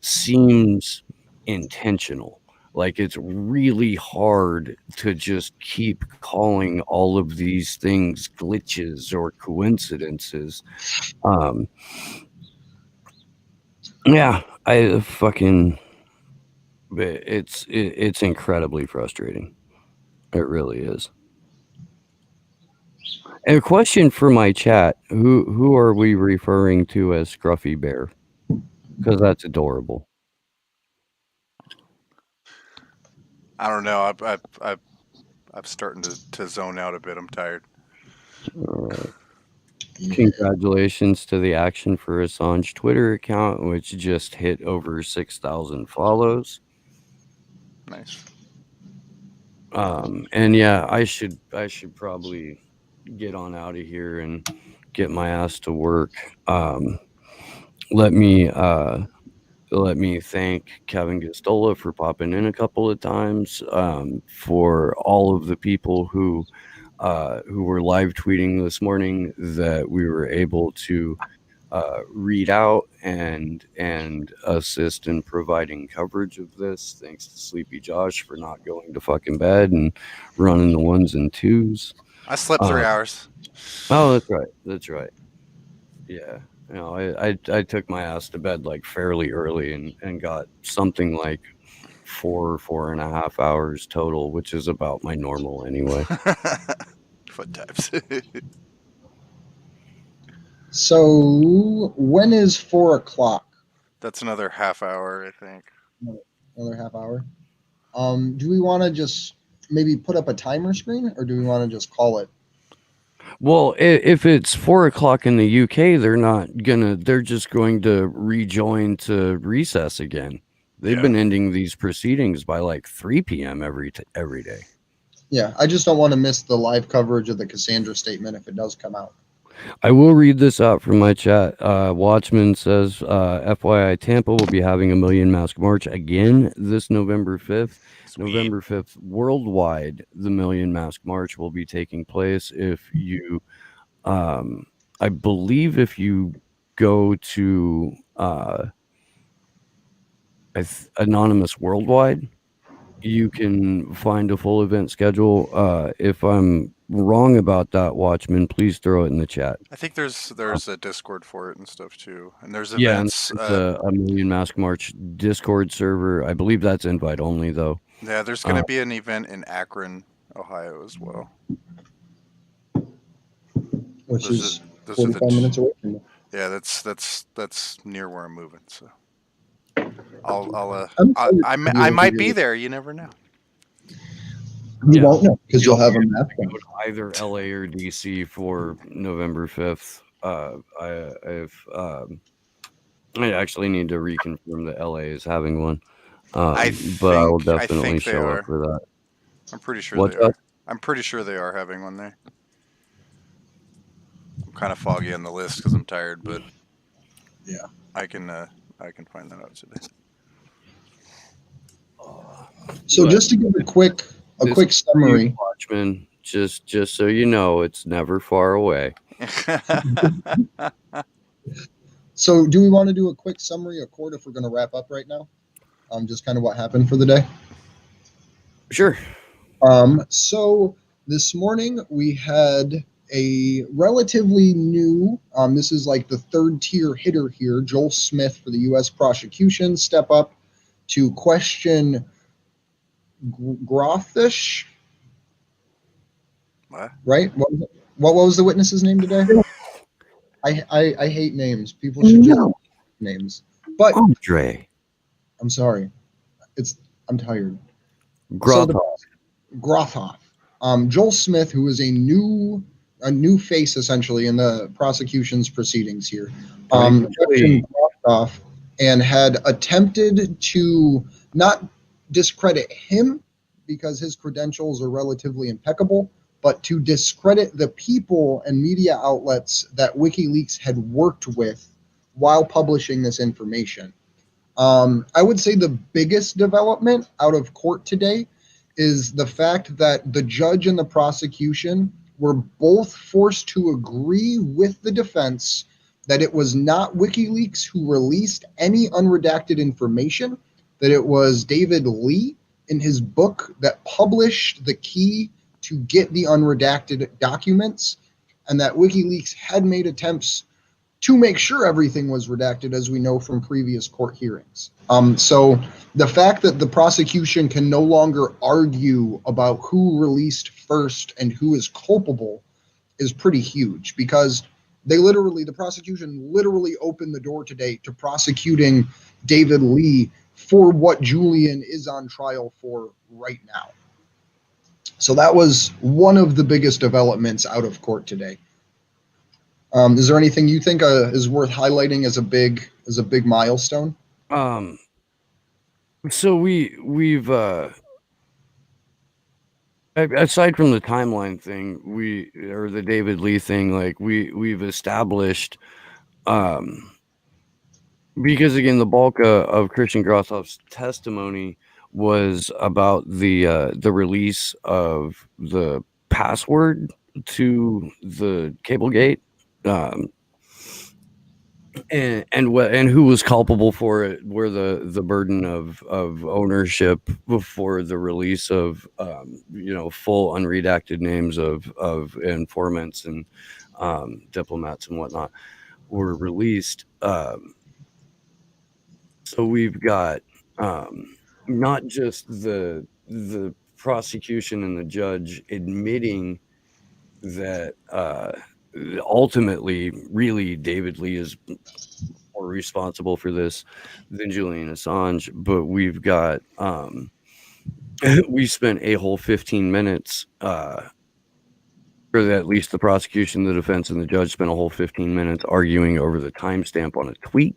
seems intentional. Like it's really hard to just keep calling all of these things glitches or coincidences. Yeah, it's incredibly frustrating. It really is. And a question for my chat: Who are we referring to as Scruffy Bear? Because that's adorable.
I don't know. I'm starting to zone out a bit. I'm tired.
All right. Congratulations to the Action for Assange Twitter account, which just hit over 6,000 follows.
Nice.
And yeah, I should probably get on out of here and get my ass to work. Let me thank Kevin Gostola for popping in a couple of times, for all of the people who were live tweeting this morning that we were able to read out and assist in providing coverage of this. Thanks to Sleepy Josh for not going to fucking bed and running the ones and twos.
I slept 3 hours.
Oh, that's right. Yeah. You know, I took my ass to bed like fairly early and got something like 4.5 hours total, which is about my normal anyway.
Fun times.
So when is 4 o'clock?
That's another half hour, I think.
Another half hour. Do we want to just maybe put up a timer screen, or do we want to just call it?
Well, if it's 4 o'clock in the UK, they're just going to rejoin to recess again. They've been ending these proceedings by like 3 p.m. every day.
Yeah, I just don't want to miss the live coverage of the Cassandra statement if it does come out.
I will read this out from my chat. Watchman says, FYI, Tampa will be having a Million Mask March again this November 5th.
Sweet.
November 5th, worldwide, the Million Mask March will be taking place. If you, I believe if you go to Anonymous Worldwide, you can find a full event schedule. If I'm wrong about that, Watchman, please throw it in the chat.
I think there's a Discord for it and stuff too, and there's
Yeah,
events.
and a Million Mask March Discord server. I believe that's invite only though.
Yeah, there's going to be an event in Akron, Ohio as well.
Which is
those
45 minutes away from me.
Yeah, that's near where I'm moving. So I might be there. You never know.
You won't know because you'll have a map.
Go to either LA or DC for November 5th. I actually need to reconfirm that LA is having one. But I will definitely show up for that.
I'm pretty sure
What's
they are.
that?
I'm pretty sure they are having one there. I'm kind of foggy on the list because I'm tired, but
yeah,
I can find that out today.
So just to give a quick summary,
Watchman, just so you know, it's never far away.
So do we want to do a quick summary of court if we're going to wrap up right now? Just kind of what happened for the day.
Sure.
So this morning we had a relatively new, this is like the third tier hitter here, Joel Smith for the U.S. prosecution, step up to question Grothish.
What?
Right? What was the witness's name today? I hate names. People should just names. But
Andre
I'm sorry. I'm tired.
Grothoff.
Grothoff. Joel Smith, who is a new face essentially in the prosecution's proceedings here, questioned Grothoff and had attempted to not discredit him because his credentials are relatively impeccable, but to discredit the people and media outlets that WikiLeaks had worked with while publishing this information. I would say the biggest development out of court today is the fact that the judge and the prosecution were both forced to agree with the defense that it was not WikiLeaks who released any unredacted information, that it was David Lee in his book that published the key to get the unredacted documents, and that WikiLeaks had made attempts to make sure everything was redacted, as we know from previous court hearings. So the fact that the prosecution can no longer argue about who released first and who is culpable is pretty huge, because the prosecution literally opened the door today to prosecuting David Lee for what Julian is on trial for right now. So that was one of the biggest developments out of court today. Is there anything you think is worth highlighting as a big milestone?
So we've aside from the timeline thing, or the David Lee thing, like we've established, because again, the bulk of Christian Grothoff's testimony was about the release of the password to the Cablegate. And who was culpable for it, where the burden of ownership for the release of full unredacted names of informants and diplomats and whatnot were released. So we've got not just the prosecution and the judge admitting that ultimately, really, David Lee is more responsible for this than Julian Assange. But we've got, we spent a whole 15 minutes, or at least the prosecution, the defense, and the judge spent a whole 15 minutes arguing over the timestamp on a tweet.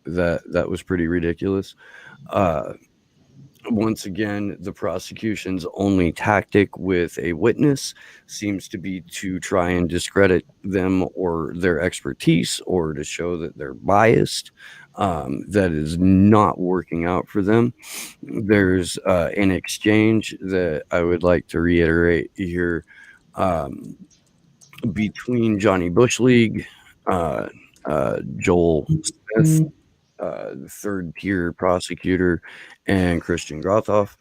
That was pretty ridiculous. Once again, the prosecution's only tactic with a witness seems to be to try and discredit them or their expertise, or to show that they're biased. That is not working out for them. There's an exchange that I would like to reiterate here between Johnny Bush League, Joel Smith, third tier prosecutor, and Christian Grothoff.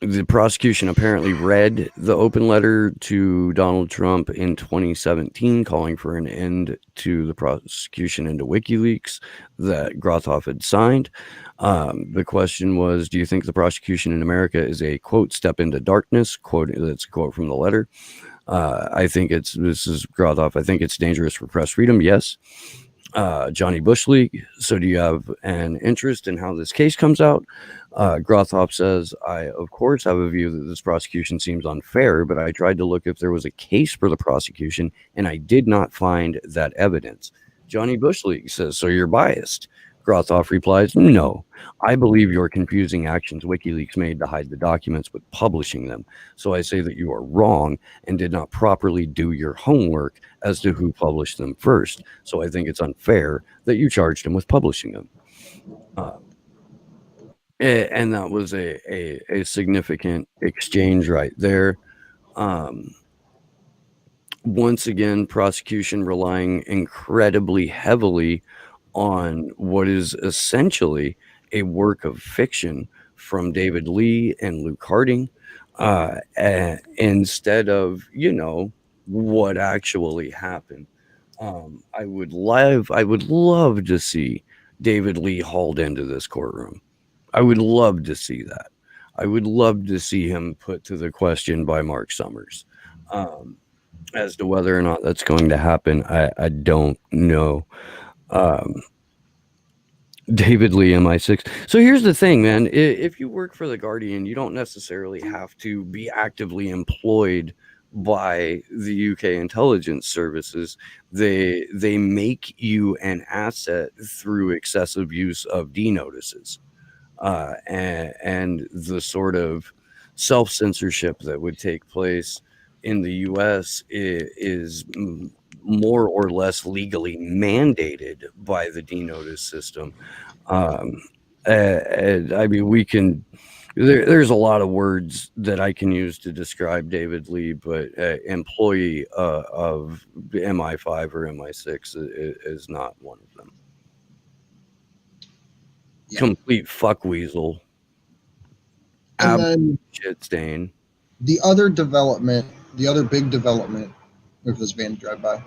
The prosecution apparently read the open letter to Donald Trump in 2017 calling for an end to the prosecution into WikiLeaks that Grothoff had signed. The question was, do you think the prosecution in America is a, quote, step into darkness? Quote, that's a quote from the letter. This is Grothoff, I think it's dangerous for press freedom. Yes. Johnny Bush League. So do you have an interest in how this case comes out? Grothoff says, I, of course, have a view that this prosecution seems unfair, but I tried to look if there was a case for the prosecution, and I did not find that evidence. Johnny Bush League says, so you're biased. Grothoff replies, no, I believe you're confusing actions WikiLeaks made to hide the documents with publishing them. So I say that you are wrong and did not properly do your homework as to who published them first. So I think it's unfair that you charged him with publishing them. And that was a significant exchange right there. once again, prosecution relying incredibly heavily on what is essentially a work of fiction from David Lee and Luke Harding, instead of, what actually happened. I would love to see David Lee hauled into this courtroom. I would love to see that. I would love to see him put to the question by Mark Summers. As to whether or not that's going to happen, I don't know. David Lee, MI6. So here's the thing, man. If you work for the Guardian, you don't necessarily have to be actively employed by the UK intelligence services. They make you an asset through excessive use of D notices, and the sort of self-censorship that would take place in the US is more or less legally mandated by the D notice system. I mean, we can. There's a lot of words that I can use to describe David Lee, but employee of MI5 or MI6 is not one of them.
Yeah.
Complete fuckweasel.
And then
Shit stain.
the other big development, if this van drive by,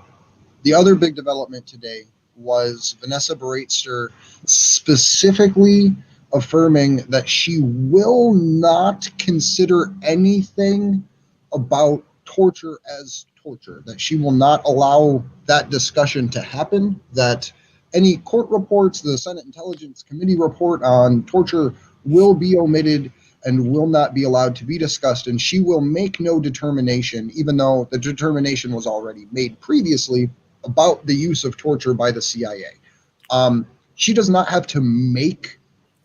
the other big development today was Vanessa Baraitser specifically affirming that she will not consider anything about torture as torture, that she will not allow that discussion to happen, that any court reports, the Senate Intelligence Committee report on torture will be omitted and will not be allowed to be discussed, and she will make no determination, even though the determination was already made previously about the use of torture by the CIA. She does not have to make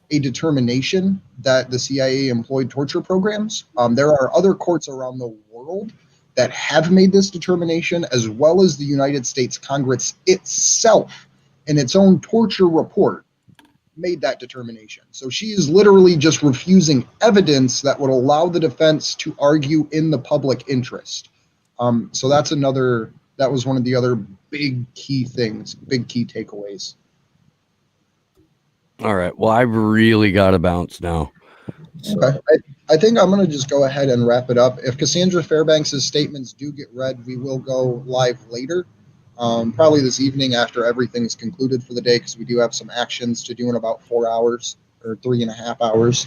a determination that the CIA employed torture programs. There are other courts around the world that have made this determination, as well as the United States Congress itself in its own torture report made that determination. So she is literally just refusing evidence that would allow the defense to argue in the public interest. So that was one of the other big key things, big key takeaways.
All right. Well, I've really got to bounce now. So.
Okay. I think I'm going to just go ahead and wrap it up. If Cassandra Fairbanks' statements do get read, we will go live later, probably this evening after everything's concluded for the day, because we do have some actions to do in about 4 hours or 3.5 hours.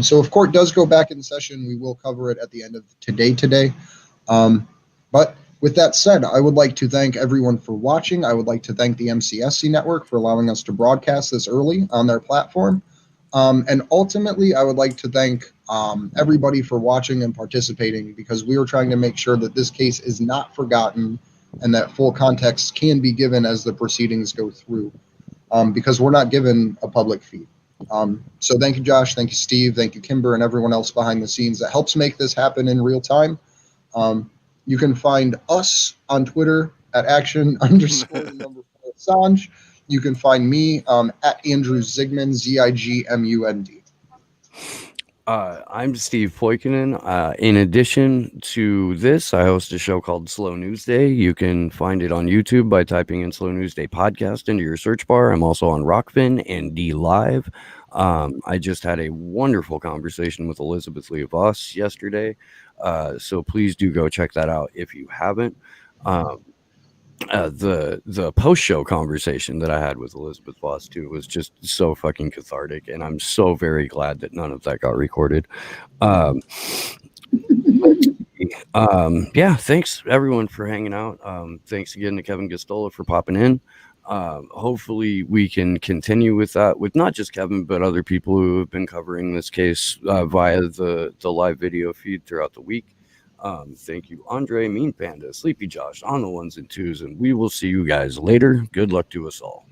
So if court does go back in session, we will cover it at the end of today. But with that said, I would like to thank everyone for watching. I would like to thank the MCSC Network for allowing us to broadcast this early on their platform. And ultimately, I would like to thank everybody for watching and participating, because we are trying to make sure that this case is not forgotten and that full context can be given as the proceedings go through, because we're not given a public feed. So thank you, Josh. Thank you, Steve. Thank you, Kimber, and everyone else behind the scenes that helps make this happen in real time. You can find us on Twitter at action_Assange. You can find me at Andrew Zigmund, Zigmund.
I'm Steve Poikinen. In addition to this, I host a show called Slow News Day. You can find it on YouTube by typing in Slow News Day Podcast into your search bar. I'm also on Rockfin and D Live. I just had a wonderful conversation with Elizabeth Lee Voss yesterday. So please do go check that out if you haven't. The post-show conversation that I had with Elizabeth Voss too was just so fucking cathartic, and I'm so very glad that none of that got recorded. Yeah, thanks everyone for hanging out. Thanks again to Kevin Gastola for popping in. Hopefully we can continue with that with not just Kevin but other people who have been covering this case via the live video feed throughout the week. Thank you, Andre, Mean Panda, Sleepy Josh, on the ones and twos, and we will see you guys later. Good luck to us all.